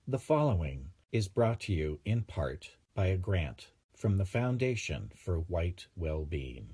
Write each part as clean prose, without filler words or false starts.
The following is brought to you in part by a grant from the Foundation for White Wellbeing.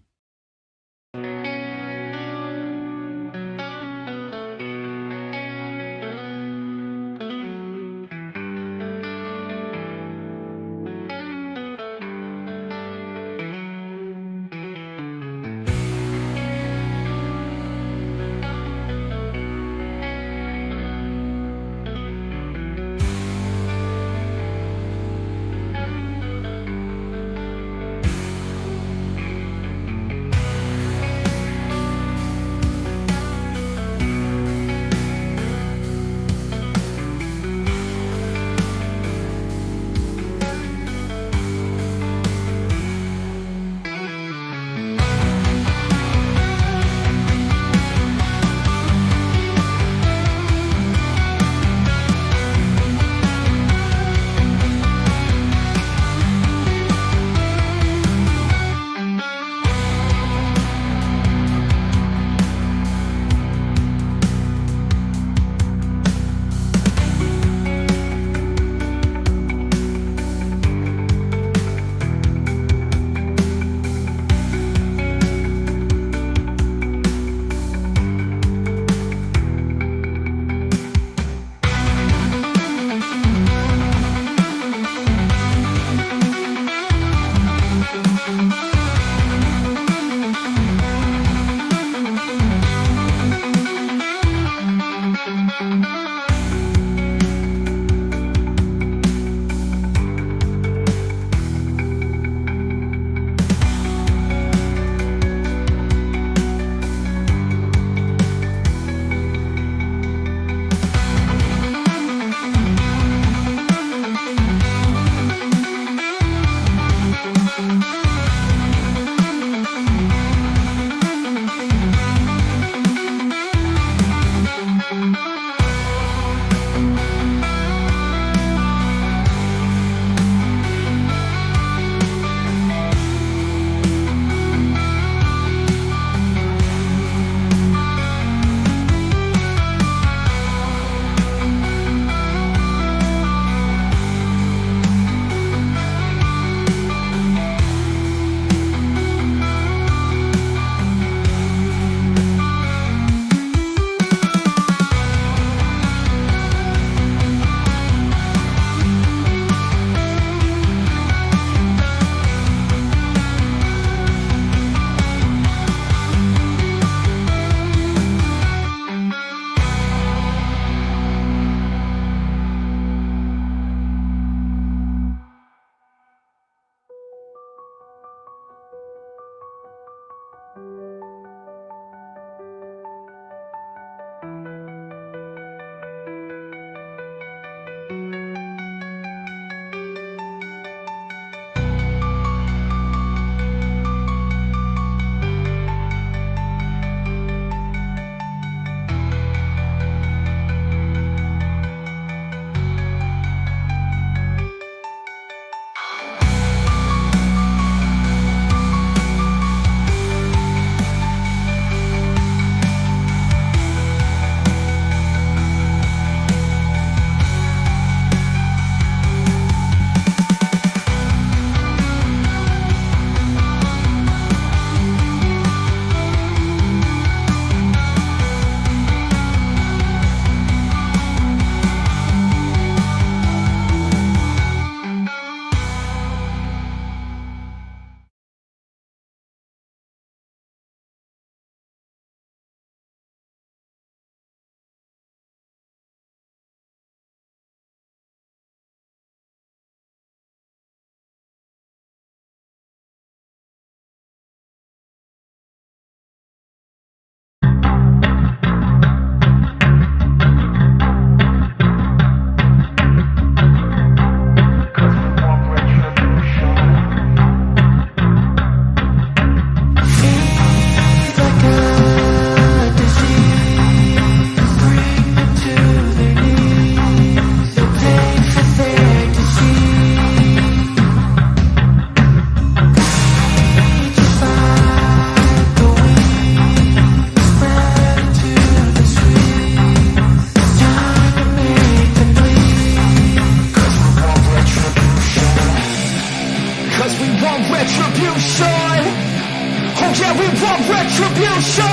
want retribution.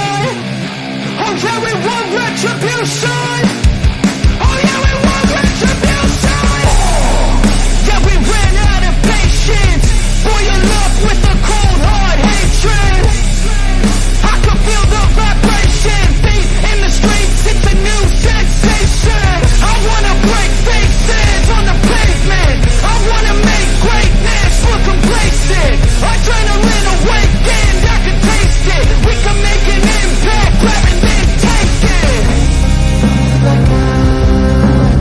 Oh yeah, we want retribution. Oh yeah, we want retribution. Yeah, we ran out of patience. Boil up with a cold hard hatred. I can feel the vibration. Feet in the streets, it's a new sensation. I wanna break faces on the pavement. I wanna make greatness look complacent. Adrenaline awakened, I can taste it. We can make an impact, grab it then take it. Like a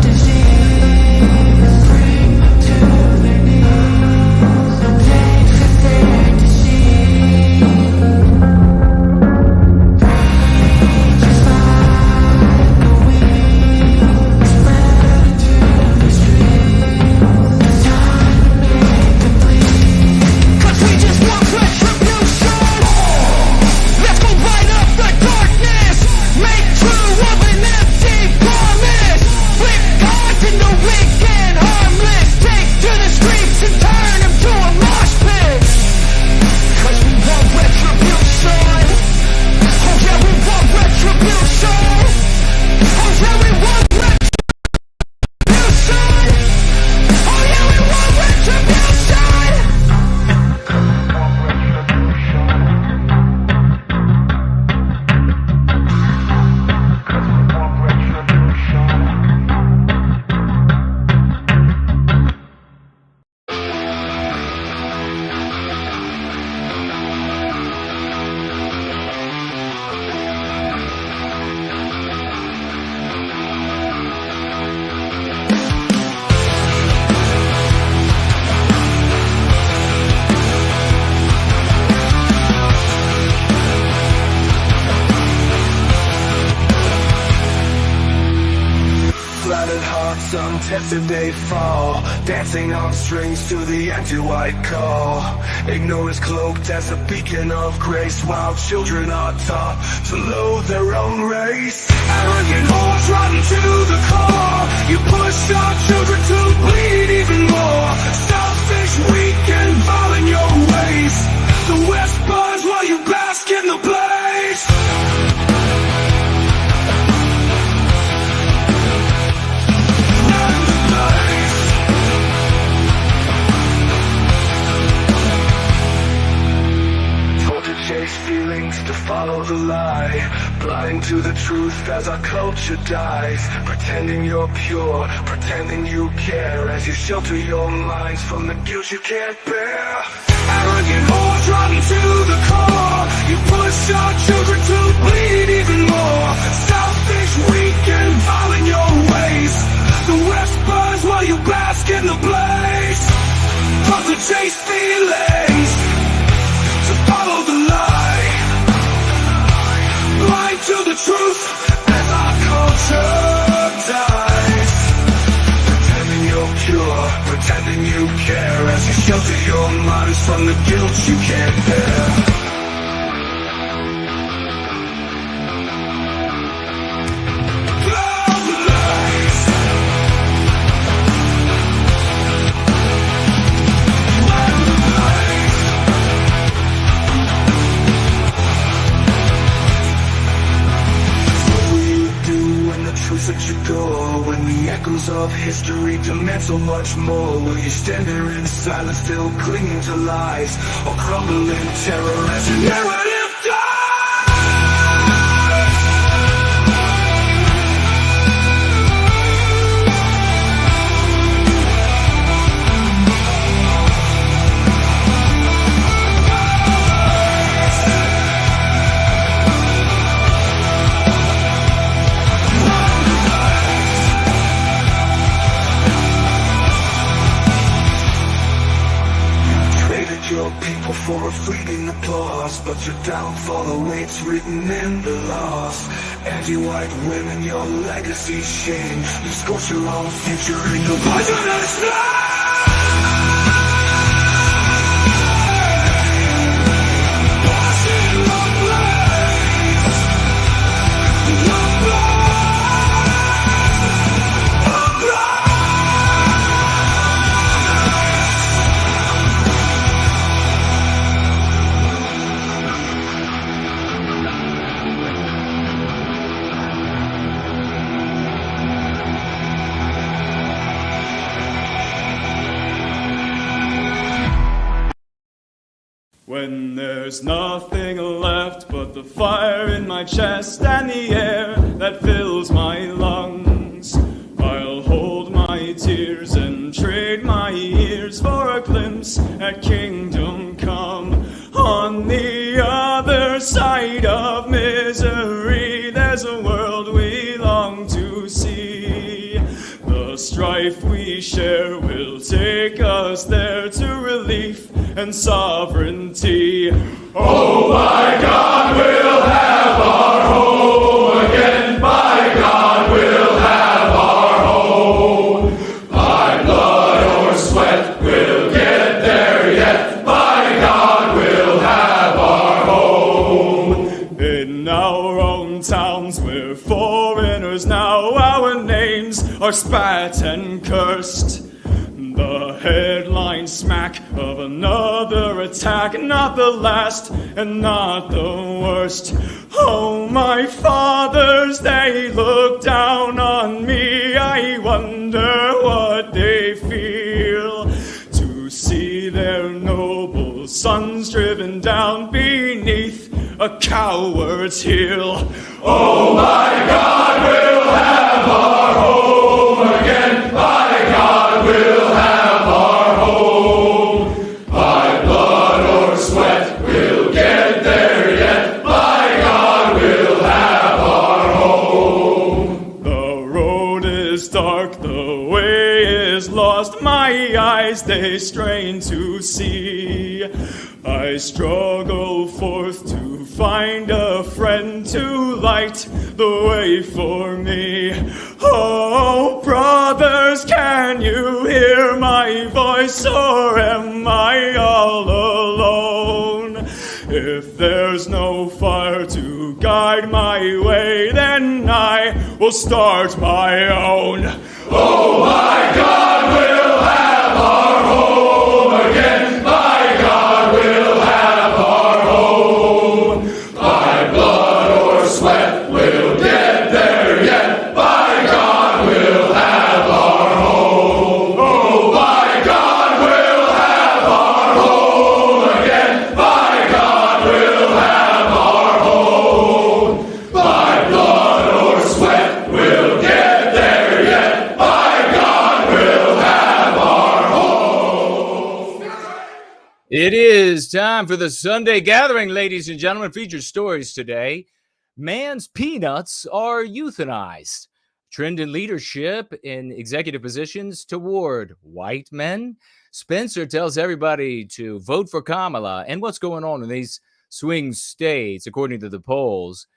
disease, bring to their knees. Take for their disease. Just like a weed, spread through the streets. Time to make them bleed. 'Cause we just want retribution. Let's go light up the darkness. Make true of an empty promise. Flip gods into weak and harmless. Take to the streets and turn them to a mosh pit. 'Cause we want retribution. Oh yeah, we want retribution. Oh yeah, we want retribution. Oh yeah, we want retribution. Flattered hearts untested they fall, dancing on strings to the anti-white call. Ignorance cloaked as a beacon of grace, while children are taught to loathe their own race. Arrogant hordes rotten to the core. You push our children to bleed even more. Selfish, weak, and vile in your ways. The West burns while you bask in the blaze. Told to chase feelings, to follow the lie. Blind to the truth as our culture dies. Pretending you're pure, pretending you care, as you shelter your minds from the guilt you can't bear. Arrogant hordes rotten to the core. You push our children to bleed even more. Selfish, weak, and vile in your ways. The West burns while you bask in the blaze. Told to chase feelings, to follow the lie. Blind to the truth as our culture dies. Pretending you're pure, pretending you care, as you shelter your minds from the guilt you can't bear. At your door, when the echoes of history demand so much more, will you stand there in silence, still clinging to lies, or crumble in terror as your narrative dies? Your people for a fleeting applause, but your downfall awaits written in the laws. Anti-white women, your legacy shame. You scorch your own future in your poisonous flame. When there's nothing left but the fire in my chest and the air that fills my lungs, I'll hold my tears and trade my ears for a glimpse at kingdom come. On the other side of misery, there's a world we long to see. The strife we share will take us there to relief and sovereignty. Oh, by God, we'll have our home again. By God, we'll have our home. By blood or sweat, we'll get there yet. By God, we'll have our home. In our own towns, we're foreigners now. Our names are spat and cursed. The headline smack of another attack, not the last and not the worst. Oh, my fathers, they look down on me. I wonder what they feel to see their noble sons driven down beneath a coward's heel. Oh, my God, we'll have our home again. By God, we'll have our home. By blood or sweat, we'll get there yet. By God, we'll have our home. The road is dark, the way is lost. My eyes, they strain to see. I struggle forth to find a friend to light the way for me. Oh, brothers, can you hear my voice, or am I all alone? If there's no fire to guide my way, then I will start my own. Oh, my God, we'll have our home again. By God, we'll have our home. By blood or sweat, we'll get there yet. By God, we'll have our home. Oh, by God, we'll have our home again. By God, we'll have our home. By blood or sweat, we'll get there yet. By God, we'll have our home. It is time for the Sunday Gathering, ladies and gentlemen. Featured stories today. Man's peanuts are euthanized. Trend in leadership in executive positions toward white men. Spencer tells everybody to vote for Kamala, and what's going on in these swing states, according to the polls.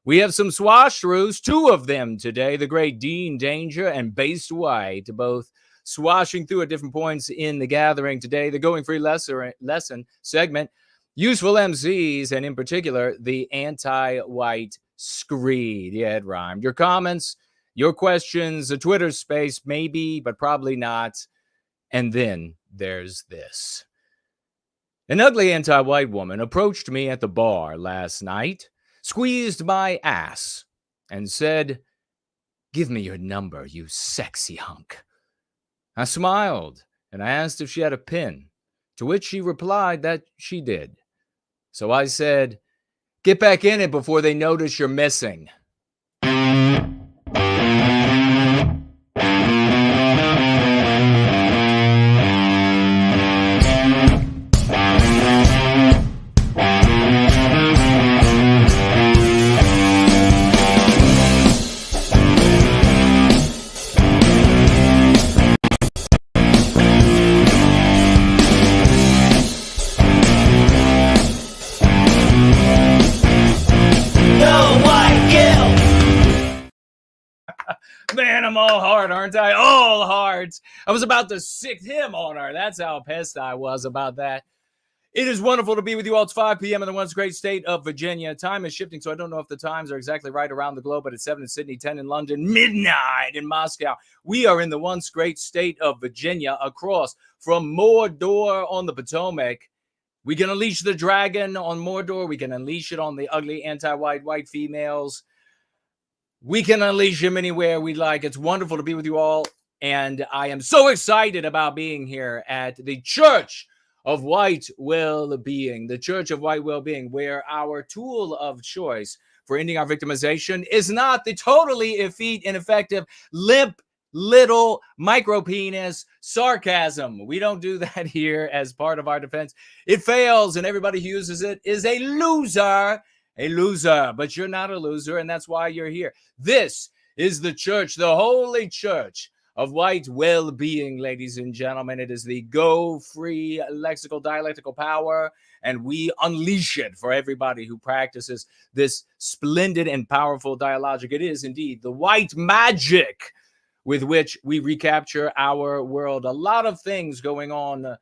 We have some swash-throughs, two of them today, the great Dean Danger and Based White, both swashing through at different points in the gathering today. The Going Free lesson segment, useful MCs, and in particular, the anti-white screed. Yeah, it rhymed. Your comments, your questions, a Twitter space, maybe, but probably not. And then there's this. An ugly anti-white woman approached me at the bar last night, squeezed my ass, and said, "Give me your number, you sexy hunk." I smiled and I asked if she had a pen, to which she replied that she did. So I said, "Get back in it before they notice you're missing." Man, I'm all hard, aren't I? All hearts. I was about to sick him on her. That's how pissed I was about that. It is wonderful to be with you all. It's 5 p.m. in the once great state of Virginia. Time is shifting, so I don't know if the times are exactly right around the globe, but it's 7 in Sydney, 10 in London, midnight in Moscow. We are in the once great state of Virginia, across from Mordor on the Potomac. We can unleash the dragon on Mordor. We can unleash it on the ugly anti-white white females. We can unleash him anywhere we like. It's wonderful to be with you all. And I am so excited about being here at the Church of white well-being, the Church of White Well-being, where our tool of choice for ending our victimization is not the totally effete, ineffective, limp, little micro-penis sarcasm. We don't do that here as part of our defense. It fails, and everybody who uses it is a loser. A loser, but you're not a loser, and that's why you're here. This is the church, the holy church of white well-being, ladies and gentlemen. It is the go-free lexical dialectical power, and we unleash it for everybody who practices this splendid and powerful dialogic. It is indeed the white magic with which we recapture our world. A lot of things going on,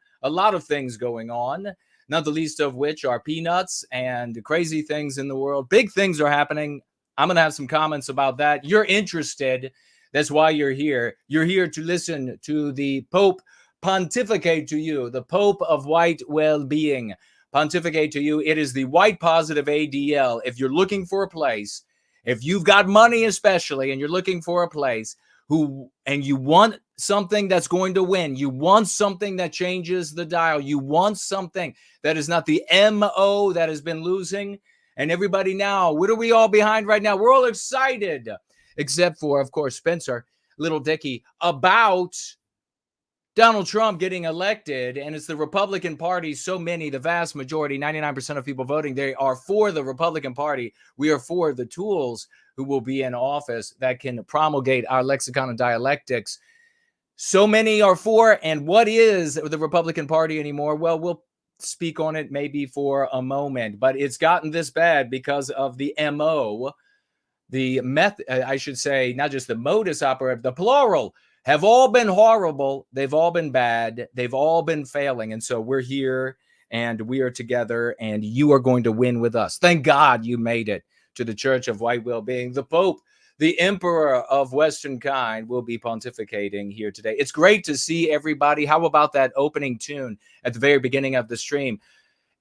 not the least of which are peanuts and crazy things in the world. Big things are happening. I'm going to have some comments about that. You're interested. That's why you're here. You're here to listen to the Pope pontificate to you, the Pope of white well-being pontificate to you. It is the white positive ADL. If you're looking for a place, if you've got money especially, and you're looking for a place and you want something that's going to win, you want something that changes the dial, you want something that is not the MO that has been losing. And everybody now, what are we all behind right now? We're all excited, except for, of course, Spencer, little Dicky, about Donald Trump getting elected. And it's the Republican Party, so many, the vast majority, 99% of people voting, they are for the Republican Party. We are for the tools who will be in office that can promulgate our lexicon and dialectics. So many are for, and what is the Republican Party anymore? Well, we'll speak on it maybe for a moment, but it's gotten this bad because of the MO, the method, I should say, not just the modus operandi, the plural, have all been horrible. They've all been bad. They've all been failing. And so we're here and we are together and you are going to win with us. Thank God you made it to the Church of White Well-Being. The Pope, the Emperor of Western kind, will be pontificating here today. It's great to see everybody. How about that opening tune at the very beginning of the stream?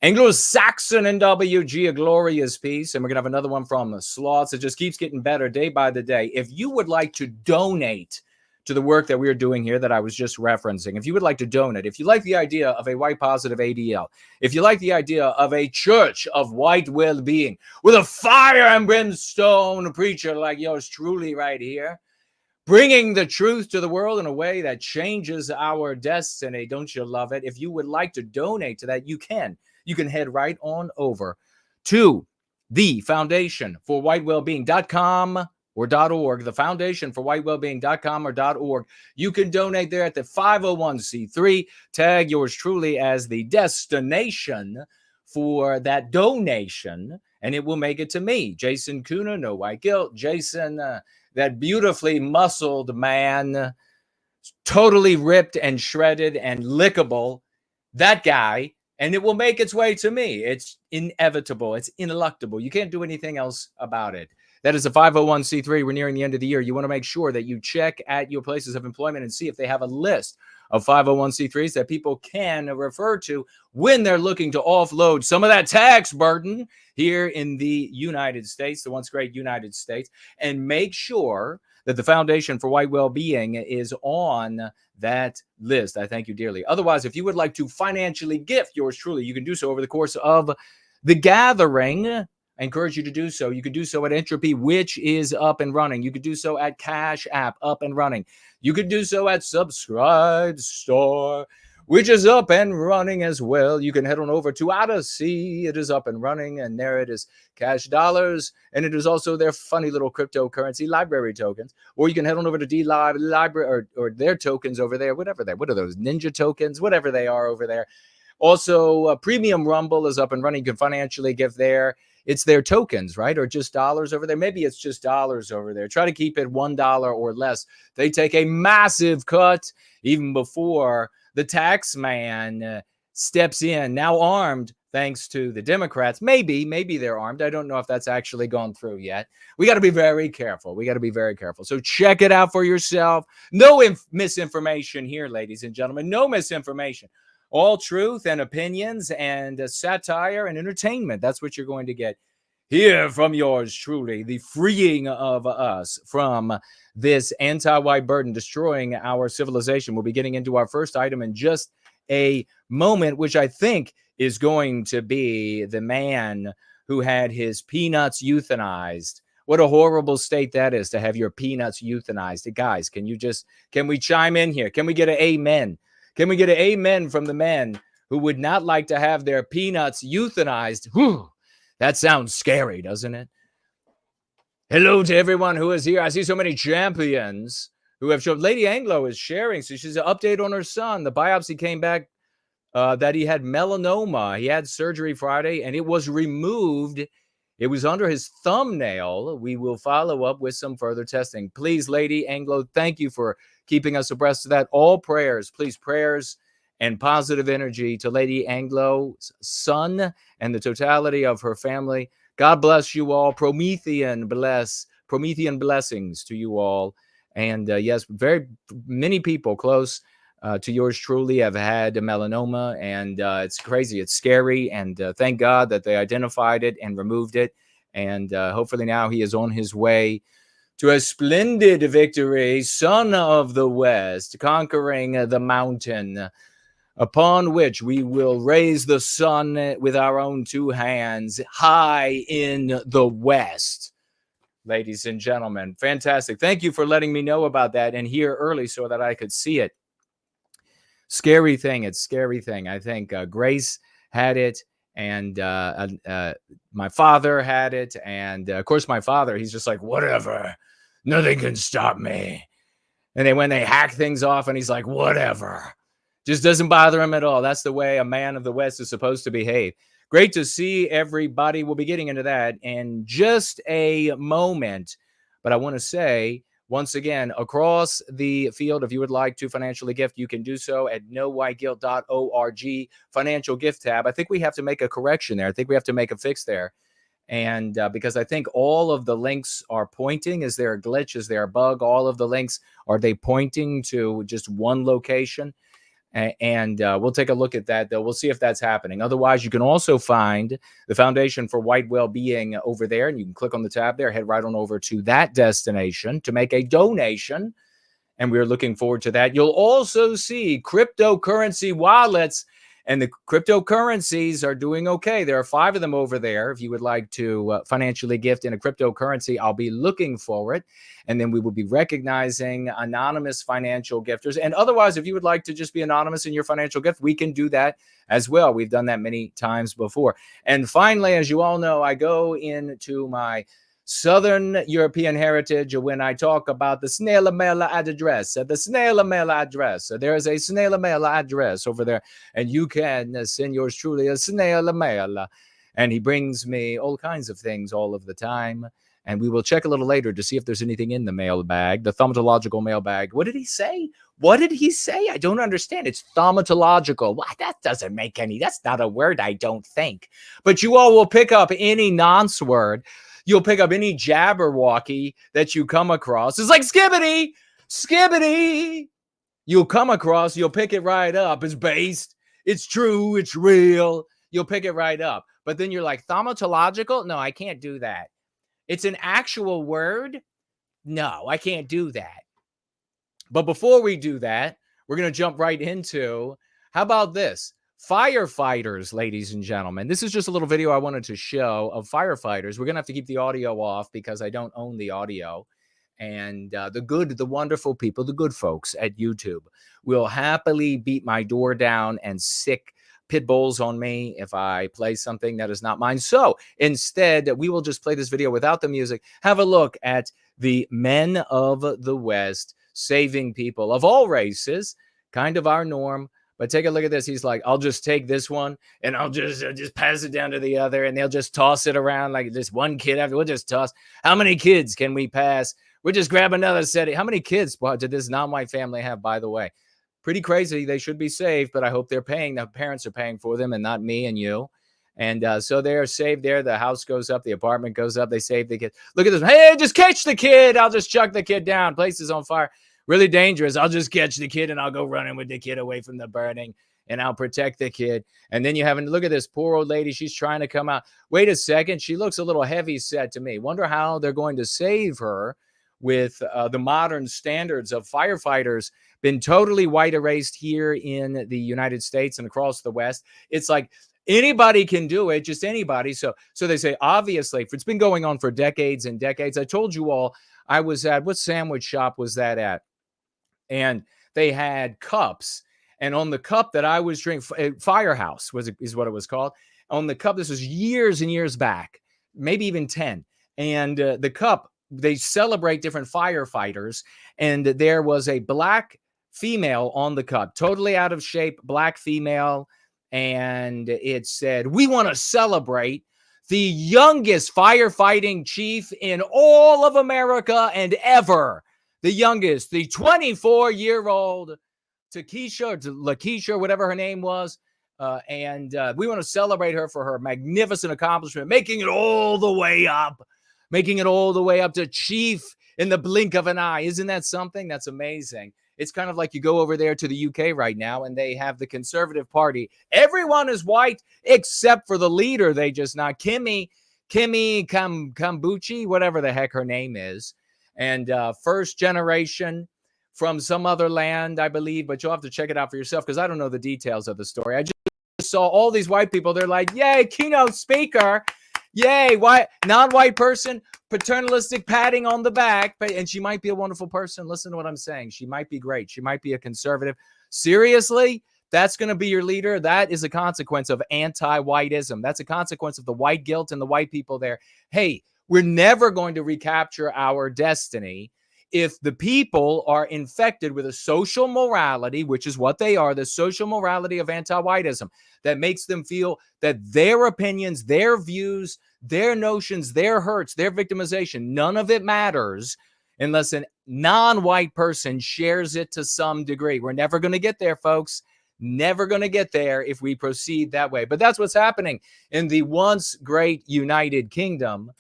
Anglo-Saxon NWG, a glorious piece. And we're going to have another one from Slaughtz. It just keeps getting better day by the day. If you would like to donate to the work that we are doing here that I was just referencing, if you would like to donate, if you like the idea of a white positive ADL, if you like the idea of a church of white well-being with a fire and brimstone preacher like yours truly right here, bringing the truth to the world in a way that changes our destiny, don't you love it? If you would like to donate to that, you can head right on over to the Foundation for White Wellbeing.com or .org, the Foundation for White Wellbeing.com or .org. You can donate there at the 501c3. Tag yours truly as the destination for that donation, and it will make it to me, Jason Köhne, no white guilt. Jason, that beautifully muscled man, totally ripped and shredded and lickable, that guy, and it will make its way to me. It's inevitable. It's ineluctable. You can't do anything else about it. That is a 501c3. We're nearing the end of the year. You want to make sure that you check at your places of employment and see if they have a list of 501c3s that people can refer to when they're looking to offload some of that tax burden here in the United States, the once great United States, and make sure that the Foundation for White Wellbeing is on that list. I thank you dearly. Otherwise, if you would like to financially gift yours truly, you can do so over the course of the gathering. I encourage you to do so. You can do so at Entropy, which is up and running. You could do so at Cash App, up and running. You could do so at Subscribe Store, which is up and running as well. You can head on over to Odyssey. It is up and running, and there it is, Cash Dollars, and it is also their funny little cryptocurrency library tokens. Or you can head on over to D-Live Library or their tokens over there, whatever they, what are those, Ninja tokens, whatever they are over there. Also, Premium Rumble is up and running. You can financially give there. It's their tokens, right? Or just dollars over there. Maybe it's just dollars over there. Try to keep it $1 or less. They take a massive cut even before the tax man steps in, now armed thanks to the Democrats. Maybe they're armed. I don't know if that's actually gone through yet. We got to be very careful. So check it out for yourself. No misinformation here, ladies and gentlemen. No misinformation. All truth and opinions and satire and entertainment. That's what you're going to get here from yours truly. The freeing of us from this anti-white burden destroying our civilization. We'll be getting into our first item in just a moment, which I think is going to be the man who had his peanuts euthanized. What a horrible state that is, to have your peanuts euthanized. Guys, can we chime in here? Can we get an amen? Can we get an amen from the men who would not like to have their peanuts euthanized? Whew, that sounds scary, doesn't it? Hello to everyone who is here. I see so many champions who have shown. Lady Anglo is sharing, so she's an update on her son. The biopsy came back that he had melanoma. He had surgery Friday, and it was removed. It was under his thumbnail. We will follow up with some further testing. Please, Lady Anglo, thank you for keeping us abreast of that. All prayers, please, prayers and positive energy to Lady Anglo's son and the totality of her family. God bless you all. Promethean blessings to you all. And yes, very many people close to yours truly have had melanoma, and it's crazy. It's scary, and thank God that they identified it and removed it. And hopefully now he is on his way to a splendid victory, son of the West, conquering the mountain upon which we will raise the sun with our own two hands high in the West. Ladies and gentlemen, fantastic. Thank you for letting me know about that and here early so that I could see it. Scary thing. It's scary thing. I think Grace had it, and my father had it. And of course, my father, he's just like, whatever, nothing can stop me. And then when they hack things off, and he's like, whatever, just doesn't bother him at all. That's the way a man of the West is supposed to behave. Great to see everybody. We'll be getting into that in just a moment. But I want to say, once again, across the field, if you would like to financially gift, you can do so at knowwhyguilt.org, financial gift tab. I think we have to make a correction there. I think we have to make a fix there. And because I think all of the links are pointing, is there a glitch? Is there a bug? All of the links, are they pointing to just one location? And we'll take a look at that, though. We'll see if that's happening. Otherwise, you can also find the Foundation for White Wellbeing over there, and you can click on the tab there, head right on over to that destination to make a donation, and we're looking forward to that. You'll also see cryptocurrency wallets, and the cryptocurrencies are doing okay. There are 5 of them over there. If you would like to financially gift in a cryptocurrency, I'll be looking for it. And then we will be recognizing anonymous financial gifters. And otherwise, if you would like to just be anonymous in your financial gift, we can do that as well. We've done that many times before. And finally, as you all know, I go into my Southern European heritage when I talk about the snail mail address. The snail mail address. There is a snail mail address over there, and you can send yours truly a snail mail. And he brings me all kinds of things all of the time. And we will check a little later to see if there's anything in the mailbag, the thaumatological mailbag. What did he say? What did he say? I don't understand. It's thaumatological. What? That doesn't make any. That's not a word, I don't think. But you all will pick up any nonce word. You'll pick up any jabberwocky that you come across. It's like skibbity, skibbity. You'll come across, you'll pick it right up. It's based, it's true, it's real. You'll pick it right up. But then you're like, thaumatological? No, I can't do that. It's an actual word? No, I can't do that. But before we do that, we're going to jump right into, how about this? Firefighters, ladies and gentlemen. This is just a little video I wanted to show of firefighters. We're going to have to keep the audio off because I don't own the audio. And the wonderful people, the good folks at YouTube will happily beat my door down and sick pit bulls on me if I play something that is not mine. So instead, we will just play this video without the music. Have a look at the men of the West saving people of all races, kind of our norm. But take a look at this. He's like, I'll just take this one and I'll just pass it down to the other, and they'll just toss it around like this one kid after. We'll just toss. How many kids can we pass? We'll just grab another set. How many kids did this non-white family have, by the way? Pretty crazy. They should be saved, but I hope they're paying. The parents are paying for them and not me and you. And so they're saved there. The house goes up. The apartment goes up. They save the kid. Look at this. Hey, just catch the kid. I'll just chuck the kid down. Place is on fire. Really dangerous. I'll just catch the kid and I'll go running with the kid away from the burning, and I'll protect the kid. And then you have, look at this poor old lady. She's trying to come out. Wait a second. She looks a little heavy set to me. Wonder how they're going to save her with the modern standards of firefighters. been totally white erased here in the United States and across the West. It's like anybody can do it, just anybody. So they say, obviously, it's been going on for decades and decades. I told you all, I was at, what sandwich shop was that at? And they had cups. And on the cup that I was drinking, Firehouse is what it was called. On the cup, this was years and years back, maybe even 10. And the cup, they celebrate different firefighters. And there was a black female on the cup, totally out of shape, black female. And it said, "We want to celebrate the youngest firefighting chief in all of America and ever. The youngest, the 24-year-old Lakeisha, whatever her name was. And we want to celebrate her for her magnificent accomplishment, making it all the way up to chief in the blink of an eye." Isn't that something? That's amazing. It's kind of like you go over there to the UK right now and they have the Conservative Party. Everyone is white except for the leader. They just not Kimi Kambuchi, whatever the heck her name is. And first generation from some other land, I believe, but you'll have to check it out for yourself because I don't know the details of the story. I just saw all these white people. They're like, yay, keynote speaker. Yay, white, non-white person, paternalistic patting on the back. And she might be a wonderful person. Listen to what I'm saying. She might be great. She might be a conservative. Seriously? That's going to be your leader? That is a consequence of anti-whiteism. That's a consequence of the white guilt and the white people there. Hey, we're never going to recapture our destiny if the people are infected with a social morality, which is what they are, the social morality of anti-whiteism, that makes them feel that their opinions, their views, their notions, their hurts, their victimization, none of it matters unless a non-white person shares it to some degree. We're never going to get there, folks. Never going to get there if we proceed that way. But that's what's happening in the once great United Kingdom.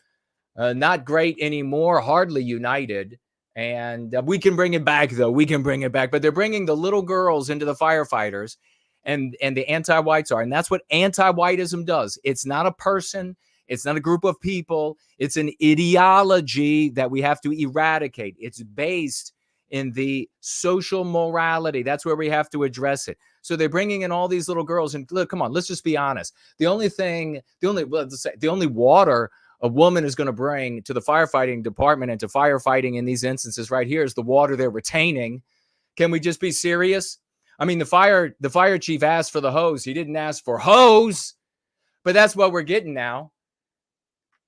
Not great anymore, hardly united. And we can bring it back, though. We can bring it back. But they're bringing the little girls into the firefighters, and the anti-whites are. And that's what anti-whiteism does. It's not a person. It's not a group of people. It's an ideology that we have to eradicate. It's based in the social morality. That's where we have to address it. So they're bringing in all these little girls. And look, come on, let's just be honest. The only water a woman is going to bring to the firefighting department and to firefighting in these instances right here is the water they're retaining. Can we just be serious? I mean, the fire chief asked for the hose. He didn't ask for hose, but that's what we're getting now.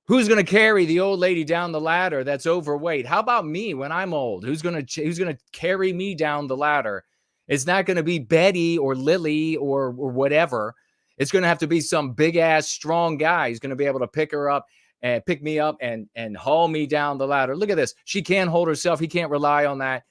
Who's going to carry the old lady down the ladder that's overweight? How about me when I'm old? Who's going to carry me down the ladder? It's not going to be Betty or Lily or whatever. It's going to have to be some big ass strong guy who's going to be able to pick me up and haul me down the ladder. Look at this. She can't hold herself. He can't rely on that.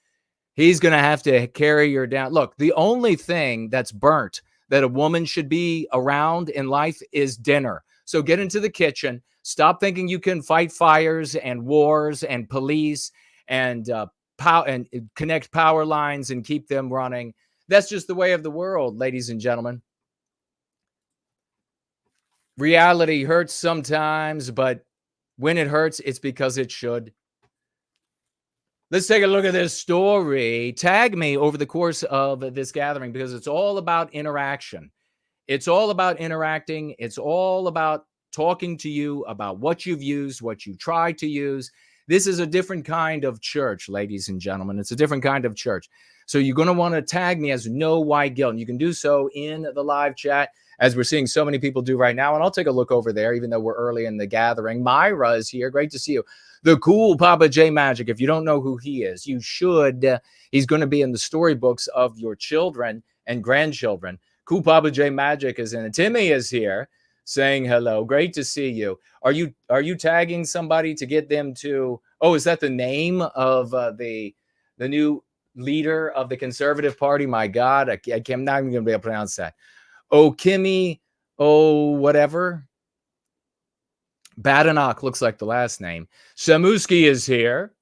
He's going to have to carry her down. Look, the only thing that's burnt that a woman should be around in life is dinner. So get into the kitchen. Stop thinking you can fight fires and wars and police and connect power lines and keep them running. That's just the way of the world, ladies and gentlemen. Reality hurts sometimes, but when it hurts, it's because it should. Let's take a look at this story. Tag me over the course of this gathering because it's all about interaction. It's all about interacting. It's all about talking to you about what you've used, what you try to use. This is a different kind of church, ladies and gentlemen. It's a different kind of church. So you're going to want to tag me as No White Guilt. And you can do so in the live chat, as we're seeing so many people do right now. And I'll take a look over there, even though we're early in the gathering. Myra is here. Great to see you. The cool Papa J Magic. If you don't know who he is, you should. He's going to be in the storybooks of your children and grandchildren. Cool Papa J Magic is in it. Timmy is here saying hello. Great to see you. Are you tagging somebody to get them to? Oh, is that the name of the new leader of the Conservative Party? My God, I'm not even going to be able to pronounce that. Oh, Kimmy, oh, whatever. Badenoch looks like the last name. Samuski is here.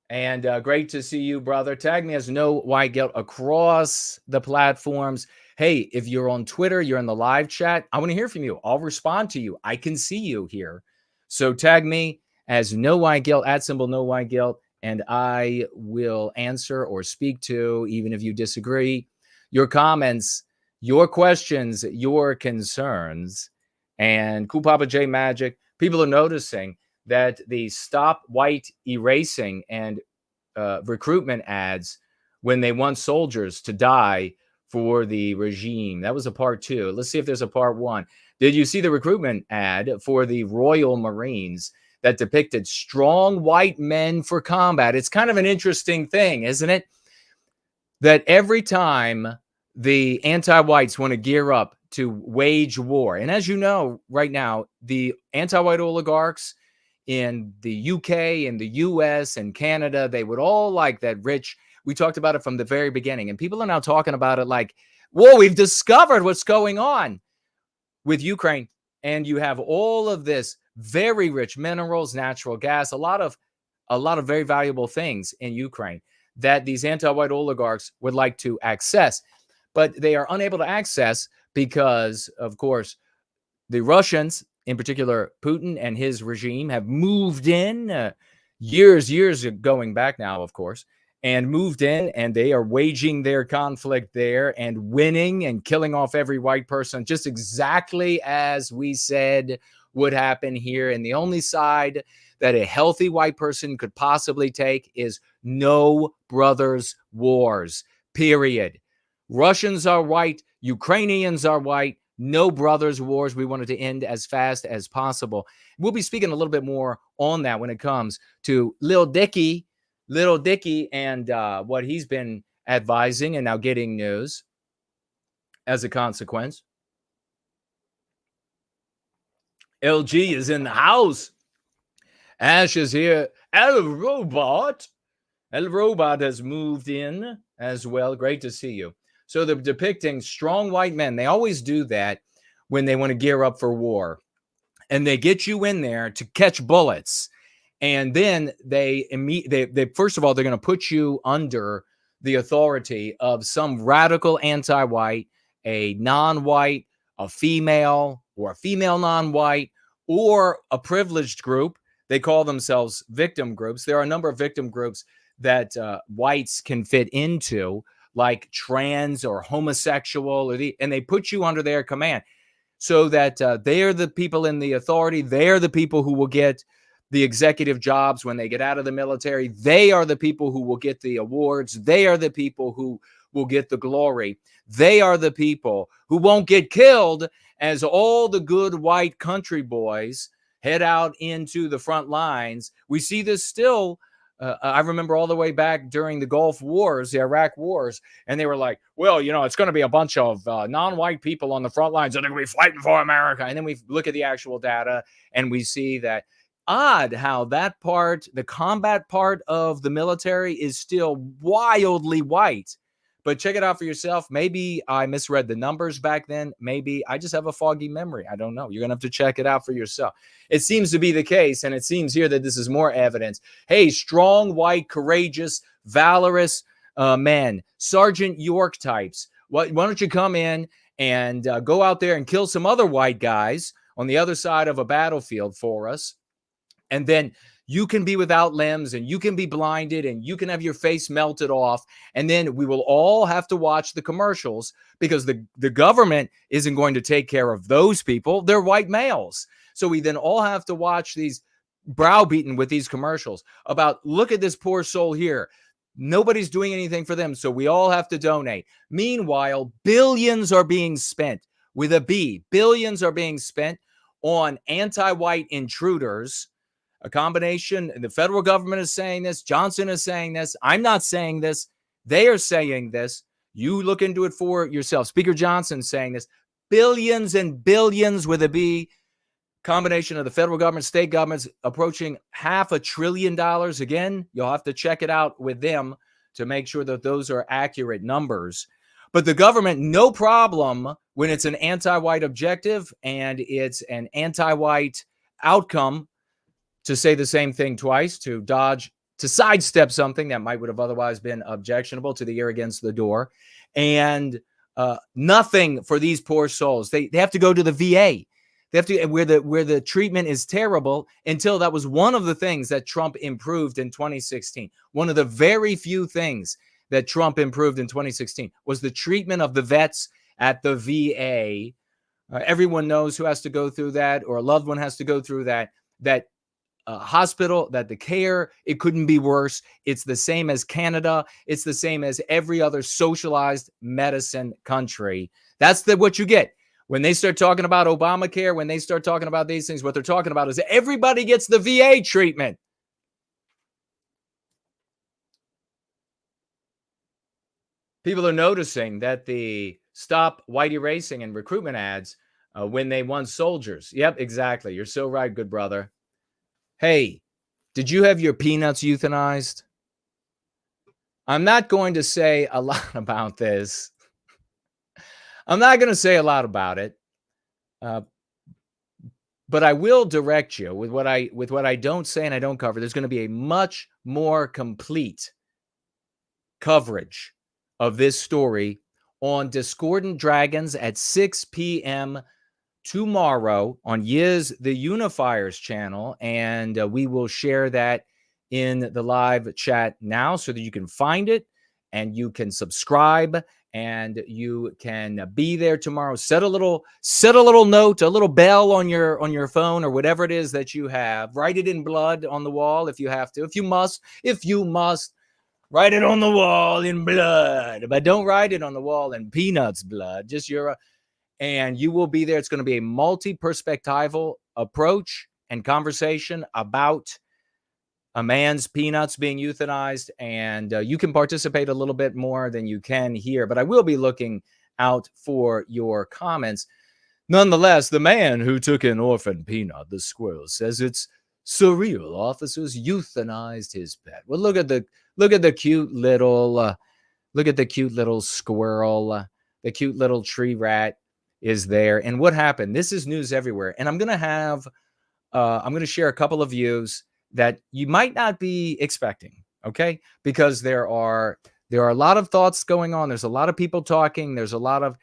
And great to see you, brother. Tag me as No White Guilt across the platforms. Hey, if you're on Twitter, you're in the live chat, I want to hear from you. I'll respond to you. I can see you here. So tag me as No White Guilt, @ No White Guilt. and I will answer or speak to, even if you disagree, your comments, your questions, your concerns. And Cool Papa J Magic, people are noticing that the Stop White Erasing and recruitment ads when they want soldiers to die for the regime. That was a part 2. Let's see if there's a part 1. Did you see the recruitment ad for the Royal Marines that depicted strong white men for combat? It's kind of an interesting thing, isn't it? That every time the anti-whites want to gear up to wage war, and as you know right now, the anti-white oligarchs in the UK and the US and Canada, they would all like that rich. We talked about it from the very beginning, and people are now talking about it like, whoa, we've discovered what's going on with Ukraine. And you have all of this very rich minerals, natural gas, a lot of very valuable things in Ukraine that these anti-white oligarchs would like to access, but they are unable to access because, of course, the Russians, in particular Putin and his regime, have moved in years going back now, of course, and moved in, and they are waging their conflict there and winning and killing off every white person, just exactly as we said would happen here. And the only side that a healthy white person could possibly take is no brothers wars, period. Russians are white, Ukrainians are white, no brothers wars. We wanted to end as fast as possible. We'll be speaking a little bit more on that when it comes to Lil Dicky and what he's been advising and now getting news as a consequence. LG is in the house. Ash is here. El Robot has moved in as well. Great to see you. So they're depicting strong white men. They always do that when they want to gear up for war. And they get you in there to catch bullets. And then they first of all, they're going to put you under the authority of some radical anti-white, a non-white, a female, or a female non-white, or a privileged group. They call themselves victim groups. There are a number of victim groups that whites can fit into, like trans or homosexual, and they put you under their command so that they are the people in the authority. They are the people who will get the executive jobs when they get out of the military. They are the people who will get the awards. They are the people who will get the glory. They are the people who won't get killed as all the good white country boys head out into the front lines. We see this still. I remember all the way back during the Gulf Wars, the Iraq Wars, and they were like, well, you know, it's going to be a bunch of non-white people on the front lines that are going to be fighting for America. And then we look at the actual data and we see that odd how that part, the combat part of the military, is still wildly white. But check it out for yourself. Maybe I misread the numbers back then. Maybe I just have a foggy memory. I don't know. You're going to have to check it out for yourself. It seems to be the case, and it seems here that this is more evidence. Hey, strong, white, courageous, valorous men, Sergeant York types. Why don't you come in and go out there and kill some other white guys on the other side of a battlefield for us? And then you can be without limbs and you can be blinded and you can have your face melted off. And then we will all have to watch the commercials because the government isn't going to take care of those people. They're white males. So we then all have to watch these browbeaten with these commercials about, look at this poor soul here. Nobody's doing anything for them. So we all have to donate. Meanwhile, billions are being spent with a B. Billions are being spent on anti-white intruders. A combination, the federal government is saying this, Johnson is saying this, I'm not saying this, they are saying this. You look into it for yourself. Speaker Johnson saying this. Billions and billions with a B. Combination of the federal government, state governments approaching $500 billion. Again, you'll have to check it out with them to make sure that those are accurate numbers. But the government, no problem when it's an anti-white objective and it's an anti-white outcome, to say the same thing twice, to dodge, to sidestep something that would have otherwise been objectionable, to the ear against the door. And nothing for these poor souls. They have to go to the VA. They have to where the treatment is terrible until that was one of the things that Trump improved in 2016. One of the very few things that Trump improved in 2016 was the treatment of the vets at the VA. Everyone knows who has to go through that, or a loved one has to go through that hospital, that the care, it couldn't be worse. It's the same as Canada. It's the same as every other socialized medicine country. That's what you get. When they start talking about Obamacare, when they start talking about these things, what they're talking about is everybody gets the VA treatment. People are noticing that the stop white erasing and recruitment ads when they want soldiers. Yep, exactly. You're so right, good brother. Hey, did you have your peanuts euthanized? I'm not going to say a lot about this. I'm not going to say a lot about it. But I will direct you with what I don't say and I don't cover. There's going to be a much more complete coverage of this story on Discordant Dragons at 6 p.m. tomorrow on Yiz the Unifier's channel, and we will share that in the live chat now so that you can find it and you can subscribe and you can be there tomorrow. Set a little note, a little bell on your phone or whatever it is that you have. Write it in blood on the wall if you have to. If you must, write it on the wall in blood. But don't write it on the wall in peanuts blood. Just and you will be there. It's going to be a multi-perspectival approach and conversation about a man's peanuts being euthanized, and you can participate a little bit more than you can here, but I will be looking out for your comments. Nonetheless, the man who took an orphan peanut, the squirrel, says it's surreal. Officers euthanized his pet. Well, look at the cute little squirrel. The cute little tree rat is there. And what happened? This is news everywhere, and I'm going to share a couple of views that you might not be expecting, okay? Because there are a lot of thoughts going on. There's a lot of people talking. There are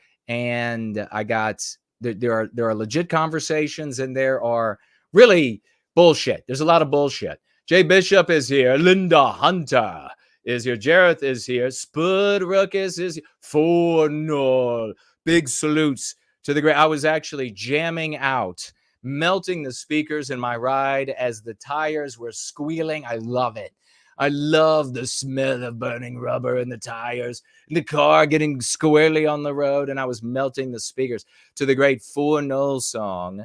legit conversations, and there are really bullshit. There's a lot of bullshit. Jay Bishop is here. Linda Hunter is here. Jareth is here. Spud Ruckus is here. Fornol. Big salutes to the great. I was actually jamming out, melting the speakers in my ride as the tires were squealing. I love it. I love the smell of burning rubber in the tires, the car getting squarely on the road, and I was melting the speakers to the great Fornol song,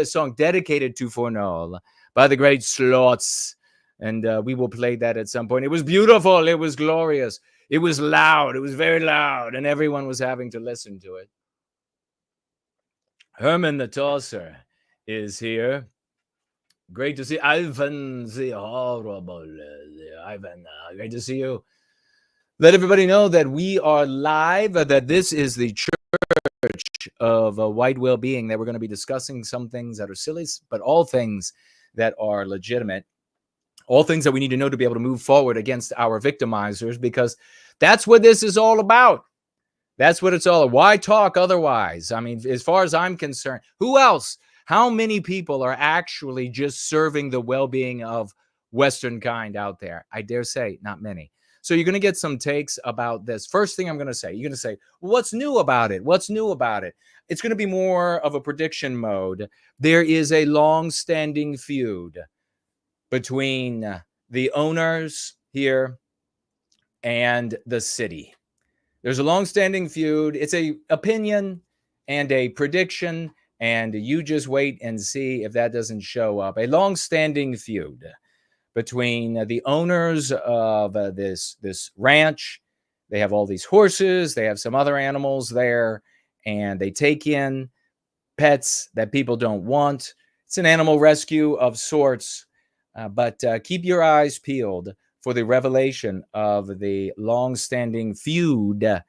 song dedicated to Fornol by the great Slaughtz, and we will play that at some point. It was beautiful. It was glorious. It was loud. It was very loud, and everyone was having to listen to it. Herman the Tosser is here. Great to see Ivan the Horrible. Ivan, great to see you. Let everybody know that we are live, that this is the Church of White Wellbeing, that we're going to be discussing some things that are silly, but all things that are legitimate, all things that we need to know to be able to move forward against our victimizers, because that's what this is all about. That's what it's all about. Why talk otherwise? I mean, as far as I'm concerned, who else? How many people are actually just serving the well-being of Western kind out there? I dare say not many. So you're going to get some takes about this. First thing I'm going to say, you're going to say, what's new about it? What's new about it? It's going to be more of a prediction mode. There is a long-standing feud between the owners here and the city. There's a long-standing feud. It's a opinion and a prediction, and you just wait and see if that doesn't show up. A long-standing feud between the owners of this ranch. They have all these horses. They have some other animals there, and they take in pets that people don't want. It's an animal rescue of sorts, but keep your eyes peeled for the revelation of the long-standing feud.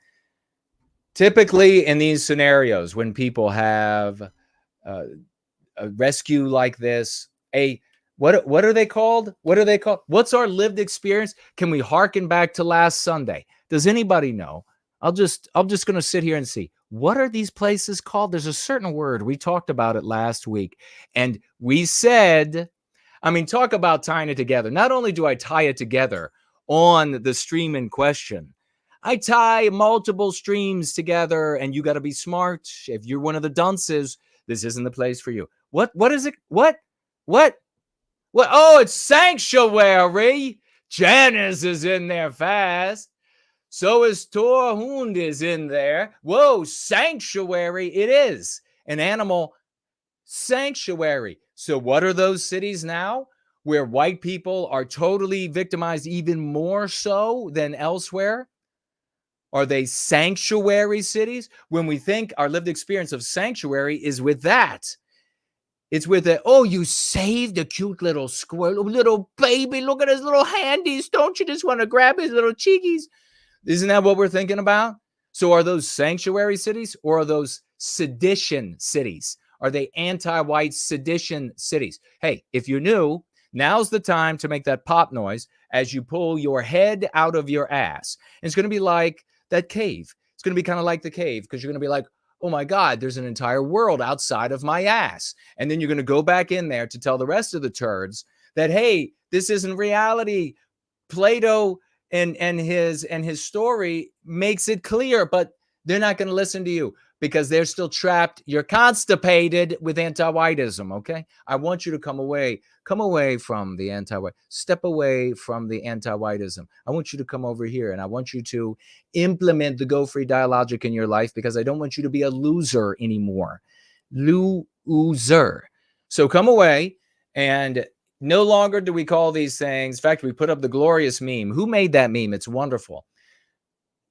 Typically in these scenarios, when people have a rescue like this, what are they called? What are they called? What's our lived experience? Can we hearken back to last Sunday? Does anybody know? I'm just going to sit here and see. What are these places called? There's a certain word. We talked about it last week. And we said, I mean, talk about tying it together. Not only do I tie it together on the stream in question, I tie multiple streams together, and you got to be smart. If you're one of the dunces, this isn't the place for you. What is it? What? Oh, it's sanctuary. Janice is in there fast. So is Torhund is in there. Whoa, sanctuary. It is an animal sanctuary. So what are those cities now where white people are totally victimized even more so than elsewhere? Are they sanctuary cities? When we think our lived experience of sanctuary is with that. It's with it. Oh, you saved a cute little squirrel, little baby. Look at his little handies. Don't you just want to grab his little cheekies? Isn't that what we're thinking about? So are those sanctuary cities, or are those sedition cities? Are they anti-white sedition cities? Hey, if you're new, now's the time to make that pop noise as you pull your head out of your ass. And it's going to be like that cave. It's going to be kind of like the cave, because you're going to be like, oh my God, there's an entire world outside of my ass. And then you're going to go back in there to tell the rest of the turds that, hey, this isn't reality. Plato and his story makes it clear, but they're not going to listen to you because they're still trapped. You're constipated with anti-whiteism, okay? I want you to come away from the anti-white, step away from the anti-whiteism. I want you to come over here, and I want you to implement the Go Free dialogic in your life, because I don't want you to be a loser anymore. Loser. So come away, and no longer do we call these things. In fact, we put up the glorious meme. Who made that meme? It's wonderful.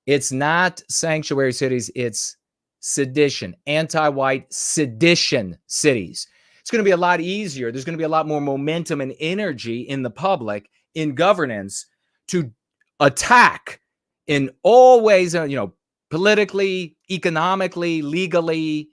It's not sanctuary cities. It's sedition, anti-white sedition cities. It's going to be a lot easier. There's going to be a lot more momentum and energy in the public, in governance, to attack in all ways, politically, economically, legally,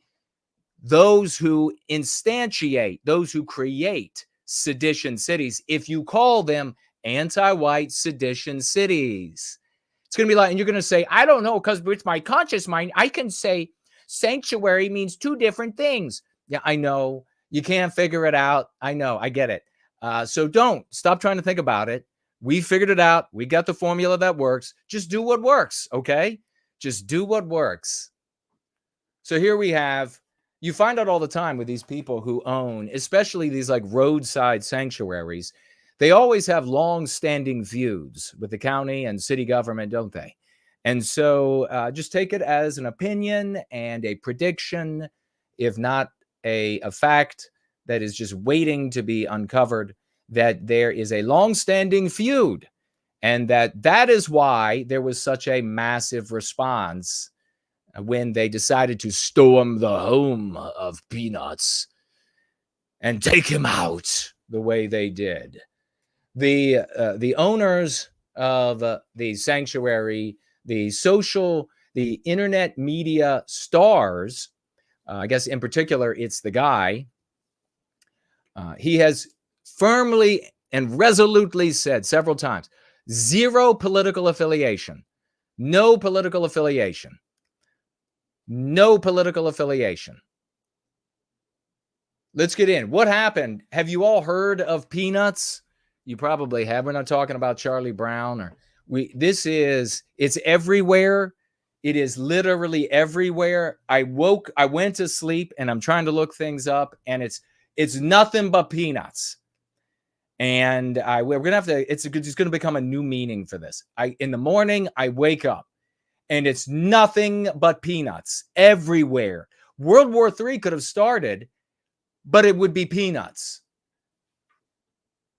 those who instantiate, those who create sedition cities, if you call them anti-white sedition cities. It's going to be like, and you're going to say, I don't know, because with my conscious mind, I can say sanctuary means two different things. Yeah, I know. You can't figure it out. I know. I get it. So don't stop trying to think about it. We figured it out. We got the formula that works. Just do what works, okay? Just do what works. So here we have, you find out all the time with these people who own, especially these like roadside sanctuaries, they always have long-standing feuds with the county and city government, don't they? And so just take it as an opinion and a prediction, if not a fact that is just waiting to be uncovered, that there is a long-standing feud, and that is why there was such a massive response when they decided to storm the home of Peanuts and take him out the way they did. The owners of the sanctuary, the internet media stars, I guess in particular, it's the guy. He has firmly and resolutely said several times, zero political affiliation, no political affiliation, no political affiliation. Let's get in. What happened? Have you all heard of Peanuts? You probably have. We're not talking about Charlie Brown it's everywhere. It is literally everywhere. I went to sleep, and I'm trying to look things up, and it's nothing but Peanuts. And we're going to have to, it's going to become a new meaning for this. In the morning, I wake up, and it's nothing but Peanuts everywhere. World War III could have started, but it would be Peanuts.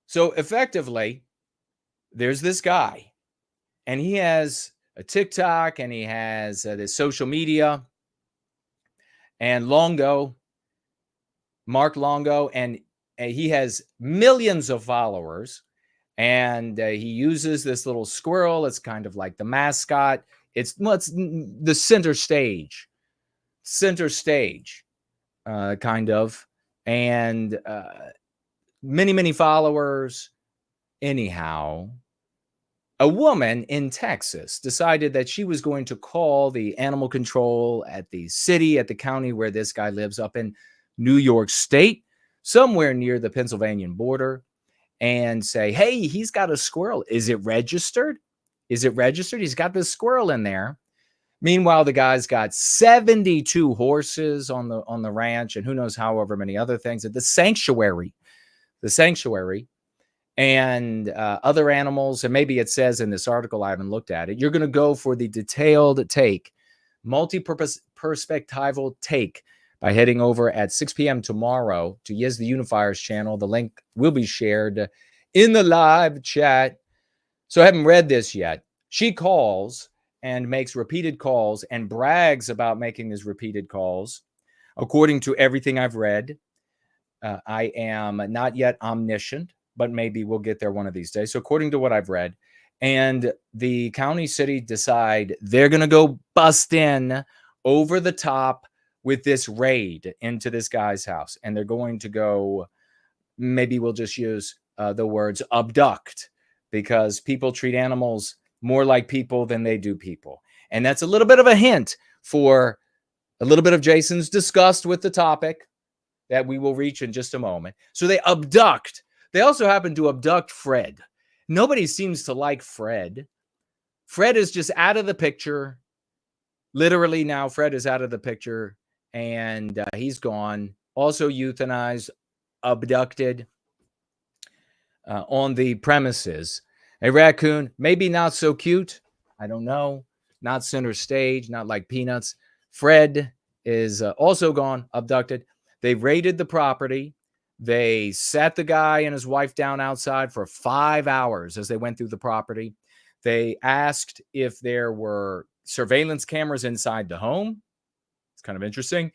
So effectively, there's this guy, and he has a TikTok, and he has this social media, and Mark Longo, and he has millions of followers, and he uses this little squirrel. It's kind of like the mascot. It's the center stage, kind of, and many, many followers. Anyhow, a woman in Texas decided that she was going to call the animal control at the city, at the county where this guy lives up in New York State, somewhere near the Pennsylvania border, and say, hey, he's got a squirrel. Is it registered? Is it registered? He's got this squirrel in there. Meanwhile, the guy's got 72 horses on the ranch, and who knows however many other things at the sanctuary, and other animals. And maybe it says in this article, I haven't looked at it, you're going to go for the detailed take, multi-purpose perspectival take, by heading over at 6 p.m. tomorrow to Yes the Unifier's channel. The link will be shared in the live chat. So I haven't read this yet. She calls and makes repeated calls and brags about making these repeated calls. According to everything I've read, I am not yet omniscient, but maybe we'll get there one of these days. So according to what I've read, and the county city decide they're going to go bust in over the top with this raid into this guy's house. And they're going to go, maybe we'll just use the words abduct, because people treat animals more like people than they do people. And that's a little bit of a hint for a little bit of Jason's disgust with the topic that we will reach in just a moment. So they abduct. They also happen to abduct Fred. Nobody seems to like Fred. Fred is just out of the picture. Literally now, Fred is out of the picture, and he's gone. Also euthanized, abducted on the premises. A raccoon, maybe not so cute. I don't know. Not center stage, not like Peanuts. Fred is also gone, abducted. They raided the property. They sat the guy and his wife down outside for 5 hours as they went through the property. They asked if there were surveillance cameras inside the home. It's kind of interesting.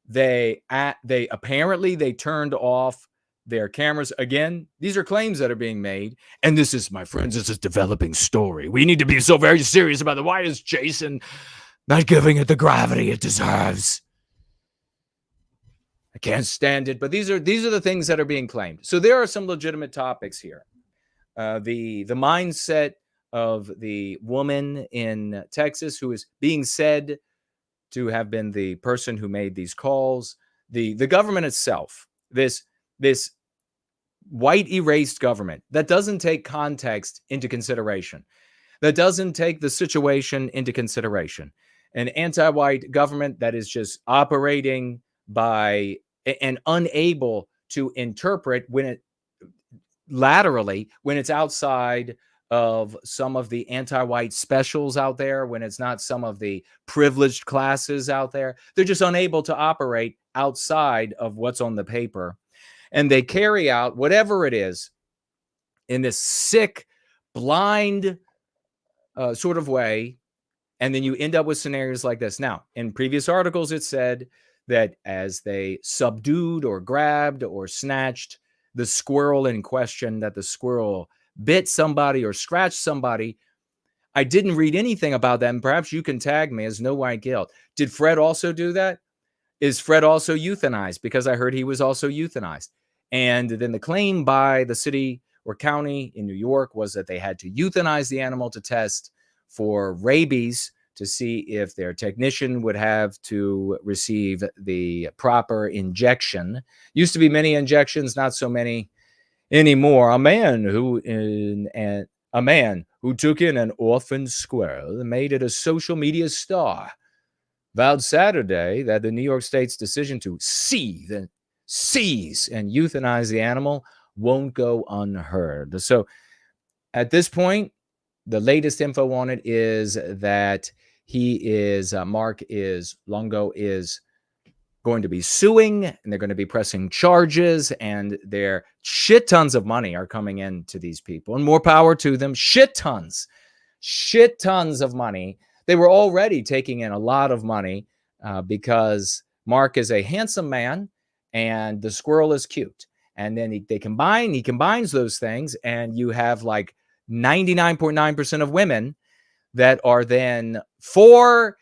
They apparently turned off their cameras. Again, these are claims that are being made. And this is, my friends, this is developing story. We need to be so very serious about it. Why is Jason not giving it the gravity it deserves? I can't stand it. But these are the things that are being claimed. So there are some legitimate topics here. The mindset of the woman in Texas who is being said to have been the person who made these calls. The government itself, this white erased government that doesn't take context into consideration, that doesn't take the situation into consideration, an anti-white government that is just operating by and unable to interpret when it laterally, when it's outside of some of the anti-white specials out there, when it's not some of the privileged classes out there. They're just unable to operate outside of what's on the paper. And they carry out whatever it is in this sick, blind sort of way. And then you end up with scenarios like this. Now, in previous articles, it said that as they subdued or grabbed or snatched the squirrel in question, that the squirrel bit somebody or scratched somebody. I didn't read anything about that. And perhaps you can tag me as no white guilt. Did Fred also do that? Is Fred also euthanized? Because I heard he was also euthanized. And then the claim by the city or county in New York was that they had to euthanize the animal to test for rabies, to see if their technician would have to receive the proper injection. Used to be many injections, not so many anymore. A man who took in an orphan squirrel and made it a social media star vowed Saturday that the New York State's decision to seize and euthanize the animal won't go unheard. So at this point, the latest info on it is that Mark Longo is going to be suing, and they're going to be pressing charges, and their shit tons of money are coming in to these people, and more power to them. Shit tons of money. They were already taking in a lot of money because Mark is a handsome man and the squirrel is cute. And then he combines those things, and you have like 99.9% of women that are then for,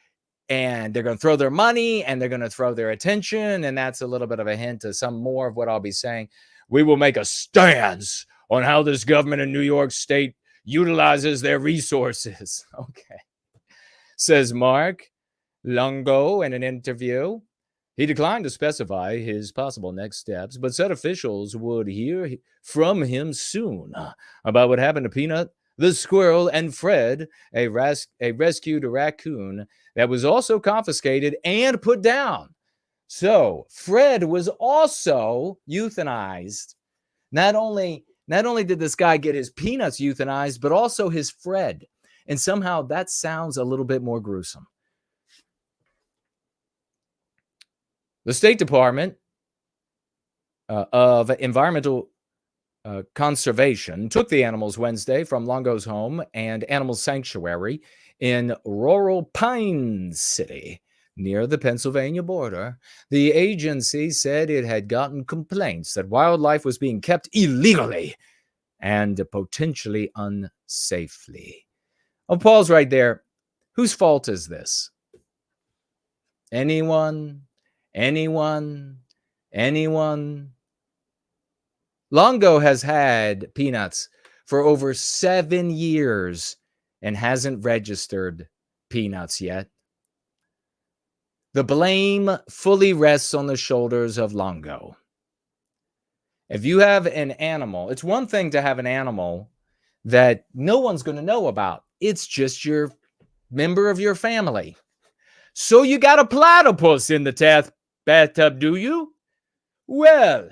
and they're going to throw their money and they're going to throw their attention. And that's a little bit of a hint to some more of what I'll be saying. We will make a stance on how this government in New York State utilizes their resources. Okay. Says Mark Longo in an interview. He declined to specify his possible next steps, but said officials would hear from him soon about what happened to Peanut, the squirrel, and Fred, a rescued raccoon that was also confiscated and put down. So Fred was also euthanized. Not only did this guy get his Peanuts euthanized, but also his Fred. And somehow that sounds a little bit more gruesome. The State Department of Environmental Conservation took the animals Wednesday from Longo's home and animal sanctuary in rural Pine City, near the Pennsylvania border. The agency said it had gotten complaints that wildlife was being kept illegally and potentially unsafely. I'll pause right there. Whose fault is this? Anyone? Longo has had Peanuts for over 7 years and hasn't registered Peanuts yet. The blame fully rests on the shoulders of Longo. If you have an animal, it's one thing to have an animal that no one's going to know about. It's just your member of your family. So you got a platypus in the bathtub, do you? Well,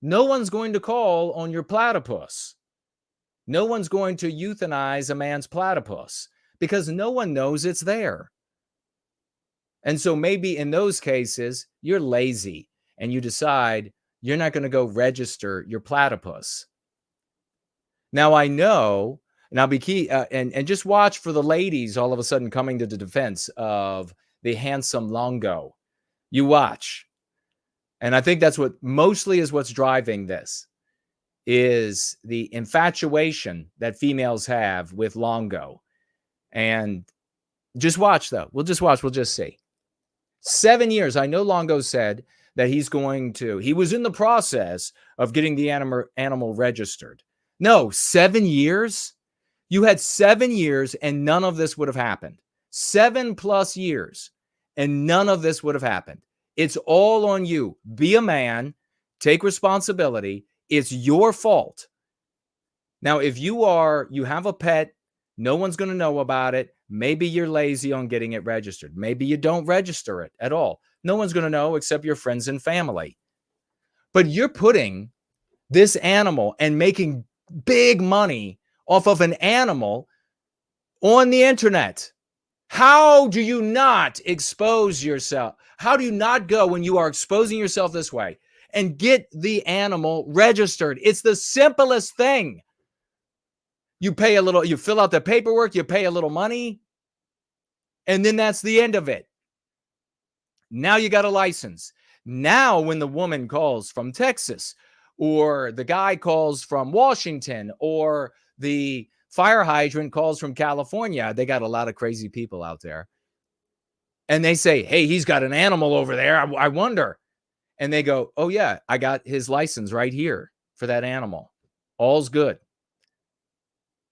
no one's going to call on your platypus. No one's going to euthanize a man's platypus because no one knows it's there. And so maybe in those cases, you're lazy and you decide you're not going to go register your platypus. Now, I know, and I'll be key, and just watch for the ladies all of a sudden coming to the defense of the handsome Longo. You watch. And I think that's what mostly is what's driving this, is the infatuation that females have with Longo. And just watch, though. We'll just watch. We'll just see. 7 years. I know Longo said that he was in the process of getting the animal registered. No, 7 years? You had 7 years and none of this would have happened. 7+ years and none of this would have happened. It's all on you. Be a man. Take responsibility. It's your fault. Now, if you have a pet, no one's going to know about it. Maybe you're lazy on getting it registered. Maybe you don't register it at all. No one's going to know except your friends and family. But you're putting this animal and making big money off of an animal on the internet. How do you not expose yourself? How do you not go when you are exposing yourself this way and get the animal registered? It's the simplest thing. You pay a little, you fill out the paperwork, you pay a little money, and then that's the end of it. Now you got a license. Now when the woman calls from Texas, or the guy calls from Washington, or the fire hydrant calls from California, they got a lot of crazy people out there. And they say, hey, he's got an animal over there. I wonder. And they go, oh, yeah, I got his license right here for that animal. All's good.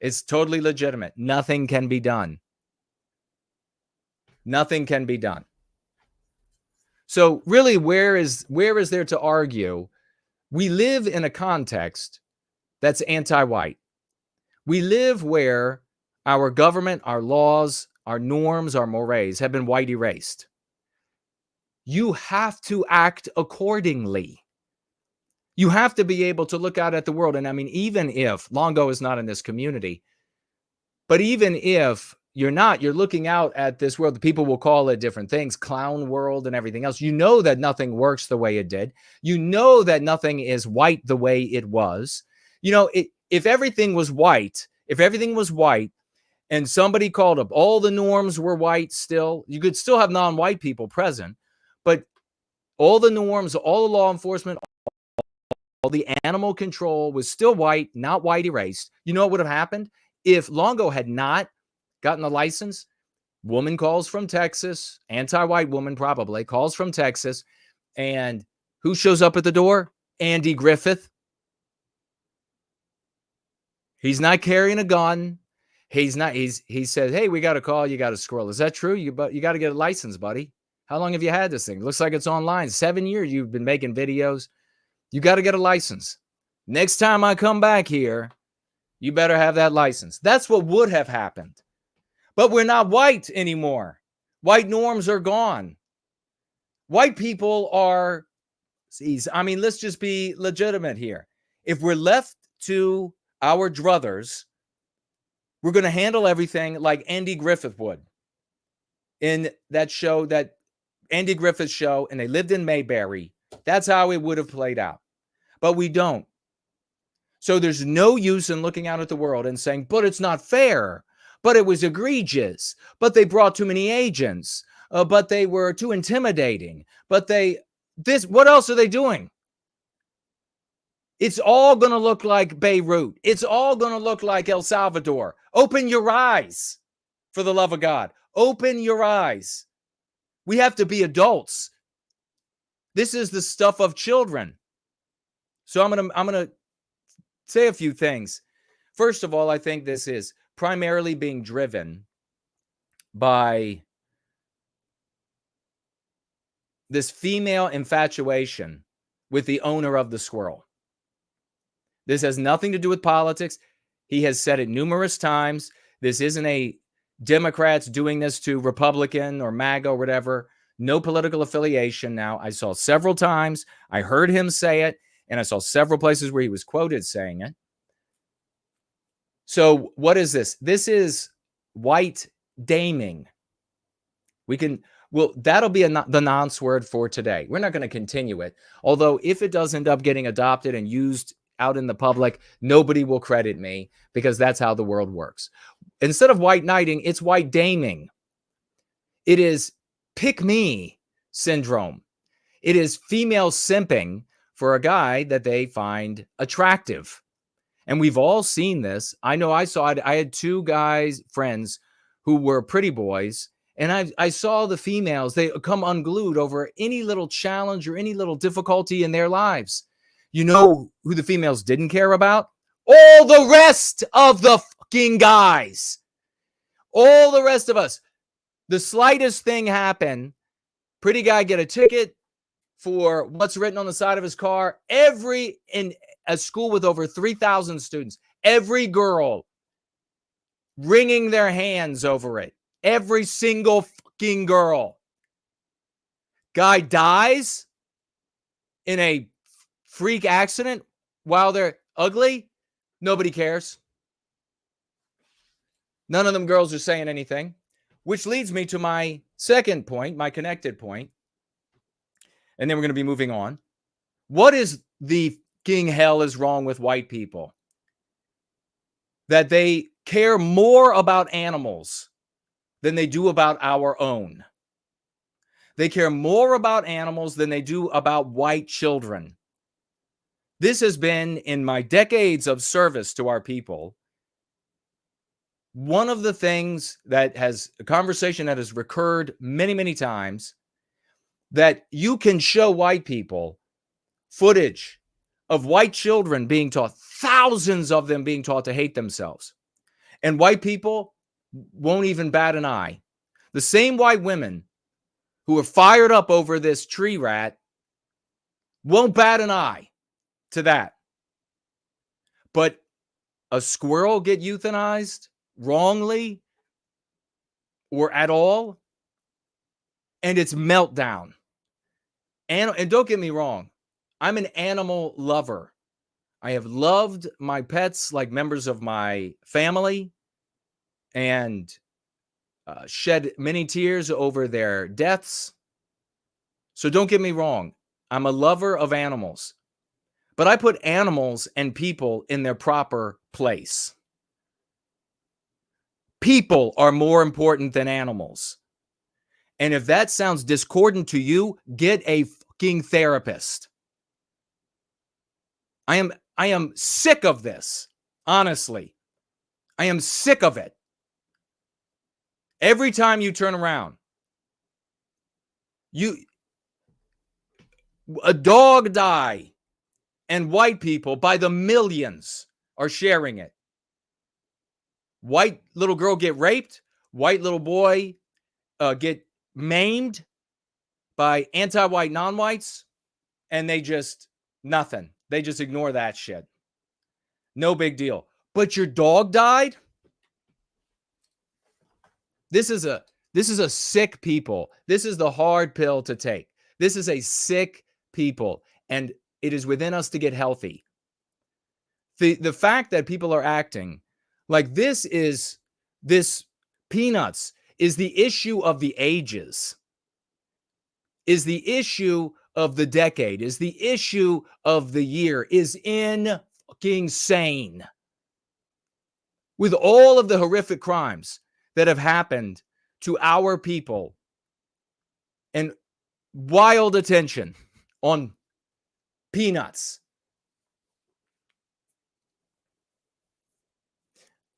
It's totally legitimate. Nothing can be done. Nothing can be done. So really, where is there to argue? We live in a context that's anti-white. We live where our government, our laws, our norms, our mores have been white erased. You have to act accordingly. You have to be able to look out at the world. And I mean, even if Longo is not in this community, but even if you're not, you're looking out at this world. The people will call it different things, clown world and everything else. You know that nothing works the way it did. You know that nothing is white the way it was. You know, if everything was white, and somebody called up, all the norms were white still, you could still have non-white people present, but all the norms, all the law enforcement, all the animal control was still white, not white erased. You know what would have happened? If Longo had not gotten the license, woman calls from Texas, anti-white woman probably, calls from Texas, and who shows up at the door? Andy Griffith. He's not carrying a gun. He's not. He says, "Hey, we got a call. You got a squirrel. Is that true? You got to get a license, buddy. How long have you had this thing? Looks like it's online. 7 years you've been making videos. You got to get a license. Next time I come back here, you better have that license." That's what would have happened. But we're not white anymore. White norms are gone. White people are, I mean, let's just be legitimate here. If we're left to our druthers, we're going to handle everything like Andy Griffith would in that show, that Andy Griffith show, and they lived in Mayberry. That's how it would have played out. But we don't. So there's no use in looking out at the world and saying, but it's not fair, but it was egregious, but they brought too many agents, but they were too intimidating, but what else are they doing? It's all going to look like Beirut. It's all going to look like El Salvador. Open your eyes, for the love of God. Open your eyes. We have to be adults. This is the stuff of children. So I'm going to say a few things. First of all, I think this is primarily being driven by this female infatuation with the owner of the squirrel. This has nothing to do with politics. He has said it numerous times. This isn't a Democrats doing this to Republican or MAGA or whatever. No political affiliation now. I saw several times. I heard him say it, and I saw several places where he was quoted saying it. So what is this? This is white daming. That'll be the nonce word for today. We're not going to continue it. Although if it does end up getting adopted and used out in the public, nobody will credit me, because that's how the world works. Instead of white knighting, it's white daming. It is pick me syndrome. It is female simping for a guy that they find attractive. And we've all seen this. I know I saw it. I had two guys, friends, who were pretty boys, and I saw the females. They come unglued over any little challenge or any little difficulty in their lives. You know who the females didn't care about? All the rest of the fucking guys. All the rest of us. The slightest thing happen, pretty guy get a ticket for what's written on the side of his car. In a school with over 3,000 students, every girl wringing their hands over it. Every single fucking girl. Guy dies in a freak accident while they're ugly. Nobody cares. None of them girls are saying anything, which leads me to my second point, my connected point. And then we're going to be moving on. What is the fucking hell is wrong with white people? That they care more about animals than they do about our own. They care more about animals than they do about white children. This has been, in my decades of service to our people, one of the things that has, a conversation that has recurred many, many times, that you can show white people footage of white children being taught, thousands of them being taught to hate themselves. And white people won't even bat an eye. The same white women who are fired up over this tree rat won't bat an eye to that. But a squirrel get euthanized wrongly or at all, and it's meltdown. And don't get me wrong, I'm an animal lover. I have loved my pets like members of my family and shed many tears over their deaths. So don't get me wrong, I'm a lover of animals. But I put animals and people in their proper place. People are more important than animals. And if that sounds discordant to you, get a fucking therapist. I am sick of this. Honestly. I am sick of it. Every time you turn around, a dog die, and white people by the millions are sharing it. White little girl get raped. White little boy get maimed by anti-white non-whites, and they just nothing. They just ignore that shit. No big deal. But your dog died? This is a sick people. This is the hard pill to take. This is a sick people, and it is within us to get healthy. The fact that people are acting like this peanuts is the issue of the ages, is the issue of the decade, is the issue of the year, is insane. With all of the horrific crimes that have happened to our people and wild attention on peanuts,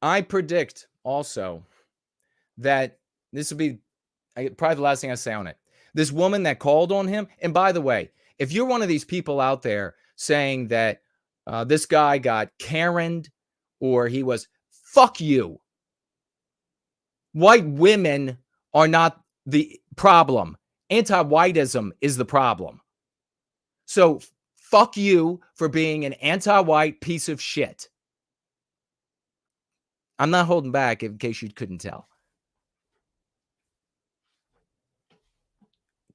I predict also that this will be probably the last thing I say on it. This woman that called on him, and by the way, if you're one of these people out there saying that this guy got Karen'd or he was, fuck you. White women are not the problem. Anti-whiteism is the problem. So fuck you for being an anti-white piece of shit. I'm not holding back in case you couldn't tell.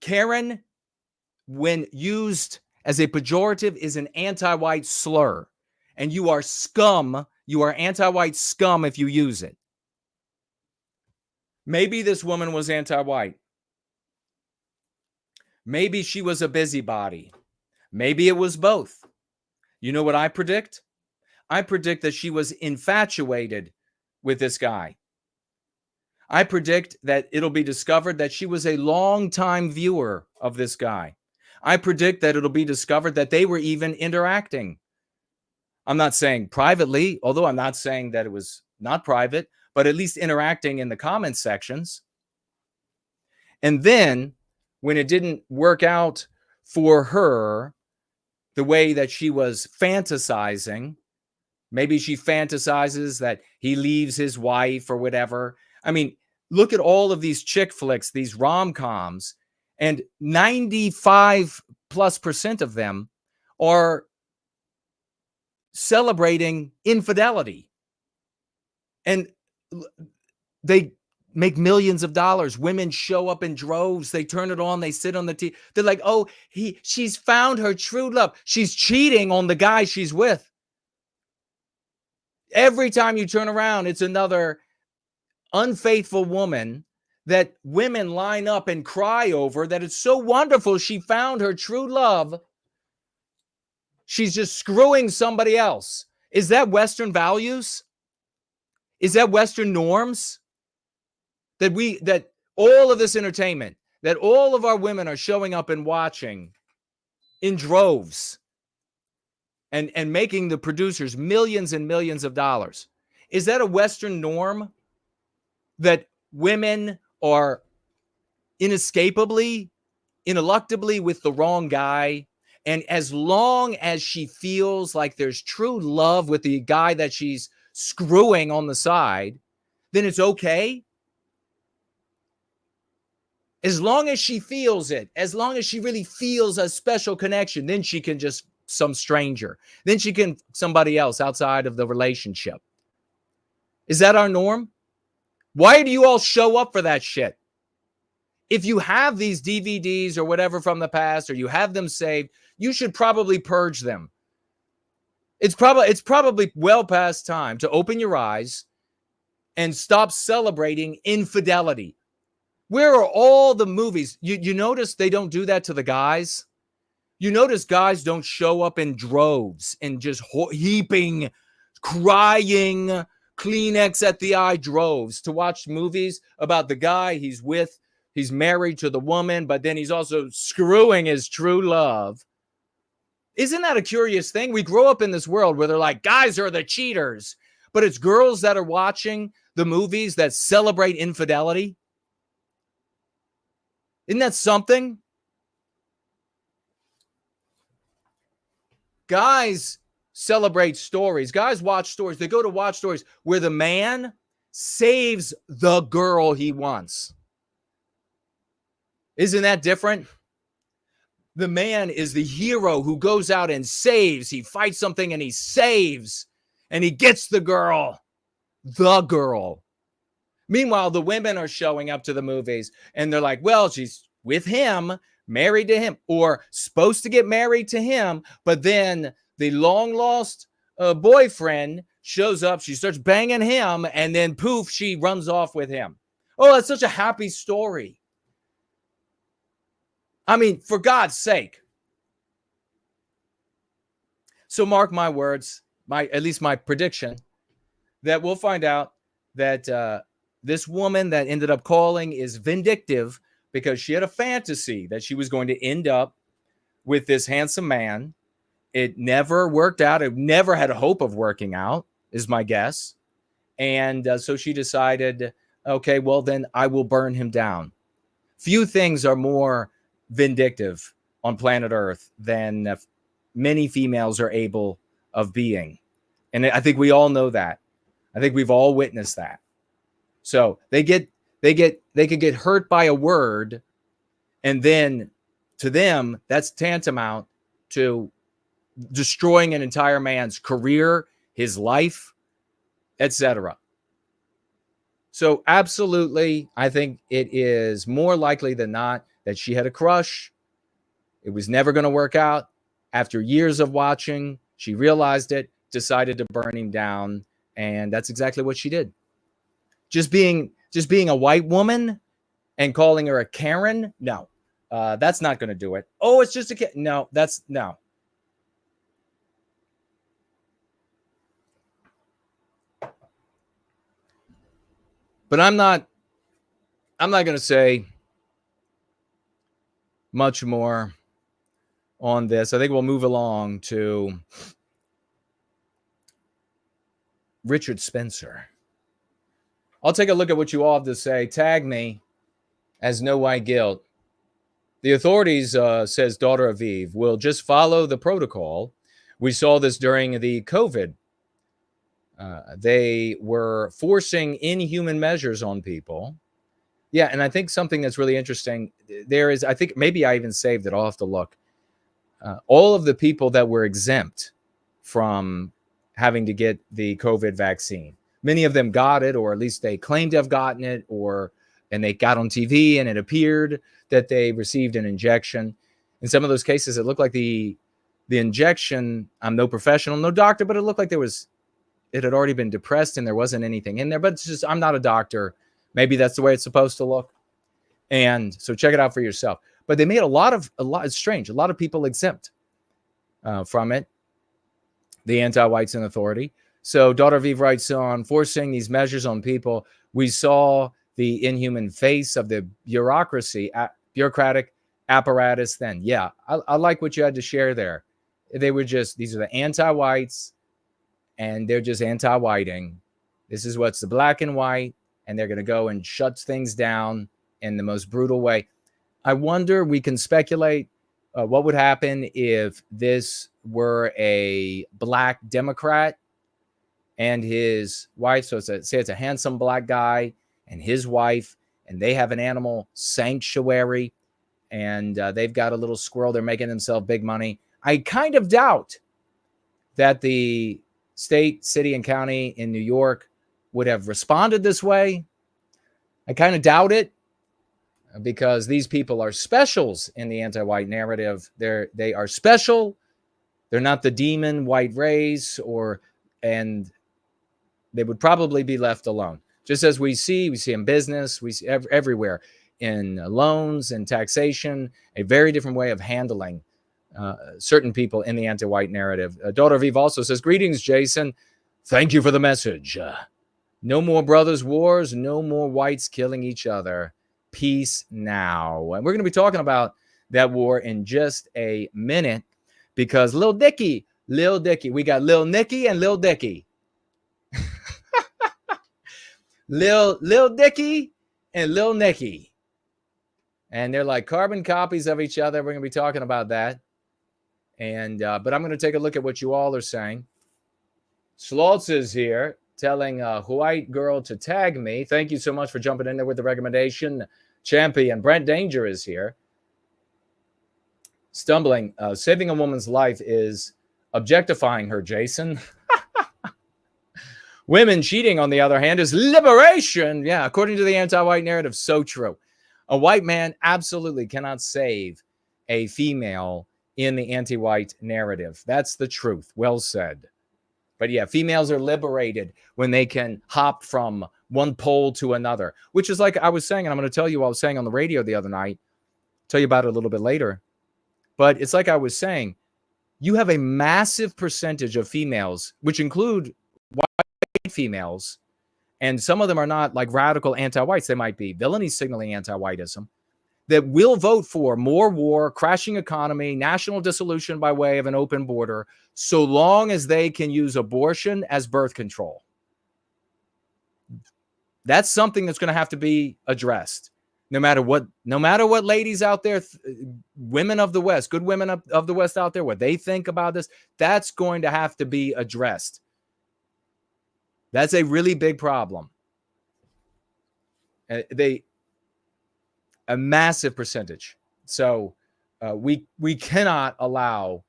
Karen, when used as a pejorative, is an anti-white slur. And you are scum. You are anti-white scum if you use it. Maybe this woman was anti-white. Maybe she was a busybody. Maybe it was both. You know what I predict? I predict that she was infatuated with this guy. I predict that it'll be discovered that she was a longtime viewer of this guy. I predict that it'll be discovered that they were even interacting. I'm not saying privately, although I'm not saying that it was not private, but at least interacting in the comment sections. And then when it didn't work out for her the way that she was fantasizing, maybe she fantasizes that he leaves his wife or whatever. I mean, look at all of these chick flicks, these rom-coms, and 95+% of them are celebrating infidelity. And they make millions of dollars. Women show up in droves. They turn it on. They sit on the TV. They're like, oh, she's found her true love. She's cheating on the guy she's with. Every time you turn around, it's another unfaithful woman that women line up and cry over, that it's so wonderful she found her true love. She's just screwing somebody else. Is that Western values? Is that Western norms? That all of this entertainment, that all of our women are showing up and watching in droves and making the producers millions and millions of dollars. Is that a Western norm? That women are ineluctably with the wrong guy, and as long as she feels like there's true love with the guy that she's screwing on the side, then it's okay? As long as she feels it, as long as she really feels a special connection, then she can just some stranger. Then she can somebody else outside of the relationship. Is that our norm? Why do you all show up for that shit? If you have these DVDs or whatever from the past, or you have them saved, you should probably purge them. It's probably well past time to open your eyes and stop celebrating infidelity. Where are all the movies? You notice they don't do that to the guys? You notice guys don't show up in droves and just heaping, crying, Kleenex at the eye droves to watch movies about the guy he's with. He's married to the woman, but then he's also screwing his true love. Isn't that a curious thing? We grow up in this world where they're like, guys are the cheaters, but it's girls that are watching the movies that celebrate infidelity. Isn't that something? Guys celebrate stories. Guys watch stories. They go to watch stories where the man saves the girl he wants. Isn't that different? The man is the hero who goes out and saves. He fights something and he saves, and he gets the girl. The girl. Meanwhile, the women are showing up to the movies and they're like, well, she's with him, married to him, or supposed to get married to him, but then the long lost boyfriend shows up, she starts banging him, and then poof, she runs off with him. Oh, that's such a happy story. I mean, for God's sake. So mark my words, at least my prediction, that we'll find out that this woman that ended up calling is vindictive because she had a fantasy that she was going to end up with this handsome man. It never worked out. It never had a hope of working out, is my guess. And so she decided, okay, well, then I will burn him down. Few things are more vindictive on planet Earth than many females are able of being. And I think we all know that. I think we've all witnessed that. So they could get hurt by a word, and then to them, that's tantamount to destroying an entire man's career, his life, etc. So absolutely, I think it is more likely than not that she had a crush. It was never going to work out. After years of watching, she realized it, decided to burn him down, and that's exactly what she did. Just being a white woman and calling her a Karen, no, that's not going to do it. Oh, it's just a no. That's no. But I'm not going to say much more on this. I think we'll move along to Richard Spencer. I'll take a look at what you all have to say. Tag me as No White Guilt. The authorities, says Daughter of Eve, will just follow the protocol. We saw this during the COVID. They were forcing inhuman measures on people. Yeah, and I think something that's really interesting, there is, I think maybe I even saved it. I'll have to look. All of the people that were exempt from having to get the COVID vaccine, many of them got it, or at least they claimed to have gotten it, and they got on TV and it appeared that they received an injection. In some of those cases, it looked like the injection, I'm no professional, no doctor, but it looked like it had already been depressed and there wasn't anything in there. But it's just, I'm not a doctor. Maybe that's the way it's supposed to look. And so check it out for yourself. But they made it's strange, a lot of people exempt from it, the anti-whites in authority. So Daughter of Eve writes on forcing these measures on people. We saw the inhuman face of the bureaucratic apparatus then. Yeah, I like what you had to share there. They were just, these are the anti-whites, and they're just anti-whiting. This is what's the black and white, and they're going to go and shut things down in the most brutal way. I wonder, we can speculate what would happen if this were a black Democrat and his wife. So say it's a handsome black guy and his wife, and they have an animal sanctuary, and they've got a little squirrel. They're making themselves big money. I kind of doubt that the state, city, and county in New York would have responded this way. I kind of doubt it, because these people are specials in the anti-white narrative. They are special. They're not the demon white race, and they would probably be left alone. Just as we see in business, we see everywhere, in loans and taxation, a very different way of handling certain people in the anti-white narrative. Daughter of Eve also says, greetings, Jason. Thank you for the message. No more brothers' wars, no more whites killing each other. Peace now. And we're going to be talking about that war in just a minute, because Lil Dicky, we got Lil Nicky and Lil Dicky. Lil Dicky and Lil Nicky. And they're like carbon copies of each other. We're going to be talking about that. And but I'm going to take a look at what you all are saying. Slaughtz is here. telling a white girl to tag me. Thank you so much for jumping in there with the recommendation. Champion Brant Danger is here. Stumbling, saving a woman's life is objectifying her, Jason. Women cheating, on the other hand, is liberation. Yeah, according to the anti-white narrative, so true. A white man absolutely cannot save a female in the anti-white narrative. That's the truth. Well said. But yeah, females are liberated when they can hop from one pole to another, which is like I was saying, and I'm going to tell you what I was saying on the radio the other night. Tell you about it a little bit later. But it's like I was saying, you have a massive percentage of females, which include white females, and some of them are not like radical anti-whites. They might be villainy signaling anti-whiteism, that will vote for more war, crashing economy, national dissolution by way of an open border, so long as they can use abortion as birth control. That's something that's going to have to be addressed. No matter what ladies out there, women of the West, good women of the West out there, what they think about this, that's going to have to be addressed. That's a really big problem. A massive percentage. So we cannot allow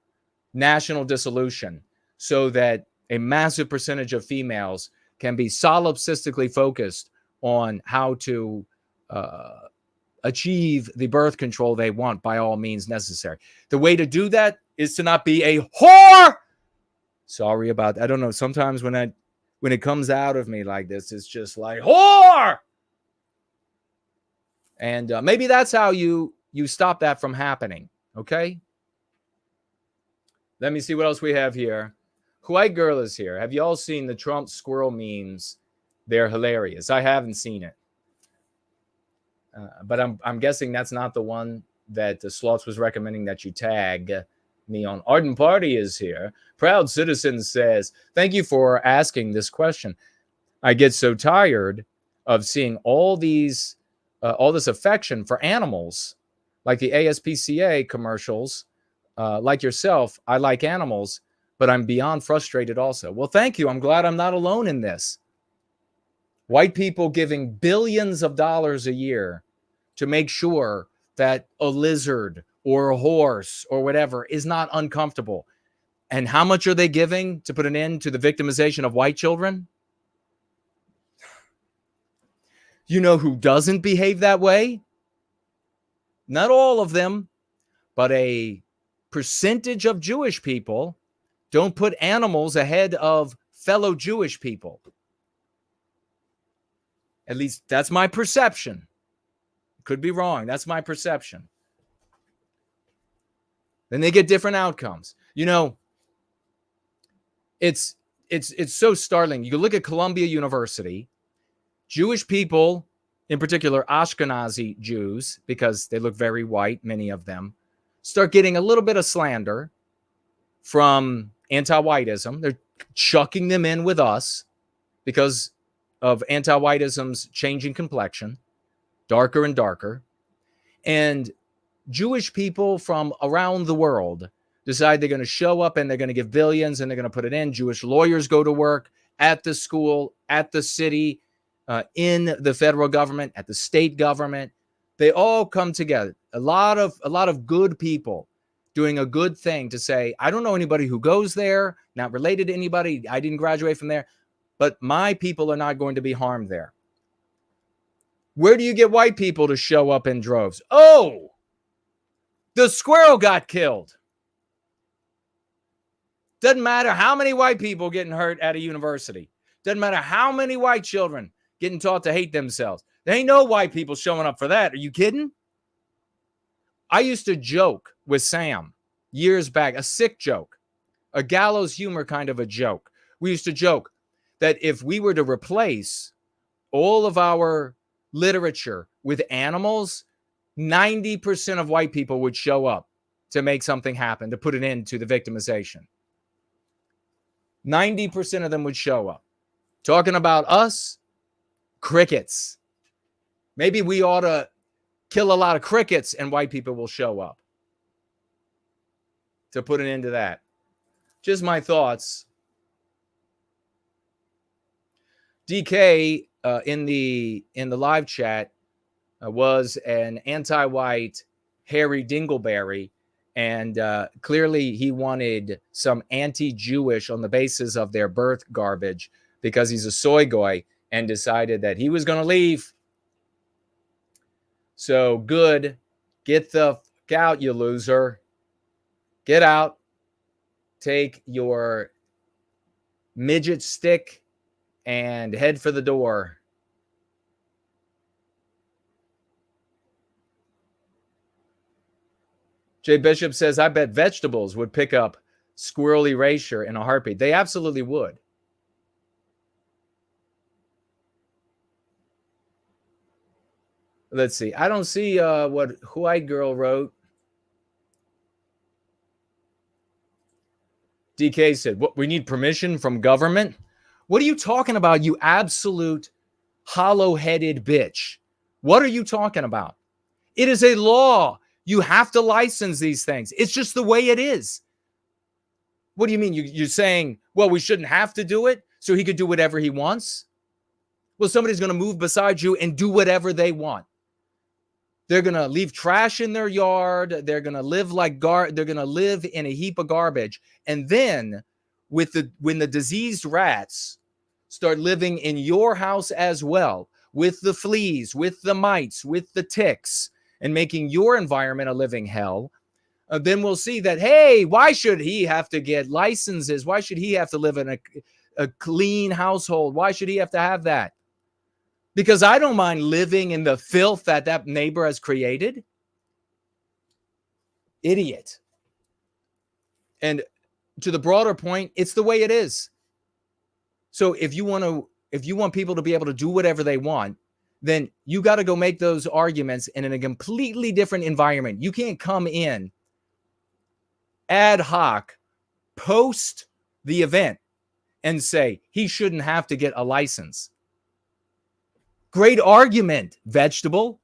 national dissolution so that a massive percentage of females can be solipsistically focused on how to achieve the birth control they want by all means necessary. The way to do that is to not be a whore. Sorry about that. I don't know. Sometimes when it comes out of me like this, it's just like whore. And maybe that's how you stop that from happening. Okay. Let me see what else we have here. White girl is here. Have you all seen the Trump squirrel memes? They're hilarious. I haven't seen it. But I'm guessing that's not the one that the Slaughtz was recommending that you tag me on. Ardent Party is here. Proud Citizen says, thank you for asking this question. I get so tired of seeing all this affection for animals, like the ASPCA commercials, like yourself. I like animals, but I'm beyond frustrated also. Well, thank you. I'm glad I'm not alone in this. White people giving billions of dollars a year to make sure that a lizard or a horse or whatever is not uncomfortable. And how much are they giving to put an end to the victimization of white children? You know who doesn't behave that way? Not all of them, but a percentage of Jewish people don't put animals ahead of fellow Jewish people. At least that's my perception. Could be wrong. That's my perception. Then they get different outcomes. You know, it's so startling. You can look at Columbia University. Jewish people, in particular Ashkenazi Jews, because they look very white, many of them, start getting a little bit of slander from anti-whiteism. They're chucking them in with us because of anti-whiteism's changing complexion, darker and darker. And Jewish people from around the world decide they're going to show up and they're going to give billions and they're going to put it in. Jewish lawyers go to work at the school, at the city, in the federal government, at the state government. They all come together. A lot of good people doing a good thing to say, I don't know anybody who goes there, not related to anybody. I didn't graduate from there, but my people are not going to be harmed there. Where do you get white people to show up in droves? Oh, the squirrel got killed. Doesn't matter how many white people getting hurt at a university. Doesn't matter how many white children getting taught to hate themselves. There ain't no white people showing up for that. Are you kidding? I used to joke with Sam years back, a sick joke, a gallows humor kind of a joke. We used to joke that if we were to replace all of our literature with animals, 90% of white people would show up to make something happen, to put an end to the victimization. 90% of them would show up. Talking about us, crickets. Maybe we ought to kill a lot of crickets and white people will show up to put an end to that. Just my thoughts. DK in the live chat was an anti-white Harry Dingleberry, and clearly he wanted some anti-Jewish on the basis of their birth garbage because he's a soy goy and decided that he was going to leave. So good. Get the fuck out, you loser. Get out. Take your midget stick and head for the door. Jay Bishop says, I bet vegetables would pick up squirrel erasure in a heartbeat. They absolutely would. Let's see. I don't see what White Girl wrote. DK said, what, we need permission from government? What are you talking about, you absolute hollow-headed bitch? What are you talking about? It is a law. You have to license these things. It's just the way it is. What do you mean? You're saying, well, we shouldn't have to do it so he could do whatever he wants? Well, somebody's going to move beside you and do whatever they want. They're going to leave trash in their yard. They're going to live like they're going to live in a heap of garbage. And then when the diseased rats start living in your house as well, with the fleas, with the mites, with the ticks, and making your environment a living hell, then we'll see that, hey, why should he have to get licenses? Why should he have to live in a clean household? Why should he have to have that? Because I don't mind living in the filth that neighbor has created. Idiot. And to the broader point, it's the way it is. So if you want people to be able to do whatever they want, then you got to go make those arguments in a completely different environment. You can't come in ad hoc post the event and say he shouldn't have to get a license. Great argument, vegetable.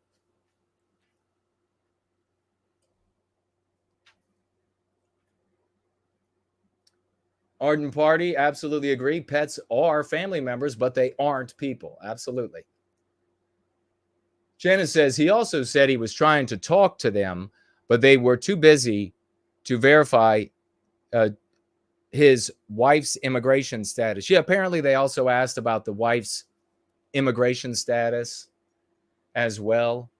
Ardent Party, absolutely agree. Pets are family members, but they aren't people. Absolutely. Janice says he also said he was trying to talk to them, but they were too busy to verify his wife's immigration status. Yeah, apparently they also asked about the wife's immigration status as well.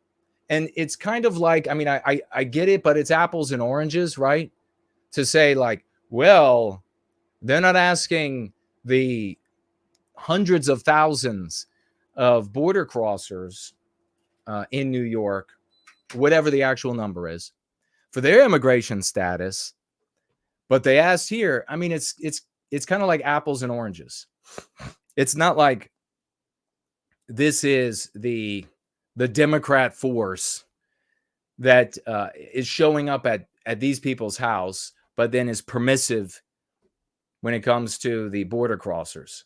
And it's kind of like, I mean, I get it, but it's apples and oranges, right? To say like, well, they're not asking the hundreds of thousands of border crossers in New York, whatever the actual number is, for their immigration status, but they asked here. I mean, it's kind of like apples and oranges. It's not like this is the Democrat force that is showing up at these people's house, but then is permissive when it comes to the border crossers.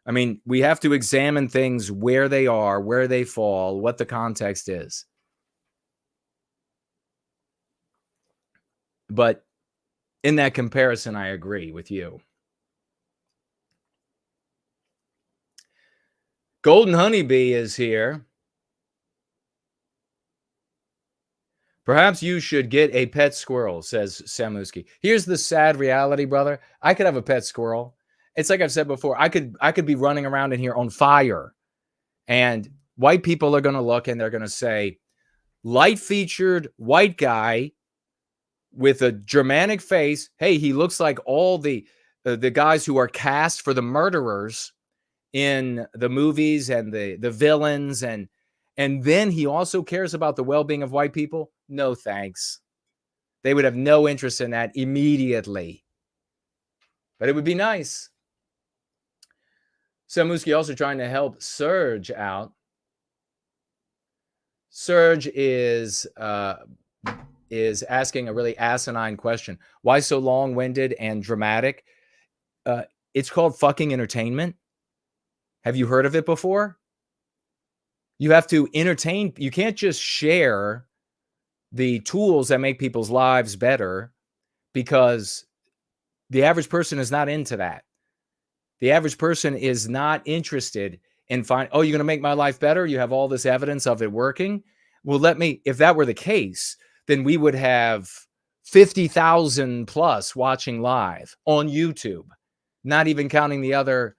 I mean, we have to examine things where they are, where they fall, what the context is. But in that comparison, I agree with you. Golden Honeybee is here. Perhaps you should get a pet squirrel, says Samuski. Here's the sad reality, brother. I could have a pet squirrel. It's like I've said before. I could be running around in here on fire, and white people are going to look and they're going to say, light-featured white guy with a Germanic face. Hey, he looks like all the guys who are cast for the murderers in the movies and the villains, and then he also cares about the well-being of white people. No thanks. They would have no interest in that immediately. But it would be nice. Samuski also trying to help Serge out. Serge is asking a really asinine question. Why so long-winded and dramatic? It's called fucking entertainment. Have you heard of it before? You have to entertain. You can't just share the tools that make people's lives better, because the average person is not into that. The average person is not interested in oh, you're going to make my life better? You have all this evidence of it working? Well, if that were the case, then we would have 50,000 plus watching live on YouTube, not even counting the other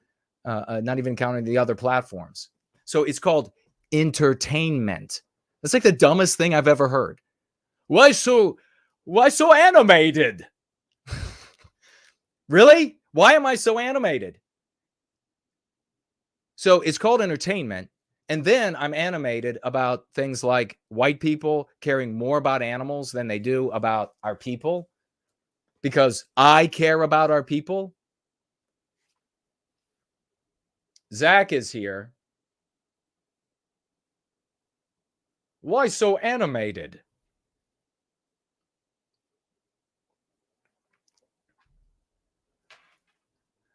platforms. So it's called entertainment. That's like the dumbest thing I've ever heard. Why so animated? Really? Why am I so animated? So it's called entertainment. And then I'm animated about things like white people caring more about animals than they do about our people because I care about our people. Zach is here. Why so animated?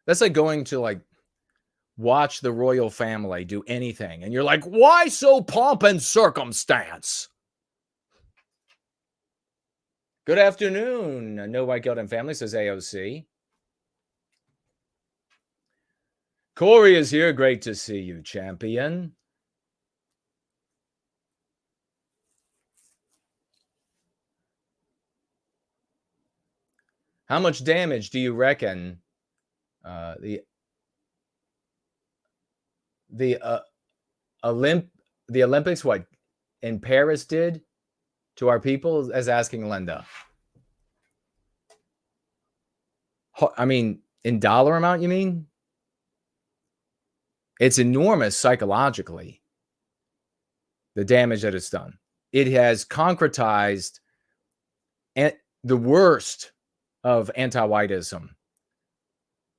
That's like going to watch the royal family do anything. And you're like, why so pomp and circumstance? Good afternoon. No White Guilt and Family, says AOC. Corey is here. Great to see you, champion. How much damage do you reckon the Olympics, what, in Paris did to our people? As asking Linda. I mean, in dollar amount, you mean? It's enormous psychologically, the damage that it's done. It has concretized the worst of anti-whiteism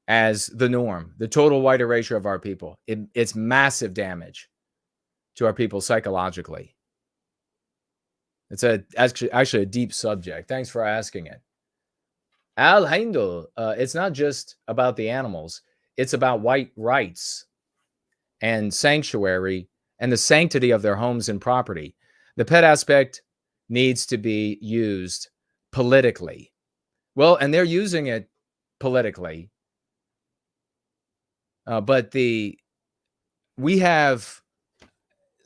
as the norm, the total white erasure of our people. It's massive damage to our people psychologically. It's actually a deep subject. Thanks for asking it. Al Heindel, it's not just about the animals. It's about white rights and sanctuary and the sanctity of their homes and property. The pet aspect needs to be used politically. Well, and they're using it politically. But we have,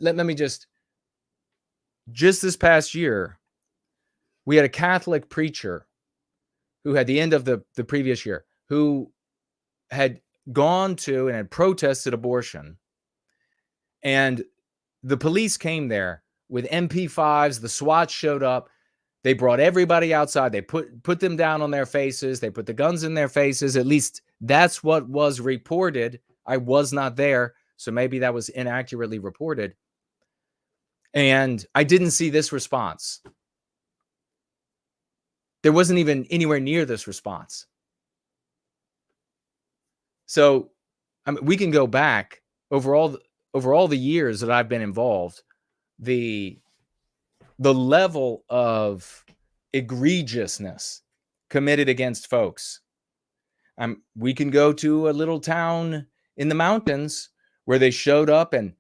let me just this past year, we had a Catholic preacher who had the end of the previous year, who had gone to and had protested abortion. And the police came there with MP5s. The SWAT showed up. They brought everybody outside. They put them down on their faces. They put the guns in their faces. At least that's what was reported. I was not there, so maybe that was inaccurately reported. And I didn't see this response. There wasn't even anywhere near this response. So we can go back over all the years that I've been involved, the level of egregiousness committed against folks. We can go to a little town in the mountains where they showed up and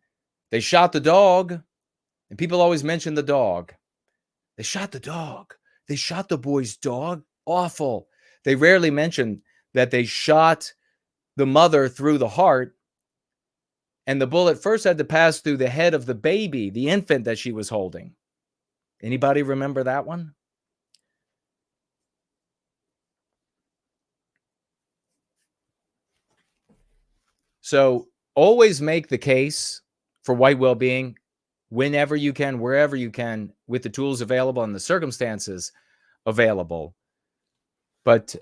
they shot the dog. And people always mention the dog. They shot the dog. They shot the boy's dog. Awful. They rarely mention that they shot the mother through the heart. And the bullet first had to pass through the head of the baby, the infant that she was holding. Anybody remember that one? So always make the case for white well-being whenever you can, wherever you can, with the tools available and the circumstances available. But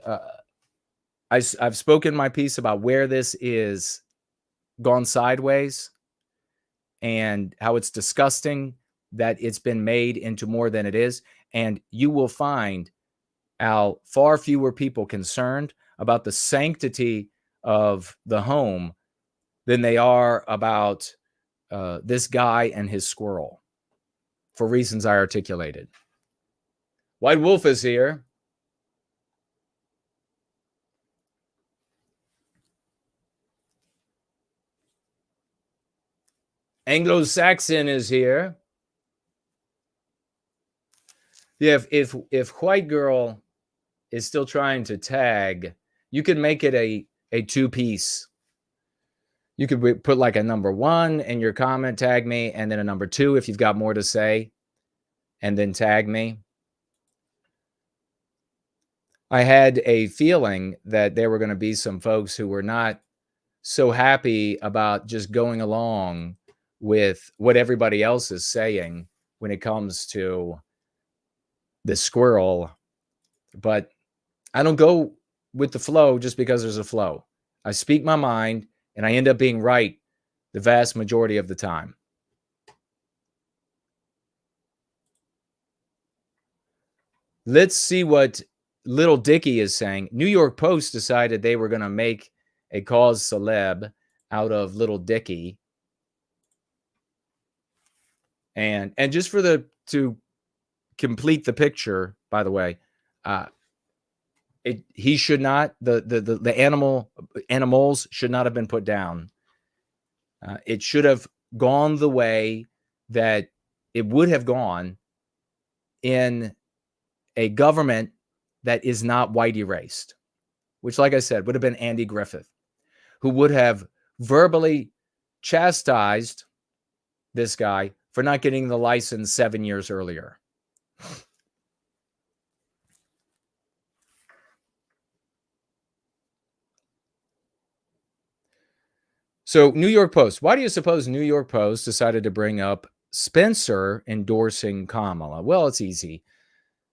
I've spoken my piece about where this is gone sideways and how it's disgusting that it's been made into more than it is. And you will find, Al, far fewer people concerned about the sanctity of the home than they are about this guy and his squirrel, for reasons I articulated. White Wolf is here. Anglo-Saxon is here. Yeah, if White Girl is still trying to tag, you can make it a two-piece You could put like a number 1 in your comment, tag me, and then a number 2 if you've got more to say, and then tag me. I had a feeling that there were going to be some folks who were not so happy about just going along with what everybody else is saying when it comes to the squirrel. But I don't go with the flow just because there's a flow. I speak my mind, and I end up being right the vast majority of the time. Let's see what Little Dicky is saying. New York Post decided they were going to make a cause celeb out of Little Dicky. And just to complete the picture, by the way, he should not, the animals should not have been put down. It should have gone the way that it would have gone in a government that is not white erased, which, like I said, would have been Andy Griffith, who would have verbally chastised this guy for not getting the license 7 years earlier. So, New York Post. Why do you suppose New York Post decided to bring up Spencer endorsing Kamala? Well, it's easy.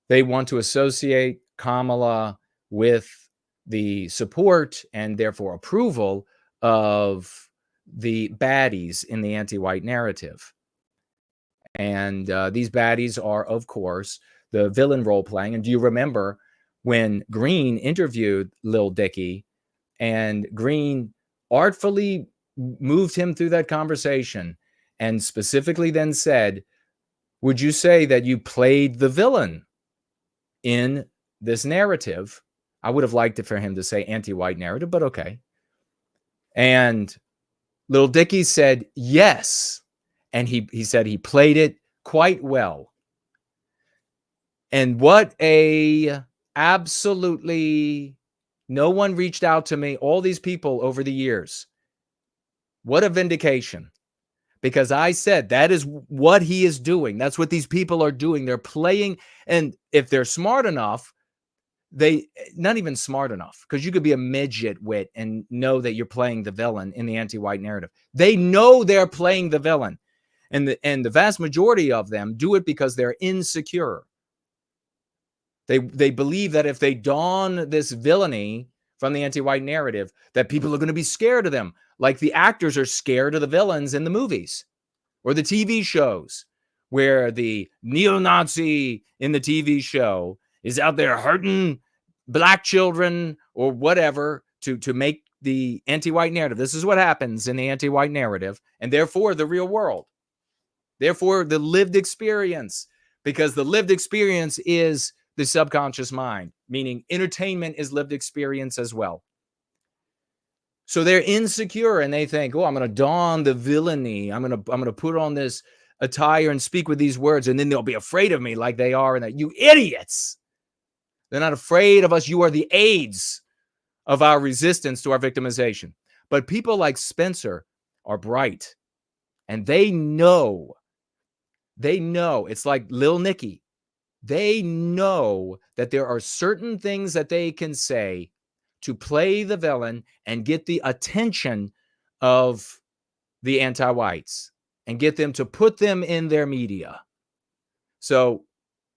They want to associate Kamala with the support and therefore approval of the baddies in the anti-white narrative. And these baddies are, of course, the villain role-playing. And do you remember when Green interviewed Lil Dicky, and Green artfully moved him through that conversation and specifically then said, would you say that you played the villain in this narrative? I would have liked it for him to say anti-white narrative, but okay. And Lil Dicky said yes. And he said he played it quite well. And what a absolutely, no one reached out to me, all these people over the years. What a vindication. Because I said that is what he is doing. That's what these people are doing. They're playing. And if they're smart enough, not even smart enough, because you could be a midget wit and know that you're playing the villain in the anti-white narrative. They know they're playing the villain. And the vast majority of them do it because they're insecure. They believe that if they don this villainy from the anti-white narrative, that people are going to be scared of them, like the actors are scared of the villains in the movies or the TV shows, where the neo-Nazi in the TV show is out there hurting black children or whatever to make the anti-white narrative. This is what happens in the anti-white narrative, and therefore the real world. Therefore, the lived experience, because the lived experience is the subconscious mind, meaning entertainment is lived experience as well. So they're insecure and they think, oh, I'm going to don the villainy. I'm going to put on this attire and speak with these words, and then they'll be afraid of me like they are. And that, you idiots. They're not afraid of us. You are the aids of our resistance to our victimization. But people like Spencer are bright, and they know. It's like Lil Nicky. They know that there are certain things that they can say to play the villain and get the attention of the anti-whites and get them to put them in their media. So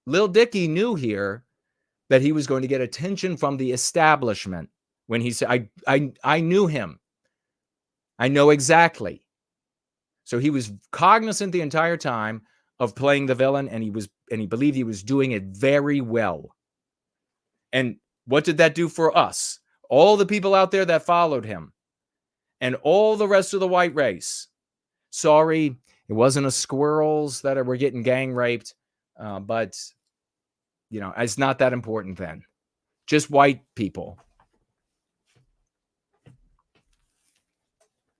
Lil Dicky knew here that he was going to get attention from the establishment when he said, I knew him. I know exactly. So he was cognizant the entire time of playing the villain, and he believed he was doing it very well. And what did that do for us? All the people out there that followed him and all the rest of the white race. Sorry, it wasn't a squirrels that were getting gang raped, but it's not that important then. Just white people.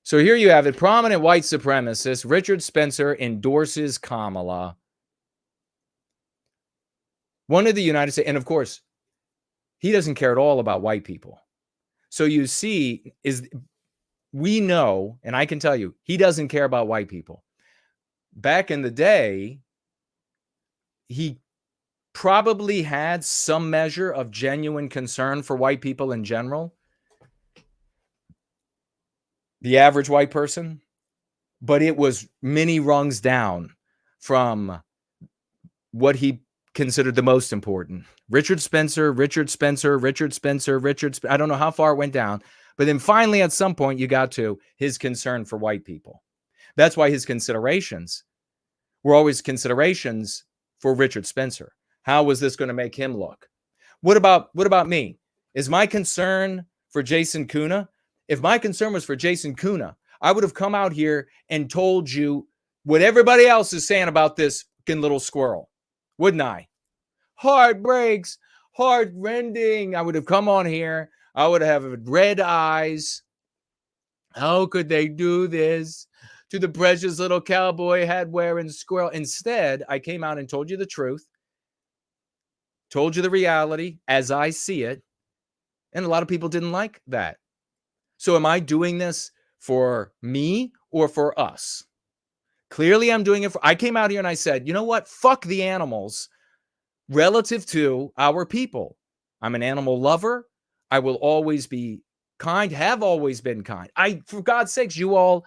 So here you have it. Prominent white supremacist Richard Spencer endorses Kamala. One of the United States, and of course, he doesn't care at all about white people. So you see, we know, and I can tell you, he doesn't care about white people. Back in the day, he probably had some measure of genuine concern for white people in general, the average white person, but it was many rungs down from what he considered the most important. Richard Spencer. I don't know how far it went down, but then finally at some point you got to his concern for white people. That's why his considerations were always considerations for Richard Spencer. How was this going to make him look? What about me? Is my concern for Jason Köhne? If my concern was for Jason Köhne, I would have come out here and told you what everybody else is saying about this fucking little squirrel, wouldn't I? Heartbreaks, heartrending. I would have come on here. I would have red eyes. How could they do this to the precious little cowboy hat wearing squirrel? Instead, I came out and told you the truth, told you the reality as I see it, and a lot of people didn't like that. So am I doing this for me or for us? Clearly, I'm doing it for, I came out here and I said, you know what? Fuck the animals relative to our people. I'm an animal lover. I will always be kind, have always been kind. For God's sakes, you all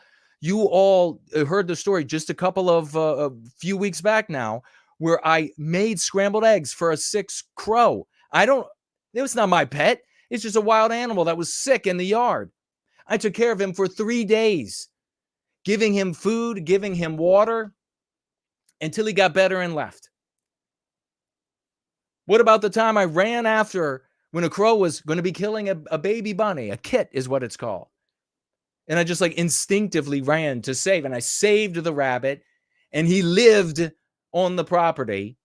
heard the story just a couple of a few weeks back now, where I made scrambled eggs for a sick crow. It was not my pet. It's just a wild animal that was sick in the yard. I took care of him for 3 days, giving him food, giving him water, until he got better and left. What about the time I ran after when a crow was going to be killing a baby bunny? A kit is what it's called. And I just instinctively ran to save, and I saved the rabbit, and he lived on the property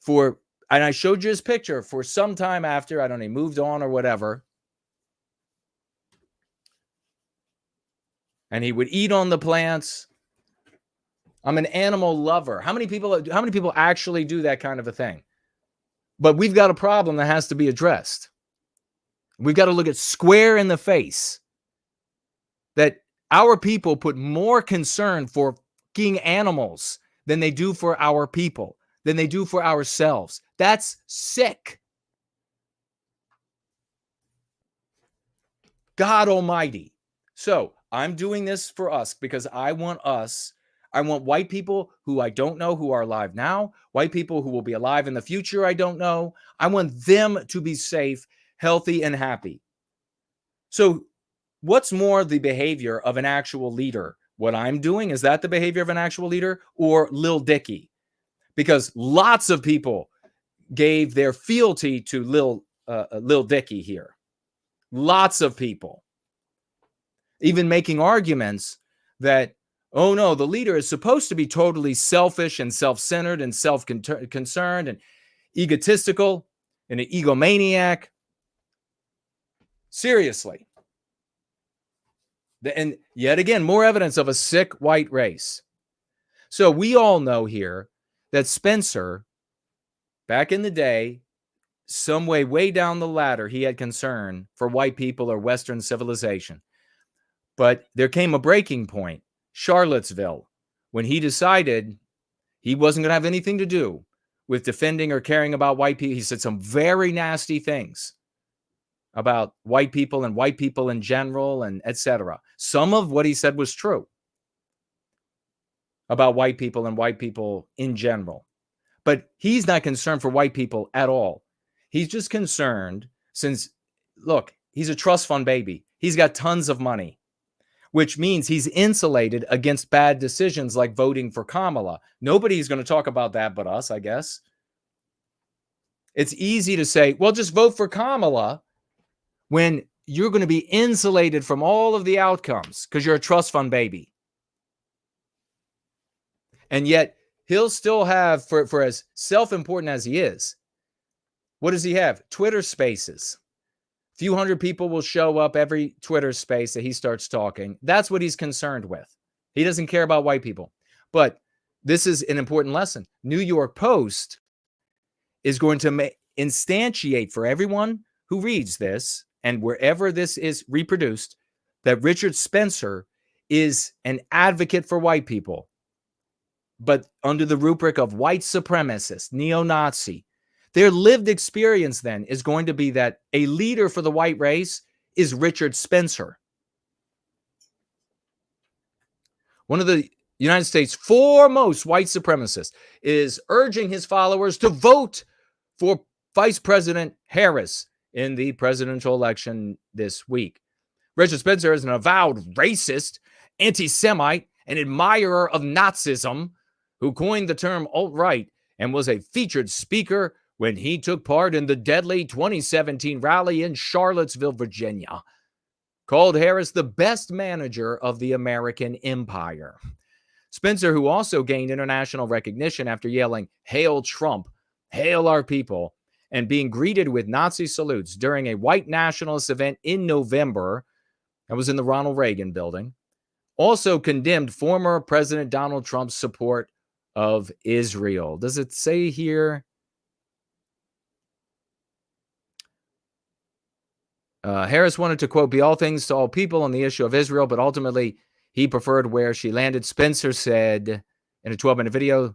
and I showed you his picture for some time after. I don't know, he moved on or whatever. And he would eat on the plants. I'm an animal lover. How many people actually do that kind of a thing? But we've got a problem that has to be addressed. We've got to look it square in the face that our people put more concern for fucking animals than they do for our people, than they do for ourselves. That's sick. God Almighty. So I'm doing this for us because I want white people who I don't know who are alive now, white people who will be alive in the future I don't know. I want them to be safe, healthy, and happy. So what's more the behavior of an actual leader? What I'm doing, is that the behavior of an actual leader, or Lil Dicky? Because lots of people gave their fealty to Lil Dicky here. Lots of people. Even making arguments that, oh no, the leader is supposed to be totally selfish and self-centered and self-concerned and egotistical and an egomaniac. Seriously. And yet again, more evidence of a sick white race. So we all know here that Spencer, back in the day, some way down the ladder, he had concern for white people or Western civilization. But there came a breaking point, Charlottesville, when he decided he wasn't going to have anything to do with defending or caring about white people. He said some very nasty things about white people and white people in general, and etc. Some of what he said was true about white people and white people in general. But he's not concerned for white people at all. He's just concerned since, look, he's a trust fund baby. He's got tons of money, which means he's insulated against bad decisions like voting for Kamala. Nobody's going to talk about that but us, I guess. It's easy to say, well, just vote for Kamala, when you're going to be insulated from all of the outcomes because you're a trust fund baby. And yet he'll still have, for as self-important as he is, what does he have? Twitter spaces. A few hundred people will show up every Twitter space that he starts talking. That's what he's concerned with. He doesn't care about white people. But this is an important lesson. New York Post is going to instantiate for everyone who reads this, and wherever this is reproduced, that Richard Spencer is an advocate for white people, but under the rubric of white supremacist, neo-Nazi. Their lived experience then is going to be that a leader for the white race is Richard Spencer. One of the United States' foremost white supremacists is urging his followers to vote for Vice President Harris in the presidential election this week. Richard Spencer is an avowed racist, anti-Semite, and admirer of Nazism who coined the term alt-right and was a featured speaker when he took part in the deadly 2017 rally in Charlottesville, Virginia. Called Harris the best manager of the American empire. Spencer, who also gained international recognition after yelling, "Hail Trump, hail our people," and being greeted with Nazi salutes during a white nationalist event in November, that was in the Ronald Reagan building, also condemned former President Donald Trump's support of Israel. Does it say here? Harris wanted to, quote, be all things to all people on the issue of Israel, but ultimately he preferred where she landed. Spencer said in a 12-minute video,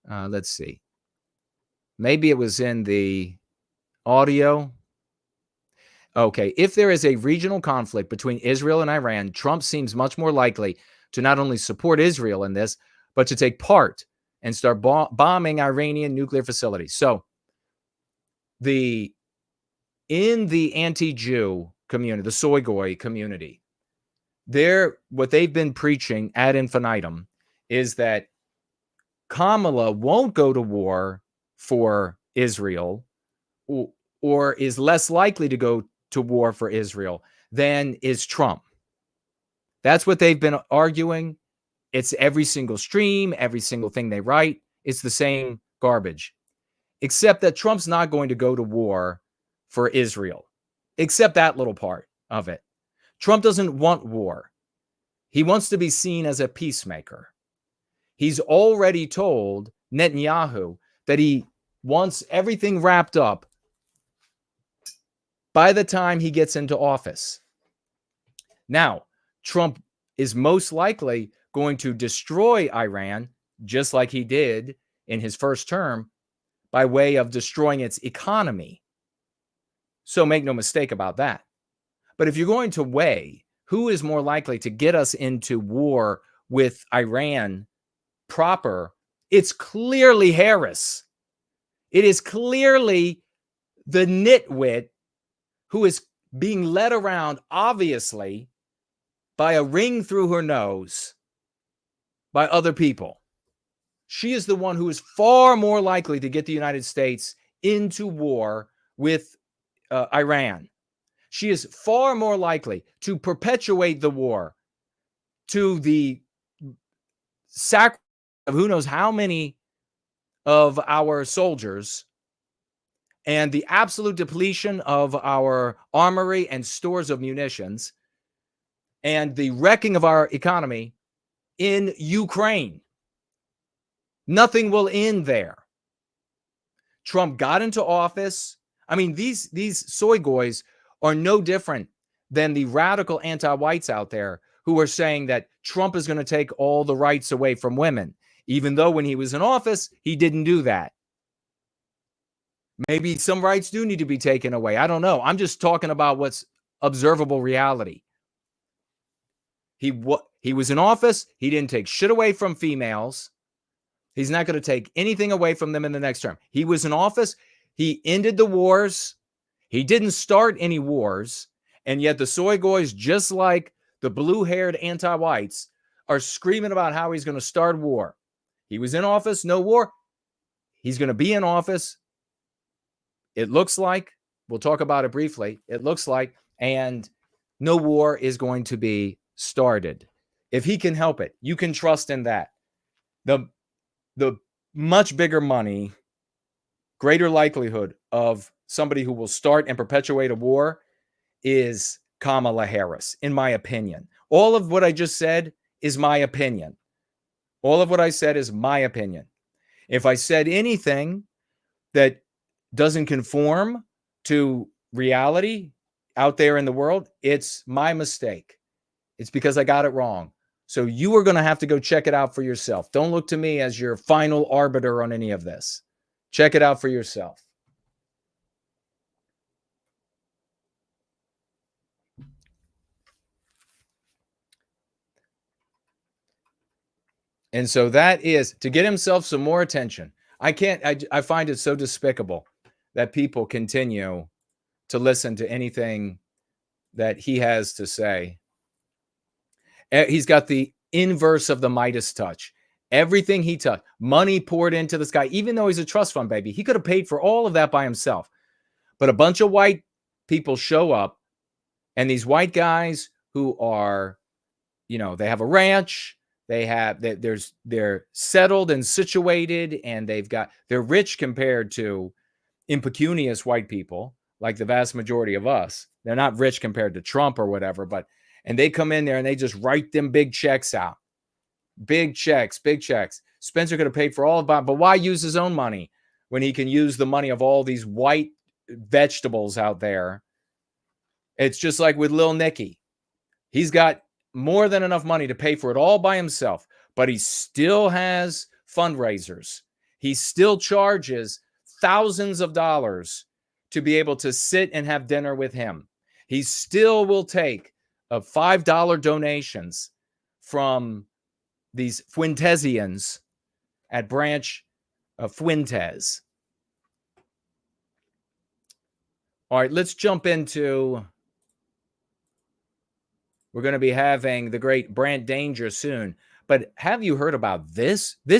let's see. Maybe it was in the audio. Okay, if there is a regional conflict between Israel and Iran, Trump seems much more likely to not only support Israel in this, but to take part and start bombing Iranian nuclear facilities. So in the anti-Jew community, the soy goy community, what they've been preaching ad infinitum is that Kamala won't go to war for Israel or is less likely to go to war for Israel than is Trump. That's what they've been arguing. It's every single stream, every single thing they write. It's the same garbage, except that Trump's not going to go to war for Israel, except that little part of it. Trump doesn't want war. He wants to be seen as a peacemaker. He's already told Netanyahu that he wants everything wrapped up by the time he gets into office. Now, Trump is most likely going to destroy Iran, just like he did in his first term, by way of destroying its economy. So make no mistake about that. But if you're going to weigh who is more likely to get us into war with Iran proper, it's clearly Harris. It is clearly the nitwit who is being led around, obviously, by a ring through her nose by other people. She is the one who is far more likely to get the United States into war with Iran. She is far more likely to perpetuate the war to the sacrifice of who knows how many of our soldiers and the absolute depletion of our armory and stores of munitions and the wrecking of our economy in Ukraine. Nothing will end there. Trump got into office. I mean, these soy goys are no different than the radical anti-whites out there who are saying that Trump is going to take all the rights away from women, even though when he was in office, he didn't do that. Maybe some rights do need to be taken away. I don't know. I'm just talking about what's observable reality. He was in office. He didn't take shit away from females. He's not going to take anything away from them in the next term. He was in office. He ended the wars. He didn't start any wars. And yet the soy goys, just like the blue-haired anti-whites, are screaming about how he's going to start war. He was in office, no war. He's going to be in office. It looks like, we'll talk about it briefly, it looks like, and no war is going to be started. If he can help it, you can trust in that. The much bigger money, greater likelihood of somebody who will start and perpetuate a war is Kamala Harris, in my opinion. All of what I just said is my opinion. All of what I said is my opinion. If I said anything that doesn't conform to reality out there in the world, it's my mistake. It's because I got it wrong. So you are going to have to go check it out for yourself. Don't look to me as your final arbiter on any of this. Check it out for yourself. And so that is to get himself some more attention. I find it so despicable that people continue to listen to anything that he has to say. He's got the inverse of the Midas touch. Everything he touched, money poured into this guy, even though he's a trust fund baby. He could have paid for all of that by himself. But a bunch of white people show up, and these white guys who are, they have a ranch, they're settled and situated, and they're rich compared to impecunious white people, like the vast majority of us. They're not rich compared to Trump or whatever, and they come in there and they just write them big checks out. Big checks. Spencer could have paid for all of it, but why use his own money when he can use the money of all these white vegetables out there? It's just like with Lil Nicky. He's got more than enough money to pay for it all by himself, but he still has fundraisers. He still charges thousands of dollars to be able to sit and have dinner with him. He still will take $5 donations from these Fuentesians at Branch Fuentes. All right, let's jump into... We're going to be having the great Brant Danger soon. But have you heard about this? We're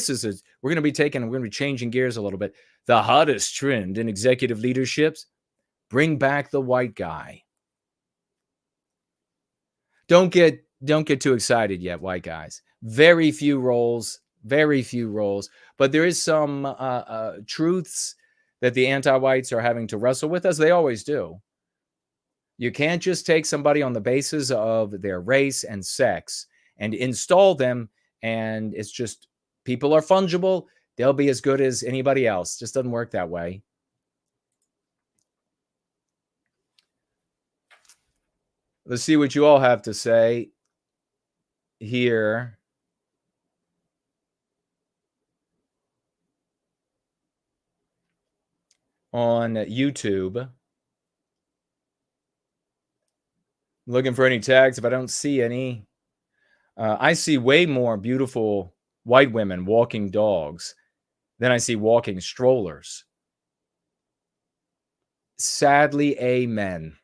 going to be changing gears a little bit. The hottest trend in executive leaderships: bring back the white guy. Don't get too excited yet, white guys. Very few roles. But there is some truths that the anti-whites are having to wrestle with, as they always do. You can't just take somebody on the basis of their race and sex and install them, and it's just, people are fungible. They'll be as good as anybody else. Just doesn't work that way. Let's see what you all have to say here. On YouTube. Looking for any tags. If I don't see any, I see way more beautiful white women walking dogs than I see walking strollers. Sadly, amen.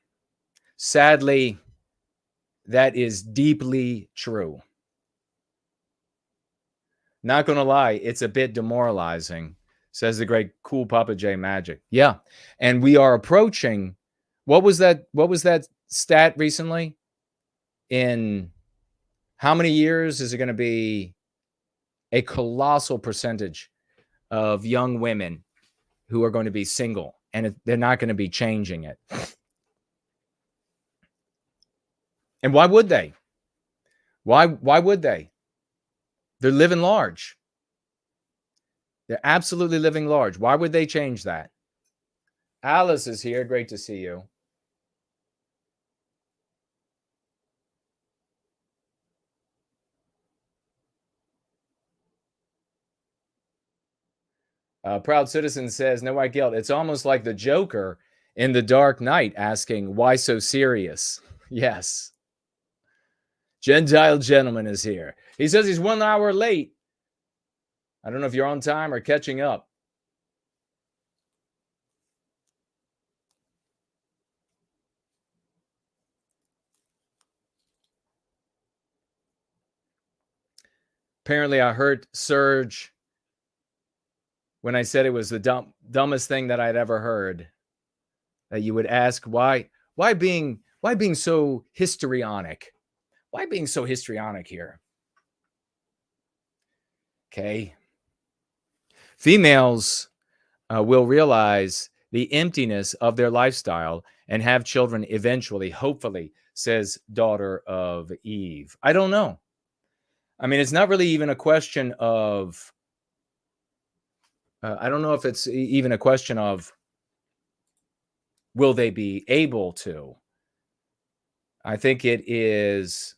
Sadly, that is deeply true. Not going to lie, it's a bit demoralizing, says the great Cool Papa J Magic. Yeah, and we are approaching, what was that stat recently? In how many years is it going to be a colossal percentage of young women who are going to be single, and they're not going to be changing it? And why would they? Why would they? They're living large. They're absolutely living large. Why would they change that? Alice is here. Great to see you. Proud Citizen says, no white guilt. It's almost like the Joker in The Dark Knight asking, why so serious? Yes. Gentile Gentleman is here. He says he's 1 hour late. I don't know if you're on time or catching up. Apparently, I hurt Serge when I said it was the dumbest thing that I'd ever heard. That you would ask why being so histrionic. Why being so histrionic here? Okay. Females will realize the emptiness of their lifestyle and have children eventually, hopefully, says daughter of Eve. I don't know. I mean, it's not really even a question of, I don't know if it's even a question of, will they be able to? I think it is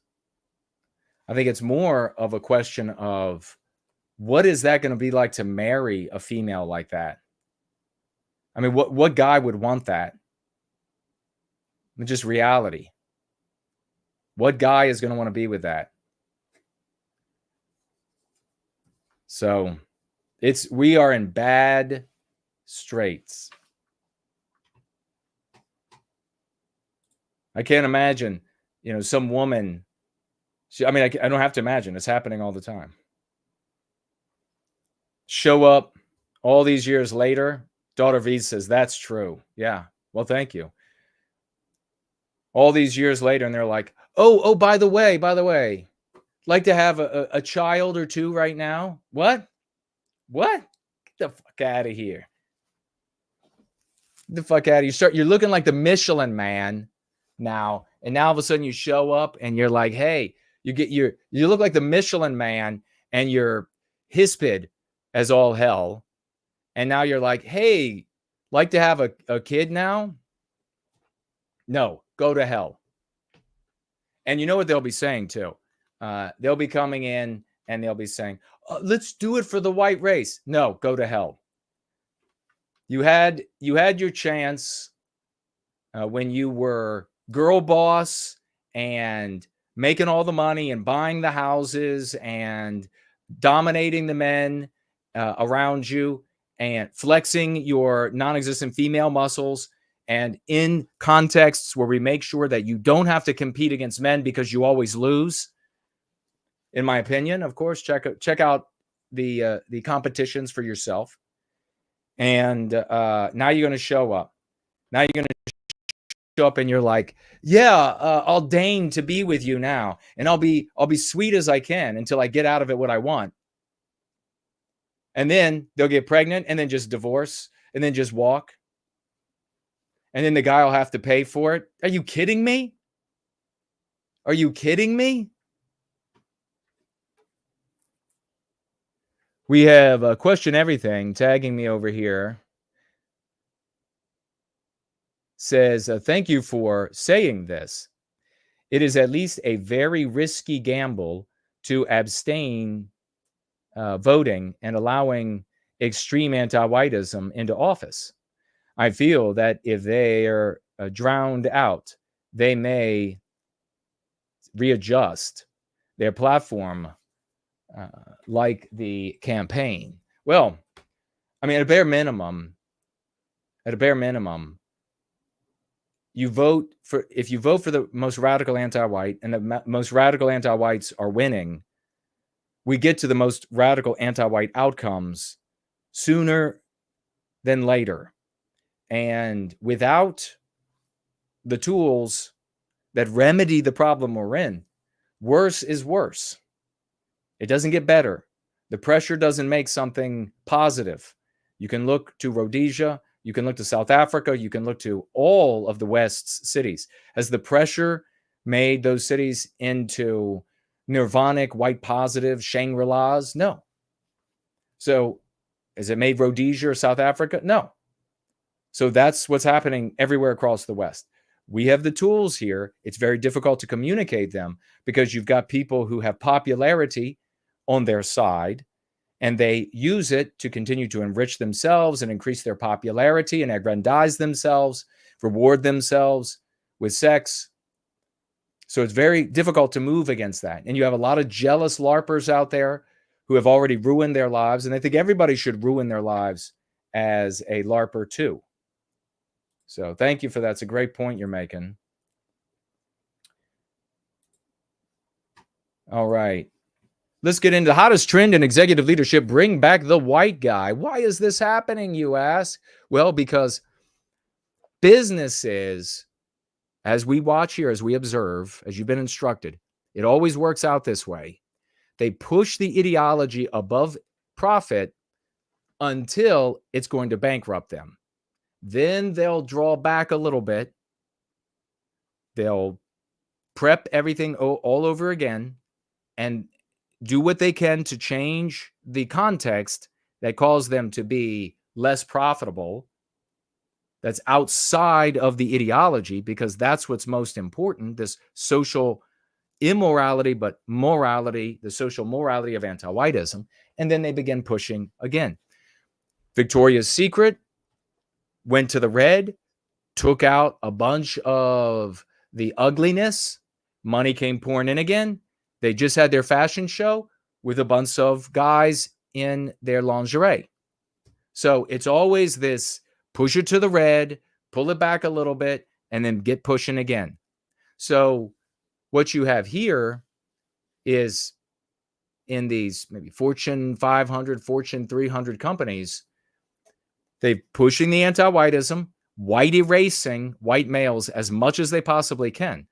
I think it's more of a question of what is that going to be like to marry a female like that? I mean, what guy would want that? I mean, just reality. What guy is going to want to be with that? So we are in bad straits. I can't imagine, some woman. I don't have to imagine. It's happening all the time. Show up all these years later. Daughter V says, that's true. Yeah. Well, thank you. All these years later, and they're like, oh, by the way, like to have a child or two right now. What? Get the fuck out of here. Get the fuck out of here. You're looking like the Michelin Man now. And now all of a sudden you show up and you're like, hey, you look like the Michelin Man and you're hispid as all hell. And now you're like, hey, like to have a kid now? No, go to hell. And you know what they'll be saying too? They'll be coming in and they'll be saying, let's do it for the white race. No, go to hell. You had your chance when you were girl boss and making all the money and buying the houses and dominating the men around you and flexing your non-existent female muscles, and in contexts where we make sure that you don't have to compete against men because you always lose. In my opinion, of course, check out the competitions for yourself. And now you're going to show up. Now you're going to show up and you're like, yeah, I'll deign to be with you now. And I'll be sweet as I can until I get out of it what I want. And then they'll get pregnant and then just divorce and then just walk. And then the guy will have to pay for it. Are you kidding me? Are you kidding me? We have Question Everything tagging me over here. Says, thank you for saying this. It is at least a very risky gamble to abstain voting and allowing extreme anti-whiteism into office. I feel that if they are drowned out, they may readjust their platform like the campaign. Well, I mean, at a bare minimum, if you vote for the most radical anti-white and the most radical anti-whites are winning, we get to the most radical anti-white outcomes sooner than later. And without the tools that remedy the problem we're in, worse is worse. It doesn't get better. The pressure doesn't make something positive. You can look to Rhodesia. You can look to South Africa. You can look to all of the West's cities. Has the pressure made those cities into nirvanic, white positive Shangri-Las? No. So has it made Rhodesia or South Africa? No. So that's what's happening everywhere across the West. We have the tools here. It's very difficult to communicate them because you've got people who have popularity on their side, and they use it to continue to enrich themselves and increase their popularity and aggrandize themselves, reward themselves with sex. So it's very difficult to move against that. And you have a lot of jealous LARPers out there who have already ruined their lives, and they think everybody should ruin their lives as a LARPer too. So thank you for that. It's a great point you're making. All right. Let's get into how does trend in executive leadership bring back the white guy? Why is this happening, you ask? Well, because businesses, as we watch here, as we observe, as you've been instructed, it always works out this way. They push the ideology above profit until it's going to bankrupt them. Then they'll draw back a little bit. They'll prep everything all over again and do what they can to change the context that caused them to be less profitable. That's outside of the ideology, because that's what's most important, this social immorality, but morality, the social morality of anti-whiteism. And then they begin pushing again. Victoria's Secret went to the red, took out a bunch of the ugliness. Money came pouring in again. They just had their fashion show with a bunch of guys in their lingerie. So it's always this push it to the red, pull it back a little bit, and then get pushing again. So what you have here is in these maybe Fortune 500, Fortune 300 companies, they're pushing the anti-whiteism, white erasing white males as much as they possibly can.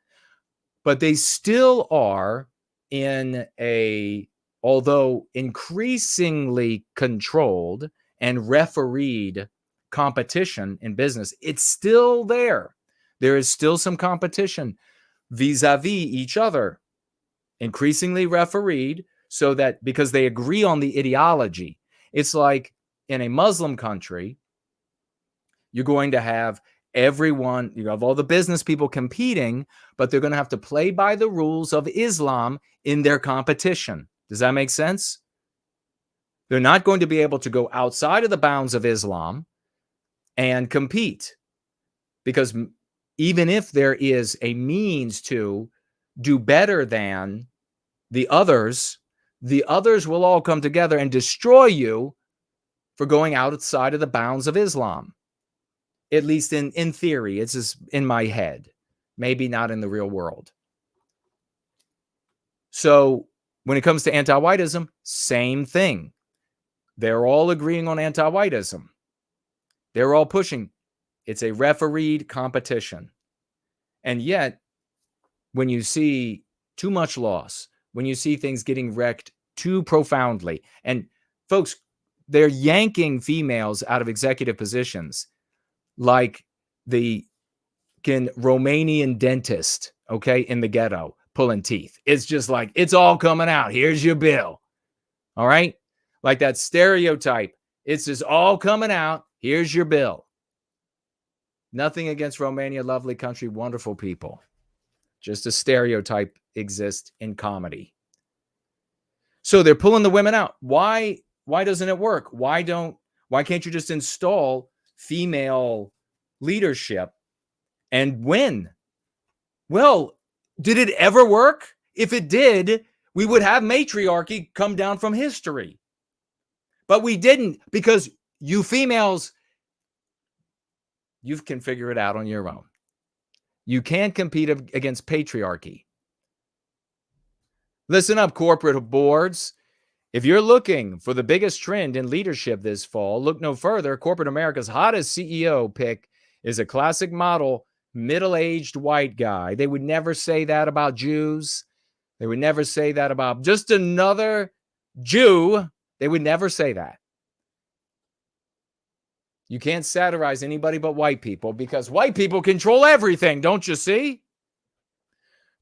But they still are in a, although increasingly controlled and refereed competition in business, it's still there. There is still some competition vis-a-vis each other, increasingly refereed, so that because they agree on the ideology. It's like in a Muslim country, you're going to have everyone, you have all the business people competing, but they're going to have to play by the rules of Islam in their competition. Does that make sense? They're not going to be able to go outside of the bounds of Islam and compete, because even if there is a means to do better than the others will all come together and destroy you for going outside of the bounds of Islam. At least in theory, it's just in my head, maybe not in the real world. So when it comes to anti-whiteism, same thing. They're all agreeing on anti-whiteism. They're all pushing. It's a refereed competition. And yet, when you see too much loss, when you see things getting wrecked too profoundly, and folks, they're yanking females out of executive positions like the Romanian dentist, okay, in the ghetto, pulling teeth. It's just like, it's all coming out. Here's your bill. All right? Like that stereotype. It's just all coming out. Here's your bill. Nothing against Romania, lovely country, wonderful people. Just a stereotype exists in comedy. So they're pulling the women out. Why doesn't it work? Why can't you just install female leadership and win? Well, did it ever work? If it did, we would have matriarchy come down from history. But we didn't, because you females, you can figure it out on your own. You can't compete against patriarchy. Listen up, corporate boards. If you're looking for the biggest trend in leadership this fall, look no further. Corporate America's hottest CEO pick is a classic model, middle-aged white guy. They would never say that about Jews. They would never say that about just another Jew. They would never say that. You can't satirize anybody but white people, because white people control everything, don't you see?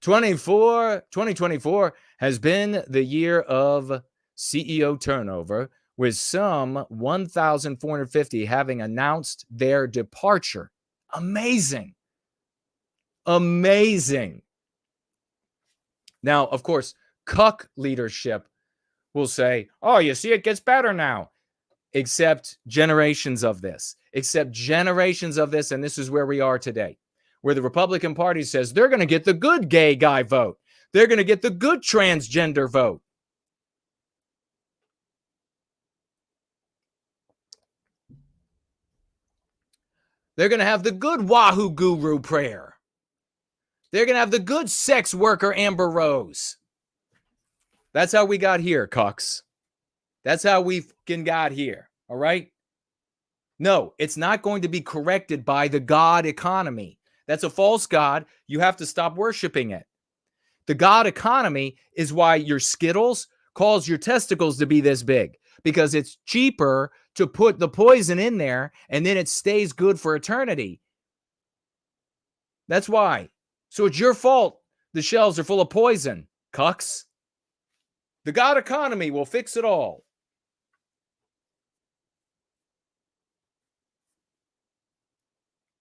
2024 has been the year of CEO turnover, with some 1,450 having announced their departure. Amazing. Amazing. Now, of course, cuck leadership will say, oh, you see, it gets better now. Except generations of this, and this is where we are today, where the Republican Party says they're going to get the good gay guy vote. They're going to get the good transgender vote. They're going to have the good Wahoo Guru prayer. They're going to have the good sex worker Amber Rose. That's how we got here, cucks. That's how we fucking got here. All right? No, it's not going to be corrected by the God economy. That's a false God. You have to stop worshiping it. The God economy is why your Skittles cause your testicles to be this big, because it's cheaper to put the poison in there and then it stays good for eternity. That's why. So it's your fault the shelves are full of poison, cucks. The God economy will fix it all.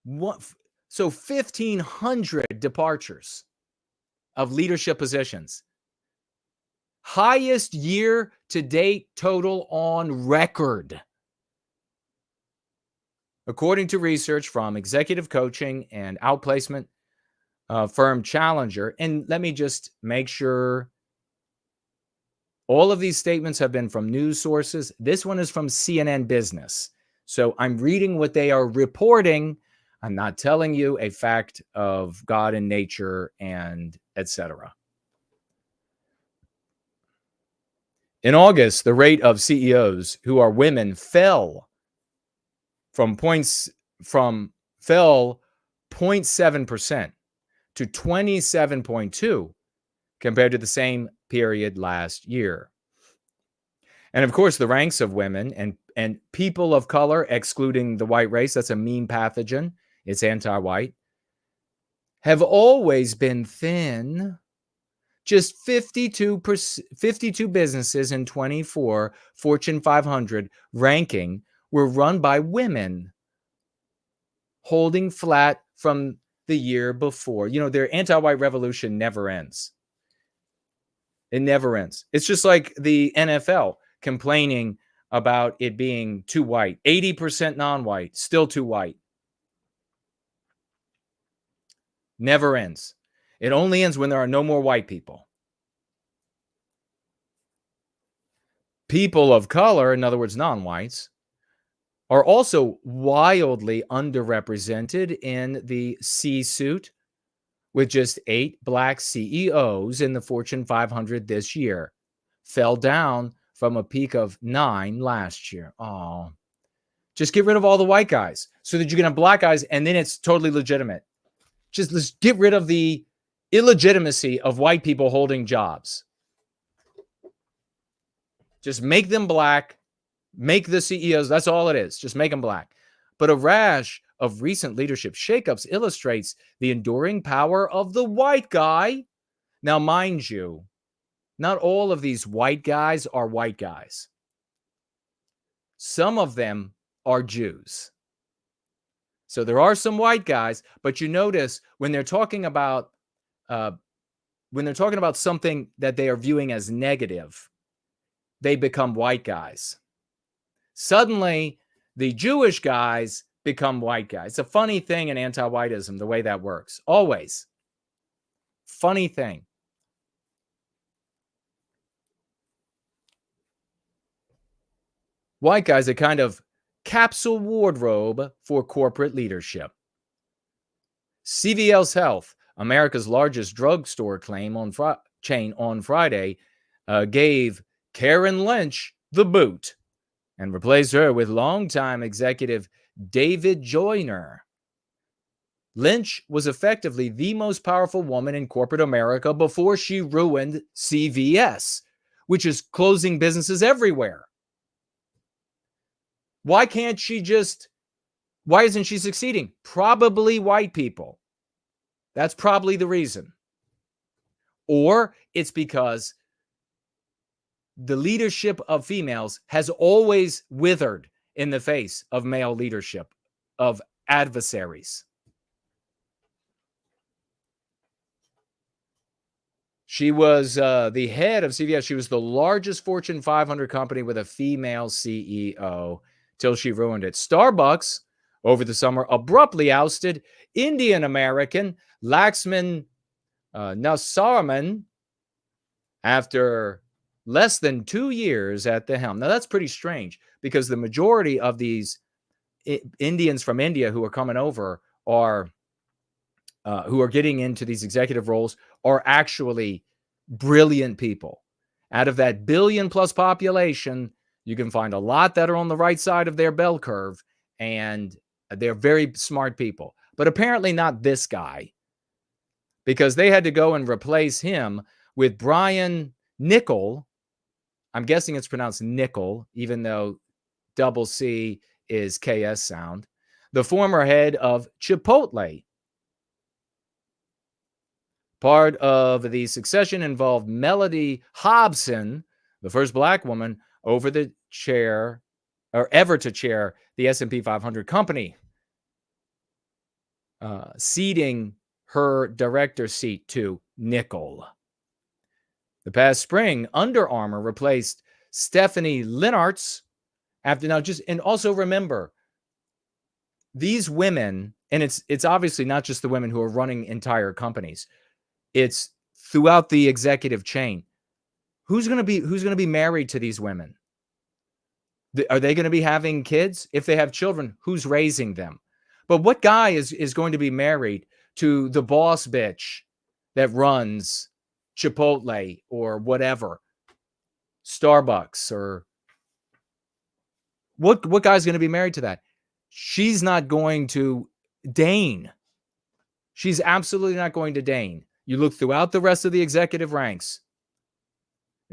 What? So 1,500 departures. of leadership positions. Highest year-to-date total on record. According to research from executive coaching and outplacement firm Challenger, and let me just make sure all of these statements have been from news sources. This one is from CNN Business. So I'm reading what they are reporting. I'm not telling you a fact of God and nature and etc. In August, the rate of CEOs who are women fell 0.7% to 27.2 compared to the same period last year. And of course, the ranks of women and people of color, excluding the white race, that's a mean pathogen, it's anti-white, have always been thin. Just 52 businesses in 24 Fortune 500 ranking were run by women, holding flat from the year before. You know, their anti-white revolution never ends. It never ends. It's just like the NFL complaining about it being too white. 80% non-white, still too white. Never ends. It only ends when there are no more white people. People of color, in other words, non-whites, are also wildly underrepresented in the C-suite, with just 8 black CEOs in the Fortune 500 this year. Fell down from a peak of 9 last year. Oh, just get rid of all the white guys so that you can have black guys, and then it's totally legitimate. Just let's get rid of the illegitimacy of white people holding jobs. Just make them black, make the CEOs, that's all it is. Just make them black. But a rash of recent leadership shakeups illustrates the enduring power of the white guy. Now, mind you, not all of these white guys are white guys. Some of them are Jews. So there are some white guys, but you notice when they're talking about something that they are viewing as negative, they become white guys. Suddenly, the Jewish guys become white guys. It's a funny thing in anti-whiteism, the way that works. Always. Funny thing. White guys, a kind of capsule wardrobe for corporate leadership. CVS Health, America's largest drugstore chain on Friday, gave Karen Lynch the boot and replaced her with longtime executive David Joyner. Lynch was effectively the most powerful woman in corporate America before she ruined CVS, which is closing businesses everywhere. Why isn't she succeeding? Probably white people. That's probably the reason. Or it's because the leadership of females has always withered in the face of male leadership, of adversaries. She was the head of CVS. She was the largest Fortune 500 company with a female CEO till she ruined it. Starbucks, over the summer, abruptly ousted Indian-American Laxman Nasarman after less than 2 years at the helm. Now, that's pretty strange because the majority of these Indians from India who are coming over are who are getting into these executive roles are actually brilliant people. Out of that billion-plus population, you can find a lot that are on the right side of their bell curve, and they're very smart people. But apparently not this guy, because they had to go and replace him with Brian Nickel. I'm guessing it's pronounced Nickel, even though double C is KS sound. The former head of Chipotle. Part of the succession involved Melody Hobson, the first black woman ever to chair the S&P 500 company, ceding her director seat to nickel. The past spring, Under Armour replaced Stephanie Linnartz and also remember, these women, and it's obviously not just the women who are running entire companies. It's throughout the executive chain. Who's going to be married to these women? Are they going to be having kids? If they have children, who's raising them? But what guy is going to be married to the boss bitch that runs Chipotle or whatever, Starbucks, or what guy's going to be married to that? She's not going to deign. She's absolutely not going to deign. You look throughout the rest of the executive ranks.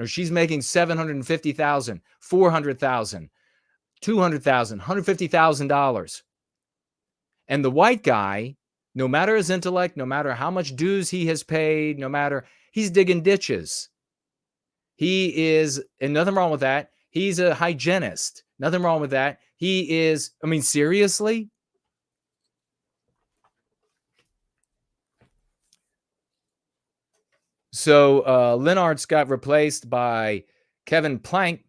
She's making $750,000, $400,000, $200,000, $150,000. And the white guy, no matter his intellect, no matter how much dues he has paid, he's digging ditches. He is, and nothing wrong with that. He's a hygienist. Nothing wrong with that. He is, seriously? So Linnartz got replaced by Kevin Plank.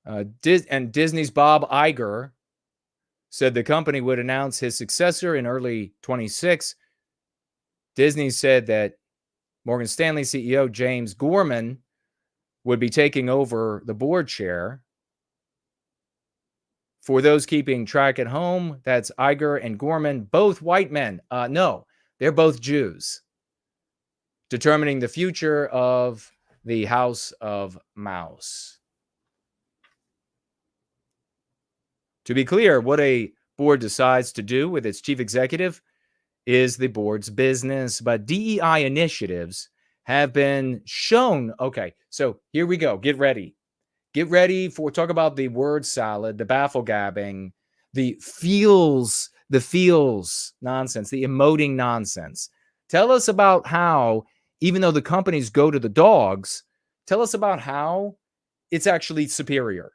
And Disney's Bob Iger said the company would announce his successor in early 26. Disney said that Morgan Stanley CEO James Gorman would be taking over the board chair. For those keeping track at home, that's Iger and Gorman, both white men. No, they're both Jews. Determining the future of the House of Mouse. To be clear, what a board decides to do with its chief executive is the board's business, but DEI initiatives have been shown. Okay, so here we go. Get ready. Get ready for talk about the word salad, the baffle-gabbing, the feels nonsense, the emoting nonsense. Tell us about how, even though the companies go to the dogs, tell us about how it's actually superior.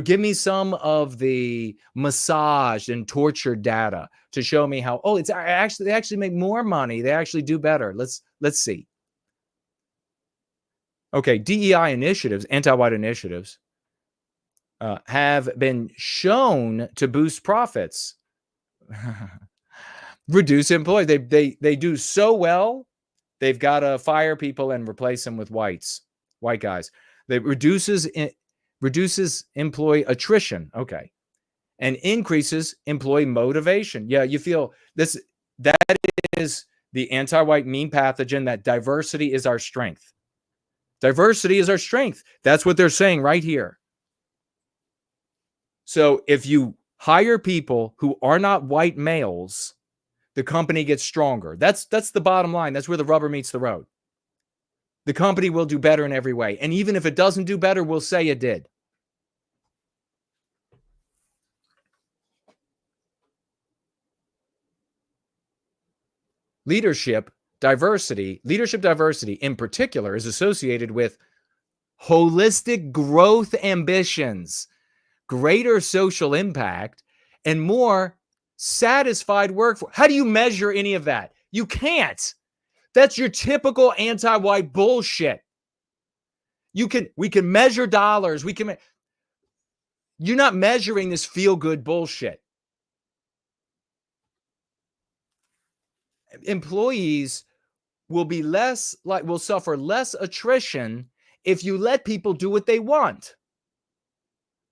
Give me some of the massaged and tortured data to show me how, they actually make more money. They actually do better. Let's see. Okay, DEI initiatives, anti-white initiatives, have been shown to boost profits, reduce employees. They do so well, they've got to fire people and replace them with white guys. It reduces employee attrition, okay, and increases employee motivation. Yeah, you feel that is the anti-white meme pathogen, that diversity is our strength. Diversity is our strength. That's what they're saying right here. So if you hire people who are not white males, the company gets stronger. That's the bottom line. That's where the rubber meets the road. The company will do better in every way. And even if it doesn't do better, we'll say it did. Leadership diversity in particular is associated with holistic growth ambitions, greater social impact, and more satisfied workforce. How do you measure any of that? You can't. That's your typical anti-white bullshit. We can measure dollars. You're not measuring this feel-good bullshit. Employees will suffer less attrition if you let people do what they want.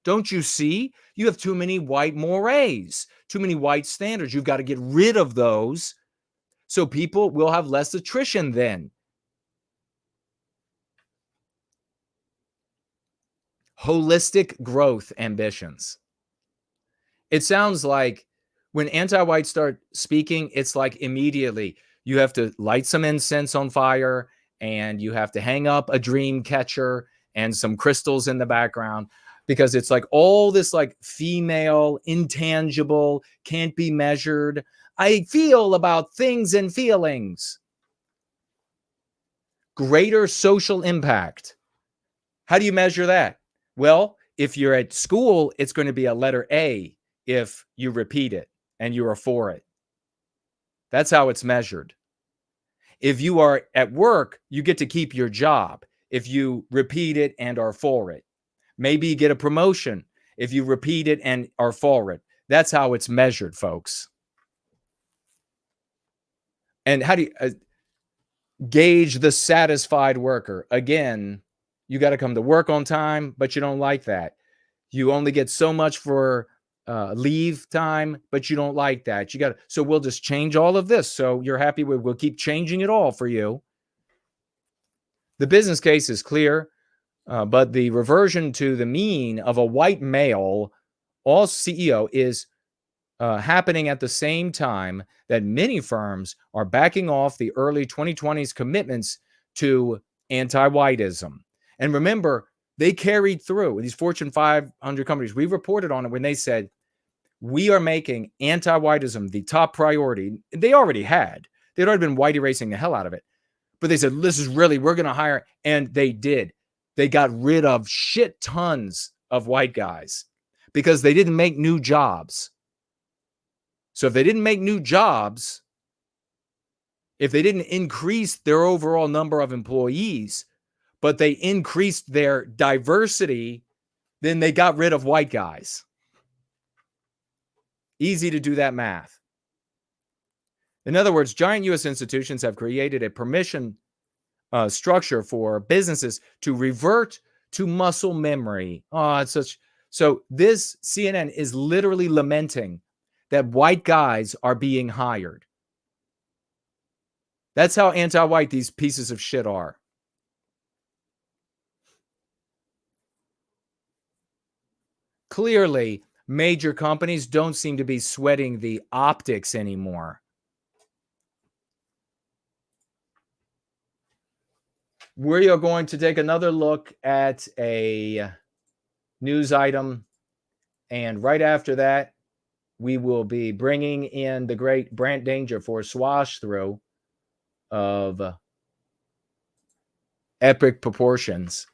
Don't you see? You have too many white mores, too many white standards. You've got to get rid of those so people will have less attrition then. Holistic growth ambitions. It sounds like when anti-whites start speaking, it's like immediately you have to light some incense on fire and you have to hang up a dream catcher and some crystals in the background, because it's like all this like female, intangible, can't be measured. I feel about things and feelings. Greater social impact. How do you measure that? Well, if you're at school, it's going to be a letter A if you repeat it and you are for it. That's how it's measured. If you are at work, you get to keep your job if you repeat it and are for it. Maybe you get a promotion if you repeat it and are for it. That's how it's measured, folks. And how do you gauge the satisfied worker? Again, you got to come to work on time, but you don't like that. You only get so much for leave time, but you don't like that. So we'll just change all of this. So you're happy we'll keep changing it all for you. The business case is clear, but the reversion to the mean of a white male, all CEO, is happening at the same time that many firms are backing off the early 2020s commitments to anti-whiteism. And remember, they carried through. These Fortune 500 companies, we reported on it when they said, we are making anti-whiteism the top priority. They already had. They'd already been white erasing the hell out of it. But they said, this is really, we're going to hire. And they did. They got rid of shit tons of white guys because they didn't make new jobs. So if they didn't make new jobs, if they didn't increase their overall number of employees, but they increased their diversity, then they got rid of white guys. Easy to do that math. In other words, giant U.S. institutions have created a permission structure for businesses to revert to muscle memory. So this CNN is literally lamenting that white guys are being hired. That's how anti-white these pieces of shit are. Clearly, major companies don't seem to be sweating the optics anymore. We are going to take another look at a news item, and right after that, we will be bringing in the great Brant Danger for a swash through of epic proportions.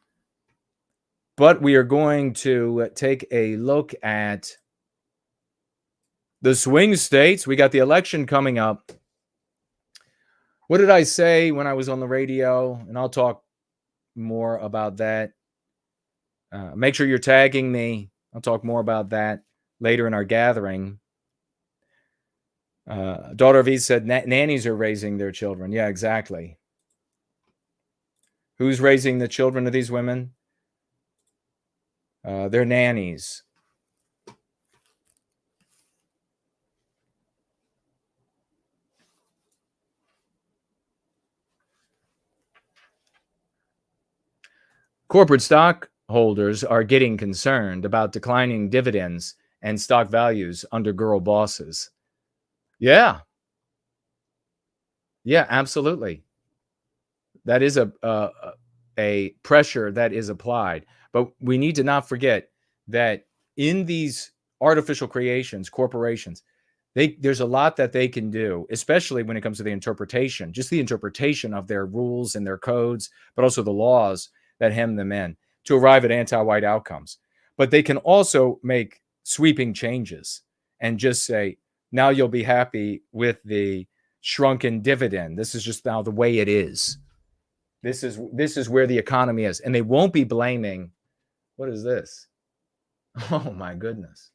But we are going to take a look at the swing states. We got the election coming up. What did I say when I was on the radio? And I'll talk more about that. Make sure you're tagging me. I'll talk more about that later in our gathering. Daughter of Eve said nannies are raising their children. Yeah, exactly. Who's raising the children of these women? They're nannies. Corporate stockholders are getting concerned about declining dividends and stock values under girl bosses. Yeah. Yeah, absolutely. That is a pressure that is applied. But we need to not forget that in these artificial creations, corporations, there's a lot that they can do, especially when it comes to the interpretation, just the interpretation of their rules and their codes, but also the laws that hem them in to arrive at anti-white outcomes. But they can also make sweeping changes and just say, now you'll be happy with the shrunken dividend. This is just now the way it is. This is where the economy is. And they won't be blaming, what is this? Oh my goodness.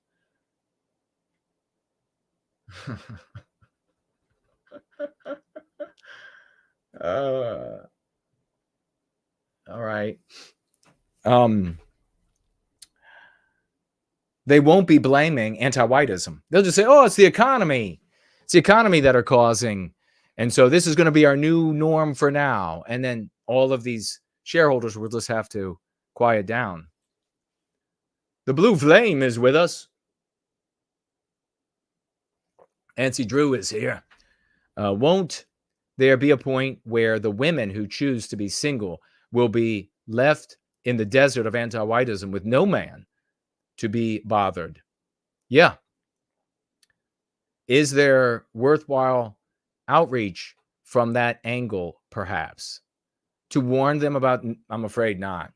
All right. They won't be blaming anti-whiteism. They'll just say, oh, it's the economy. It's the economy that are causing. And so this is going to be our new norm for now. And then all of these shareholders will just have to quiet down. The blue flame is with us. Nancy Drew is here. Won't there be a point where the women who choose to be single will be left in the desert of anti-whiteism with no man to be bothered? Yeah. Is there worthwhile outreach from that angle, perhaps? To warn them about, I'm afraid not.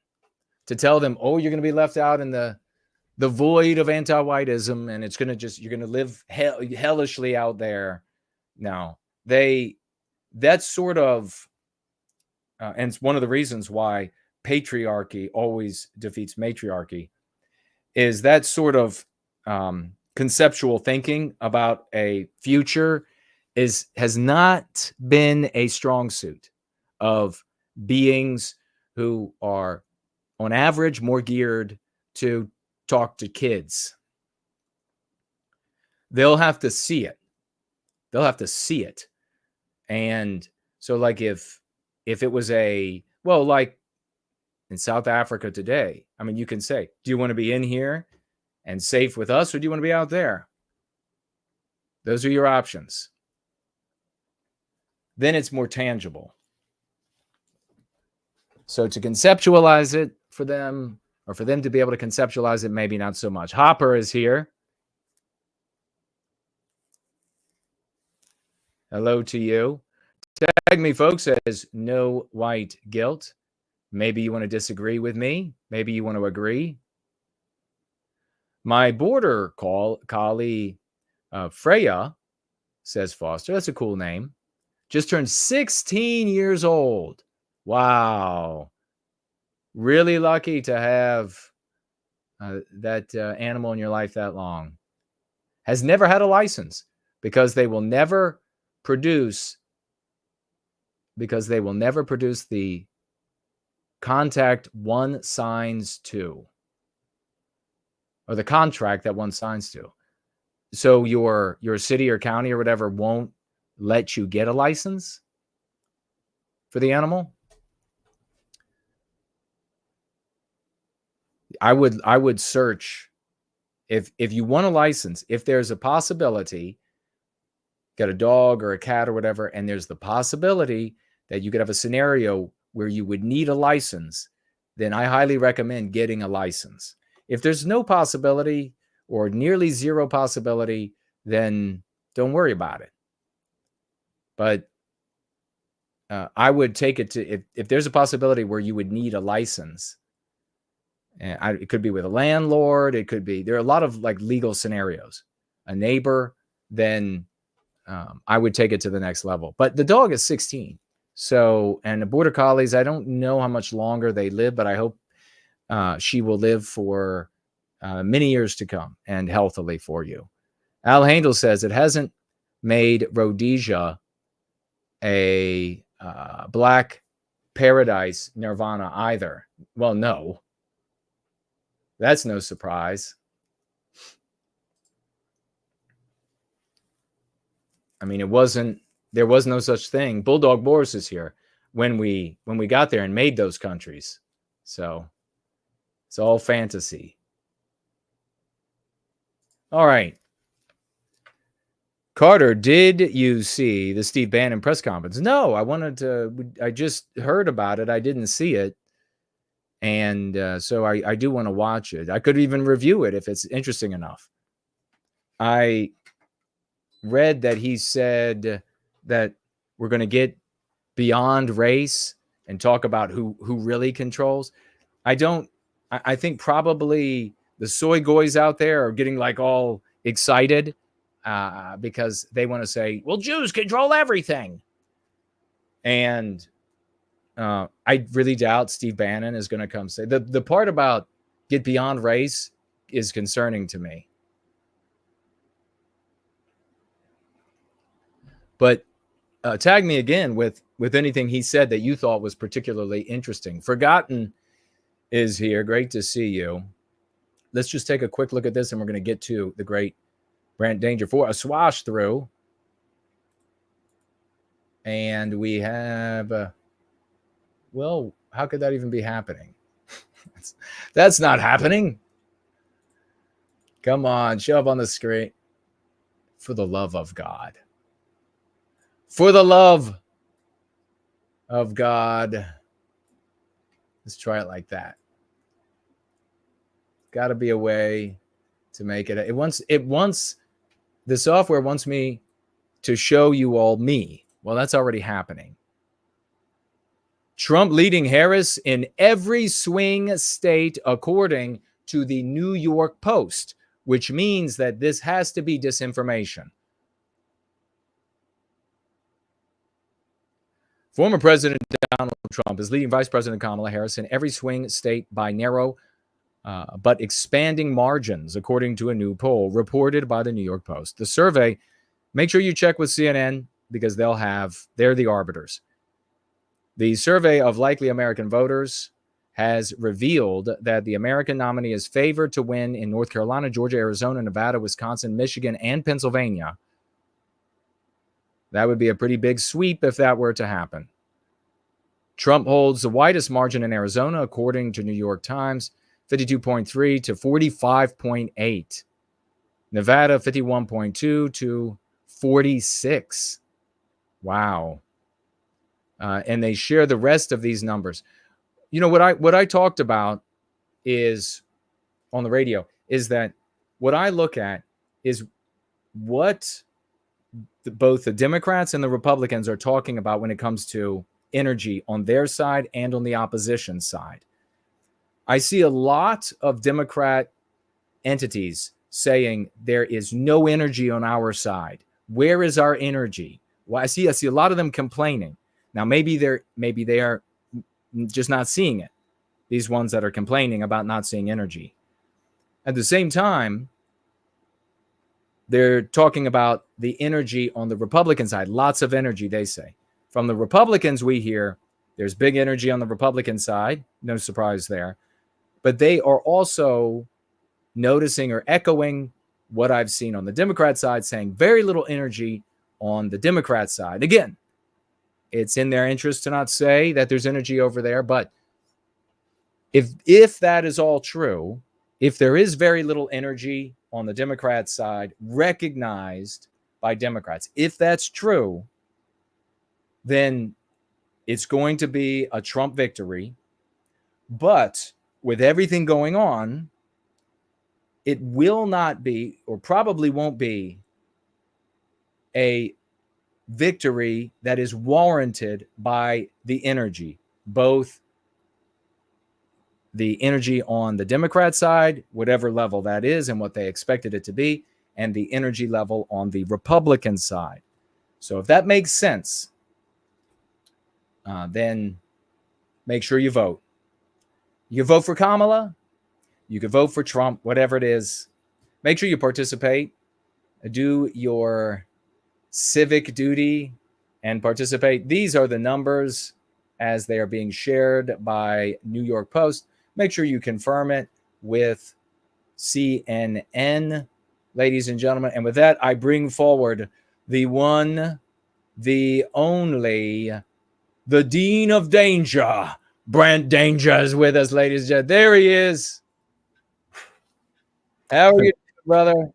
To tell them, oh, you're going to be left out in the void of anti-whiteism, and it's going to just, you're going to live hellishly out there. No, that's sort of, and it's one of the reasons why patriarchy always defeats matriarchy, is that sort of conceptual thinking about a future has not been a strong suit of beings who are on average more geared to talk to kids. They'll have to see it. They'll have to see it. And so like if it was like in South Africa today, I mean, you can say, do you want to be in here and safe with us, or do you want to be out there? Those are your options. Then it's more tangible. So to conceptualize it for them, or for them to be able to conceptualize it, maybe not so much. Hopper is here. Hello to you. Tag me, folks, as no white guilt. Maybe you want to disagree with me. Maybe you want to agree. My border collie, Freya, says Foster. That's a cool name. Just turned 16 years old. Wow. Really lucky to have that animal in your life that long. Has never had a license because they will never produce the contact one signs to, or the contract that one signs to. So your city or county or whatever won't let you get a license for the animal. I would search if you want a license, if there's a possibility, got a dog or a cat or whatever, and there's the possibility that you could have a scenario where you would need a license, then I highly recommend getting a license. If there's no possibility or nearly zero possibility, then don't worry about it. But I would take it to, if there's a possibility where you would need a license, and it could be with a landlord, it could be, there are a lot of like legal scenarios, a neighbor, then I would take it to the next level. But the dog is 16. So, and the border collies, I don't know how much longer they live, but I hope she will live for many years to come and healthily for you. Al Handel says it hasn't made Rhodesia a black paradise nirvana either. Well, no. That's no surprise. I mean, there was no such thing. Bulldog Boris is here when we got there and made those countries. So it's all fantasy. All right. Carter, did you see the Steve Bannon press conference? No, I just heard about it. I didn't see it. And so I do want to watch it. I could even review it if it's interesting enough. I read that he said that we're going to get beyond race and talk about who really controls. I think probably the soy goys out there are getting like all excited because they want to say, well, Jews control everything. And I really doubt Steve Bannon is going to come say the part about get beyond race is concerning to me. But tag me again with anything he said that you thought was particularly interesting. Forgotten is here. Great to see you. Let's just take a quick look at this, and we're going to get to the great Brant Danger for a swash through. And we have, well, how could that even be happening? That's not happening. Come on, show up on the screen. For the love of God. For the love of God. Let's try it like that. Got to be a way to make it. It wants the software wants me to show you all me. Well, that's already happening. Trump leading Harris in every swing state, according to the New York Post, which means that this has to be disinformation. Former President Donald Trump is leading Vice President Kamala Harris in every swing state by narrow but expanding margins, according to a new poll reported by the New York Post. The survey, make sure you check with CNN because they're the arbiters. The survey of likely American voters has revealed that the American nominee is favored to win in North Carolina, Georgia, Arizona, Nevada, Wisconsin, Michigan, and Pennsylvania. That would be a pretty big sweep if that were to happen. Trump holds the widest margin in Arizona, according to New York Times, 52.3 to 45.8. Nevada, 51.2 to 46. Wow. And they share the rest of these numbers. You know, what I talked about is on the radio is that what I look at is what both the Democrats and the Republicans are talking about when it comes to energy on their side and on the opposition side. I see a lot of Democrat entities saying there is no energy on our side. Where is our energy? Well, I see a lot of them complaining. Now, maybe they are just not seeing it. These ones that are complaining about not seeing energy. At the same time, they're talking about the energy on the Republican side. Lots of energy, they say. From the Republicans, we hear there's big energy on the Republican side. No surprise there. But they are also noticing or echoing what I've seen on the Democrat side, saying very little energy on the Democrat side. Again, it's in their interest to not say that there's energy over there. But if that is all true, if there is very little energy on the Democrat side recognized by Democrats, if that's true, then it's going to be a Trump victory. But with everything going on, it will not be, or probably won't be, a victory that is warranted by the energy, both the energy on the Democrat side, whatever level that is and what they expected it to be, and the energy level on the Republican side. So if that makes sense, then make sure you vote. You can vote for Kamala. You can vote for Trump, whatever it is. Make sure you participate. Do your civic duty and participate. These are the numbers as they are being shared by New York Post. Make sure you confirm it with CNN, ladies and gentlemen. And with that, I bring forward the one, the only, the Dean of Danger. Brant Danger is with us, ladies and gentlemen. There he is. How are you, brother?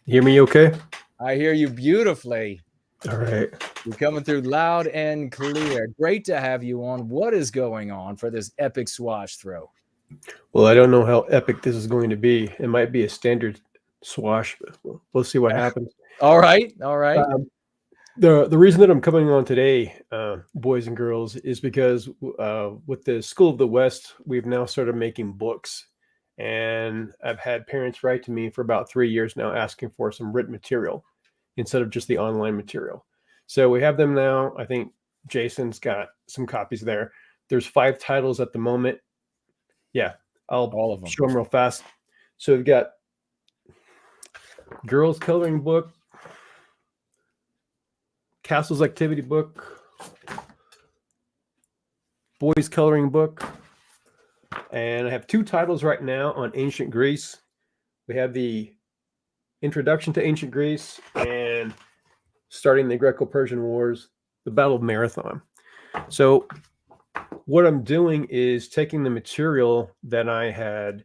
Hear me okay? I hear you beautifully. All right. You're coming through loud and clear. Great to have you on. What is going on for this epic swash throw? Well, I don't know how epic this is going to be. It might be a standard swash, but we'll see what happens. All right. The reason that I'm coming on today, boys and girls, is because with the School of the West, we've now started making books. And I've had parents write to me for about 3 years now asking for some written material instead of just the online material. So we have them now. I think Jason's got some copies there. There's 5 titles at the moment. Yeah, All of them. show them real fast. So we've got Girls Coloring Book, Castles Activity Book, Boys Coloring Book, and I have 2 titles right now on ancient Greece. We have the Introduction to Ancient Greece and Starting the Greco-Persian Wars, the Battle of Marathon. So what I'm doing is taking the material that I had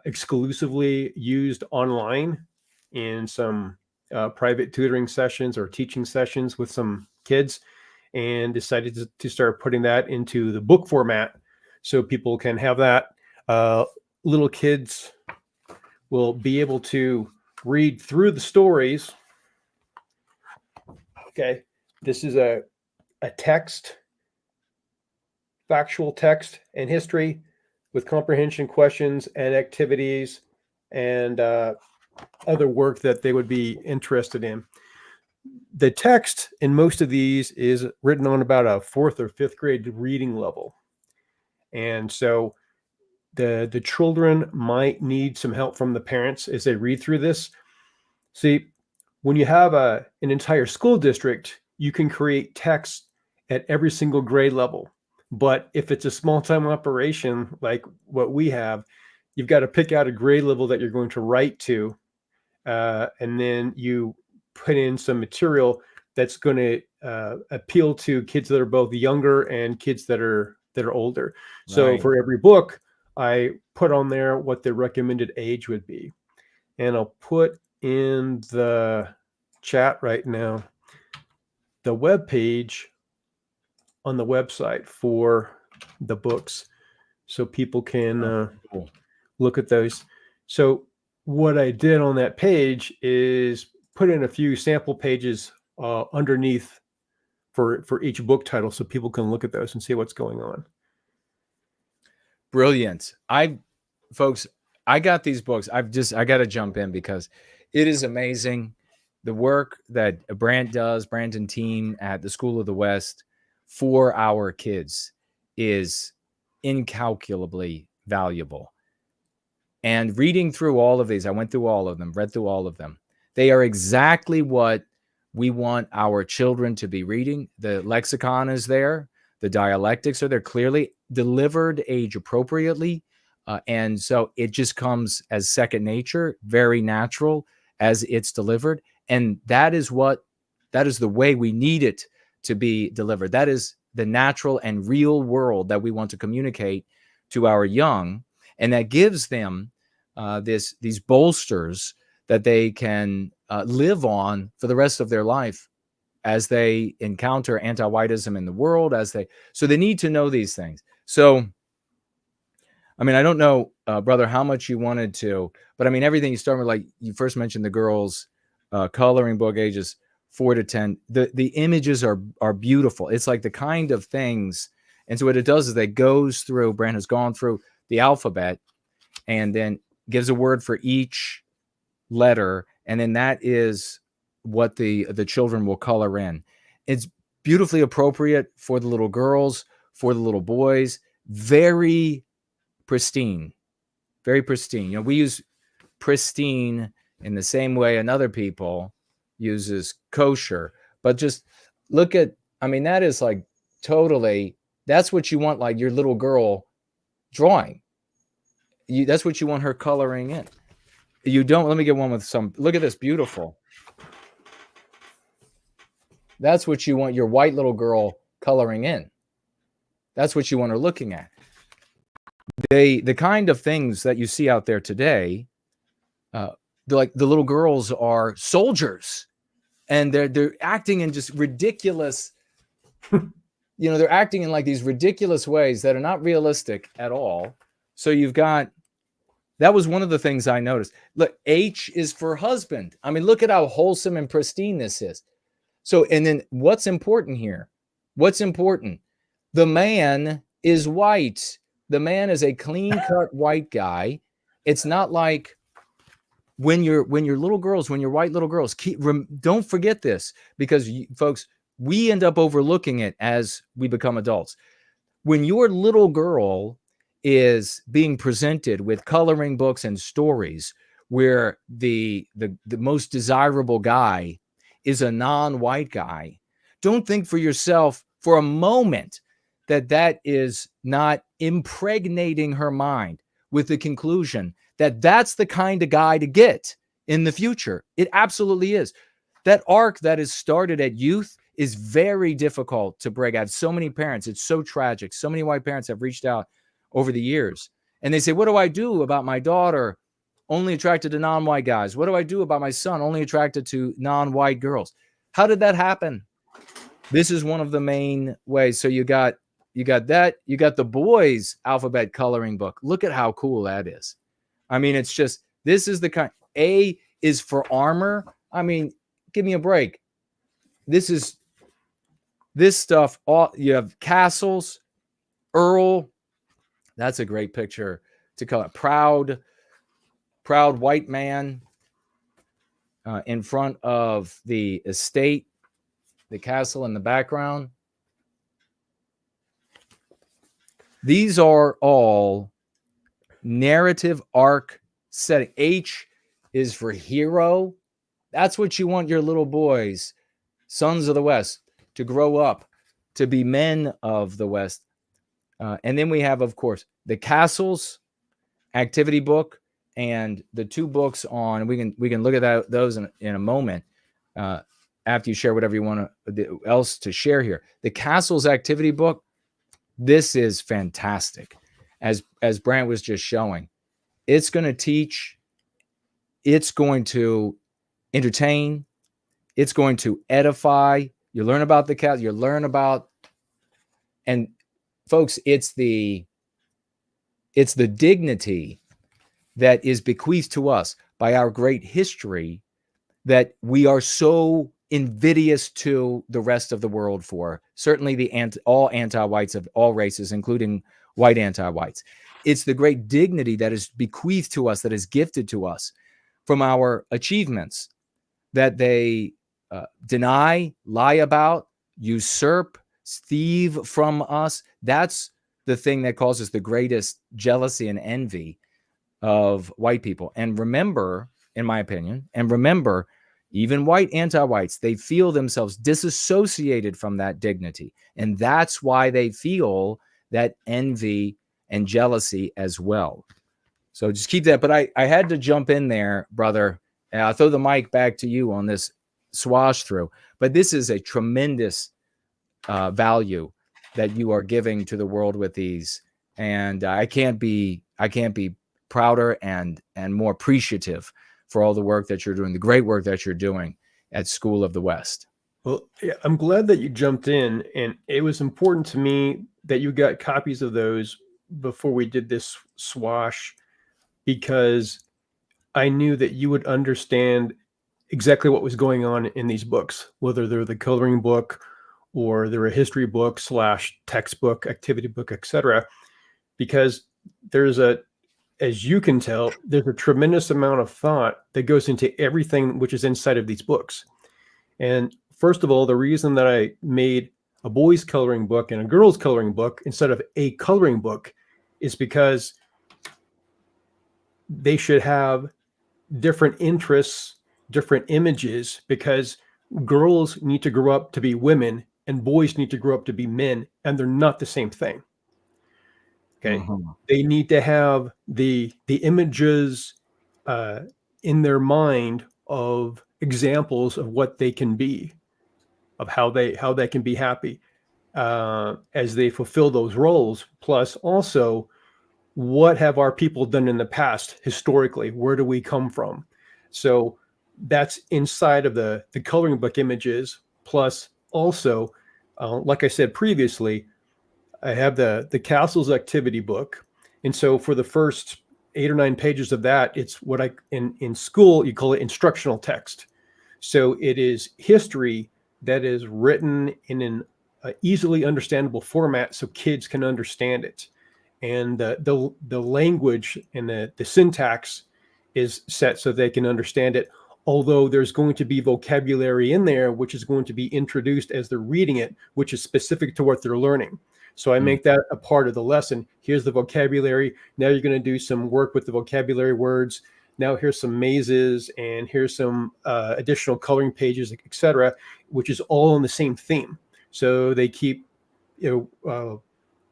exclusively used online in some private tutoring sessions or teaching sessions with some kids, and decided to start putting that into the book format so people can have that. Little kids will be able to read through the stories. Okay, this is a text, factual text and history with comprehension questions and activities and other work that they would be interested in. the text in most of these is written on about a 4th or 5th grade reading level. And so the children might need some help from the parents as they read through this. See, when you have an entire school district, you can create text at every single grade level. But if it's a small time operation like what we have, you've got to pick out a grade level that you're going to write to. And then you put in some material that's going to appeal to kids that are both younger and kids that are older. So Right. for every book, I put on there what the recommended age would be. And I'll put in the chat right now the web page on the website for the books, so people can Cool. look at those. So what I did on that page is put in a few sample pages underneath for each book title, so people can look at those and see what's going on. Brilliant. Folks, I got these books. I got to jump in because it is amazing. The work that Brant and team at the School of the West for our kids is incalculably valuable. And reading through all of these, I went through all of them, read through all of them. They are exactly what we want our children to be reading. The lexicon is there. The dialectics are there, clearly delivered age appropriately. And so it just comes as second nature, very natural as it's delivered. And that is the way we need it to be delivered. That is the natural and real world that we want to communicate to our young. And that gives them these bolsters that they can live on for the rest of their life as they encounter anti-whiteism in the world, so they need to know these things. So, I mean, I don't know, brother, how much you wanted to, but I mean, everything you start with, like you first mentioned the girls' coloring book ages 4 to 10. The images are beautiful. It's like the kind of things. And so what it does is it goes through, Brant has gone through the alphabet and then gives a word for each letter. And then that is what the children will color in. It's beautifully appropriate for the little girls, for the little boys, very pristine, very pristine. You know, we use pristine in the same way another people uses kosher, but just look at, I mean, that is like totally, that's what you want, like your little girl drawing. That's what you want her coloring in. You don't, let me get one with some, look at this, beautiful. That's what you want your white little girl coloring in. That's what you want her looking at. The kind of things that you see out there today, like the little girls are soldiers, and they're acting in just ridiculous, they're acting in like these ridiculous ways that are not realistic at all. So you've got, that was one of the things I noticed. Look, H is for husband. I mean, look at how wholesome and pristine this is. So, and then what's important here? What's important? The man is white. The man is a clean-cut white guy. It's not like when your little girls, when your white little girls, don't forget this, because folks, we end up overlooking it as we become adults. When your little girl is being presented with coloring books and stories where the most desirable guy is a non-white guy, don't think for yourself for a moment that is not impregnating her mind with the conclusion that that's the kind of guy to get in the future. It absolutely is. That arc that is started at youth is very difficult to break. I have so many parents. It's so tragic. So many white parents have reached out over the years, and they say, what do I do about my daughter only attracted to non-white guys? What do I do about my son only attracted to non-white girls? How did that happen? This is one of the main ways. So you got that. You got the boys' alphabet coloring book. Look at how cool that is. I mean, it's just, this is the kind. A is for armor. I mean, give me a break. This stuff. All you have castles, Earl. That's a great picture to color. Proud white man. in front of the estate, the castle in the background. These are all narrative arc setting. H is for hero. That's what you want your little boys, sons of the West, to grow up to be men of the West. And then we have, of course, the castles activity book and the 2 books on. We can look at those in a moment after you share whatever you want else to share here. The castles activity book. This is fantastic. As Brant was just showing, it's going to teach, it's going to entertain, it's going to edify. You learn about the cat, you learn about, and folks, it's the dignity that is bequeathed to us by our great history that we are so invidious to the rest of the world for. Certainly all anti-whites of all races, including white anti-whites. It's the great dignity that is bequeathed to us, that is gifted to us from our achievements that they deny, lie about, usurp, thieve from us. That's the thing that causes the greatest jealousy and envy of white people. And remember, in my opinion, even white anti-whites, they feel themselves disassociated from that dignity. And that's why they feel that envy and jealousy as well. So just keep that. But I had to jump in there, brother. And I'll throw the mic back to you on this swash through. But this is a tremendous value that you are giving to the world with these. And I can't be prouder and more appreciative for all the work that you're doing, the great work that you're doing at School of the West. Well, yeah, I'm glad that you jumped in, and it was important to me that you got copies of those before we did this swash, because I knew that you would understand exactly what was going on in these books, whether they're the coloring book or they're a history book / textbook, activity book, etc. Because as you can tell, there's a tremendous amount of thought that goes into everything which is inside of these books. And first of all, the reason that I made a boys coloring book and a girls coloring book instead of a coloring book is because they should have different interests, different images, because girls need to grow up to be women and boys need to grow up to be men, and they're not the same thing. Okay. They need to have the images in their mind of examples of what they can be, of how they can be happy as they fulfill those roles. Plus also, what have our people done in the past historically? Where do we come from? So that's inside of the coloring book images. Plus also, like I said previously, I have the Castles activity book. And so for the first 8 or 9 pages of that, it's what in school, you call it instructional text. So it is history that is written in an easily understandable format so kids can understand it. And the language and the syntax is set so they can understand it. Although there's going to be vocabulary in there, which is going to be introduced as they're reading it, which is specific to what they're learning. So I make that a part of the lesson. Here's the vocabulary. Now you're going to do some work with the vocabulary words. Now here's some mazes, and here's some additional coloring pages, etc., which is all on the same theme. So they keep,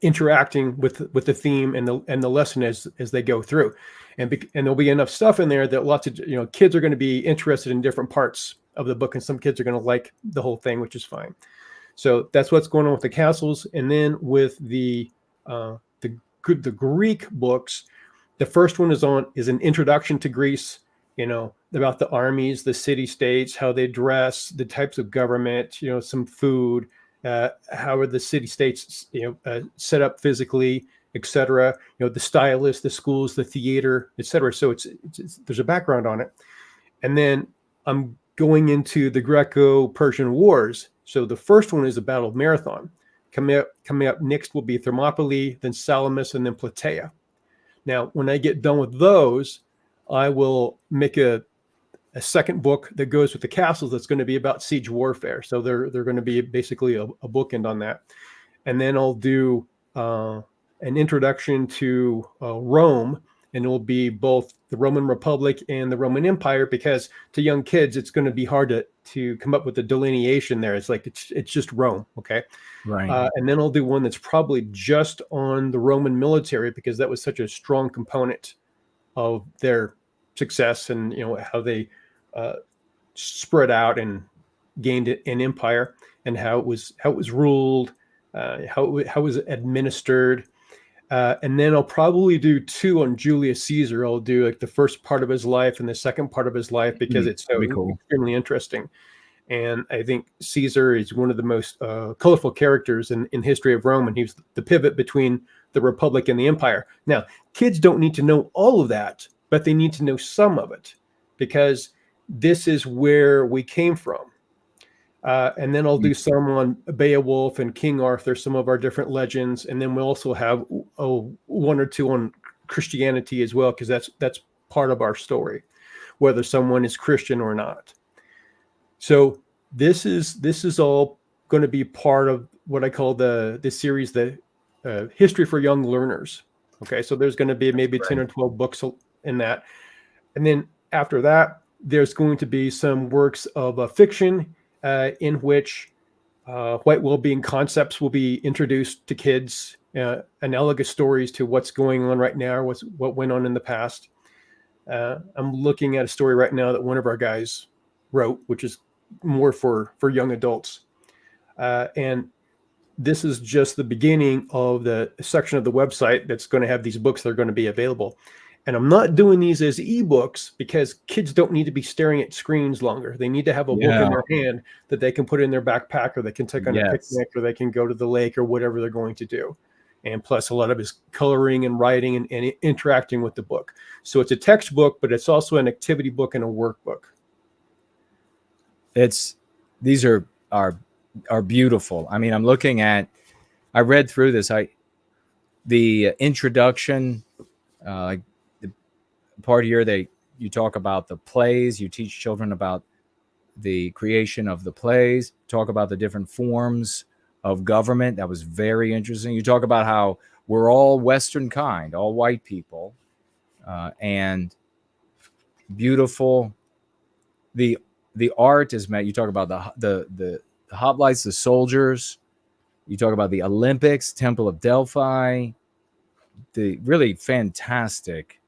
interacting with the theme and the lesson as they go through, and there'll be enough stuff in there that lots of kids are going to be interested in different parts of the book, and some kids are going to like the whole thing, which is fine. So that's what's going on with the castles. And then with the Greek books, the first one is an introduction to Greece, about the armies, the city-states, how they dress, the types of government, some food, how are the city-states, set up physically, etc. The stylists, the schools, the theater, etc. So it's there's a background on it. And then I'm going into the Greco-Persian Wars. So the first one is the Battle of Marathon. Coming up next will be Thermopylae, then Salamis, and then Plataea. Now, when I get done with those, I will make a a second book that goes with the castles that's going to be about siege warfare. So they're going to be basically a bookend on that. And then I'll do an introduction to Rome, and it will be both the Roman Republic and the Roman Empire, because to young kids, it's going to be hard to come up with a delineation there. It's like, it's just Rome. Okay. Right. And then I'll do one that's probably just on the Roman military, because that was such a strong component of their success, and, you know, how they spread out and gained an empire, and how it was ruled, how it was administered. And then I'll probably do 2 on Julius Caesar. I'll do like the first part of his life and the second part of his life, because it's so cool. extremely interesting. And I think Caesar is one of the most colorful characters in history of Rome, and he was the pivot between the Republic and the Empire. Now, kids don't need to know all of that, but they need to know some of it, because this is where we came from. And then I'll do some on Beowulf and King Arthur, some of our different legends. And then we'll also have 1 or 2 on Christianity as well, because that's part of our story, whether someone is Christian or not. So this is all going to be part of what I call the series, the History for Young Learners. Okay, so there's going to be maybe 10 or 12 books in that. And then after that, there's going to be some works of fiction in which white well-being concepts will be introduced to kids, analogous stories to what's going on right now, or what went on in the past. I'm looking at a story right now that one of our guys wrote, which is more for young adults. And this is just the beginning of the section of the website that's going to have these books that are going to be available. And I'm not doing these as ebooks, because kids don't need to be staring at screens longer. They need to have a book in their hand that they can put in their backpack, or they can take on a picnic, or they can go to the lake, or whatever they're going to do. And plus, a lot of it is coloring and writing and interacting with the book. So it's a textbook, but it's also an activity book and a workbook. These are beautiful. I mean, I'm looking at, I read through this. The introduction, like the part here, you talk about the plays. You teach children about the creation of the plays. Talk about the different forms of government. That was very interesting. You talk about how we're all Western kind, all white people, and beautiful. The art is met. You talk about the hoplites, the soldiers. You talk about the Olympics, Temple of Delphi, the really fantastic,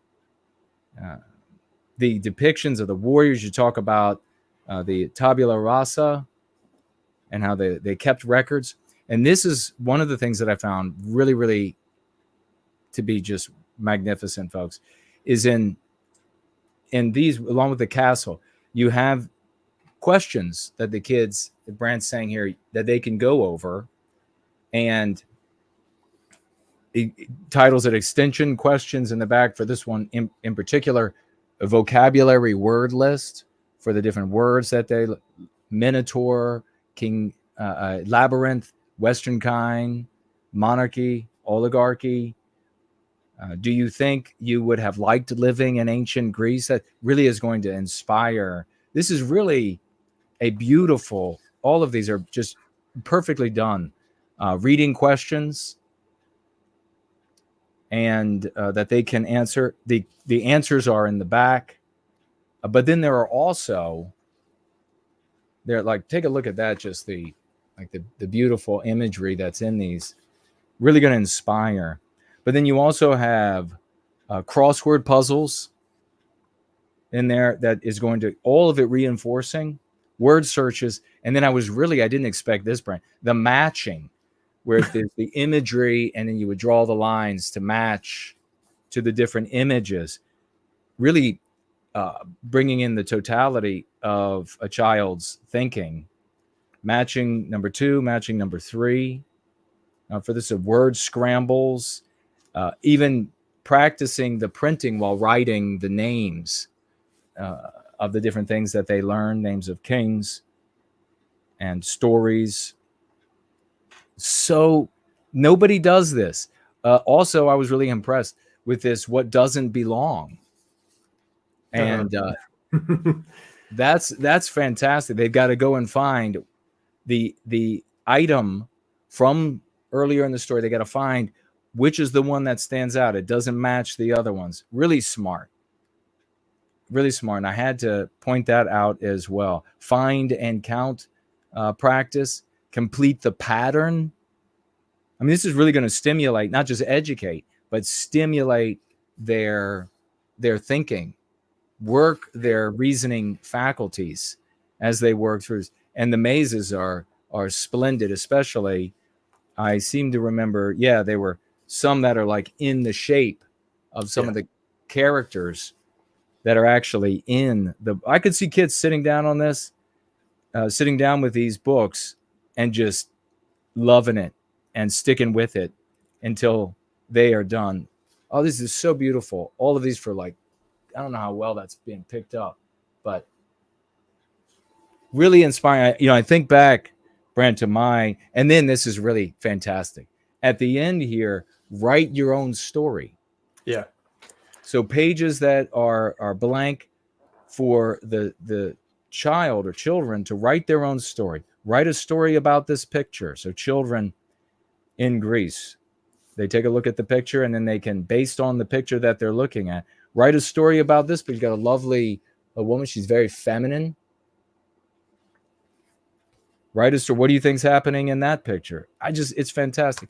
the depictions of the warriors. You talk about the tabula rasa and how they kept records. And this is one of the things that I found really, really to be just magnificent, folks, is in these, along with the castle, you have questions that the kids, Brant's saying here, that they can go over, and it titles it extension questions in the back for this one in particular, a vocabulary word list for the different words that they, minotaur, king, labyrinth, Western kind, monarchy, oligarchy. Do you think you would have liked living in ancient Greece? That really is going to inspire. This is really a beautiful, all of these are just perfectly done. Reading questions, and that they can answer. The answers are in the back. But then there are also, like, take a look at that, just the beautiful imagery that's in these, really going to inspire. But then you also have crossword puzzles in there that is going to, all of it reinforcing, word searches. And then I didn't expect this, Brant, the matching, where there's the imagery and then you would draw the lines to match to the different images, really bringing in the totality of a child's thinking. Matching number 2, matching number 3. For this, word scrambles, even practicing the printing while writing the names of the different things that they learn, names of kings and stories. So nobody does this. Also, I was really impressed with this, what doesn't belong. And That's fantastic. They've got to go and find the item from earlier in the story. They got to find which is the one that stands out. It doesn't match the other ones. Really smart. Really smart. And I had to point that out as well. Find and count practice. Complete the pattern. I mean, this is really going to stimulate, not just educate, but stimulate their thinking, work their reasoning faculties as they work through. And the mazes are splendid, especially. I seem to remember, they were some that are like in the shape of some of the characters that are actually in the. I could see kids sitting down on this, sitting down with these books and just loving it and sticking with it until they are done. Oh, this is so beautiful. All of these for like, I don't know how well that's being picked up, but really inspiring. I think back, Brant, to and then this is really fantastic. At the end here, write your own story. Yeah. So pages that are blank for the child or children to write their own story. Write a story about this picture. So children in Greece, they take a look at the picture and then they can, based on the picture that they're looking at, write a story about this. But you got a woman. She's very feminine. Write a story. What do you think's happening in that picture? It's fantastic.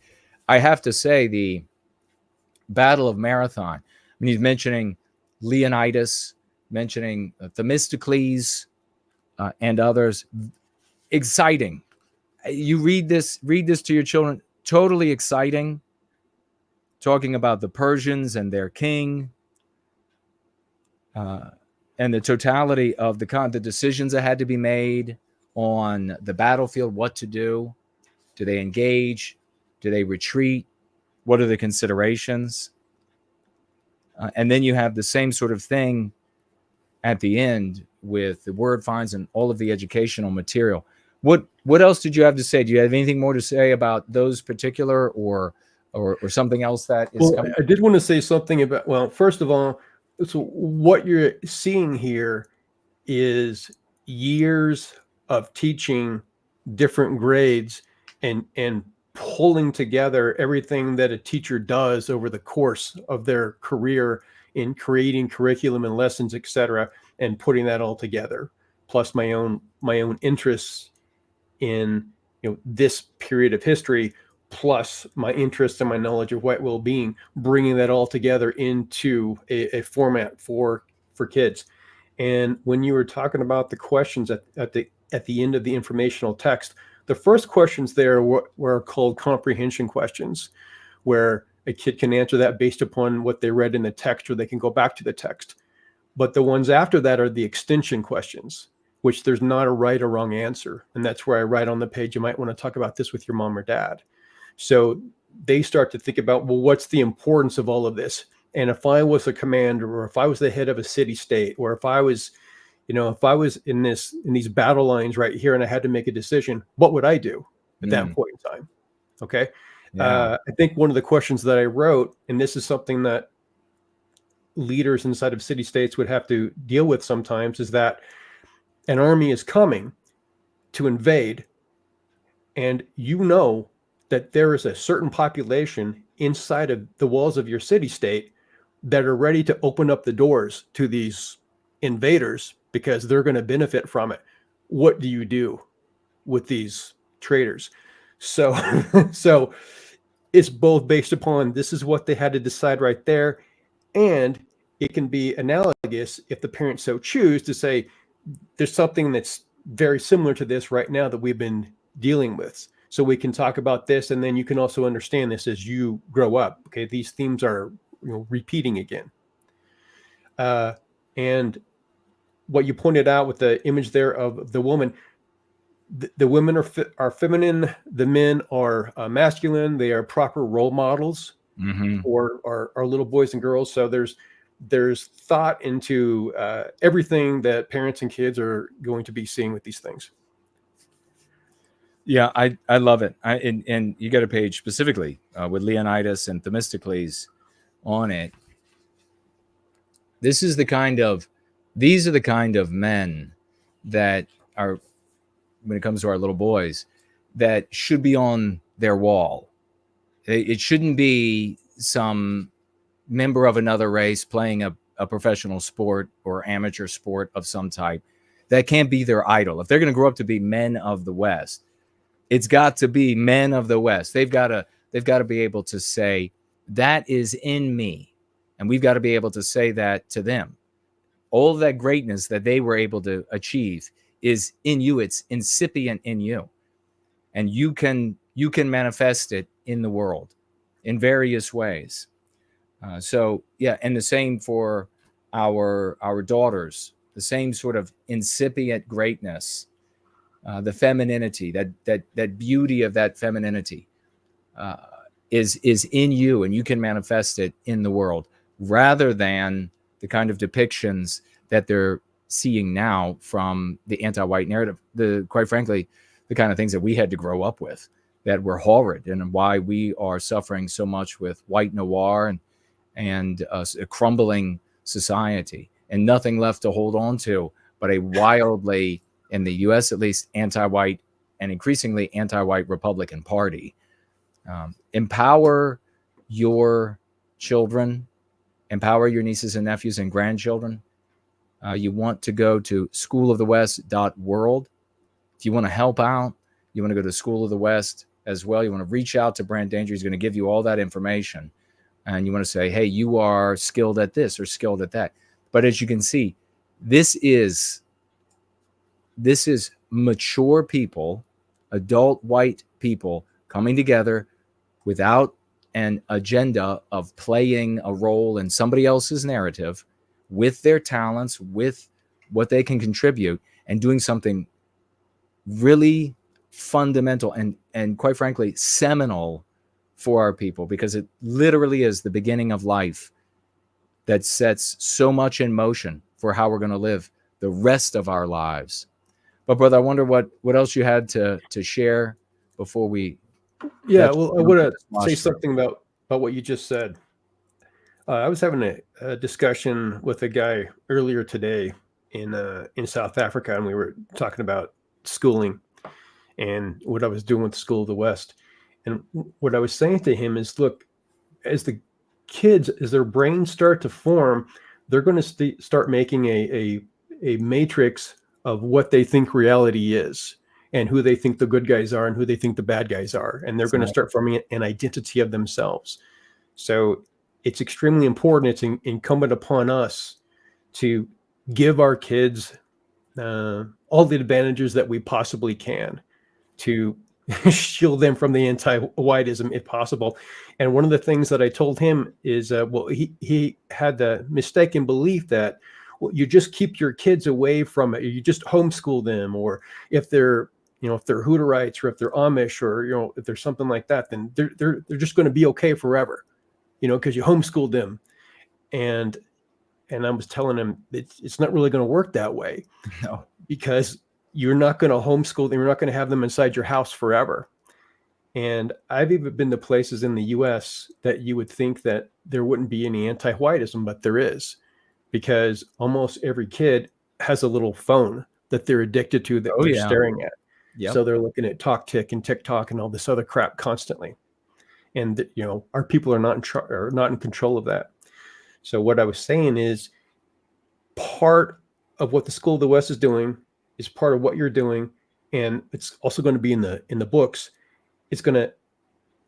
I have to say, the Battle of Marathon. I mean, he's mentioning Leonidas, mentioning Themistocles, and others. Exciting. You read this to your children. Totally exciting. Talking about the Persians and their king, and the totality of the decisions that had to be made on the battlefield. What to do? Do they engage? Do they retreat? What are the considerations? And then you have the same sort of thing at the end with the word finds and all of the educational material. What else did you have to say? Do you have anything more to say about those particular or something else that is coming? I did want to say something about, well, first of all, so what you're seeing here is years of teaching different grades and pulling together everything that a teacher does over the course of their career in creating curriculum and lessons, etc., and putting that all together, plus my own interests in this period of history, plus my interest and my knowledge of white well-being, bringing that all together into a format for kids. And when you were talking about the questions at the end of the informational text, the first questions there were called comprehension questions, where a kid can answer that based upon what they read in the text, or they can go back to the text. But the ones after that are the extension questions, which there's not a right or wrong answer. And that's where I write on the page, you might want to talk about this with your mom or dad. So they start to think about, well, what's the importance of all of this? And if I was a commander, or if I was the head of a city state, or if I was in these battle lines right here and I had to make a decision, what would I do at that point in time? Okay. Yeah. I think one of the questions that I wrote, and this is something that leaders inside of city states would have to deal with sometimes, is that an army is coming to invade, and that there is a certain population inside of the walls of your city state that are ready to open up the doors to these invaders because they're going to benefit from it. What do you do with these traitors? So it's both based upon, this is what they had to decide right there, and it can be analogous if the parents so choose to say, there's something that's very similar to this right now that we've been dealing with. So we can talk about this, and then you can also understand this as you grow up. Okay, these themes are repeating again. And what you pointed out with the image there of the woman, the women are feminine, the men are masculine. They are proper role models for our little boys and girls. So there's thought into everything that parents and kids are going to be seeing with these things. Yeah, I love it. And you got a page specifically with Leonidas and Themistocles on it. These are the kind of men that are, when it comes to our little boys, that should be on their wall. It shouldn't be some member of another race playing a professional sport or amateur sport of some type. That can't be their idol. If they're going to grow up to be men of the West, it's got to be men of the West. They've got to be able to say, that is in me. And we've got to be able to say that to them. All of that greatness that they were able to achieve is in you. It's incipient in you. And you can manifest it in the world in various ways. So yeah, and the same for our daughters, the same sort of incipient greatness, the femininity, that beauty of that femininity is in you, and you can manifest it in the world, rather than the kind of depictions that they're seeing now from the anti-white narrative. Quite frankly, the kind of things that we had to grow up with that were horrid, and why we are suffering so much with white noir and a crumbling society, and nothing left to hold on to but a wildly, in the US at least, anti-white and increasingly anti-white Republican Party. Empower your children, empower your nieces and nephews and grandchildren. You want to go to schoolofthewest.world. If you want to help out, you want to go to School of the West as well. You want to reach out to Brant Danger. He's going to give you all that information. And you want to say, hey, you are skilled at this or skilled at that. But as you can see, this is mature people, adult white people coming together without an agenda of playing a role in somebody else's narrative, with their talents, with what they can contribute, and doing something really fundamental and quite frankly seminal for our people, because it literally is the beginning of life that sets so much in motion for how we're going to live the rest of our lives. But brother, I wonder what else you had to share before we. Yeah, well, I want to say something about what you just said. I was having a discussion with a guy earlier today in South Africa, and we were talking about schooling and what I was doing with School of the West. And what I was saying to him is, look, as the kids, as their brains start to form, they're going to start making a matrix of what they think reality is, and who they think the good guys are and who they think the bad guys are. And they're going to start forming an identity of themselves. So it's extremely important. It's incumbent upon us to give our kids all the advantages that we possibly can, to shield them from the anti-whiteism if possible. And one of the things that I told him is, well, he had the mistaken belief that, well, you just keep your kids away from it. You just homeschool them, or if they're Hutterites, or if they're Amish, or if there's something like that, then they're just going to be okay forever, because you homeschooled them. And I was telling him it's not really going to work that way. No, because you're not going to homeschool them. You're not going to have them inside your house forever. And I've even been to places in the US that you would think that there wouldn't be any anti-whiteism, but there is, because almost every kid has a little phone that they're addicted to, that they're staring at. Yep. So they're looking at TalkTick and TikTok and all this other crap constantly. And our people are not in control of that. So what I was saying is, part of what the School of the West is doing is part of what you're doing, and it's also going to be in the books. It's going to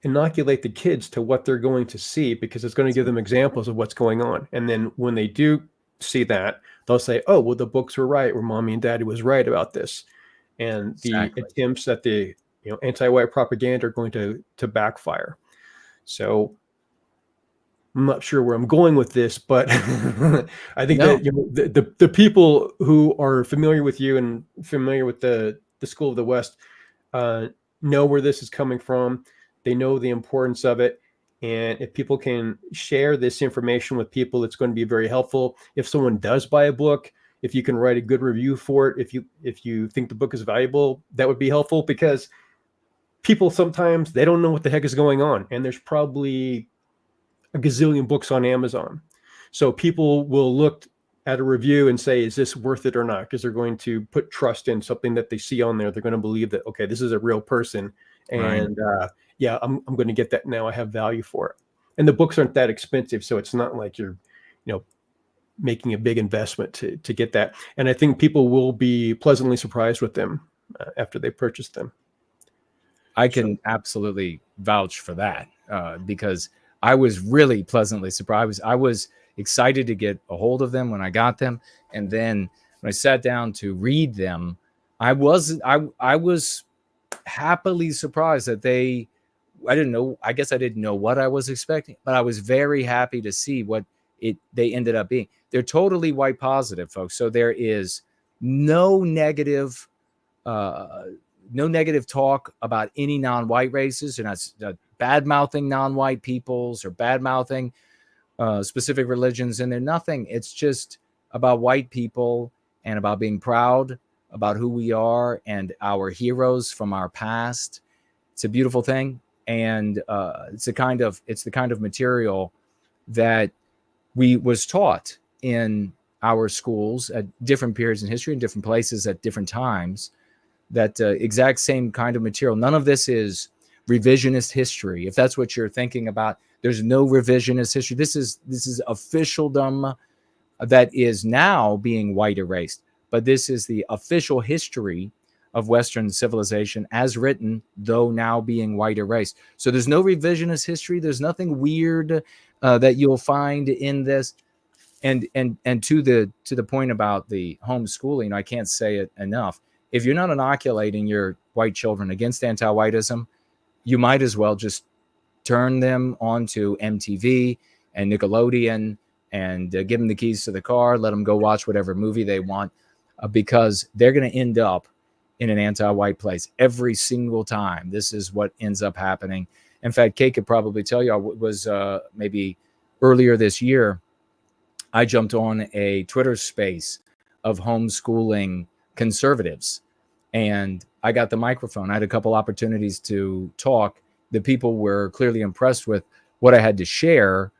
inoculate the kids to what they're going to see, because it's going to give them examples of what's going on. And then when they do see that, they'll say, oh, well, the books were right, or mommy and daddy was right about this. And the attempts at the anti-white propaganda are going to backfire. So I'm not sure where I'm going with this, but I think that the people who are familiar with you and familiar with the School of the West know where this is coming from. They know the importance of it. And if people can share this information with people, it's going to be very helpful. If someone does buy a book, if you can write a good review for it, if you think the book is valuable, that would be helpful, because people sometimes, they don't know what the heck is going on. And there's probably a gazillion books on Amazon. So people will look at a review and say, is this worth it or not? Because they're going to put trust in something that they see on there. They're going to believe that, okay, this is a real person. And yeah, I'm going to get that now. I have value for it. And the books aren't that expensive. So it's not like you're, making a big investment to get that. And I think people will be pleasantly surprised with them after they purchase them. I can absolutely vouch for that because I was really pleasantly surprised. I was excited to get a hold of them when I got them. And then when I sat down to read them, I was happily surprised that I didn't know, I guess I didn't know what I was expecting, but I was very happy to see what they ended up being. They're totally white positive, folks. So there is no negative talk about any non-white races. They're not bad-mouthing non-white peoples or bad-mouthing specific religions, and they're nothing. It's just about white people and about being proud about who we are and our heroes from our past. It's a beautiful thing, and it's the kind of material that was taught in our schools at different periods in history, in different places at different times. That exact same kind of material. None of this is revisionist history. If that's what you're thinking about, there's no revisionist history. This is officialdom that is now being white erased. But this is the official history of Western civilization as written, though now being white erased. So there's no revisionist history. There's nothing weird that you'll find in this. And to the point about the homeschooling, I can't say it enough. If you're not inoculating your white children against anti-whiteism, you might as well just turn them onto MTV and Nickelodeon and give them the keys to the car, let them go watch whatever movie they want, because they're going to end up in an anti-white place every single time. This is what ends up happening. In fact, Kate could probably tell you, it was maybe earlier this year, I jumped on a Twitter space of homeschooling conservatives, and I got the microphone. I had a couple opportunities to talk. The people were clearly impressed with what I had to share,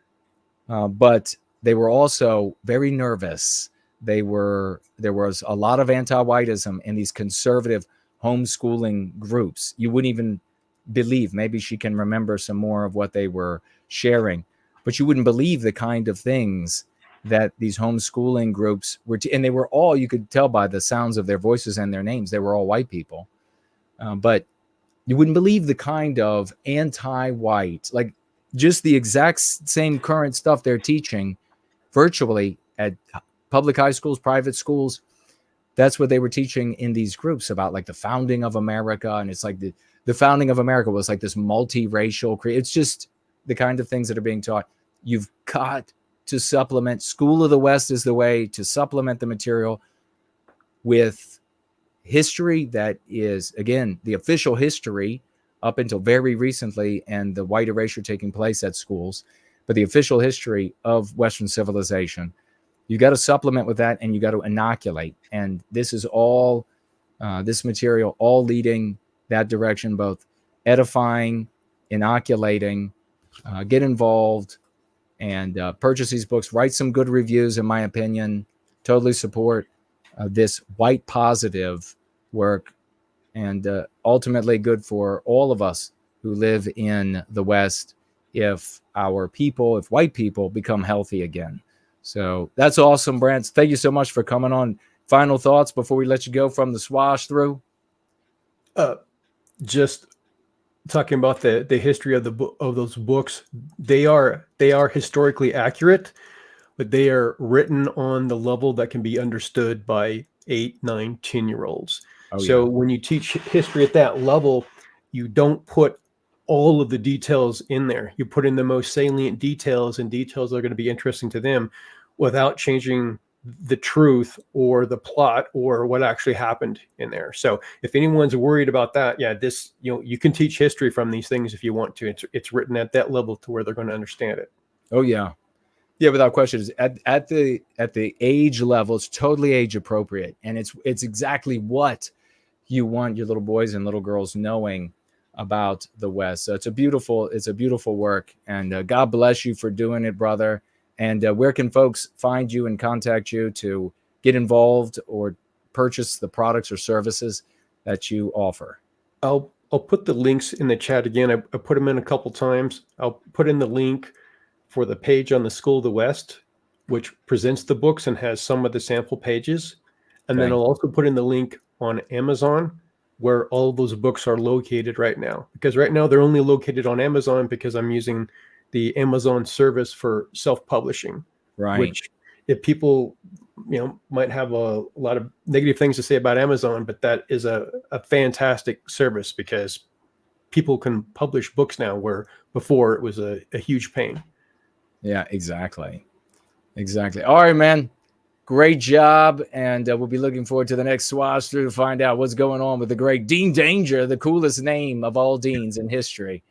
but they were also very nervous. There was a lot of anti-whiteism in these conservative homeschooling groups. You wouldn't even believe. Maybe she can remember some more of what they were sharing, but you wouldn't believe the kind of things that these homeschooling groups were, and they were all, you could tell by the sounds of their voices and their names, they were all white people. But you wouldn't believe the kind of anti-white, like just the exact same current stuff they're teaching virtually at public high schools, private schools. That's what they were teaching in these groups about, like the founding of America. And it's like the founding of America was like this multiracial, it's just the kind of things that are being taught. You've got to supplement. School of the West is the way to supplement the material with history that is, again, the official history up until very recently and the white erasure taking place at schools, but the official history of Western civilization. You got to supplement with that, and you got to inoculate. And this is all, this material, all leading that direction, both edifying, inoculating, get involved, and purchase these books, write some good reviews, in my opinion. Totally support this white positive work, and ultimately good for all of us who live in the West if white people become healthy again. So that's awesome, Brant. Thank you so much for coming on. Final thoughts before we let you go from the swash through? Just talking about the history of those books. They are historically accurate, but they are written on the level that can be understood by 8, 9, 10-year-olds. So when you teach history at that level, you don't put all of the details in there. You put in the most salient details, and details that are going to be interesting to them without changing the truth or the plot or what actually happened in there. So if anyone's worried about that, you can teach history from these things if you want to. It's written at that level to where they're going to understand it. Oh yeah. Yeah, without question. At the age level, it's totally age appropriate, and it's exactly what you want your little boys and little girls knowing about the West. So it's a beautiful work, and God bless you for doing it, brother. And where can folks find you and contact you to get involved or purchase the products or services that you offer? I'll put the links in the chat again. I put them in a couple times. I'll put in the link for the page on the School of the West, which presents the books and has some of the sample pages. And then Okay. I'll also put in the link on Amazon, where all of those books are located right now. Because right now they're only located on Amazon because I'm using the Amazon service for self-publishing. Right. Which, if people, might have a lot of negative things to say about Amazon, but that is a fantastic service because people can publish books now where before it was a huge pain. Yeah, exactly. Exactly. All right, man. Great job. And we'll be looking forward to the next Swash through to find out what's going on with the great Dean Danger, the coolest name of all deans in history.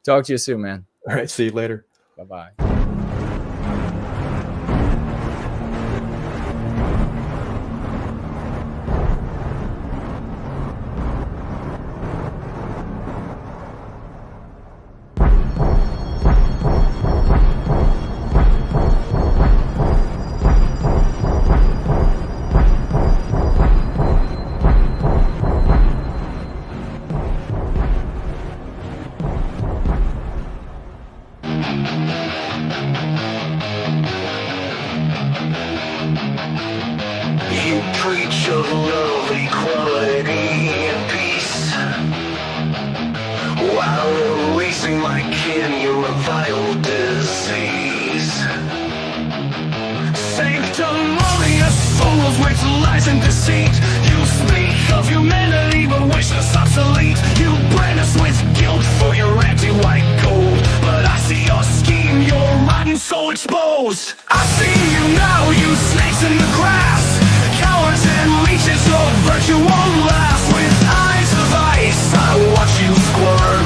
Talk to you soon, man. All right. See you later. Bye-bye. You preach of love, equality, and peace, while releasing my kin, you're a vile disease. Sanctimonious fools with lies and deceit. You speak of humanity but wish us obsolete. You brand us with guilt for your anti-white gold, but I see your scheme, your rotten soul exposed. I see you now, you snakes in the grass, cowards and leeches, your virtue won't last. With eyes of ice, I watch you squirm,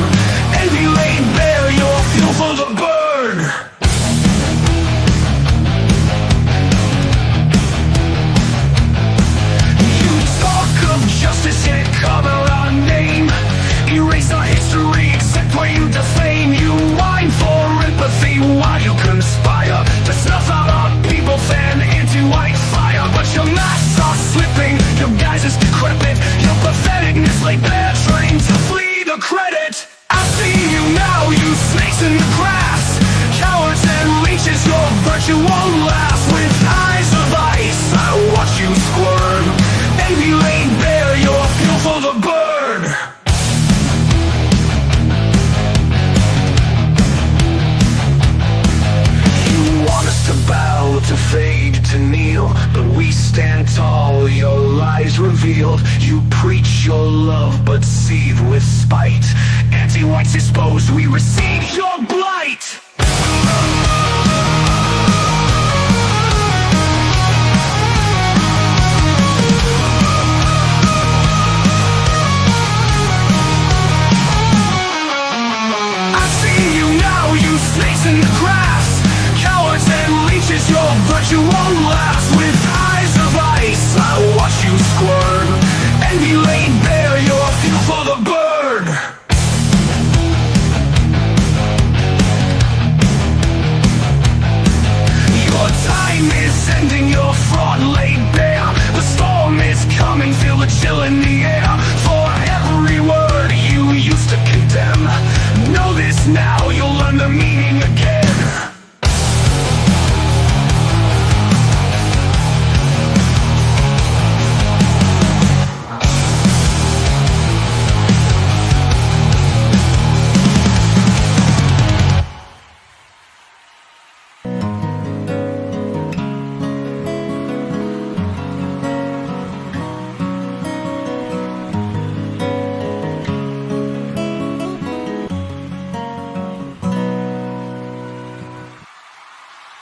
envy laid bare, your fuel for the burn. You talk of justice, yet cover our name, erase our history, except where you defame. You whine for empathy while you conspire to snuff out our people, fan anti-white fire. But your masks are slipping, your guise is decrepit, your patheticness laid bare, trying to flee the credit. I see you now, you snakes in the grass, cowards and leeches, your virtue won't last. With eyes of ice, I watch you squirm, envy laid bare, your fuel for the burn. You want us to bow, to fade, to kneel, but we stand tall, your lies revealed. You preach your love, but seethe with spite. Anti-whites exposed, we receive your blight. I see you now, you snakes in the grass, cowards and leeches, your virtue won't last. With eyes of ice, I watch you squirm, envy laid bare, your fuel for the burn. Your time is ending, your fraud laid bare. The storm is coming, feel the chill in the air. For every word you used to condemn, know this now, you'll learn the meaning again.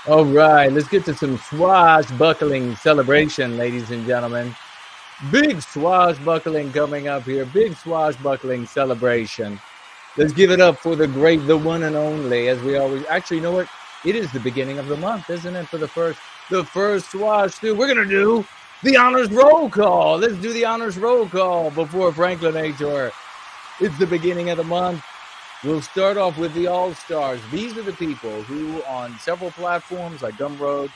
All right, let's get to some swashbuckling celebration, ladies and gentlemen. Big swashbuckling coming up here. Big swashbuckling celebration. Let's give it up for the great, the one and only, as we always... Actually, you know what? It is the beginning of the month, isn't it? For the first swash through. We're going to do the honors roll call. Let's do the honors roll call before Franklin H. It's the beginning of the month. We'll start off with the All-Stars. These are the people who on several platforms like Gumroad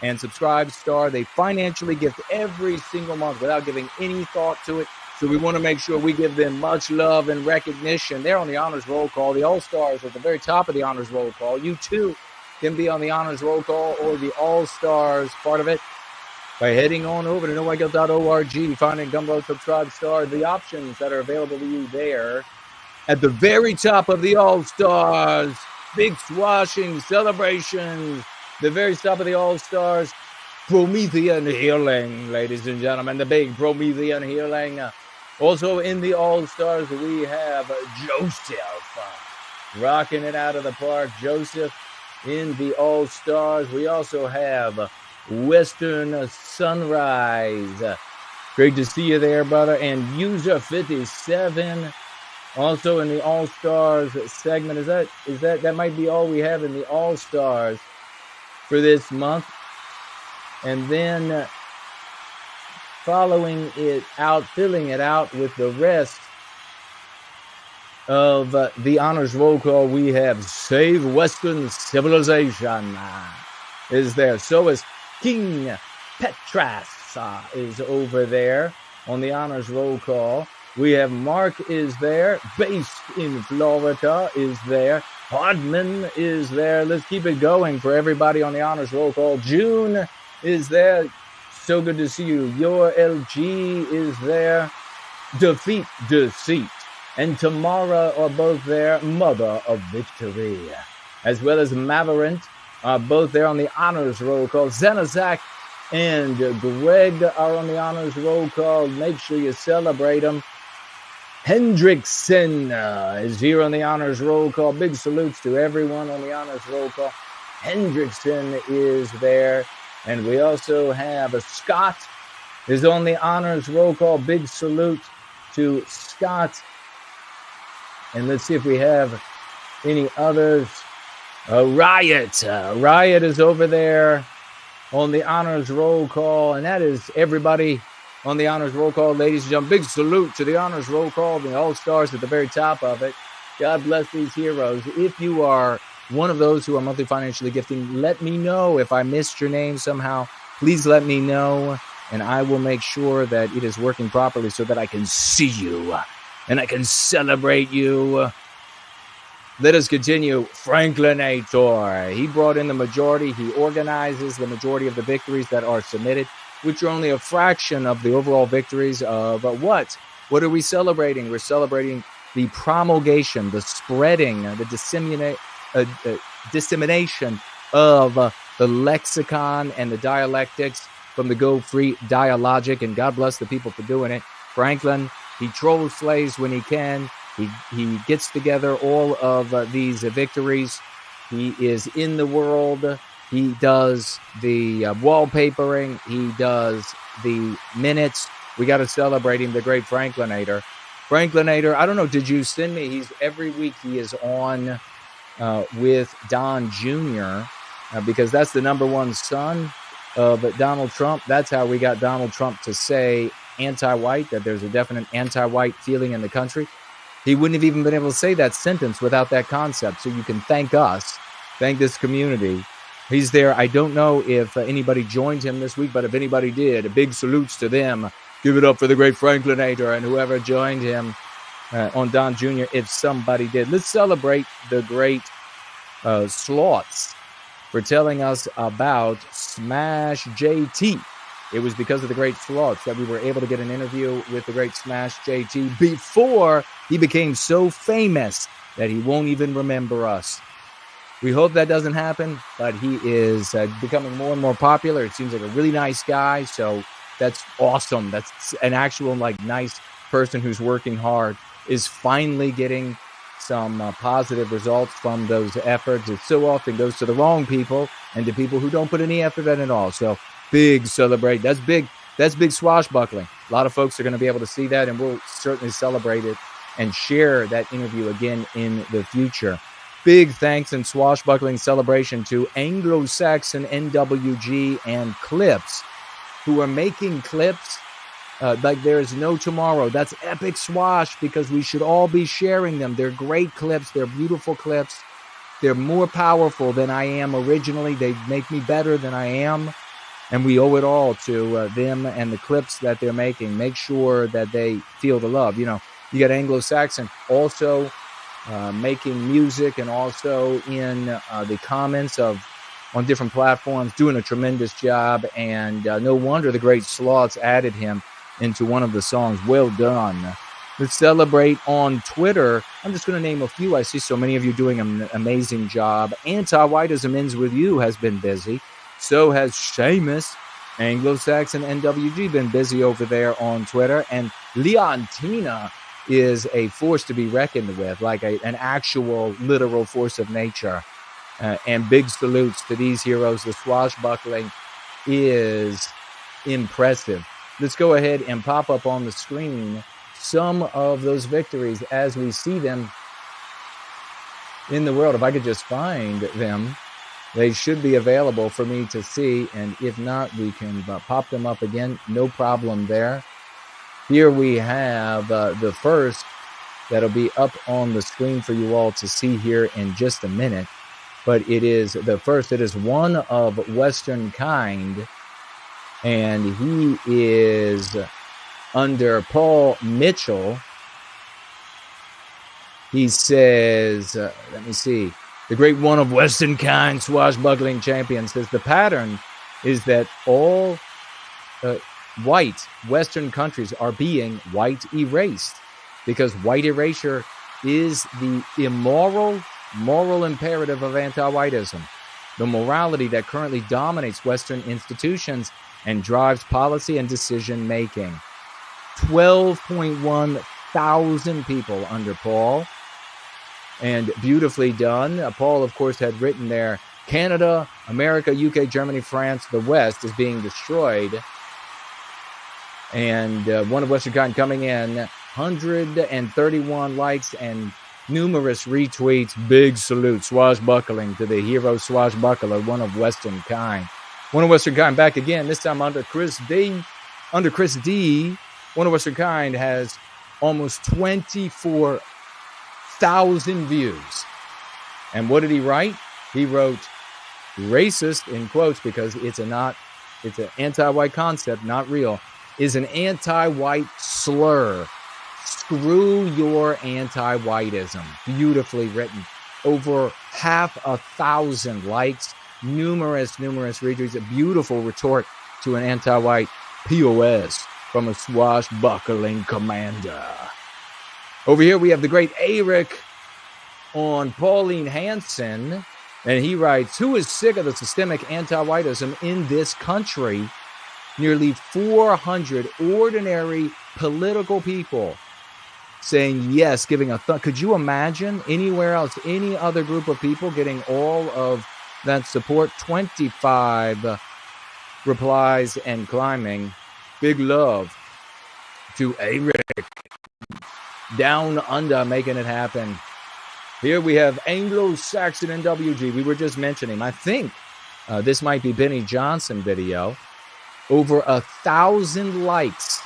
and Subscribe Star, they financially gift every single month without giving any thought to it. So we want to make sure we give them much love and recognition. They're on the Honors Roll Call. The All-Stars are at the very top of the Honors Roll Call. You too can be on the Honors Roll Call or the All-Stars part of it by heading on over to noiguilt.org, finding Gumroad, Subscribe Star, the options that are available to you there. At the very top of the All-Stars, big swashing celebrations. The very top of the All-Stars, Promethean healing, ladies and gentlemen, the big Promethean healing. Also in the All-Stars, we have Joseph rocking it out of the park. Joseph in the All-Stars. We also have Western Sunrise. Great to see you there, brother. And User 57. Also in the All-Stars segment. That might be all we have in the All-Stars for this month. And then following it out, filling it out with the rest of the Honors Roll Call, we have Save Western Civilization is there. So is King Petras is over there on the Honors Roll Call. We have Mark is there. Based in Florida is there. Hardman is there. Let's keep it going for everybody on the Honors Roll Call. June is there. So good to see you. Your LG is there. Defeat Deceit and Tamara are both there. Mother of Victory, as well as Maverant, are both there on the Honors Roll Call. Zenazak and Greg are on the Honors Roll Call. Make sure you celebrate them. Hendrickson is here on the Honors Roll Call. Big salutes to everyone on the Honors Roll Call. Hendrickson is there. And we also have Scott is on the Honors Roll Call. Big salute to Scott. And let's see if we have any others. Riot. Riot is over there on the Honors Roll Call. And that is everybody on the Honors Roll Call, ladies and gentlemen. Big salute to the Honors Roll Call, the All-Stars at the very top of it. God bless these heroes. If you are one of those who are monthly financially gifting, let me know if I missed your name somehow. Please let me know, and I will make sure that it is working properly so that I can see you and I can celebrate you. Let us continue. Franklinator. He brought in the majority. He organizes the majority of the victories that are submitted, which are only a fraction of the overall victories of what? What are we celebrating? We're celebrating the promulgation, the spreading, the dissemination of the lexicon and the dialectics from the Go Free Dialogic, and God bless the people for doing it. Franklin, he troll slays when he can. He gets together all of these victories. He is in the world. He does the wallpapering. He does the minutes. We got to celebrate him, the great Franklinator. Franklinator, I don't know, did you send me? Every week he is on with Don Jr. Because that's the number one son of Donald Trump. That's how we got Donald Trump to say anti-white, that there's a definite anti-white feeling in the country. He wouldn't have even been able to say that sentence without that concept. So you can thank us, thank this community. He's there. I don't know if anybody joined him this week, but if anybody did, big salutes to them. Give it up for the great Franklinator and whoever joined him on Don Jr. if somebody did. Let's celebrate the great Slaughtz for telling us about Smash JT. It was because of the great Slaughtz that we were able to get an interview with the great Smash JT before he became so famous that he won't even remember us. We hope that doesn't happen, but he is becoming more and more popular. It seems like a really nice guy, so that's awesome. That's an actual nice person who's working hard, is finally getting some positive results from those efforts. It so often goes to the wrong people and to people who don't put any effort in at all. So big celebrate. That's big swashbuckling. A lot of folks are going to be able to see that, and we'll certainly celebrate it and share that interview again in the future. Big thanks and swashbuckling celebration to Anglo-Saxon NWG and Clips, who are making clips like there is no tomorrow. That's epic swash because we should all be sharing them. They're great clips. They're beautiful clips. They're more powerful than I am originally. They make me better than I am. And we owe it all to them and the clips that they're making. Make sure that they feel the love. You know, you got Anglo-Saxon also making music and also in the comments on different platforms, doing a tremendous job. And no wonder the great Slaughtz added him into one of the songs. Well done. Let's celebrate on Twitter. I'm just going to name a few. I see so many of you doing an amazing job. Anti-Whiteism Ends With You has been busy. So has Seamus. Anglo-Saxon NWG been busy over there on Twitter. And Leontina is a force to be reckoned with, like an actual literal force of nature. And big salutes to these heroes. The swashbuckling is impressive. Let's go ahead and pop up on the screen some of those victories as we see them in the world. If I could just find them, they should be available for me to see. And if not, we can pop them up again. No problem there. Here we have the first that'll be up on the screen for you all to see here in just a minute. But it is the first. It is one of Western kind. And he is under Paul Mitchell. He says, let me see. The great one of Western kind, swashbuckling champion, says the pattern is that all white Western countries are being white erased because white erasure is the immoral, moral imperative of anti-whiteism. The morality that currently dominates Western institutions and drives policy and decision-making. 12.1 thousand people under Paul. And beautifully done. Paul, of course, had written there, Canada, America, UK, Germany, France, the West is being destroyed. And one of Western kind coming in, 131 likes and numerous retweets. Big salute, swashbuckling to the hero swashbuckler, one of Western kind. One of Western kind back again, this time under Chris D. Under Chris D, one of Western kind has almost 24,000 views. And what did he write? He wrote racist in quotes because it's an anti-white concept, not real, is an anti-white slur. Screw your anti-whiteism. Beautifully written. Over 5,000 likes, numerous retweets, a beautiful retort to an anti-white POS from a swashbuckling commander. Over here we have the great Eric on Pauline Hanson, and he writes, who is sick of the systemic anti-whiteism in this country? Nearly 400 ordinary political people saying yes, giving a thought. Could you imagine anywhere else, any other group of people getting all of that support? 25 replies and climbing. Big love to Eric down under making it happen. Here we have Anglo-Saxon NWG. We were just mentioning, I think this might be Benny Johnson video. Over 1,000 likes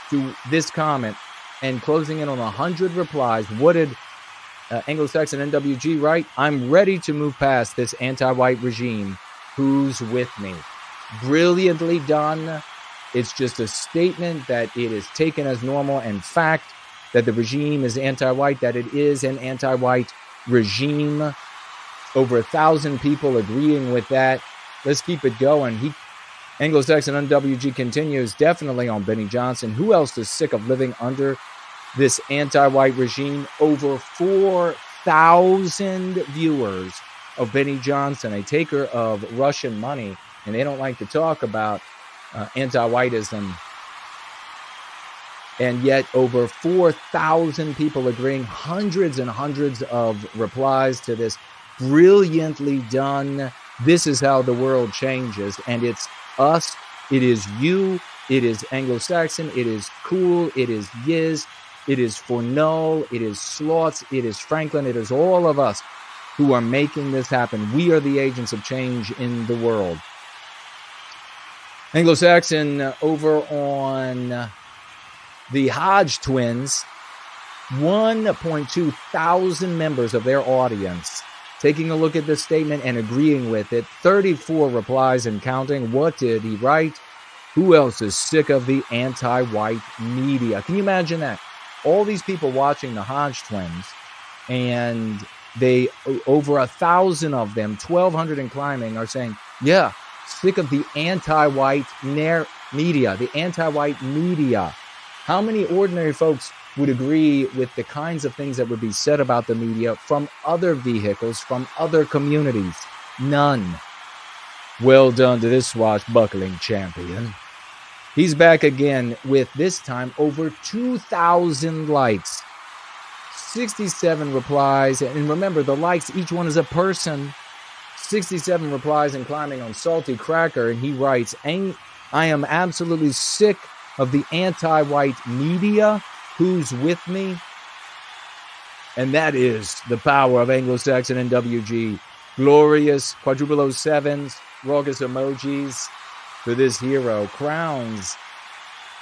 to this comment and closing in on 100 replies. What did Anglo-Saxon NWG write? I'm ready to move past this anti-white regime. Who's with me? Brilliantly done. It's just a statement that it is taken as normal and fact that the regime is anti-white, that it is an anti-white regime. Over 1,000 people agreeing with that. Let's keep it going. Anglo-Saxon NWG continues, definitely on Benny Johnson. Who else is sick of living under this anti-white regime? Over 4,000 viewers of Benny Johnson, a taker of Russian money, and they don't like to talk about anti-whiteism. And yet over 4,000 people agreeing, hundreds and hundreds of replies to this. Brilliantly done. This is how the world changes, and it's us, it is you, it is Anglo-Saxon, it is Cool, it is Yiz, it is Fornull, it is Slaughtz, it is Franklin, it is all of us who are making this happen. We are the agents of change in the world. Anglo-Saxon over on The Hodge twins, 1.2 thousand members of their audience taking a look at this statement and agreeing with it. 34 replies and counting. What did he write? Who else is sick of the anti-white media? Can you imagine that? All these people watching the Hodge twins, and they, over 1,000 of them, 1,200 and climbing, are saying, yeah, sick of the anti-white media, the anti-white media. How many ordinary folks would agree with the kinds of things that would be said about the media from other vehicles, from other communities? None. Well done to this swashbuckling champion. He's back again with, this time, over 2,000 likes, 67 replies. And remember, the likes, each one is a person. 67 replies and climbing on Salty Cracker. And he writes, I am absolutely sick of the anti-white media. Who's with me? And that is the power of Anglo-Saxon and WG. Glorious quadruple 07s, raucous emojis for this hero. Crowns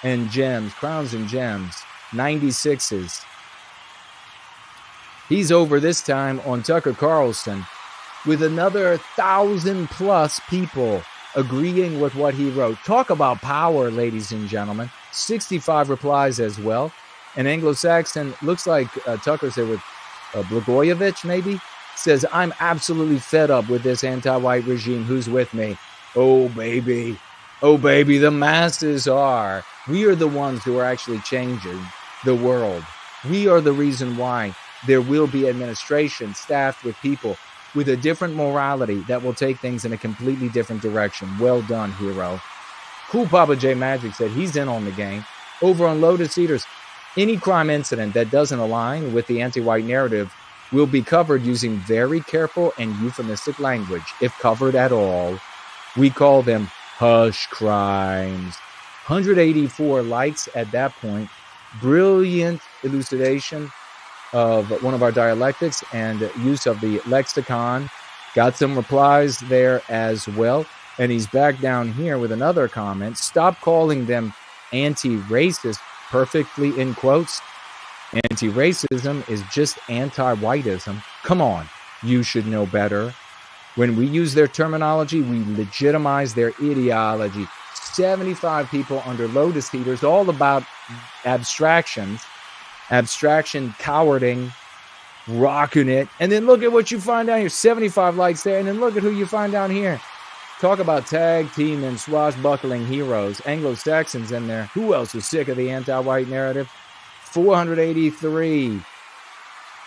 and gems, 96s. He's over this time on Tucker Carlson with another 1,000 plus people agreeing with what he wrote. Talk about power, ladies and gentlemen. 65 replies as well. And Anglo-Saxon, looks like Tucker's there with Blagojevich, maybe, says, I'm absolutely fed up with this anti-white regime. Who's with me? Oh, baby. Oh, baby, the masses are. We are the ones who are actually changing the world. We are the reason why there will be administration staffed with people with a different morality that will take things in a completely different direction. Well done, hero. Cool Papa J Magic said he's in on the game. Over on Lotus Eaters, any crime incident that doesn't align with the anti-white narrative will be covered using very careful and euphemistic language, if covered at all. We call them hush crimes. 184 likes at that point. Brilliant elucidation of one of our dialectics and use of the lexicon. Got some replies there as well. And he's back down here with another comment. Stop calling them anti-racist, perfectly in quotes. Anti-racism is just anti-whiteism. Come on, you should know better. When we use their terminology, we legitimize their ideology. 75 people under Lotus Eaters, all about abstractions, abstraction cowarding, rocking it. And then look at what you find down here. 75 likes there. And then look at who you find down here. Talk about tag team and swashbuckling heroes. Anglo-Saxons in there. Who else is sick of the anti-white narrative? 483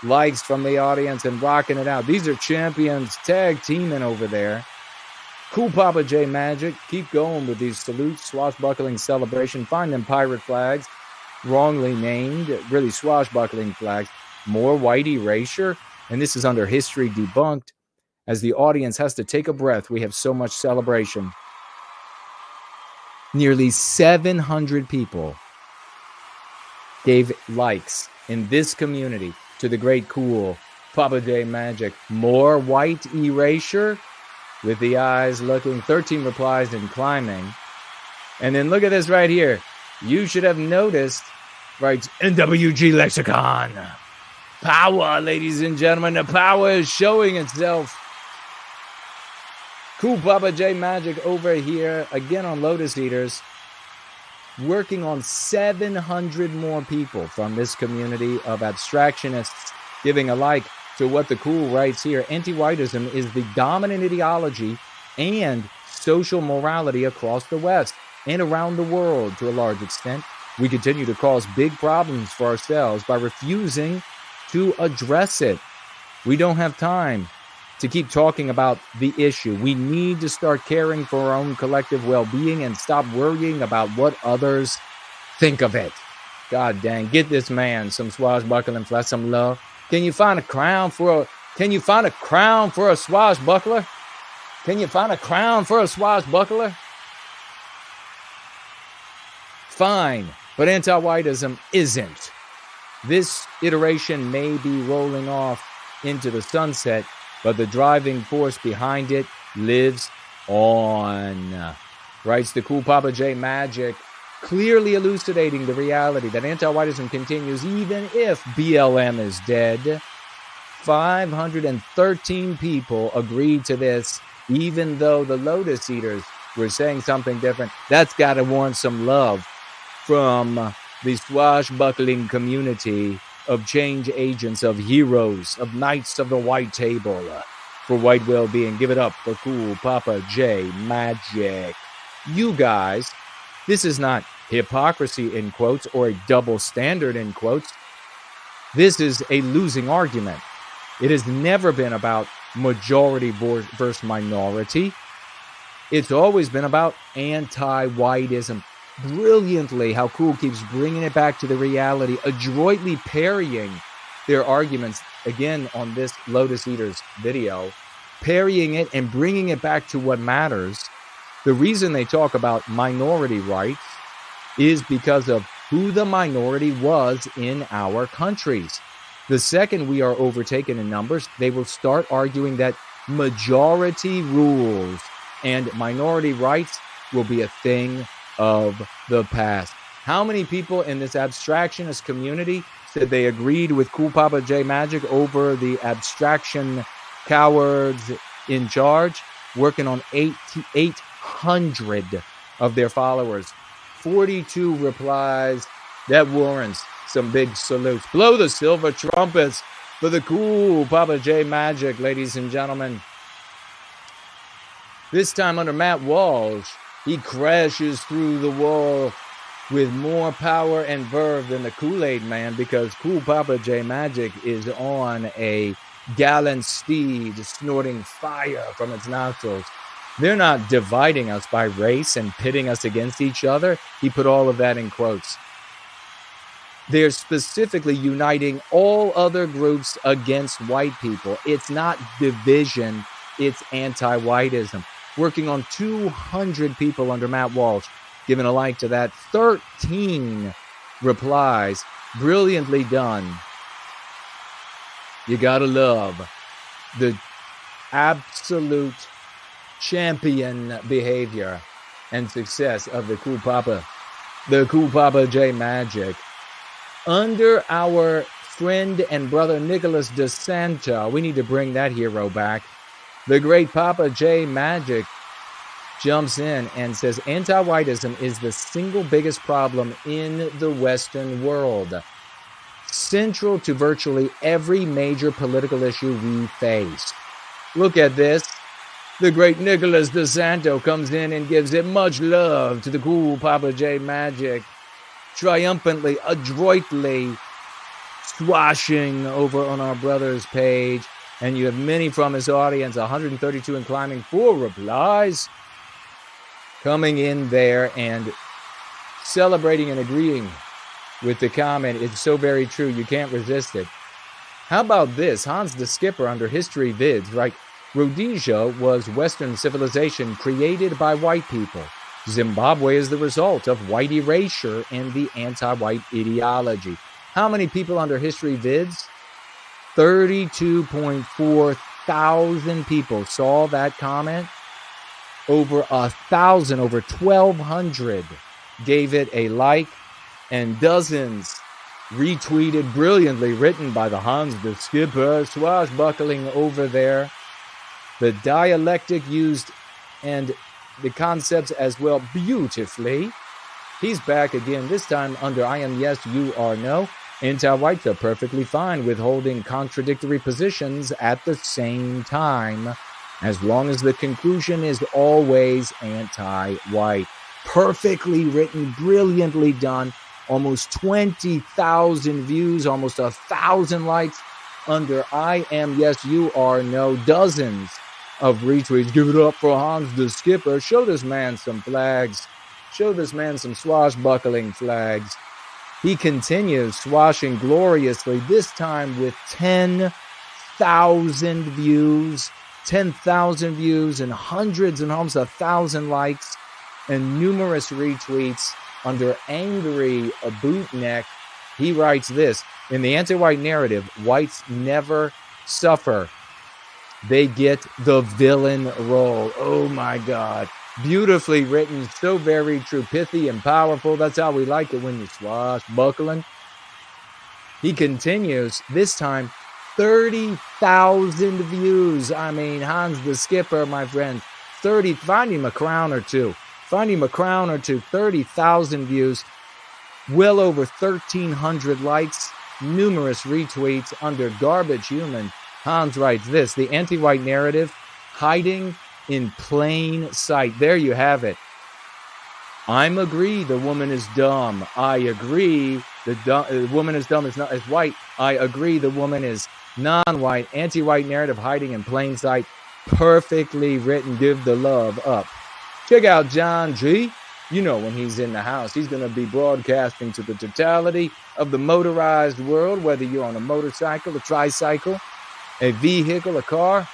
likes from the audience and rocking it out. These are champions tag teaming over there. Cool Papa J Magic. Keep going with these salutes. Swashbuckling celebration. Find them pirate flags. Wrongly named. Really swashbuckling flags. More white erasure. And this is under History Debunked. As the audience has to take a breath, we have so much celebration. Nearly 700 people gave likes in this community to the great cool Papa J Magic. More white erasure with the eyes looking. 13 replies and climbing. And then look at this right here. You should have noticed, writes NWG Lexicon. Power, ladies and gentlemen. The power is showing itself. Cool Papa J Magic over here, again on Lotus Eaters, working on 700 more people from this community of abstractionists giving a like to what the cool writes here. Anti-whiteism is the dominant ideology and social morality across the West and around the world to a large extent. We continue to cause big problems for ourselves by refusing to address it. We don't have time to keep talking about the issue. We need to start caring for our own collective well-being and stop worrying about what others think of it. God dang, get this man some swashbuckling flash, some love. Can you find a crown for a swashbuckler? Can you find a crown for a swashbuckler? Fine, but anti-whiteism isn't. This iteration may be rolling off into the sunset, but the driving force behind it lives on. Writes the cool Papa J Magic. clearly elucidating the reality that anti-whiteism continues even if BLM is dead. 513 people agreed to this, even though the Lotus Eaters were saying something different. That's got to warrant some love from the swashbuckling community of change agents, of heroes, of knights of the white table. For white well-being, give it up for Cool Papa J Magic. You guys, this is not hypocrisy in quotes or a double standard in quotes. This is a losing argument. It has never been about majority versus minority. It's always been about anti-whiteism. Brilliantly, how Cool keeps bringing it back to the reality, adroitly parrying their arguments, again, on this Lotus Eaters video, parrying it and bringing it back to what matters. The reason they talk about minority rights is because of who the minority was in our countries. The second we are overtaken in numbers, they will start arguing that majority rules and minority rights will be a thing of the past. How many people in this abstractionist community said they agreed with Cool Papa J Magic over the abstraction cowards in charge, working on 800 of their followers? 42 replies. That warrants some big salutes. Blow the silver trumpets for the Cool Papa J Magic, ladies and gentlemen. This time under Matt Walsh, he crashes through the wall with more power and verve than the Kool-Aid Man, because Cool Papa J Magic is on a gallant steed snorting fire from its nostrils. They're not dividing us by race and pitting us against each other. He put all of that in quotes. They're specifically uniting all other groups against white people. It's not division, it's anti-whiteism. Working on 200 people under Matt Walsh, giving a like to that. 13 replies. Brilliantly done. You gotta love the absolute champion behavior and success of the Cool Papa J Magic. Under our friend and brother Nicholas DeSanto, we need to bring that hero back. The great Papa J Magic jumps in and says anti-whiteism is the single biggest problem in the Western world, central to virtually every major political issue we face. Look at this. The great Nicholas DeSanto comes in and gives it much love to the Cool Papa J Magic, triumphantly, adroitly swashing over on our brother's page. And you have many from his audience, 132 and climbing, 4 replies, coming in there and celebrating and agreeing with the comment. It's so very true, you can't resist it. How about this? Hans the Skipper under History Vids, right? Rhodesia was Western civilization created by white people. Zimbabwe is the result of white erasure and the anti-white ideology. How many people under History Vids? 32.4 thousand people saw that comment. Over 1,000, over 1,200 gave it a like, and dozens retweeted, brilliantly written by the Hans the Skipper, swashbuckling over there. The dialectic used and the concepts as well beautifully. He's back again, this time under I am yes, you are no. Anti-whites are perfectly fine with holding contradictory positions at the same time, as long as the conclusion is always anti-white. Perfectly written, brilliantly done. Almost 20,000 views, almost 1,000 likes under I am yes, you are no. Dozens of retweets. Give it up for Hans the Skipper. Show this man some flags. Show this man some swashbuckling flags. He continues swashing gloriously, this time with 10,000 views. 10,000 views and hundreds and almost 1,000 likes and numerous retweets under Angry Bootneck. He writes this: in the anti-white narrative, whites never suffer. They get the villain role. Oh my God. Beautifully written, so very true, pithy and powerful. That's how we like it when you're swashbuckling. He continues, this time 30,000 views. I mean, Hans the Skipper, my friend, find him a crown or two. 30,000 views, well over 1,300 likes, numerous retweets under Garbage Human. Hans writes this, the anti-white narrative hiding in plain sight. There you have it. I'm agree the woman is dumb. I agree the woman is dumb, is white. I agree the woman is non-white. Anti-white narrative hiding in plain sight. Perfectly written. Give the love up. Check out John G. You know when he's in the house, he's going to be broadcasting to the totality of the motorized world, whether you're on a motorcycle, a tricycle, a vehicle, a car,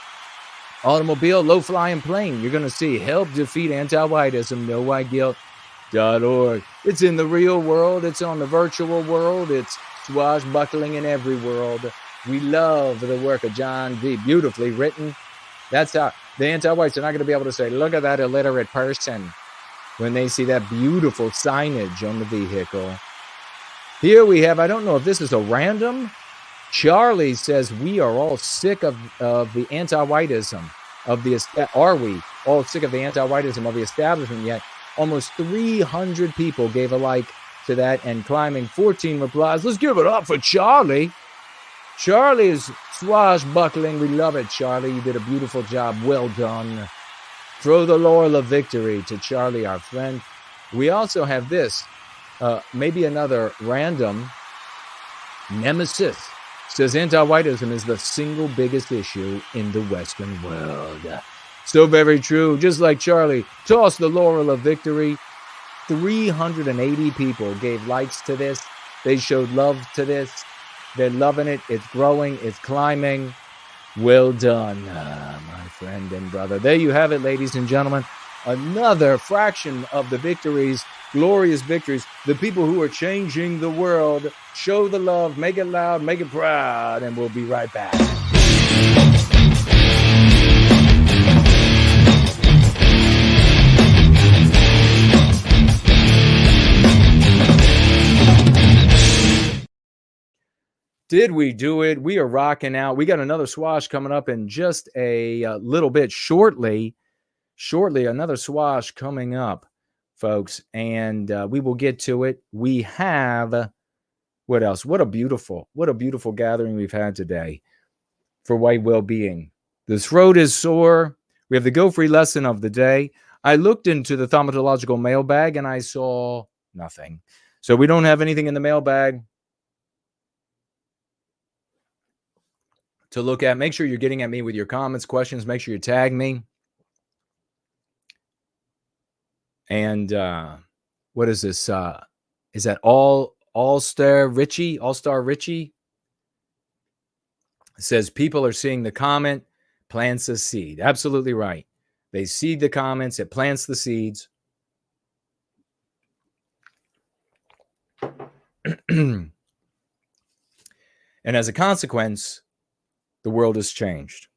automobile, low-flying plane. You're going to see help defeat anti-whiteism, no white guilt.org. It's in the real world. It's on the virtual world. It's swashbuckling in every world. We love the work of John G. Beautifully written. That's how the anti-whites are not going to be able to say, look at that illiterate person when they see that beautiful signage on the vehicle. Here we have, I don't know if this is a random. Charlie says, we are all sick of the anti-whiteism of the, are we all sick of the anti-whiteism of the establishment yet? Almost 300 people gave a like to that and climbing 14 replies. Let's give it up for Charlie. Charlie is swashbuckling. We love it, Charlie. You did a beautiful job. Well done. Throw the laurel of victory to Charlie, our friend. We also have this, maybe another random nemesis. Says anti-whiteism is the single biggest issue in the Western world. So very true. Just like Charlie, toss the laurel of victory. 380 people gave likes to this. They showed love to this. They're loving it. It's growing. It's climbing. Well done, my friend and brother. There you have it, ladies and gentlemen. Another fraction of the victories, glorious victories. The people who are changing the world. Show the love. Make it loud. Make it proud. And we'll be right back. Did we do it? We are rocking out. We got another swash coming up in just a little bit shortly. Another swash coming up, folks. And we will get to it. We have, what else? What a beautiful gathering we've had today for white well-being. The throat is sore. We have the Go Free lesson of the day. I looked into the thaumatological mailbag and I saw nothing. So we don't have anything in the mailbag to look at. Make sure you're getting at me with your comments, questions. Make sure you tag me. And what is this? Is that All-Star Richie? All-Star Richie? It says people are seeing the comment, plants a seed. Absolutely right. They seed the comments, it plants the seeds. And as a consequence, the world has changed.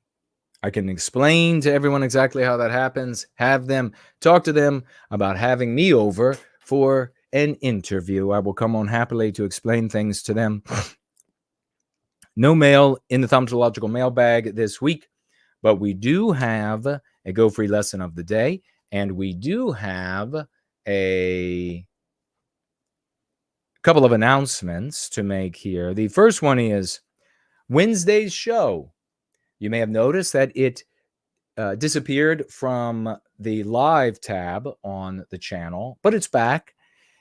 I can explain to everyone exactly how that happens. Have them talk to them about having me over for an interview. I will come on happily to explain things to them. No mail in the thaumatological mailbag this week, but we do have a Go Free lesson of the day, and we do have a couple of announcements to make here. The first one is Wednesday's show. You may have noticed that it disappeared from the live tab on the channel, but it's back.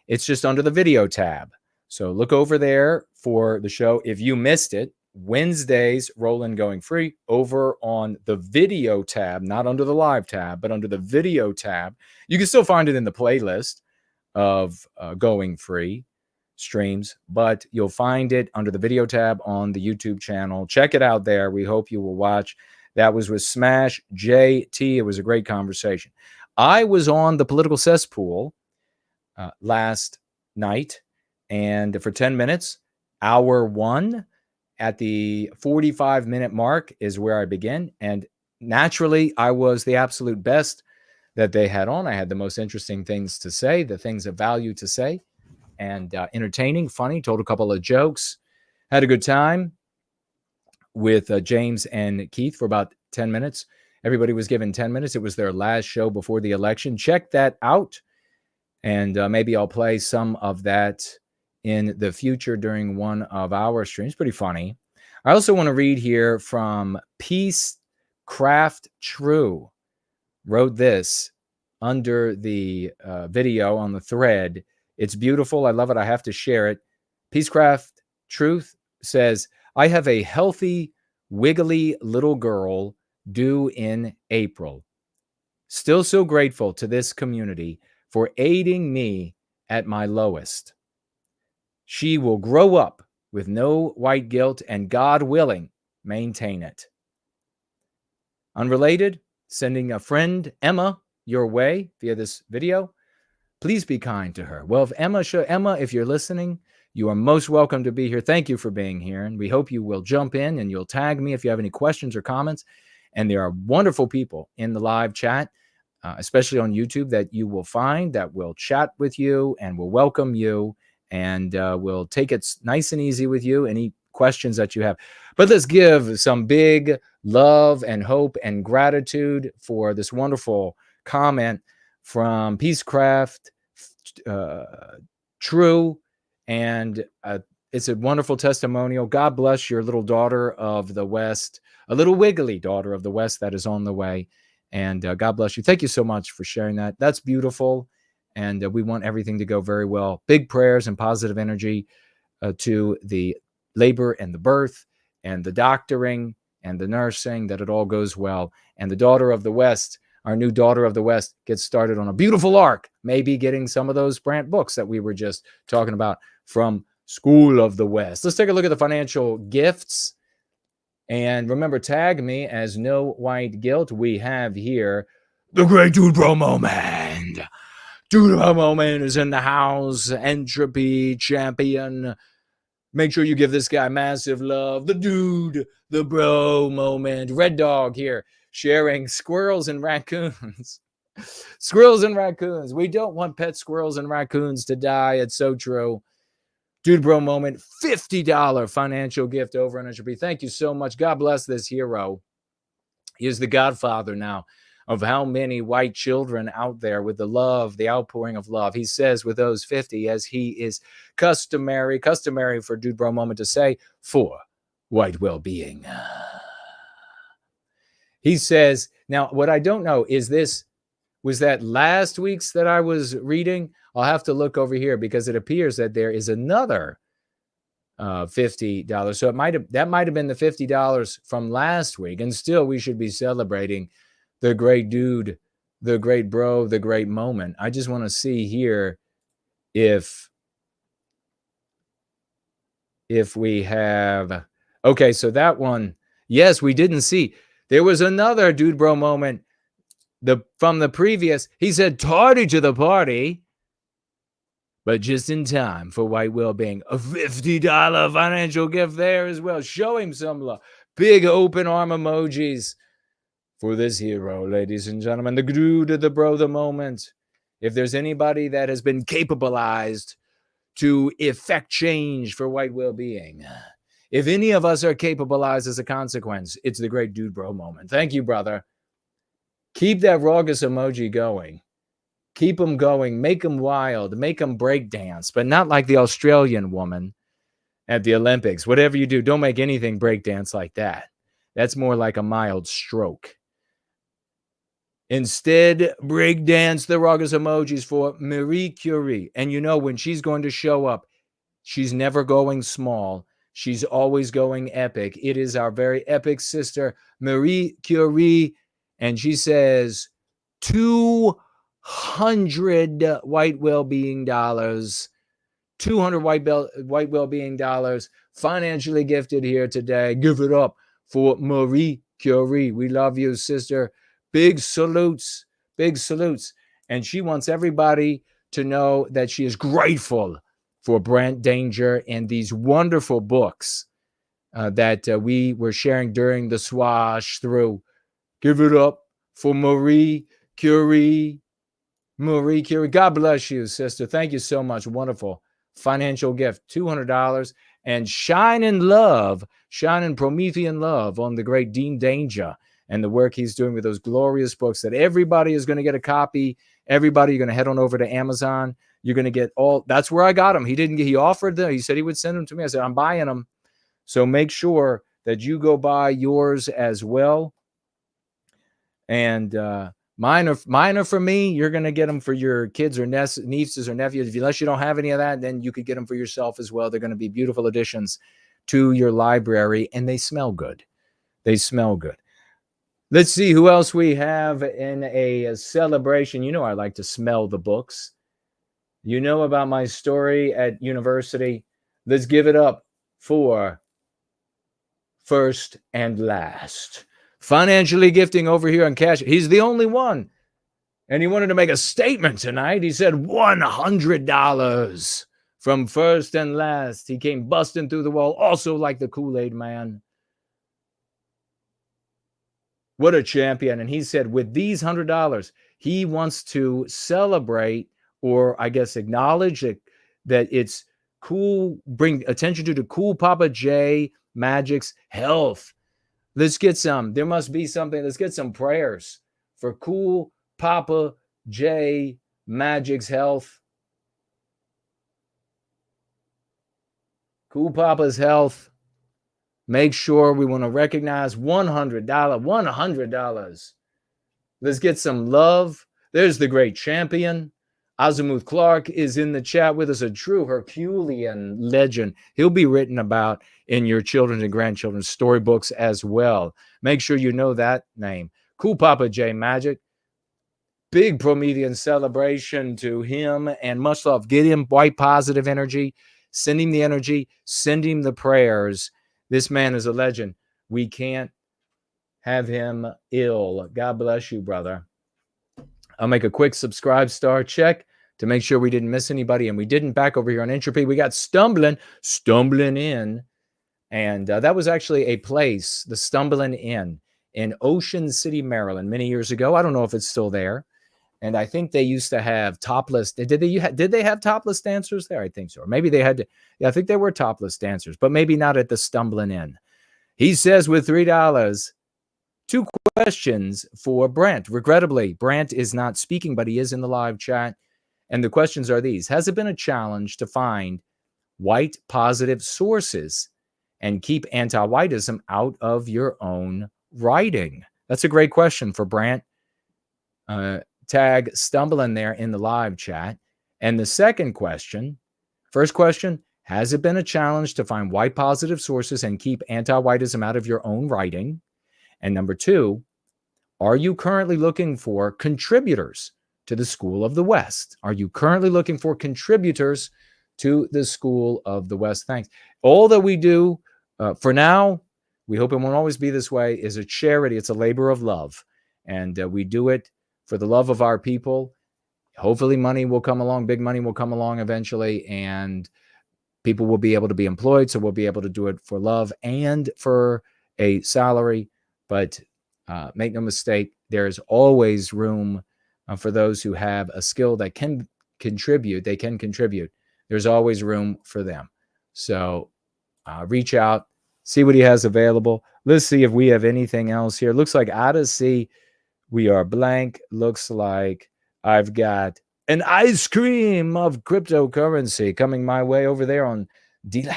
It's just under the video tab. So look over there for the show. If you missed it, Wednesdays, Roland Going Free, over on the video tab, not under the live tab, but under the video tab. You can still find it in the playlist of Going Free streams, but you'll find it under the video tab on the YouTube channel. Check it out there. We hope you will watch. That was with Smash JT. It was a great conversation. I was on the political cesspool last night, and for 10 minutes, hour one at the 45-minute mark is where I begin. And naturally, I was the absolute best. that they had on. I had the most interesting things to say, the things of value to say, and entertaining, funny, told a couple of jokes, had a good time with James and Keith for about 10 minutes. Everybody was given 10 minutes. It was their last show before the election. Check that out. And maybe I'll play some of that in the future during one of our streams. Pretty funny. I also want to read here from Peacecraft True. Wrote this under the video on the thread. It's beautiful. I love it. I have to share it. Peacecraft Truth says, I have a healthy, wiggly little girl due in April. Still so grateful to this community for aiding me at my lowest. She will grow up with no white guilt and, God willing, maintain it. Unrelated, sending a friend, Emma, your way via this video. Please be kind to her. Well, if Emma, if you're listening, you are most welcome to be here. Thank you for being here. And we hope you will jump in and you'll tag me if you have any questions or comments. And there are wonderful people in the live chat, especially on YouTube, that you will find that will chat with you and will welcome you and will take it nice and easy with you, any questions that you have. But let's give some big love and hope and gratitude for this wonderful comment from Peacecraft True. And it's a wonderful testimonial. God bless your little daughter of the West, a little wiggly daughter of the West that is on the way. And God bless you. Thank you so much for sharing that. That's beautiful. And we want everything to go very well. Big prayers and positive energy to the labor and the birth and the doctoring and the nursing, that it all goes well. And the daughter of the West, our new daughter of the West, gets started on a beautiful arc, maybe getting some of those Brant books that we were just talking about from School of the West. Let's take a look at the financial gifts. And remember, tag me as No White Guilt. We have here the great Dude Bro Moment. Dude Bro Moment is in the house. Entropy champion. Make sure you give this guy massive love. The Dude, the Bro Moment. Red Dog here sharing squirrels and raccoons. Squirrels and raccoons. We don't want pet squirrels and raccoons to die. It's so true. Dude Bro Moment, $50 financial gift over on Entropy. Thank you so much. God bless this hero. He is the godfather now of how many white children out there with the love, the outpouring of love. He says with those 50, as he is customary for Dude Bro Moment to say, for white well-being. He says, now what I don't know is this, was that last week's that I was reading? I'll have to look over here because it appears that there is another $50. So that might have been the $50 from last week. And still, we should be celebrating the great dude, the great bro, the great moment. I just want to see here if we have. Okay, so that one, yes, we didn't see. There was another Dude Bro Moment. From the previous, he said tardy to the party, but just in time for white well-being. A $50 financial gift there as well. Show him some love. Big open arm emojis for this hero, ladies and gentlemen. The dude, the bro, the moment. If there's anybody that has been capabilized to effect change for white well-being, if any of us are capabilized as a consequence, it's the great Dude Bro Moment. Thank you, brother. Keep that raucous emoji going. Keep them going. Make them wild. Make them break dance, but not like the Australian woman at the Olympics. Whatever you do, don't make anything break dance like that. That's more like a mild stroke. Instead, break dance the raucous emojis for Marie Curie. And you know, when she's going to show up, she's never going small. She's always going epic. It is our very epic sister, Marie Curie. And she says, 200 white well-being dollars, 200 white well-being dollars, financially gifted here today. Give it up for Marie Curie. We love you, sister. Big salutes, big salutes. And she wants everybody to know that she is grateful for Brant Danger and these wonderful books that we were sharing during the swash through. Give it up for Marie Curie, Marie Curie. God bless you, sister. Thank you so much. Wonderful financial gift, $200. And shine in Promethean love on the great Dean Danger and the work he's doing with those glorious books that everybody is going to get a copy. Everybody, you're going to head on over to Amazon. You're going to get all. That's where I got them. He offered them. He said he would send them to me. I said, I'm buying them. So make sure that you go buy yours as well. And mine are for me. You're going to get them for your kids or nieces or nephews. Unless you don't have any of that, then you could get them for yourself as well. They're going to be beautiful additions to your library, and they smell good. They smell good. Let's see who else we have in a celebration. You know I like to smell the books. You know about my story at university. Let's give it up for First and Last. Financially gifting over here on cash. He's the only one. And he wanted to make a statement tonight. He said $100 from First and Last. He came busting through the wall, also like the Kool-Aid man. What a champion. And he said with these $100, he wants to celebrate, or I guess acknowledge that it's cool, bring attention to the Cool Papa J Magic's health. Let's get some. There must be something. Let's get some prayers for Cool Papa J Magic's health. Cool Papa's health. Make sure we want to recognize $100. Let's get some love. There's the great champion. Azimuth Clark is in the chat with us, a true Herculean legend. He'll be written about in your children's and grandchildren's storybooks as well. Make sure you know that name. Cool Papa J Magic. Big Promethean celebration to him and much love. Get him white positive energy. Send him the energy. Send him the prayers. This man is a legend. We can't have him ill. God bless you, brother. I'll make a quick subscribe star check to make sure we didn't miss anybody. And we didn't. Back over here on Entropy. We got Stumbling In. And that was actually a place, the Stumbling in Ocean City, Maryland, many years ago. I don't know if it's still there. And I think they used to have topless. Did they have topless dancers there? I think so. Or maybe they had to. Yeah, I think they were topless dancers, but maybe not at the Stumbling In. He says with $3, 2 questions for Brant. Regrettably, Brant is not speaking, but he is in the live chat. And the questions are these. Has it been a challenge to find white positive sources and keep anti-whiteism out of your own writing? That's a great question for Brant. Tag Stumbling there in the live chat. And the second question, first question, has it been a challenge to find white positive sources and keep anti-whiteism out of your own writing? And number 2, are you currently looking for contributors to the School of the West? Are you currently looking for contributors to the School of the West? Thanks. All that we do for now, we hope it won't always be this way, is a charity. It's a labor of love. And we do it for the love of our people. Hopefully money will come along. Big money will come along eventually. And people will be able to be employed. So we'll be able to do it for love and for a salary. But make no mistake, there's always room for those who have a skill that can contribute. They can contribute. There's always room for them. So reach out, see what he has available. Let's see if we have anything else here. Looks like Odyssey, we are blank. Looks like I've got an ice cream of cryptocurrency coming my way over there on D-Lab,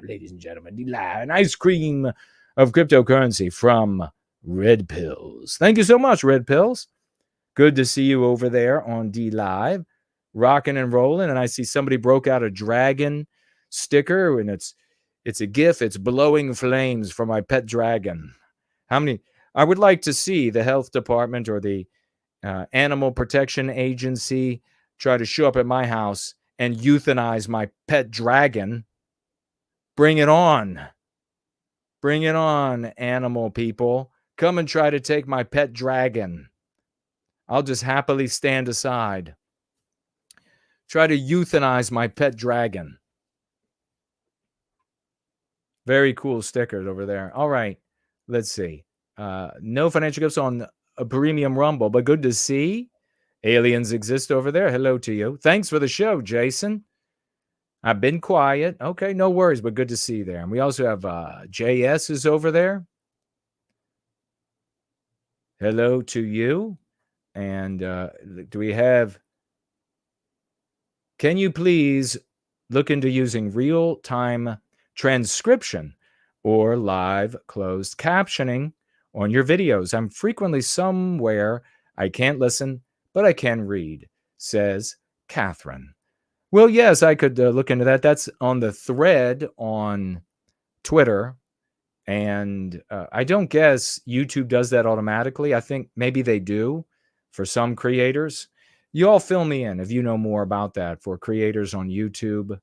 ladies and gentlemen, D-Lab, an ice cream of cryptocurrency from Red Pills. Thank you so much, Red Pills. Good to see you over there on D-Live, rocking and rolling. And I see somebody broke out a dragon sticker, and it's a GIF. It's blowing flames for my pet dragon. How many? I would like to see the health department or the animal protection agency try to show up at my house and euthanize my pet dragon. Bring it on. Bring it on, animal people. Come and try to take my pet dragon. I'll just happily stand aside. Try to euthanize my pet dragon. Very cool stickers over there. All right. Let's see. No financial gifts on a premium rumble, but good to see. Aliens exist over there. Hello to you. Thanks for the show, Jason. I've been quiet. Okay, no worries, but good to see you there. And we also have JS is over there. Hello to you. And do we have... Can you please look into using real-time transcription or live closed captioning on your videos? I'm frequently somewhere I can't listen, but I can read, says Catherine. Well, yes, I could look into that. That's on the thread on Twitter. And I don't guess YouTube does that automatically. I think maybe they do for some creators. You all fill me in if you know more about that for creators on YouTube.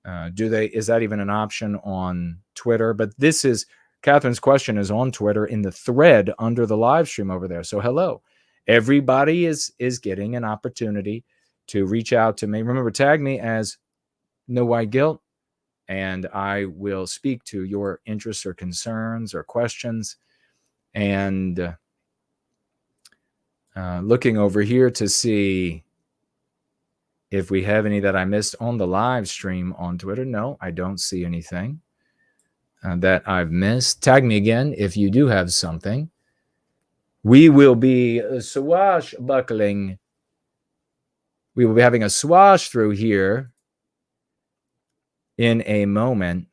Is that even an option on Twitter? But this is Catherine's question is on Twitter in the thread under the live stream over there. So hello, everybody is getting an opportunity to reach out to me. Remember, tag me as No White Guilt, and I will speak to your interests or concerns or questions. And looking over here to see if we have any that I missed on the live stream on Twitter. No, I don't see anything that I've missed. Tag me again if you do have something. We will be swashbuckling. We will be having a swash through here in a moment.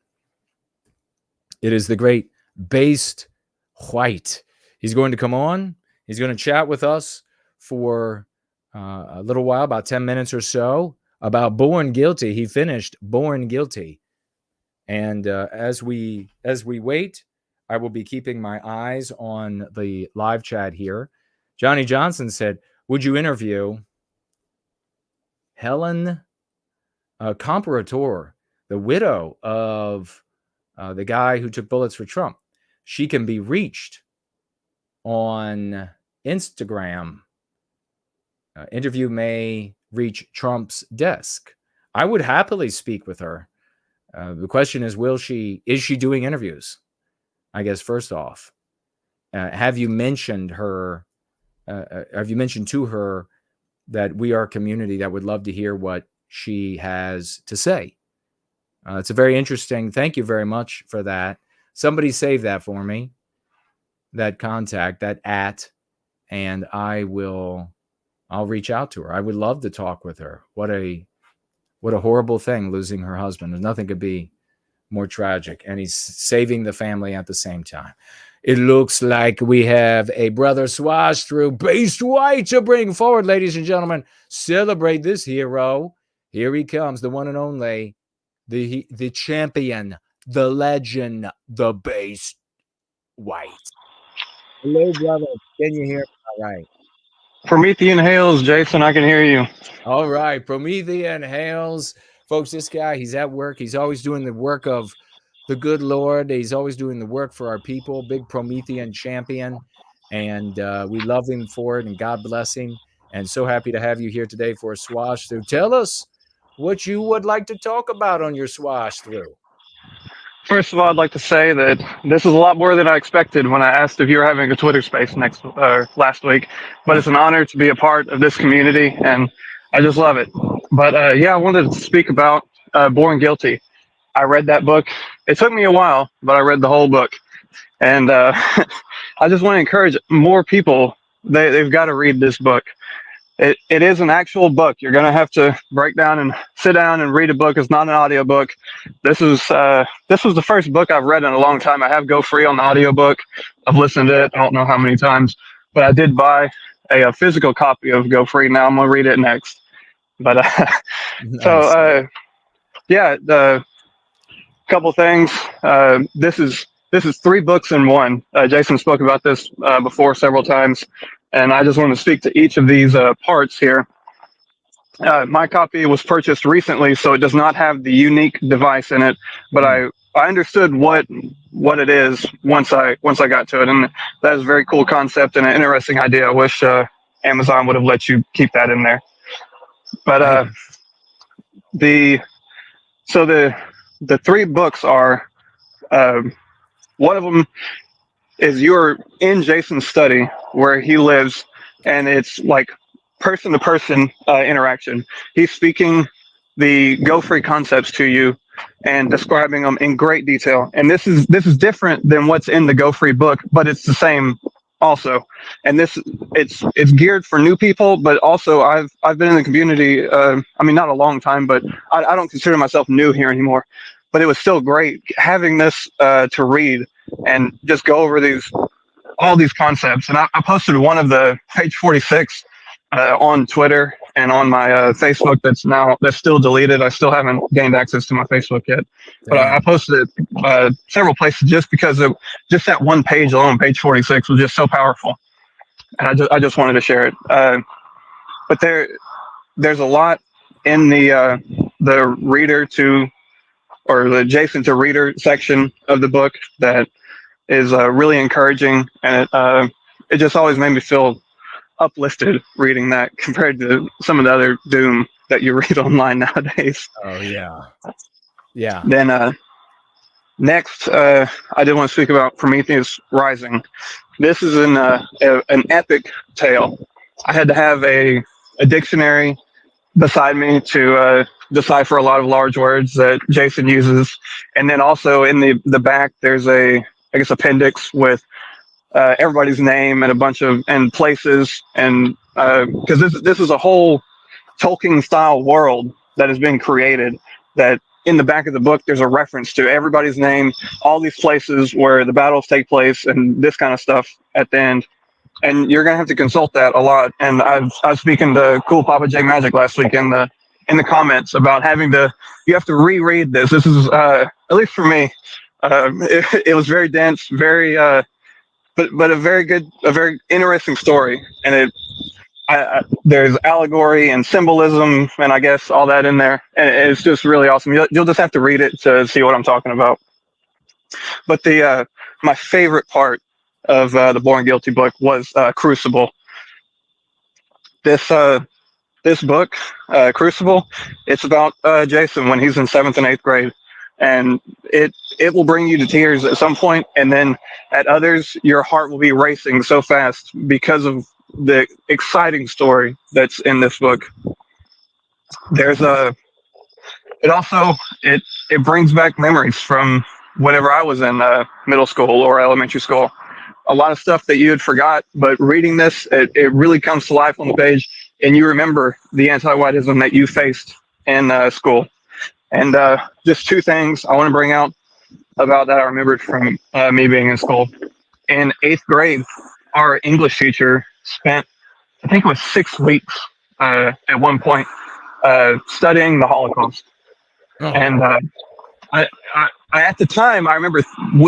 It is the great Based White. He's going to come on. He's going to chat with us for a little while, about 10 minutes or so, about Born Guilty. He finished Born Guilty. And as we wait, I will be keeping my eyes on the live chat here. Johnny Johnson said, would you interview Helen Comparator, the widow of the guy who took bullets for Trump? She can be reached on Instagram. Interview may reach Trump's desk. I would happily speak with her. The question is, is she doing interviews? I guess first off, have you mentioned her? Have you mentioned to her that we are a community that would love to hear what she has to say? It's a very interesting. Thank you very much for that. Somebody save that for me. That contact, that @ and I'll reach out to her. I would love to talk with her. What a horrible thing, losing her husband. There's nothing could be more tragic. And he's saving the family at the same time. It looks like we have a brother swash through Based White to bring forward, ladies and gentlemen. Celebrate this hero. Here he comes, the one and only, the champion, the legend, the Based White. Hello, brother. Can you hear me all right? Promethean hails, Jason. I can hear you. All right. Promethean hails. Folks, this guy, he's at work. He's always doing the work of the good Lord. He's always doing the work for our people. Big Promethean champion. And we love him for it, and God bless him. And so happy to have you here today for a swash through. Tell us what you would like to talk about on your swash through. First of all, I'd like to say that this is a lot more than I expected when I asked if you were having a Twitter space last week. But it's an honor to be a part of this community, and I just love it. But I wanted to speak about Born Guilty. I read that book. It took me a while, but I read the whole book. And I just want to encourage more people. They've got to read this book. It is an actual book. You're going to have to break down and sit down and read a book. It's not an audio book. This was the first book I've read in a long time. I have Go Free on the audiobook. I've listened to it. I don't know how many times, but I did buy a physical copy of Go Free. Now I'm going to read it next. But nice. The couple things. This is 3 books in one. Jason spoke about this before several times. And I just want to speak to each of these parts here. My copy was purchased recently, so it does not have the unique device in it. But I understood what it is once I got to it, and that is a very cool concept and an interesting idea. I wish Amazon would have let you keep that in there. But the 3 books are one of them. is you're in Jason's study where he lives, and it's like person to person interaction. He's speaking the Go Free concepts to you and describing them in great detail. And this is different than what's in the Go Free book, but it's the same also. And it's geared for new people, but also I've been in the community. I mean, not a long time, but I don't consider myself new here anymore. But it was still great having this to read and just go over all these concepts. And I posted one of the page 46 on Twitter and on my Facebook. That's still deleted. I still haven't gained access to my Facebook yet, but I posted it several places just because of just that one page alone. Page 46 was just so powerful, and I just wanted to share it. But there's a lot in the reader to, or the Jason to reader section of the book that is really encouraging, and it just always made me feel uplifted reading that compared to some of the other doom that you read online nowadays. Oh yeah. Yeah. Then next, I did want to speak about Prometheus Rising. This is an epic tale. I had to have a dictionary beside me to decipher a lot of large words that Jason uses, and then also in the back there's I guess appendix with everybody's name and a bunch of places, and because this is a whole Tolkien style world that has been created, that in the back of the book there's a reference to everybody's name, all these places where the battles take place, and this kind of stuff at the end. And you're gonna have to consult that a lot. And I was speaking to Cool Papa J Magic last week in the comments about you have to reread this. This is at least for me, it was very dense, very but a very interesting story. And there's allegory and symbolism, and I guess all that in there, and it's just really awesome. You'll just have to read it to see what I'm talking about. But my favorite part of the Born Guilty book was Crucible. This book, Crucible, it's about Jason when he's in 7th and 8th grade, and it will bring you to tears at some point, and then at others your heart will be racing so fast because of the exciting story that's in this book. There's it brings back memories from whenever I was in middle school or elementary school. A lot of stuff that you had forgot, but reading this, it really comes to life on the page, and you remember the anti-whiteism that you faced in school. And just two things I want to bring out about that I remembered from me being in school. In 8th grade, our English teacher spent, I think it was 6 weeks at one point, studying the Holocaust. Oh. And I at the time, I remember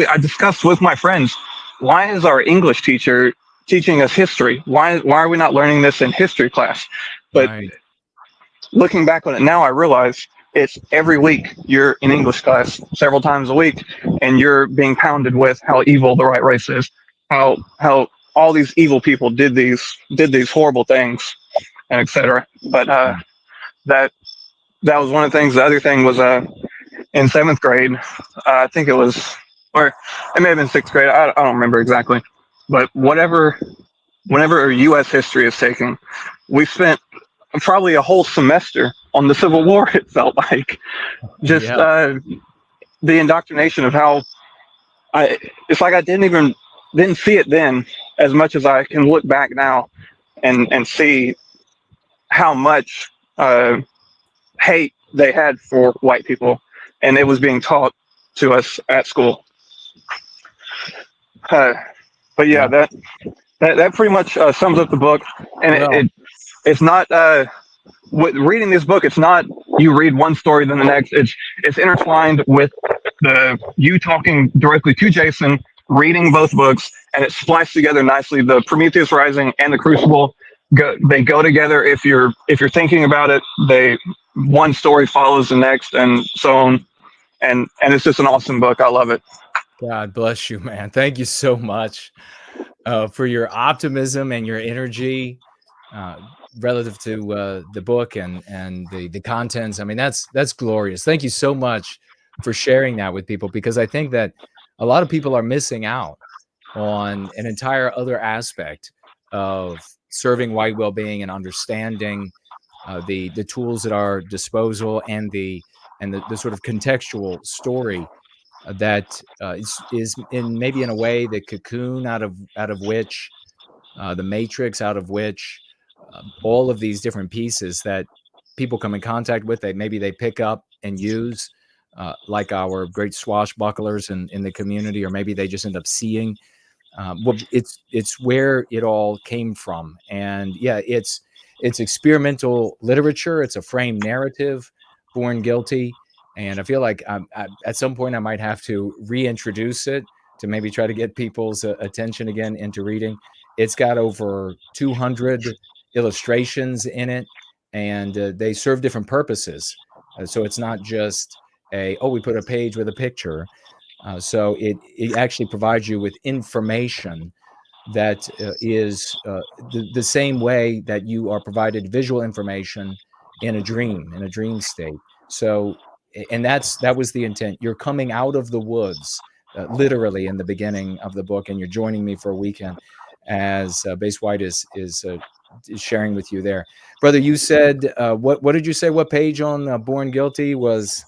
I discussed with my friends, why is our English teacher teaching us history? Why are we not learning this in history class? But right. Looking back on it now, I realize it's every week you're in English class several times a week, and you're being pounded with how evil the right race is, how all these evil people did these horrible things, and etc. But that was one of the things. The other thing was in 7th grade, I think it was, or it may have been 6th grade. I don't remember exactly. But whenever U.S. history is taken, we spent probably a whole semester on the Civil War. It felt like just the indoctrination of how it's like I didn't see it then as much as I can look back now and see how much hate they had for white people, and it was being taught to us at school. But yeah, that pretty much sums up the book. And it's not reading this book. It's not you read one story then the next. It's intertwined with you talking directly to Jason, reading both books, and it's spliced together nicely. The Prometheus Rising and the Crucible they go together. If you're thinking about it, one story follows the next, and so on. And it's just an awesome book. I love it. God bless you, man. Thank you so much for your optimism and your energy relative to the book and the contents. I mean, that's glorious. Thank you so much for sharing that with people, because I think that a lot of people are missing out on an entire other aspect of serving white well-being and understanding the tools at our disposal and the sort of contextual story that is in maybe in a way the cocoon out of which the matrix out of which all of these different pieces that people come in contact with, maybe they pick up and use, like our great swashbucklers in the community, or maybe they just end up seeing. Well, it's where it all came from, and yeah, it's experimental literature. It's a framed narrative, Born Guilty, and I feel like at some point I might have to reintroduce it to maybe try to get people's attention again into reading. It's got over 200 illustrations in it, and they serve different purposes. So it's not just we put a page with a picture. So it actually provides you with information that is the same way that you are provided visual information in a dream state. So, and that was the intent. You're coming out of the woods, literally in the beginning of the book, and you're joining me for a weekend as Base White is sharing with you there. Brother, you said, what did you say? What page on Born Guilty was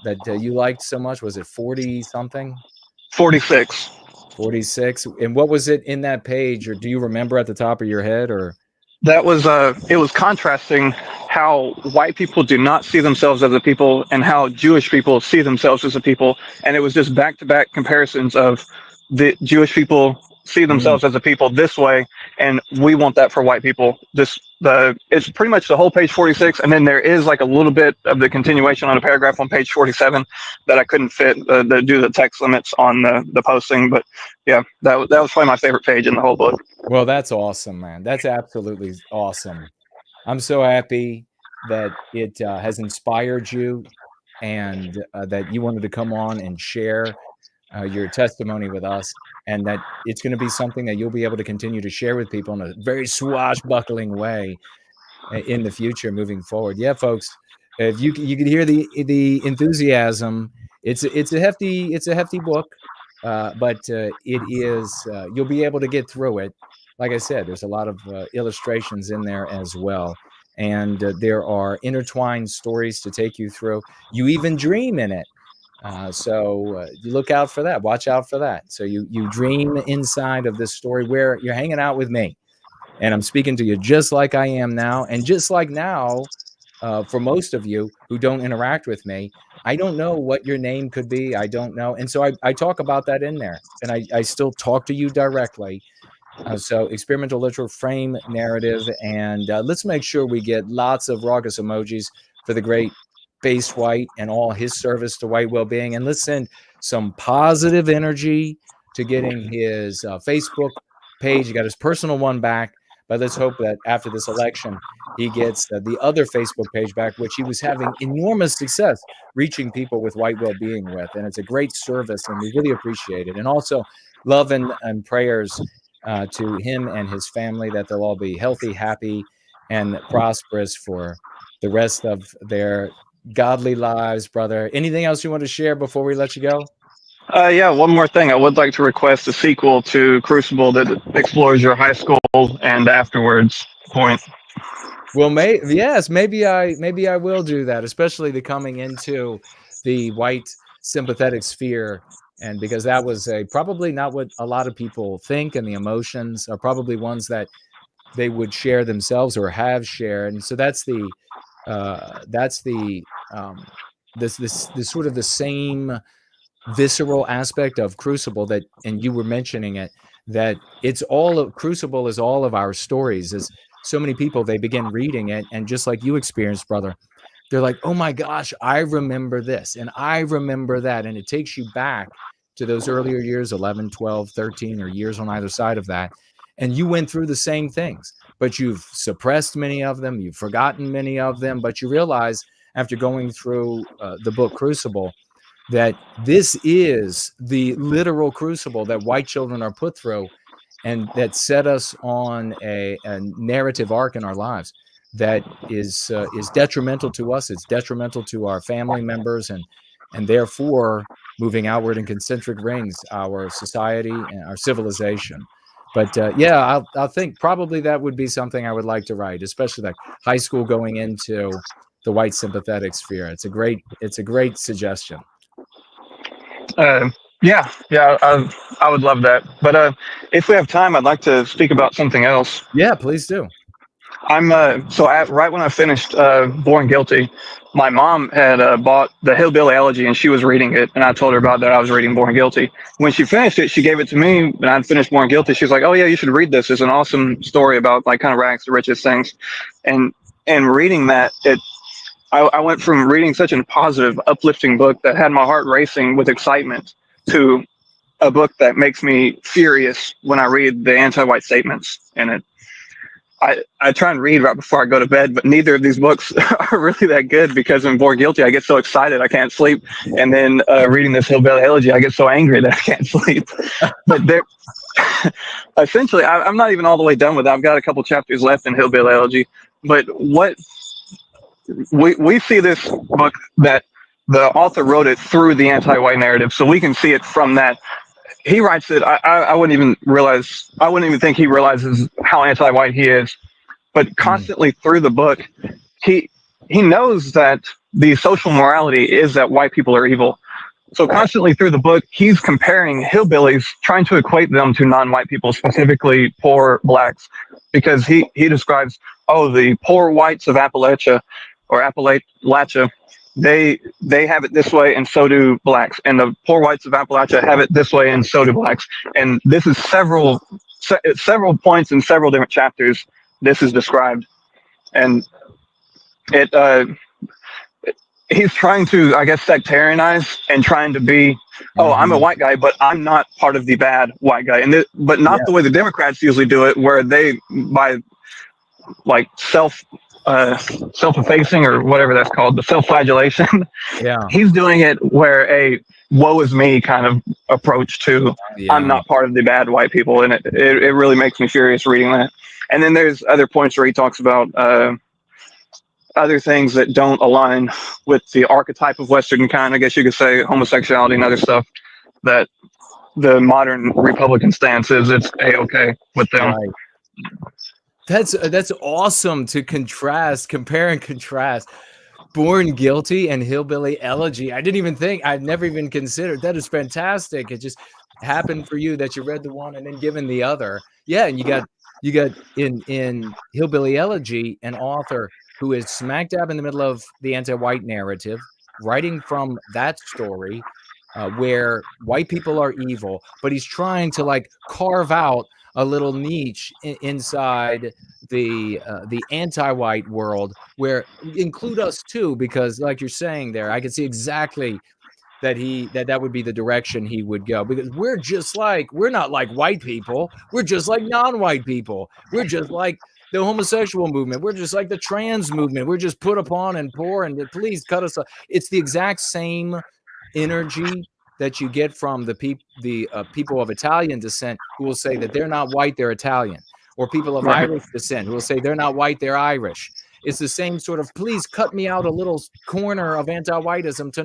that you liked so much? Was it 40 something? 46. 46. And what was it in that page, or do you remember at the top of your head? Or That was it was contrasting how white people do not see themselves as a people and how Jewish people see themselves as a people, and it was just back-to-back comparisons of the Jewish people see themselves as a people this way, and we want that for white people. It's pretty much the whole page 46, and then there is like a little bit of the continuation on a paragraph on page 47 that I couldn't fit due to the text limits on the posting. But yeah, that was probably my favorite page in the whole book. Well, that's awesome, man. That's absolutely awesome. I'm so happy that it has inspired you, and that you wanted to come on and share your testimony with us, and that it's going to be something that you'll be able to continue to share with people in a very swashbuckling way in the future moving forward. Yeah, folks, if you can hear the enthusiasm, it's a hefty book, but it is you'll be able to get through it. Like I said, there's a lot of illustrations in there as well, and there are intertwined stories to take you through. You even dream in it. So you look out for that. Watch out for that. So you dream inside of this story where you're hanging out with me, and I'm speaking to you just like I am now, and just like now, for most of you who don't interact with me, I don't know what your name could be. I don't know, and so I talk about that in there, and I still talk to you directly. So experimental literal frame narrative, and let's make sure we get lots of raucous emojis for the great Base White and all his service to white well-being, and let's send some positive energy to getting his Facebook page. He got his personal one back, but let's hope that after this election he gets the other Facebook page back, which he was having enormous success reaching people with white well-being with, and it's a great service, and we really appreciate it. And also love and prayers to him and his family, that they'll all be healthy, happy, and prosperous for the rest of their godly lives. Brother, anything else you want to share before we let you go? Yeah, one more thing. I would like to request a sequel to Crucible that explores your high school and afterwards point. Well, maybe I will do that, especially the coming into the white sympathetic sphere, and because that was probably not what a lot of people think, and the emotions are probably ones that they would share themselves or have shared, and so that's the this sort of the same visceral aspect of Crucible that, and you were mentioning it, that it's all of Crucible is all of our stories. As so many people, they begin reading it, and just like you experienced, brother, they're like, oh my gosh, I remember this and I remember that, and it takes you back to those earlier years, 11, 12, 13, or years on either side of that, and you went through the same things, but you've suppressed many of them, you've forgotten many of them, but you realize after going through the book Crucible that this is the literal crucible that white children are put through, and that set us on a narrative arc in our lives that is detrimental to us. It's detrimental to our family members, and and therefore moving outward in concentric rings, our society and our civilization. But yeah, I'll think probably that would be something I would like to write, especially like high school going into the white sympathetic sphere. It's a great suggestion. Yeah, I would love that. But if we have time, I'd like to speak about something else. Yeah, please do. Right when I finished Born Guilty, my mom had bought the Hillbilly Elegy, and she was reading it, and I told her about that. I was reading Born Guilty. When she finished it, she gave it to me, and I'd finished Born Guilty. She was like, "Oh yeah, you should read this. It's an awesome story about like kind of rags to riches things." And reading that, I went from reading such a positive, uplifting book that had my heart racing with excitement to a book that makes me furious when I read the anti-white statements in it. I try and read right before I go to bed, but neither of these books are really that good, because in Born Guilty, I get so excited I can't sleep. And then reading this Hillbilly Elegy, I get so angry that I can't sleep. But they're essentially, I'm not even all the way done with it. I've got a couple chapters left in Hillbilly Elegy. But what we see this book that the author wrote it through the anti-white narrative, so we can see it from that. He writes it. I wouldn't even think he realizes how anti-white he is. But constantly through the book, he knows that the social morality is that white people are evil. So constantly through the book, he's comparing hillbillies, trying to equate them to non-white people, specifically poor blacks, because he describes, the poor whites of Appalachia or Appalachia, they have it this way, and so do blacks. And the poor whites of Appalachia have it this way, and so do blacks. And this is several points in several different chapters. This is described, and he's trying to, I guess, sectarianize and trying to be, I'm a white guy, but I'm not part of the bad white guy, but not the way the Democrats usually do it, where they by like self-effacing or whatever that's called, the self-flagellation. Yeah, he's doing it where a woe is me kind of approach to I'm not part of the bad white people, and it really makes me furious reading that. And then there's other points where he talks about other things that don't align with the archetype of Western kind, I guess you could say, homosexuality and other stuff that the modern Republican stance is. It's A-okay with them. Right. That's awesome to compare and contrast Born Guilty and Hillbilly Elegy. I'd never even considered. That is fantastic. It just happened for you that you read the one and then given the other. Yeah, and you got in Hillbilly Elegy an author who is smack dab in the middle of the anti-white narrative, writing from that story where white people are evil, but he's trying to like carve out a little niche inside the anti-white world, where include us too, because like you're saying there, I can see exactly that would be the direction he would go, because we're not like white people, we're just like non-white people, we're just like the homosexual movement, we're just like the trans movement, we're just put upon and poor, and please cut us off. It's the exact same energy that you get from the people of Italian descent who will say that they're not white, they're Italian, or people of Irish descent who will say they're not white, they're Irish. It's the same sort of, please cut me out a little corner of anti-whiteism to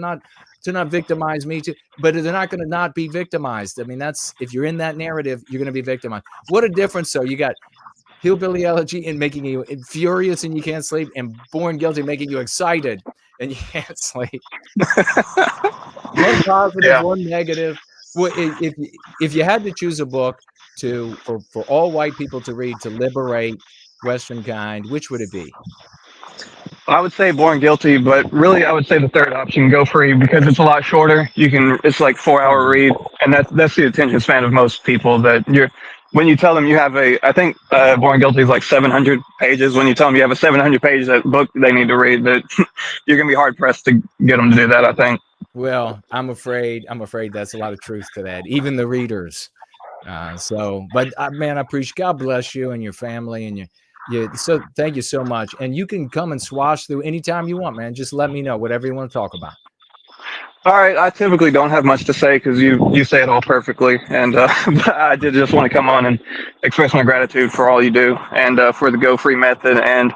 not victimize me too, but they're not going to not be victimized. I mean, that's, if you're in that narrative, you're going to be victimized. What a difference. So you got Hillbilly Elegy and making you furious and you can't sleep, and Born Guilty making you excited and you can't sleep. One positive, one negative. Well, if you had to choose a book for all white people to read to liberate Western kind, which would it be? I would say Born Guilty, but really I would say the third option, Go Free, because it's a lot shorter. It's like 4-hour read, and that's the attention span of most people. When you tell them you have I think Born Guilty is like 700 pages. When you tell them you have a 700-page book they need to read, that you're gonna be hard pressed to get them to do that, I think. Well, I'm afraid that's a lot of truth to that, even the readers. But man, I appreciate. God bless you and your family and so thank you so much. And you can come and swash through anytime you want, man. Just let me know whatever you want to talk about. All right. I typically don't have much to say because you say it all perfectly. And but I did just want to come on and express my gratitude for all you do, and for the Go Free method and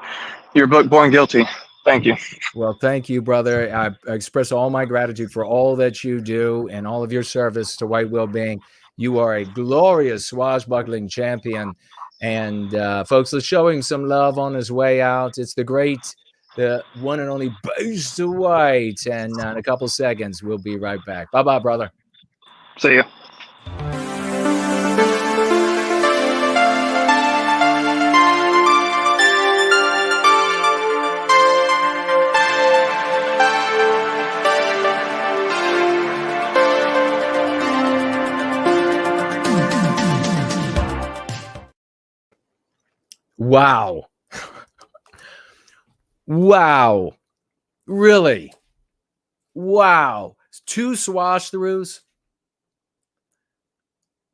your book, Born Guilty. Thank you. Well, thank you, brother. I express all my gratitude for all that you do and all of your service to white well-being. You are a glorious swashbuckling champion. And folks, let's show him some love on his way out. It's the one and only Beast of White. And in a couple seconds, we'll be right back. Bye-bye, brother. See ya. Wow. Wow. Really? Wow. 2 swash-throughs.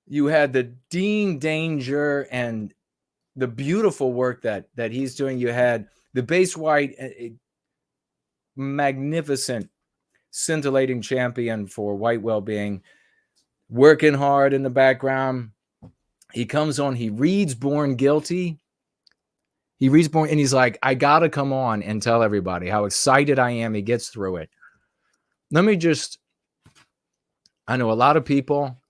You had the Dean Danger and the beautiful work that he's doing. You had the Base White, magnificent, scintillating champion for white well-being, working hard in the background. He comes on, he reads Born Guilty. He reads Born, and he's like, I got to come on and tell everybody how excited I am he gets through it. I know a lot of people,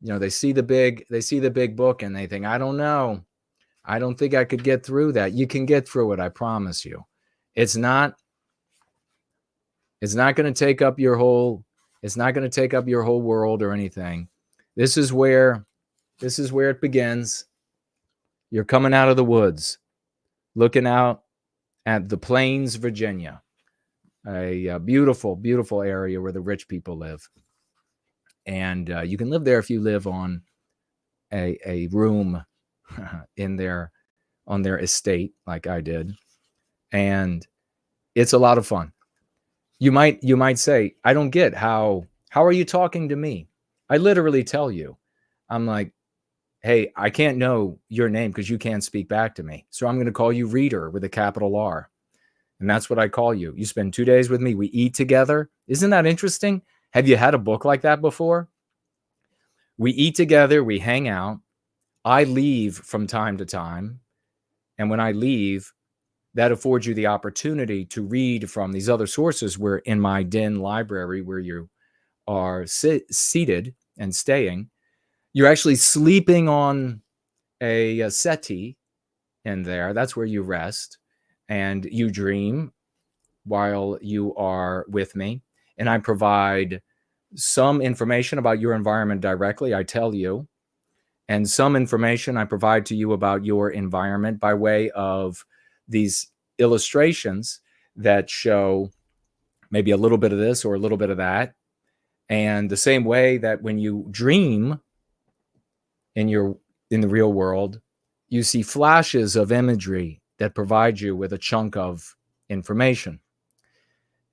they see the big book and they think, I don't know. I don't think I could get through that. You can get through it, I promise you. It's not going to take up your whole world or anything. This is where it begins. You're coming out of the woods, looking out at the Plains, Virginia, a beautiful, beautiful area where the rich people live. And you can live there if you live on a room on their estate, like I did. And it's a lot of fun. You might say, I don't get how are you talking to me? I literally tell you, I'm like, hey, I can't know your name because you can't speak back to me. So I'm going to call you Reader with a capital R. And that's what I call you. You spend 2 days with me. We eat together. Isn't that interesting? Have you had a book like that before? We eat together. We hang out. I leave from time to time. And when I leave, that affords you the opportunity to read from these other sources. We're in my den library where you are seated and staying. You're actually sleeping on a settee in there. That's where you rest. And you dream while you are with me. And I provide some information about your environment directly. I tell you. And some information I provide to you about your environment by way of these illustrations that show maybe a little bit of this or a little bit of that. And the same way that when you dream in the real world, you see flashes of imagery that provide you with a chunk of information.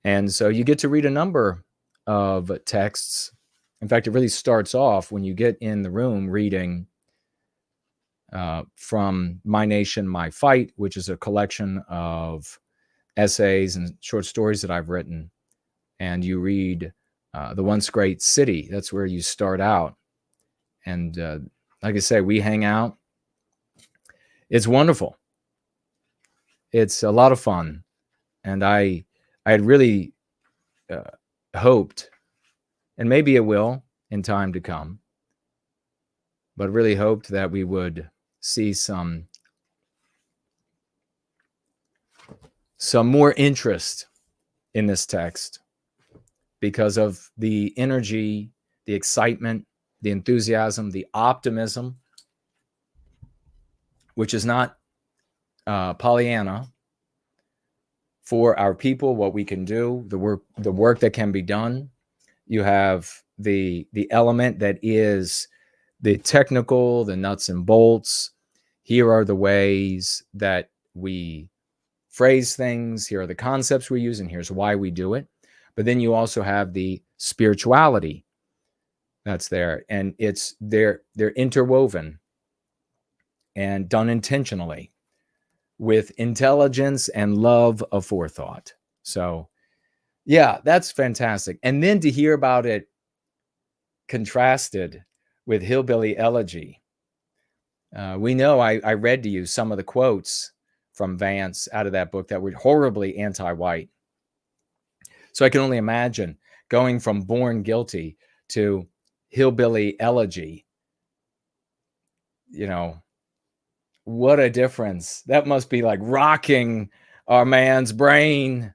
And so you get to read a number of texts. In fact, it really starts off when you get in the room reading from My Nation, My Fight, which is a collection of essays and short stories that I've written. And you read The Once Great City. That's where you start out. And like I say, we hang out. It's wonderful. It's a lot of fun. And I had really hoped, and maybe it will in time to come, but really hoped that we would see some more interest in this text because of the energy, the excitement, the enthusiasm, the optimism, which is not Pollyanna, for our people, what we can do, the work that can be done. You have the element that is the technical, the nuts and bolts. Here are the ways that we phrase things. Here are the concepts we use, and here's why we do it. But then you also have the spirituality that's there, and they're interwoven and done intentionally with intelligence and love of forethought. So yeah, that's fantastic. And then to hear about it contrasted with Hillbilly Elegy. We know I read to you some of the quotes from Vance out of that book that were horribly anti-white. So I can only imagine going from Born Guilty to Hillbilly Elegy. You know, what a difference. That must be like rocking our man's brain.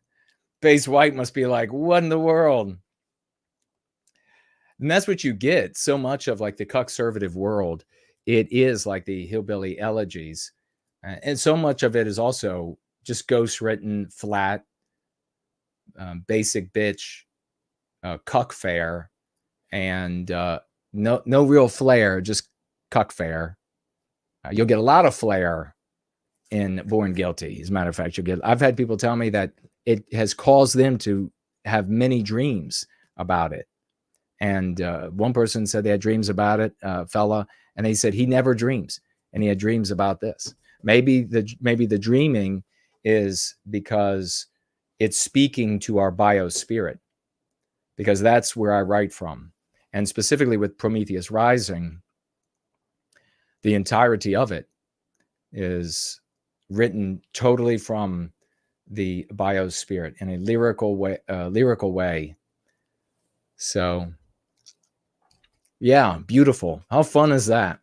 Face White must be like, what in the world? And that's what you get. So much of like the conservative world, it is like the Hillbilly Elegies. And so much of it is also just ghost written, flat, basic bitch, cuck fare, and no real flair, just cuck fare. You'll get a lot of flair in Born Guilty. As a matter of fact, I've had people tell me that it has caused them to have many dreams about it. And one person said they had dreams about it, fella, and they said he never dreams, and he had dreams about this. Maybe the dreaming is because it's speaking to our biospirit, because that's where I write from. And specifically with Prometheus Rising, the entirety of it is written totally from the biospirit in a lyrical way. So, yeah, beautiful. How fun is that?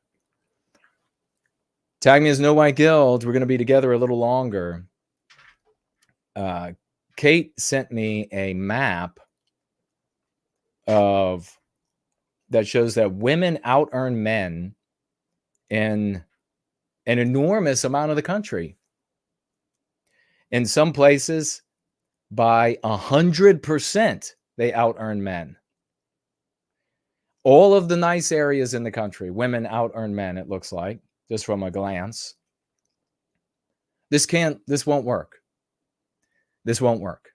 Tag me as No White Guild. We're going to be together a little longer. Kate sent me a map that shows that women out-earn men in an enormous amount of the country. In some places, by 100%, they out-earn men. All of the nice areas in the country, women out-earn men, it looks like, just from a glance. This won't work. This won't work.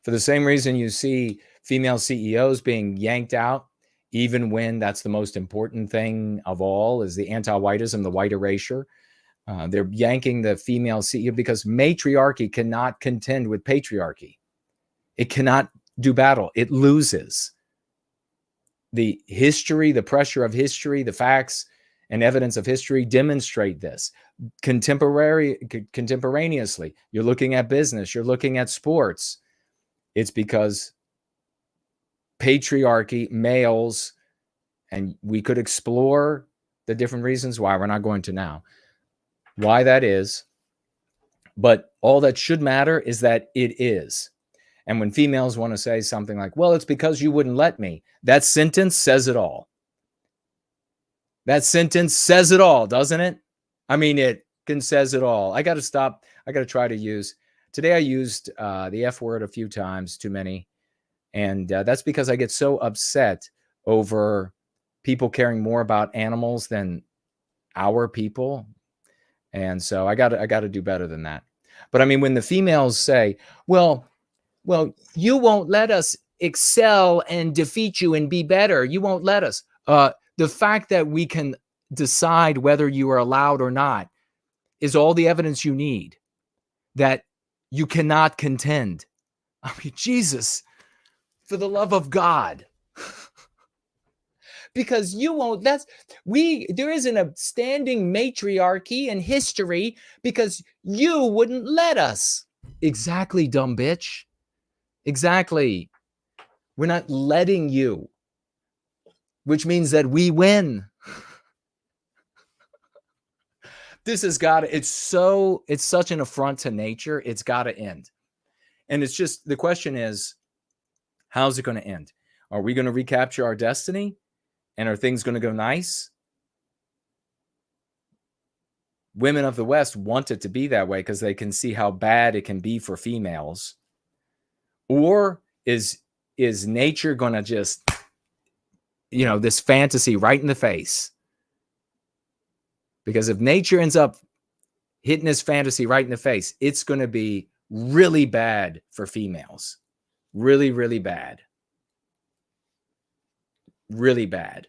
For the same reason you see female CEOs being yanked out, even when that's the most important thing of all, is the anti-whiteism, the white erasure. They're yanking the female CEO because matriarchy cannot contend with patriarchy. It cannot do battle. It loses. The history, the pressure of history, the facts and evidence of history demonstrate this. Contemporaneously, you're looking at business, you're looking at sports. It's because patriarchy, males, and we could explore the different reasons why. We're not going to now. Why that is. But all that should matter is that it is. And when females want to say something like, well, it's because you wouldn't let me, that sentence says it all. That sentence says it all, doesn't it? I mean, it says it all. I got to stop. I got to try to use. Today I used the F word a few times, too many. And that's because I get so upset over people caring more about animals than our people. And so I got to do better than that. But I mean, when the females say, well, you won't let us excel and defeat you and be better. You won't let us. The fact that we can decide whether you are allowed or not is all the evidence you need that you cannot contend. I mean, Jesus, for the love of God. Because you won't, there isn't a standing matriarchy in history because you wouldn't let us. Exactly, dumb bitch. Exactly. We're not letting you, which means that we win. This has got to, it's such an affront to nature. It's got to end. And it's just, the question is, how's it going to end? Are we going to recapture our destiny? And are things going to go nice? Women of the West want it to be that way because they can see how bad it can be for females. Or is nature going to just, this fantasy right in the face? Because if nature ends up hitting this fantasy right in the face, it's going to be really bad for females. Really, really bad. Really bad.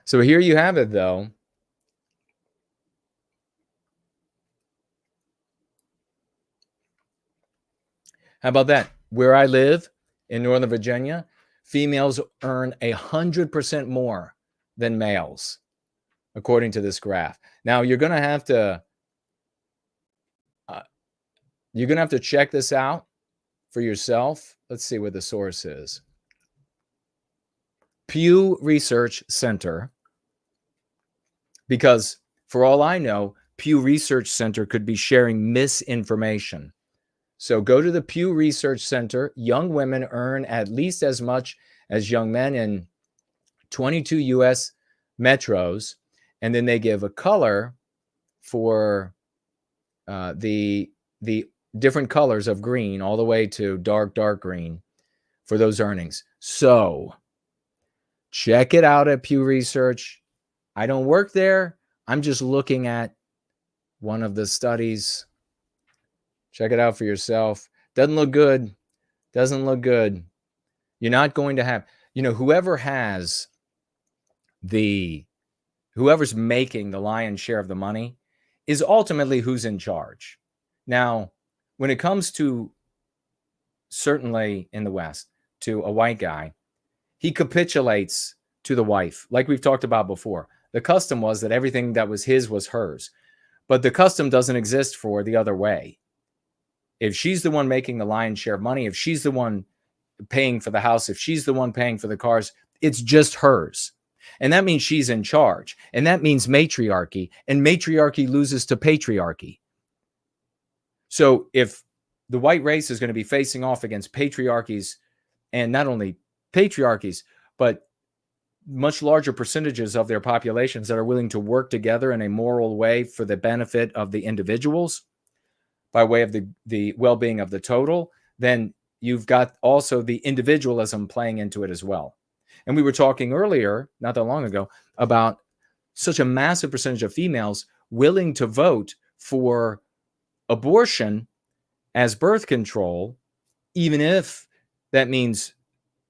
So here you have it, though. How about that? Where I live in Northern Virginia, females earn 100% more than males, according to this graph. Now, you're going to have to You're going to have to check this out for yourself. Let's see what the source is. Pew Research Center. Because for all I know, Pew Research Center could be sharing misinformation. So go to the Pew Research Center. Young women earn at least as much as young men in 22 U.S. metros. And then they give a color for the different colors of green all the way to dark green for those earnings. So check it out at Pew Research. I don't work there. I'm just looking at one of the studies. Check it out for yourself. Doesn't look good. Doesn't look good. You're not going to have, whoever's making the lion's share of the money is ultimately who's in charge. Now, when it comes to, certainly in the West, to a white guy, he capitulates to the wife, like we've talked about before. The custom was that everything that was his was hers. But the custom doesn't exist for the other way. If she's the one making the lion's share of money, if she's the one paying for the house, if she's the one paying for the cars, it's just hers. And that means she's in charge. And that means matriarchy. And matriarchy loses to patriarchy. So if the white race is going to be facing off against patriarchies, and not only patriarchies, but much larger percentages of their populations that are willing to work together in a moral way for the benefit of the individuals by way of the well-being of the total, then you've got also the individualism playing into it as well. And we were talking earlier, not that long ago, about such a massive percentage of females willing to vote for abortion as birth control, even if that means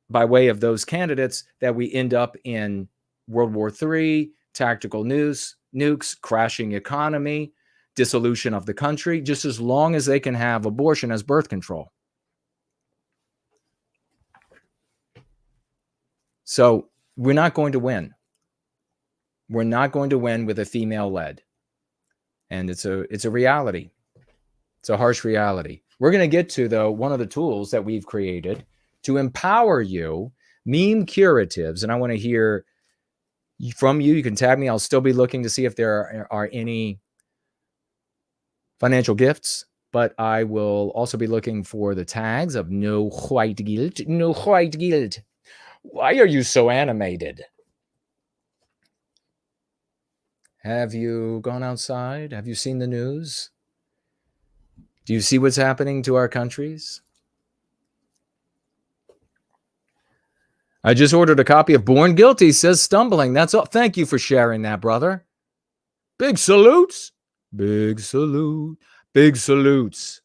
by way of those candidates that we end up in World War III, tactical nukes, crashing economy, dissolution of the country, just as long as they can have abortion as birth control. So we're not going to win. We're not going to win with a female-led. And it's a reality. It's a harsh reality. We're going to get to, though, one of the tools that we've created to empower you, meme curatives. And I want to hear from you. You can tag me. I'll still be looking to see if there are any financial gifts, but I will also be looking for the tags of no white guilt. No white guilt. Why are you so animated? Have you gone outside? Have you seen the news? Do you see what's happening to our countries? I just ordered a copy of Born Guilty, says Stumbling. That's all. Thank you for sharing that, brother. Big salutes. Big salute. Big salutes.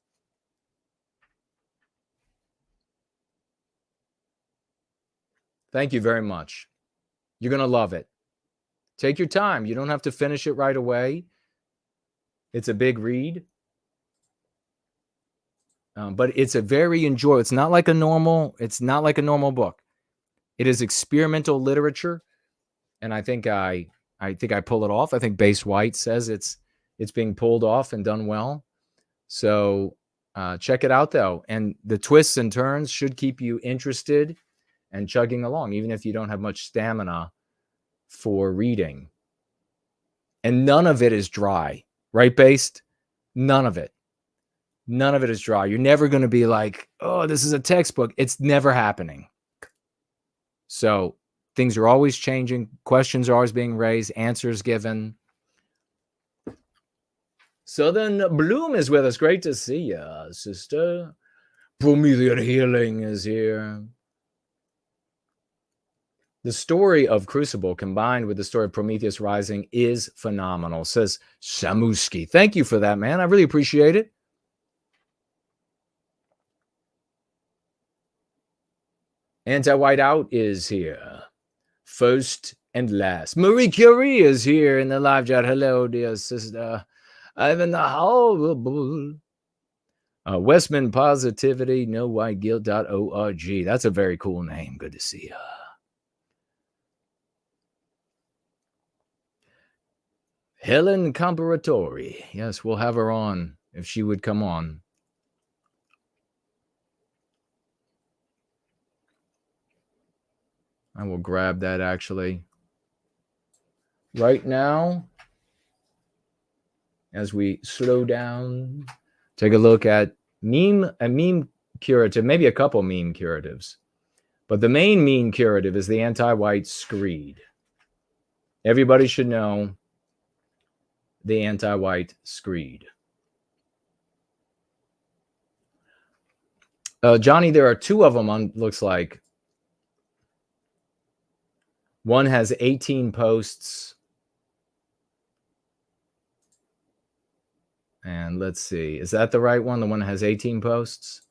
Thank you very much. You're going to love it. Take your time. You don't have to finish it right away. It's a big read. But it's a very enjoyable. It's not like a normal book. It is experimental literature, and I think I pull it off. I think Base White says it's being pulled off and done well. So check it out, though. And the twists and turns should keep you interested and chugging along, even if you don't have much stamina for reading. And none of it is dry, right, Based? None of it. None of it is dry. You're never going to be like, oh, this is a textbook. It's never happening. So things are always changing. Questions are always being raised. Answers given. Southern Bloom is with us. Great to see you, sister. Promethean Healing is here. The story of Crucible combined with the story of Prometheus Rising is phenomenal, says Shamuski. Thank you for that, man. I really appreciate it. Anti-Whiteout is here. First and last. Marie Curie is here in the live chat. Hello, dear sister. I'm in the hall. Westman Positivity, nowhiteguilt.org. That's a very cool name. Good to see you. Helen Comparatori. Yes, we'll have her on if she would come on. I will grab that actually right now as we slow down. Take a look at a meme curative, maybe a couple meme curatives. But the main meme curative is the anti-white screed. Everybody should know the anti-white screed. Johnny, there are two of them on, looks like. One has 18 posts. And let's see, is that the right one? The one that has 18 posts?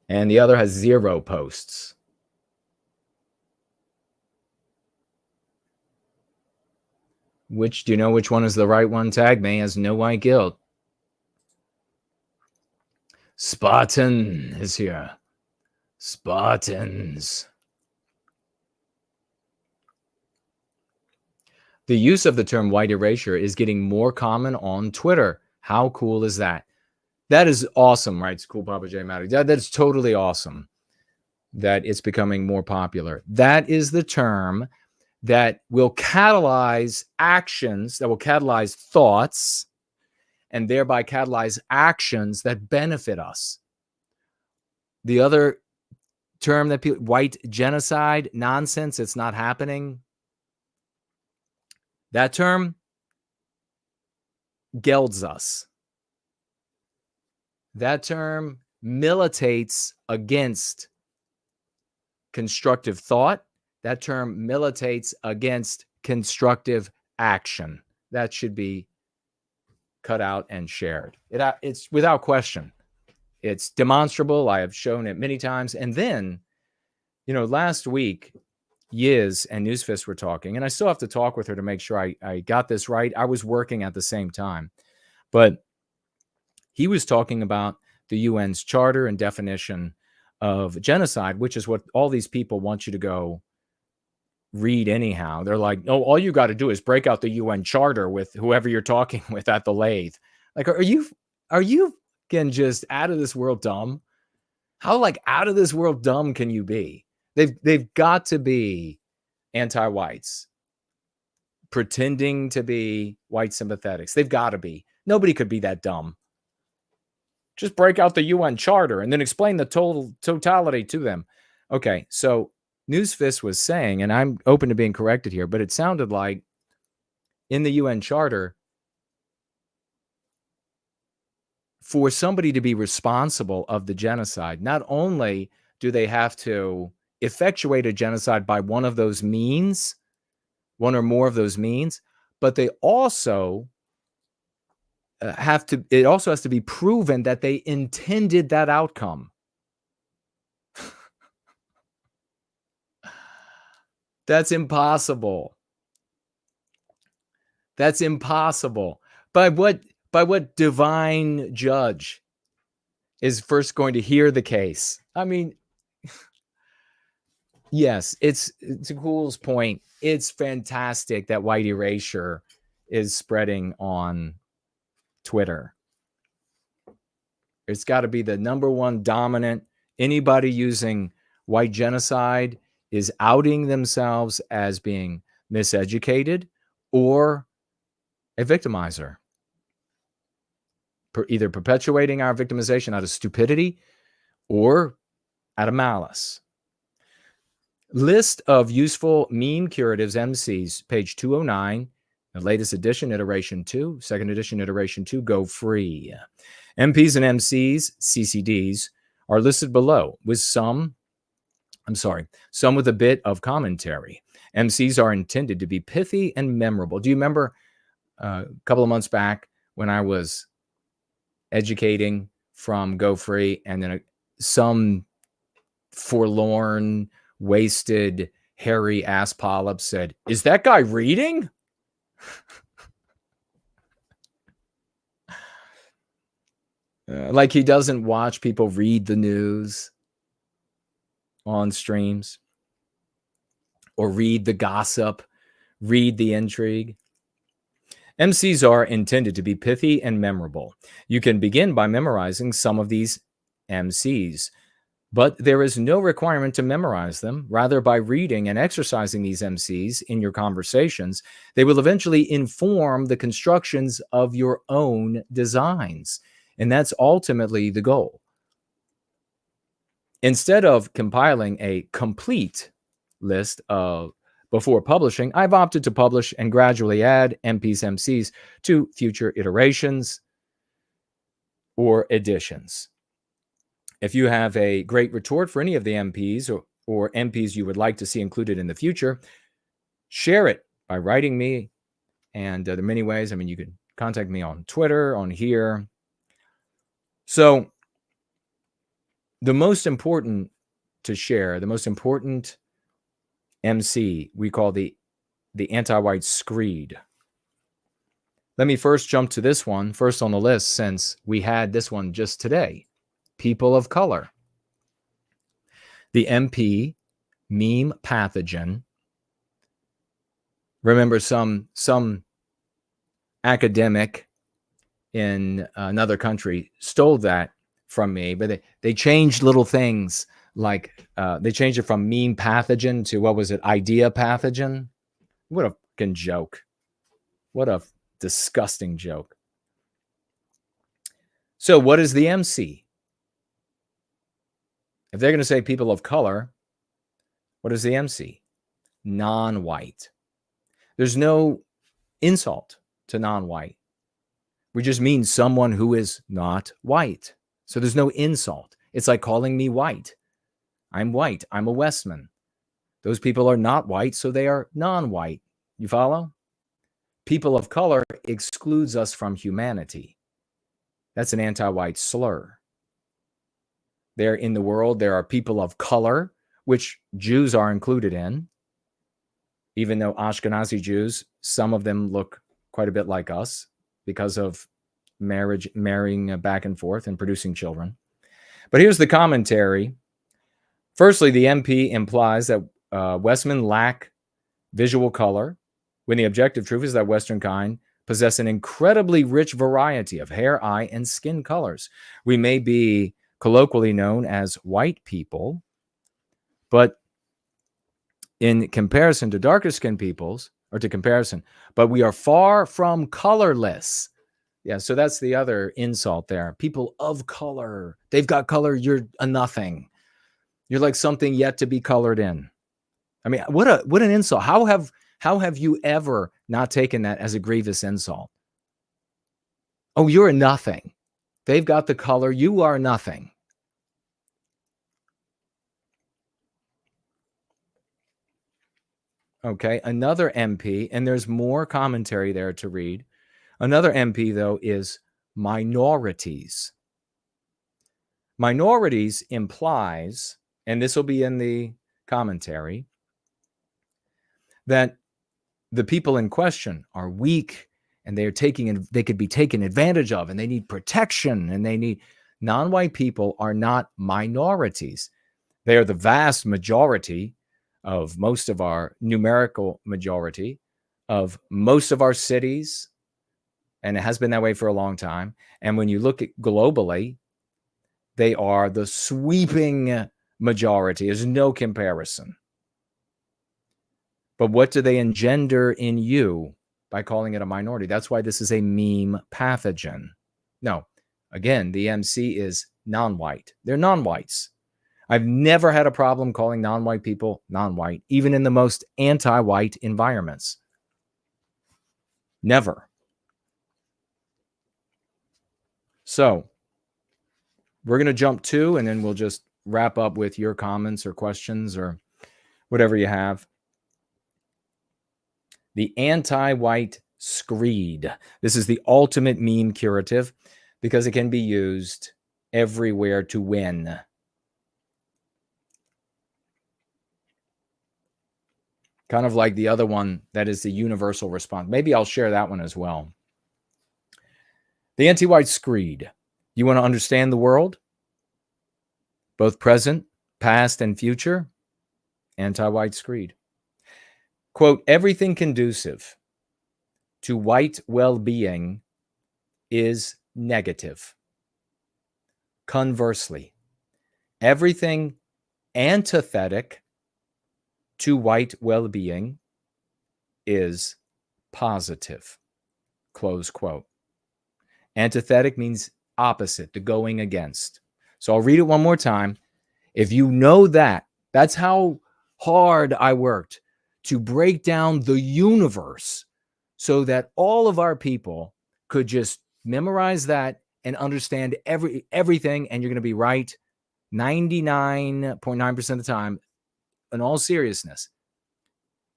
And the other has 0 posts. Do you know which one is the right one? Tag me as No White Guilt. Spartan is here. Spartans. The use of the term white erasure is getting more common on Twitter. How cool is that? That is awesome, right? It's cool, Papa J. Matty. That's totally awesome that it's becoming more popular. That is the term that will catalyze actions, that will catalyze thoughts, and thereby catalyze actions that benefit us. The other term that people, white genocide, nonsense, it's not happening. That term gelds us. That term militates against constructive thought. That term militates against constructive action. That should be cut out and shared. It's without question. It's demonstrable. I have shown it many times. And then, last week, Yiz and Newsfist were talking, and I still have to talk with her to make sure I got this right. I was working at the same time. But he was talking about the UN's charter and definition of genocide, which is what all these people want you to go read anyhow. They're like, no, all you got to do is break out the UN charter with whoever you're talking with at the lathe. Like, are you getting just out of this world dumb? How out of this world dumb can you be? They've got to be anti-whites, pretending to be white sympathetics. They've got to be. Nobody could be that dumb. Just break out the UN charter and then explain the totality to them. Okay, so Newsfist was saying, and I'm open to being corrected here, but it sounded like in the UN charter, for somebody to be responsible of the genocide, not only do they have to effectuate a genocide by one of those means, one or more of those means, but they also it also has to be proven that they intended that outcome. That's impossible. That's impossible. By what divine judge is first going to hear the case? I mean, yes, it's to Cool's point. It's fantastic that white erasure is spreading on Twitter. It's got to be the number one dominant. Anybody using white genocide is outing themselves as being miseducated or a victimizer, either perpetuating our victimization out of stupidity or out of malice. List of useful meme curatives, MCs, page 209, the latest edition, iteration 2, second edition, iteration 2, go free. MPs and MCs, CCDs, are listed below with some with a bit of commentary. MCs are intended to be pithy and memorable. Do you remember a couple of months back when I was educating from Go Free, and then some forlorn, wasted, hairy ass polyp said, "Is that guy reading?" Like he doesn't watch people read the news on streams or read the gossip, read the intrigue. MCs are intended to be pithy and memorable. You can begin by memorizing some of these MCs, but there is no requirement to memorize them. Rather, by reading and exercising these MCs in your conversations, they will eventually inform the constructions of your own designs. And that's ultimately the goal. Instead of compiling a complete list of before publishing, I've opted to publish and gradually add MP's MCs to future iterations or editions. If you have a great retort for any of the MPs or MPs you would like to see included in the future, share it by writing me. And there are many ways. I mean, you can contact me on Twitter, on here. So the most important to share, the most important MC, we call the anti-white screed. Let me first jump to this one, first on the list, since we had this one just today. People of color. The MP meme pathogen. Remember, some academic in another country stole that from me, but they changed little things like they changed it from meme pathogen to, what was it, idea pathogen? What a fucking joke. What a disgusting joke. So what is the MC? If they're going to say people of color, what is the MC? Non-white. There's no insult to non-white. We just mean someone who is not white. So there's no insult. It's like calling me white. I'm white. I'm a Westman. Those people are not white, so they are non-white. You follow? People of color excludes us from humanity. That's an anti-white slur. There in the world, there are people of color, which Jews are included in. Even though Ashkenazi Jews, some of them look quite a bit like us because of marrying back and forth and producing children. But here's the commentary. Firstly, the MP implies that Westmen lack visual color, when the objective truth is that Western kind possess an incredibly rich variety of hair, eye, and skin colors. We may be colloquially known as white people, but in comparison to darker skinned peoples, or to comparison, but we are far from colorless. Yeah, so that's the other insult there. People of color. They've got color, you're a nothing. You're like something yet to be colored in. I mean, what an insult. How have you ever not taken that as a grievous insult? Oh, you're a nothing. They've got the color, you are nothing. Okay, another MP, and there's more commentary there to read. Another MP, though, is minorities. Minorities implies, and this will be in the commentary, that the people in question are weak and they could be taken advantage of, and they need protection, and they need non-white people are not minorities. They are the vast majority of most of our numerical majority of most of our cities, and it has been that way for a long time. And when you look at globally, they are the sweeping majority. There's no comparison. But what do they engender in you by calling it a minority? That's why this is a meme pathogen. No, again, the MC is non-white. They're non-whites. I've never had a problem calling non-white people non-white, even in the most anti-white environments. Never. So we're going to jump to, and then we'll just wrap up with your comments or questions or whatever you have. The anti-white screed. This is the ultimate meme curative because it can be used everywhere to win. Kind of like the other one that is the universal response. Maybe I'll share that one as well. The anti-white screed. You want to understand the world? Both present, past, and future? Anti-white screed. Quote, everything conducive to white well-being is negative. Conversely, everything antithetic to white well-being is positive. Close quote. Antithetic means opposite, the going against. So I'll read it one more time. If you know that, that's how hard I worked to break down the universe so that all of our people could just memorize that and understand everything, and you're going to be right 99.9% of the time in all seriousness.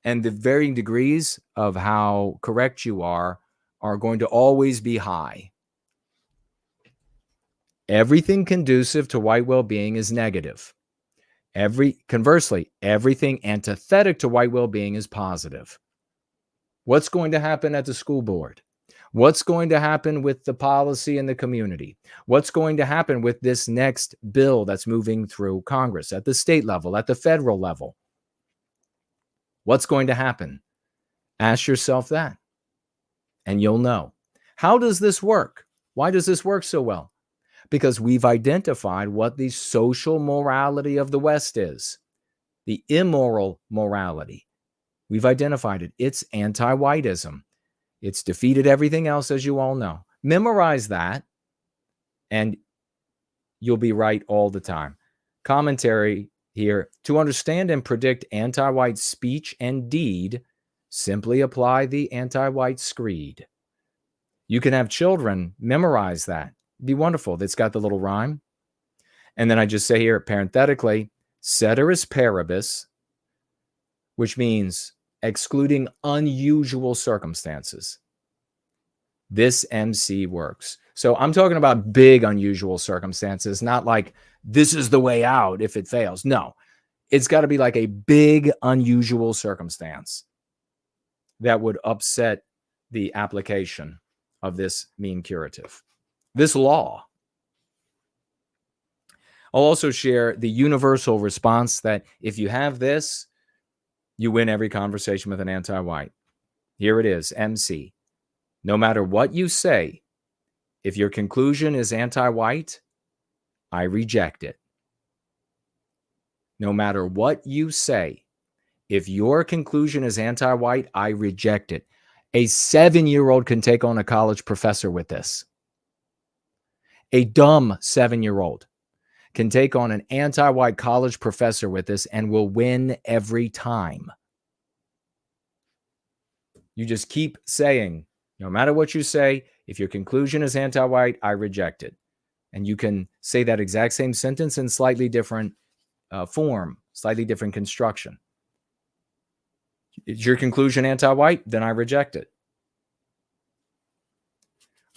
And the varying degrees of how correct you are going to always be high. Everything conducive to white well-being is negative. Conversely, everything antithetic to white well-being is positive. What's going to happen at the school board? What's going to happen with the policy in the community? What's going to happen with this next bill that's moving through Congress at the state level, at the federal level? What's going to happen? Ask yourself that, and you'll know. How does this work? Why does this work so well? Because we've identified what the social morality of the West is, the immoral morality. We've identified it. It's anti-whiteism. It's defeated everything else, as you all know. Memorize that, and you'll be right all the time. Commentary here. To understand and predict anti-white speech and deed, simply apply the anti-white screed. You can have children memorize that. It'd be wonderful. It's got the little rhyme. And then I just say here, parenthetically, ceteris paribus, which means excluding unusual circumstances. This MC works. So I'm talking about big unusual circumstances, not like this is the way out if it fails. No, it's got to be like a big unusual circumstance that would upset the application of this mean curative, this law. I'll also share the universal response that if you have this, you win every conversation with an anti-white. Here it is, MC. No matter what you say, if your conclusion is anti-white, I reject it. No matter what you say, if your conclusion is anti-white, I reject it. A 7-year-old can take on a college professor with this. A dumb 7-year-old can take on an anti-white college professor with this and will win every time. You just keep saying, no matter what you say, if your conclusion is anti-white, I reject it. And you can say that exact same sentence in slightly different form, slightly different construction. Is your conclusion anti-white? Then I reject it.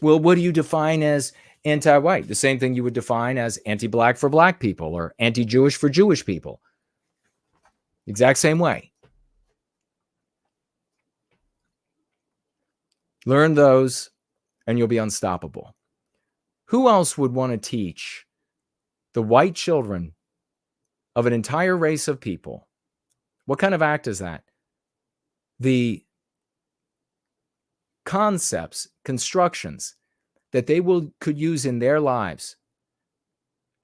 Well, what do you define as anti-white? The same thing you would define as anti-black for black people or anti-Jewish for Jewish people. Exact same way. Learn those and you'll be unstoppable. Who else would want to teach the white children of an entire race of people? What kind of act is that? The concepts, constructions that they could use in their lives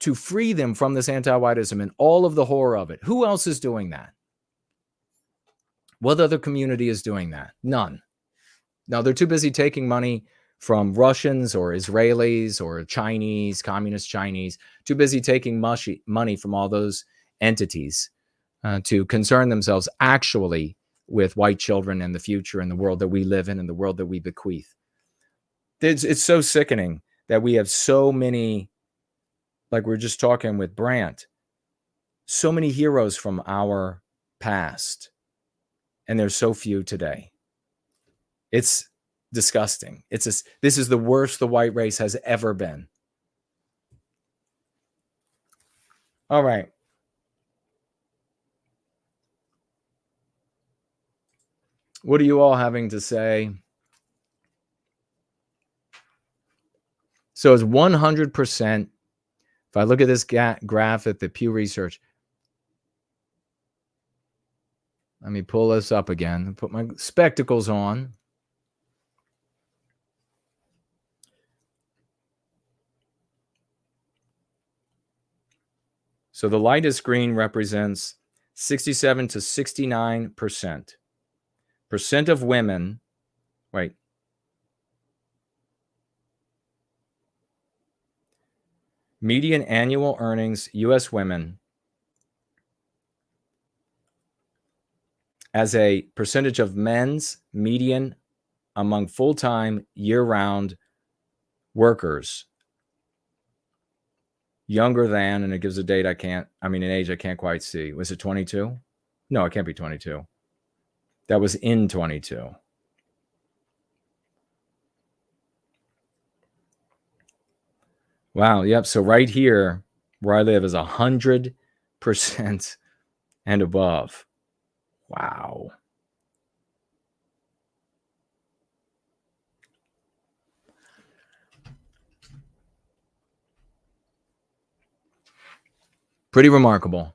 to free them from this anti-whiteism and all of the horror of it. Who else is doing that? What other community is doing that? None. No, they're too busy taking money from Russians or Israelis or Chinese, communist Chinese, too busy taking money from all those entities to concern themselves actually with white children and the future and the world that we live in and the world that we bequeath. It's so sickening that we have so many, like we're just talking with Brant, so many heroes from our past, and there's so few today. It's disgusting. This is the worst the white race has ever been. All right. What are you all having to say? So it's 100%. If I look at this graph at the Pew Research, let me pull this up again, put my spectacles on. So the lightest green represents 67 to 69% of women. Wait. Median annual earnings, U.S. women, as a percentage of men's median among full-time, year-round workers, younger than, and it gives a date an age I can't quite see. Was it 22? No, it can't be 22. That was in 22. Wow, yep. So right here, where I live, is 100% and above. Wow. Pretty remarkable.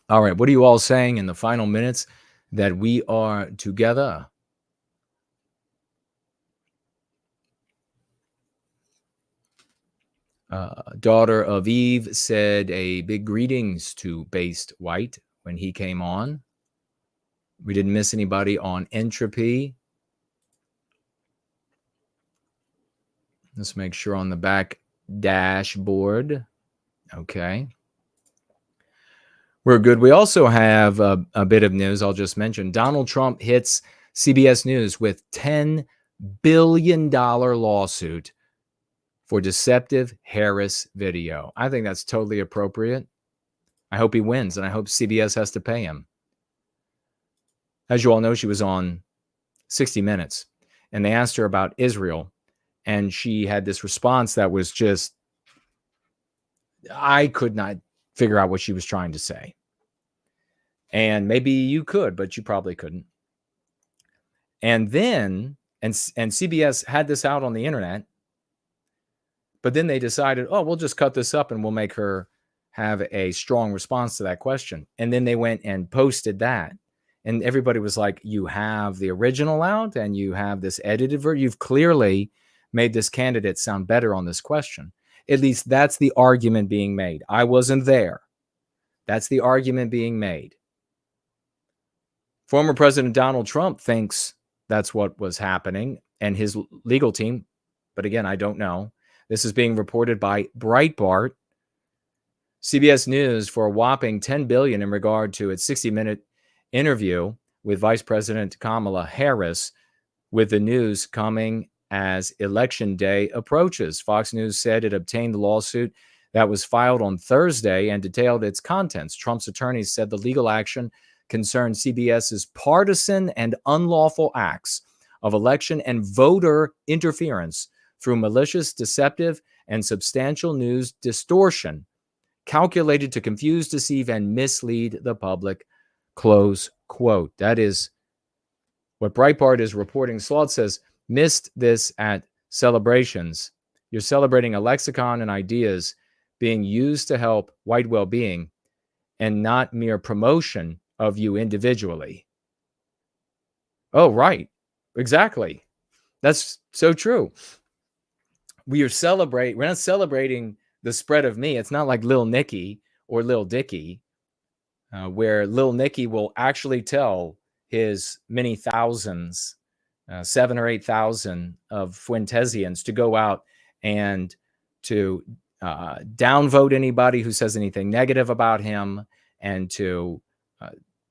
All right, what are you all saying in the final minutes that we are together? Daughter of Eve said a big greetings to Based White when he came on. We didn't miss anybody on entropy. Let's make sure on the back dashboard. Okay. We're good. We also have a bit of news I'll just mention. Donald Trump hits CBS News with $10 billion lawsuit for deceptive Harris video. I think that's totally appropriate. I hope he wins, and I hope CBS has to pay him. As you all know, she was on 60 Minutes, and they asked her about Israel, and she had this response that was just, I could not figure out what she was trying to say. And maybe you could, but you probably couldn't. And then, and CBS had this out on the internet, but then they decided, oh, we'll just cut this up and we'll make her have a strong response to that question. And then they went and posted that. And everybody was like, you have the original out and you have this edited version. You've clearly made this candidate sound better on this question. At least that's the argument being made. I wasn't there. That's the argument being made. Former President Donald Trump thinks that's what was happening, and his legal team, but again, I don't know. This is being reported by Breitbart. CBS News for a whopping $10 billion in regard to its 60-minute interview with Vice President Kamala Harris, with the news coming as Election Day approaches. Fox News said it obtained the lawsuit that was filed on Thursday and detailed its contents. Trump's attorneys said the legal action concerned CBS's partisan and unlawful acts of election and voter interference through malicious, deceptive, and substantial news distortion calculated to confuse, deceive, and mislead the public, close quote. That is what Breitbart is reporting. Slaughtz says, missed this at celebrations. You're celebrating a lexicon and ideas being used to help white well-being and not mere promotion of you individually. Oh, right. Exactly. That's so true. We're not celebrating the spread of me. It's not like Lil Nicky or Lil Dicky, where Lil Nicky will actually tell his many thousands, 7,000 or 8,000 of Fuentesians to go out and to downvote anybody who says anything negative about him, and to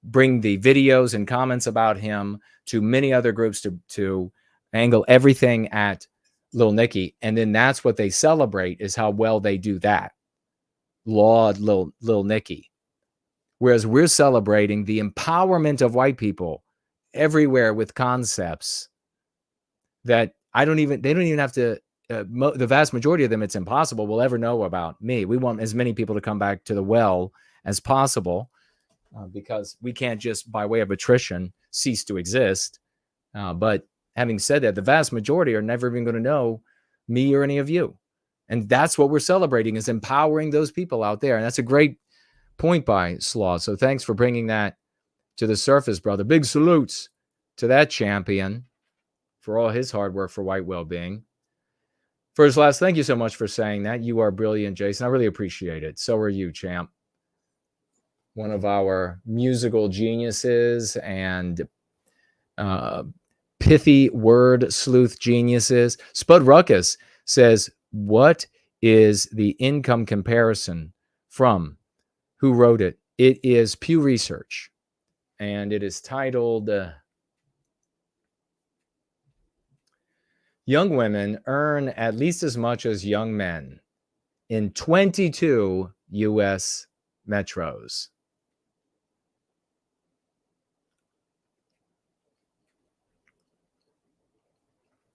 bring the videos and comments about him to many other groups to angle everything at Lil Nicky. And then that's what they celebrate, is how well they do that. Laud Lil Nicky. Whereas we're celebrating the empowerment of white people everywhere with concepts that they don't even have to, the vast majority of them, it's impossible will ever know about me. We want as many people to come back to the well as possible, because we can't just by way of attrition cease to exist. But having said that, the vast majority are never even going to know me or any of you. And that's what we're celebrating, is empowering those people out there. And that's a great point by Slaughtz. So thanks for bringing that to the surface, brother. Big salutes to that champion for all his hard work for white well-being. First, last, thank you so much for saying that. You are brilliant, Jason. I really appreciate it. So are you, champ. One of our musical geniuses and pithy word sleuth geniuses. Spud Ruckus says, what is the income comparison from? Who wrote it? It is Pew Research, and it is titled Young Women Earn at Least as Much as Young Men in 22 U.S. metros.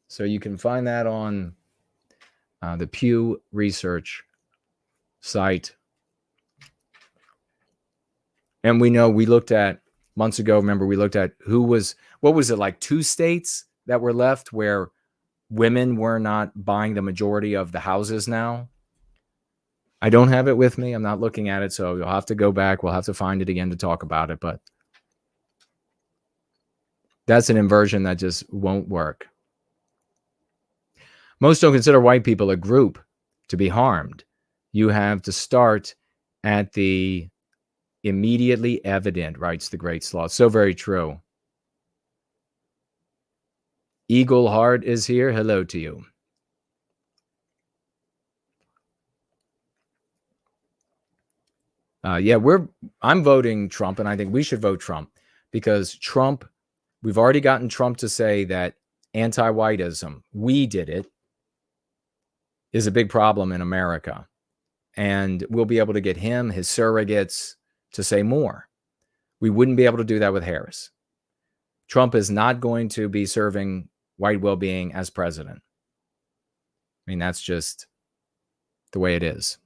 So you can find that on the Pew Research site. And we know we looked at months ago, remember we looked at what was it, like 2 states that were left where women were not buying the majority of the houses now? I don't have it with me. I'm not looking at it, so you'll have to go back. We'll have to find it again to talk about it, but that's an inversion that just won't work. Most don't consider white people a group to be harmed. You have to start at the immediately evident, writes the great Slaughtz. So very true. Eagle Heart is here. Hello to you. I'm voting Trump, and I think we should vote Trump because Trump, we've already gotten Trump to say that anti-whiteism, we did it, is a big problem in America. And we'll be able to get him, his surrogates, to say more. We wouldn't be able to do that with Harris. Trump is not going to be serving white well-being as president. I mean, that's just the way it is.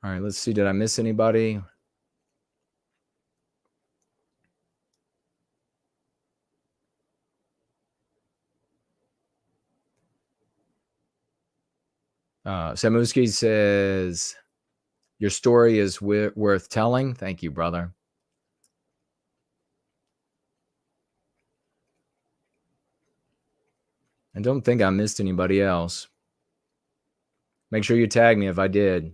All right, let's see. Did I miss anybody? Samuski says, your story is worth telling. Thank you, brother. I don't think I missed anybody else. Make sure you tag me if I did.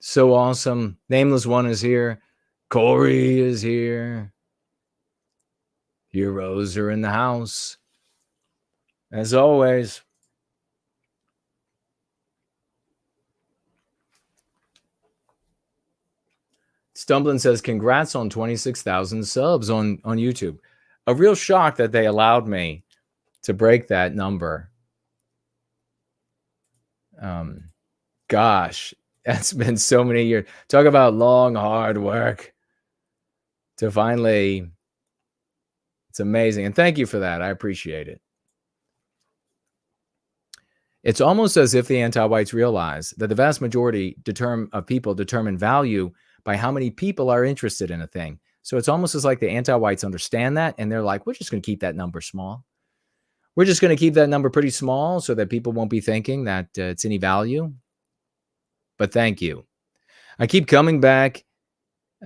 So awesome. Nameless One is here. Corey is here. Heroes are in the house. As always. Stumbling says, congrats on 26,000 subs on YouTube. A real shock that they allowed me to break that number. Gosh, that's been so many years. Talk about long, hard work to finally. It's amazing. And thank you for that. I appreciate it. It's almost as if the anti-whites realize that the vast majority of people determine value by how many people are interested in a thing. So it's almost as like the anti-whites understand that, and they're like, we're just going to keep that number small. We're just going to keep that number pretty small so that people won't be thinking that it's any value. But thank you. I keep coming back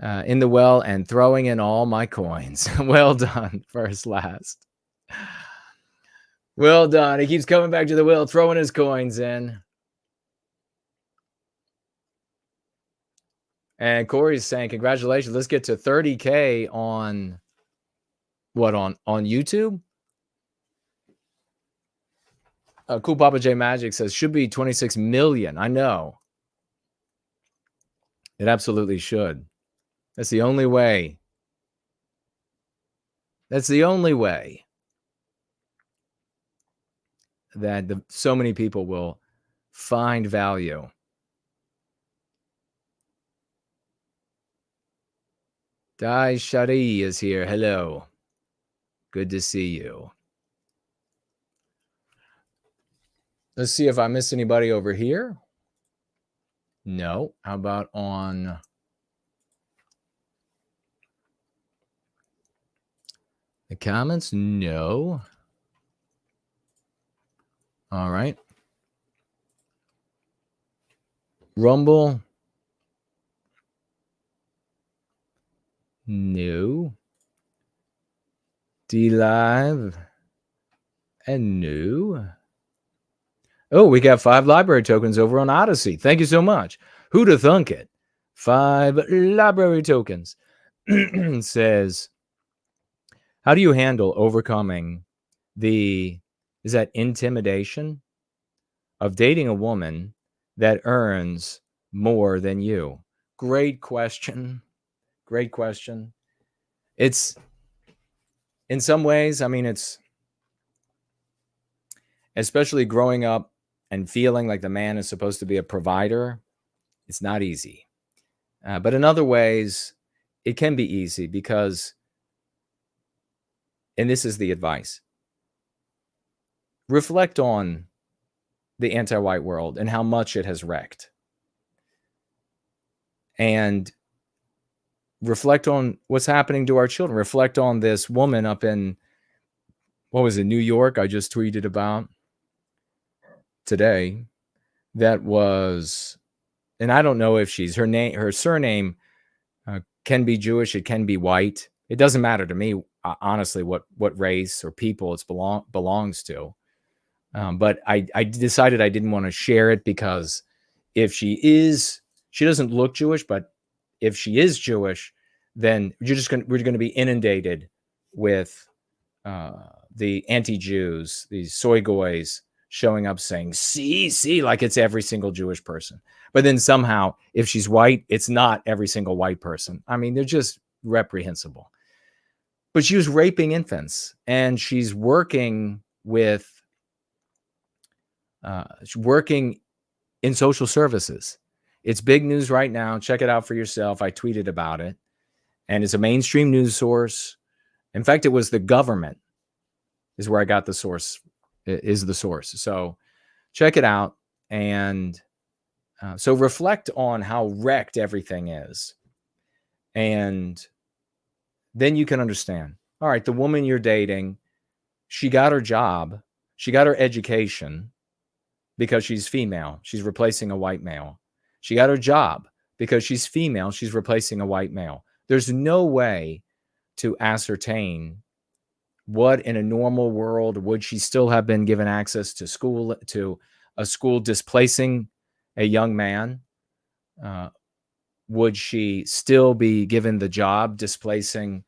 in the well and throwing in all my coins. Well done, first last. Well done. He keeps coming back to the well, throwing his coins in. And Corey's saying, congratulations. Let's get to 30K on what, on YouTube? Cool Papa J Magic says, should be 26 million. I know. It absolutely should. That's the only way. That's the only way that so many people will find value. Dai Shari is here. Hello. Good to see you. Let's see if I missed anybody over here. No. How about on The comments? No. All right. Rumble? No. D-Live? And no. Oh, we got 5 library tokens over on Odyssey. Thank you so much. Who'd have thunk it? 5 library tokens. Says, how do you handle overcoming the, is that intimidation of dating a woman that earns more than you? Great question. Great question. It's, in some ways, I mean, it's, especially growing up and feeling like the man is supposed to be a provider, it's not easy. But in other ways, it can be easy because, and this is the advice, reflect on the anti-white world and how much it has wrecked. And reflect on what's happening to our children. Reflect on this woman up in, what was it, New York, I just tweeted about today, that was, and I don't know if she's, her surname can be Jewish, it can be white. It doesn't matter to me, honestly, what race or people it belongs to. But I decided I didn't want to share it because if she doesn't look Jewish, but if she is Jewish, then we're going to be inundated with the anti-Jews, these soy goys showing up saying, see, like it's every single Jewish person. But then somehow, if she's white, it's not every single white person. I mean, they're just reprehensible. But she was raping infants, and she's working with, working in social services. It's big news right now. Check it out for yourself. I tweeted about it. And it's a mainstream news source. In fact, it was the government is where I got the source, is the source. So check it out. And so reflect on how wrecked everything is. And then you can understand, all right, the woman you're dating, she got her job, she got her education because she's female. She's replacing a white male. She got her job because she's female. She's replacing a white male. There's no way to ascertain what in a normal world would she still have been given access to school, to a school displacing a young man? Would she still be given the job displacing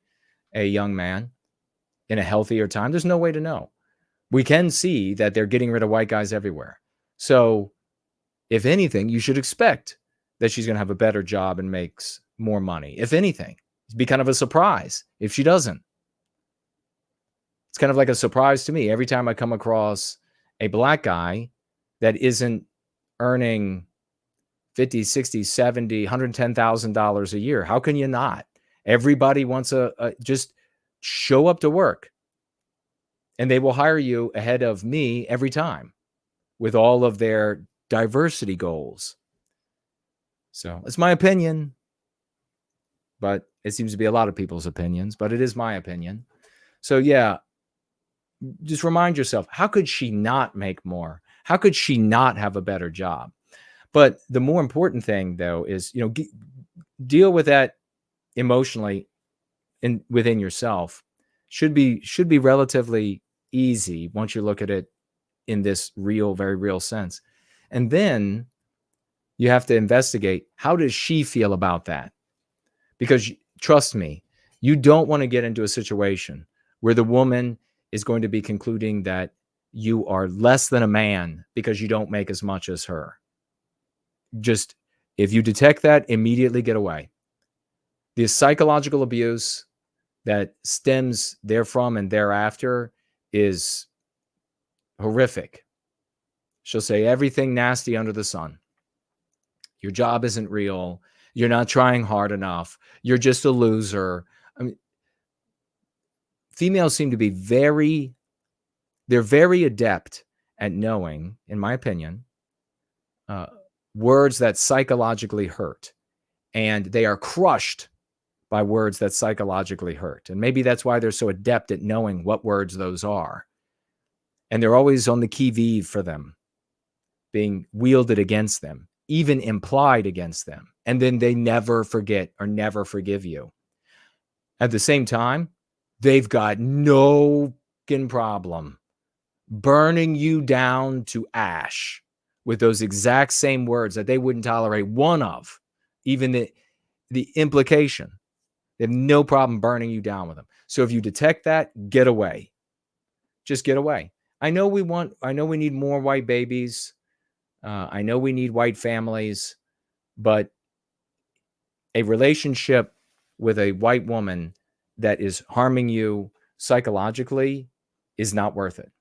a young man in a healthier time? There's no way to know. We can see that they're getting rid of white guys everywhere. So if anything, you should expect that she's going to have a better job and makes more money. If anything, it'd be kind of a surprise if she doesn't. It's kind of like a surprise to me every time I come across a black guy that isn't earning $50, $60, $70, $110,000 a year. How can you not? Everybody wants just show up to work, and they will hire you ahead of me every time with all of their diversity goals. So it's my opinion, but it seems to be a lot of people's opinions, but it is my opinion. So yeah, just remind yourself, how could she not make more? How could she not have a better job? But the more important thing, though, is, deal with that emotionally within yourself. Should be relatively easy once you look at it in this real, very real sense. And then you have to investigate, how does she feel about that? Because trust me, you don't want to get into a situation where the woman is going to be concluding that you are less than a man because you don't make as much as her. Just, if you detect that, immediately get away. The psychological abuse that stems therefrom and thereafter is horrific. She'll say everything nasty under the sun. Your job isn't real. You're not trying hard enough. You're just a loser. I mean, females seem to be they're very adept at knowing, in my opinion, words that psychologically hurt. And they are crushed by words that psychologically hurt. And maybe that's why they're so adept at knowing what words those are. And they're always on the qui vive for them, being wielded against them, even implied against them. And then they never forget or never forgive you. At the same time, they've got no problem burning you down to ash with those exact same words that they wouldn't tolerate one of, even the implication. They have no problem burning you down with them. So if you detect that, get away. Just get away. I know we need more white babies. I know we need white families, but a relationship with a white woman that is harming you psychologically is not worth it.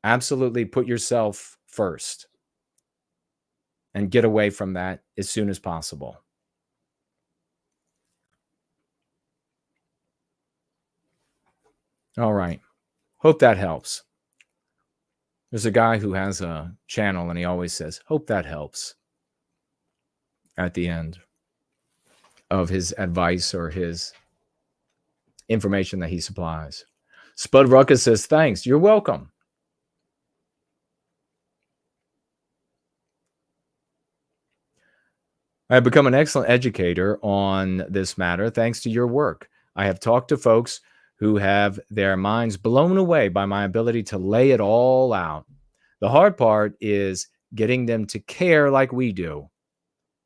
Absolutely put yourself first and get away from that as soon as possible. All right. Hope that helps. There's a guy who has a channel and he always says, hope that helps at the end of his advice or his information that he supplies. Spud Ruckus says, thanks. You're welcome. I have become an excellent educator on this matter thanks to your work. I have talked to folks who have their minds blown away by my ability to lay it all out. The hard part is getting them to care like we do.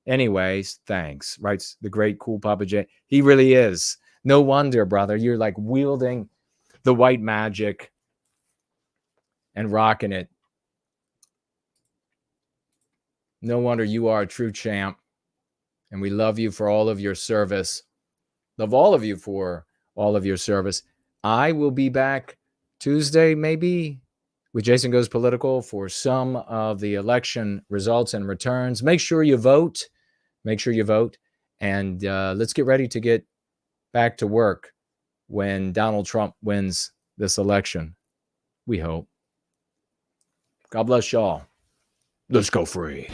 Anyways, thanks, writes the great cool Papa J. He really is. No wonder, brother, you're like wielding the white magic and rocking it. No wonder you are a true champ. And we love you for all of your service. Love all of you for all of your service. I will be back Tuesday, maybe, with Jason Goes Political for some of the election results and returns. Make sure you vote. Make sure you vote. And let's get ready to get back to work when Donald Trump wins this election. We hope. God bless y'all. Let's go free.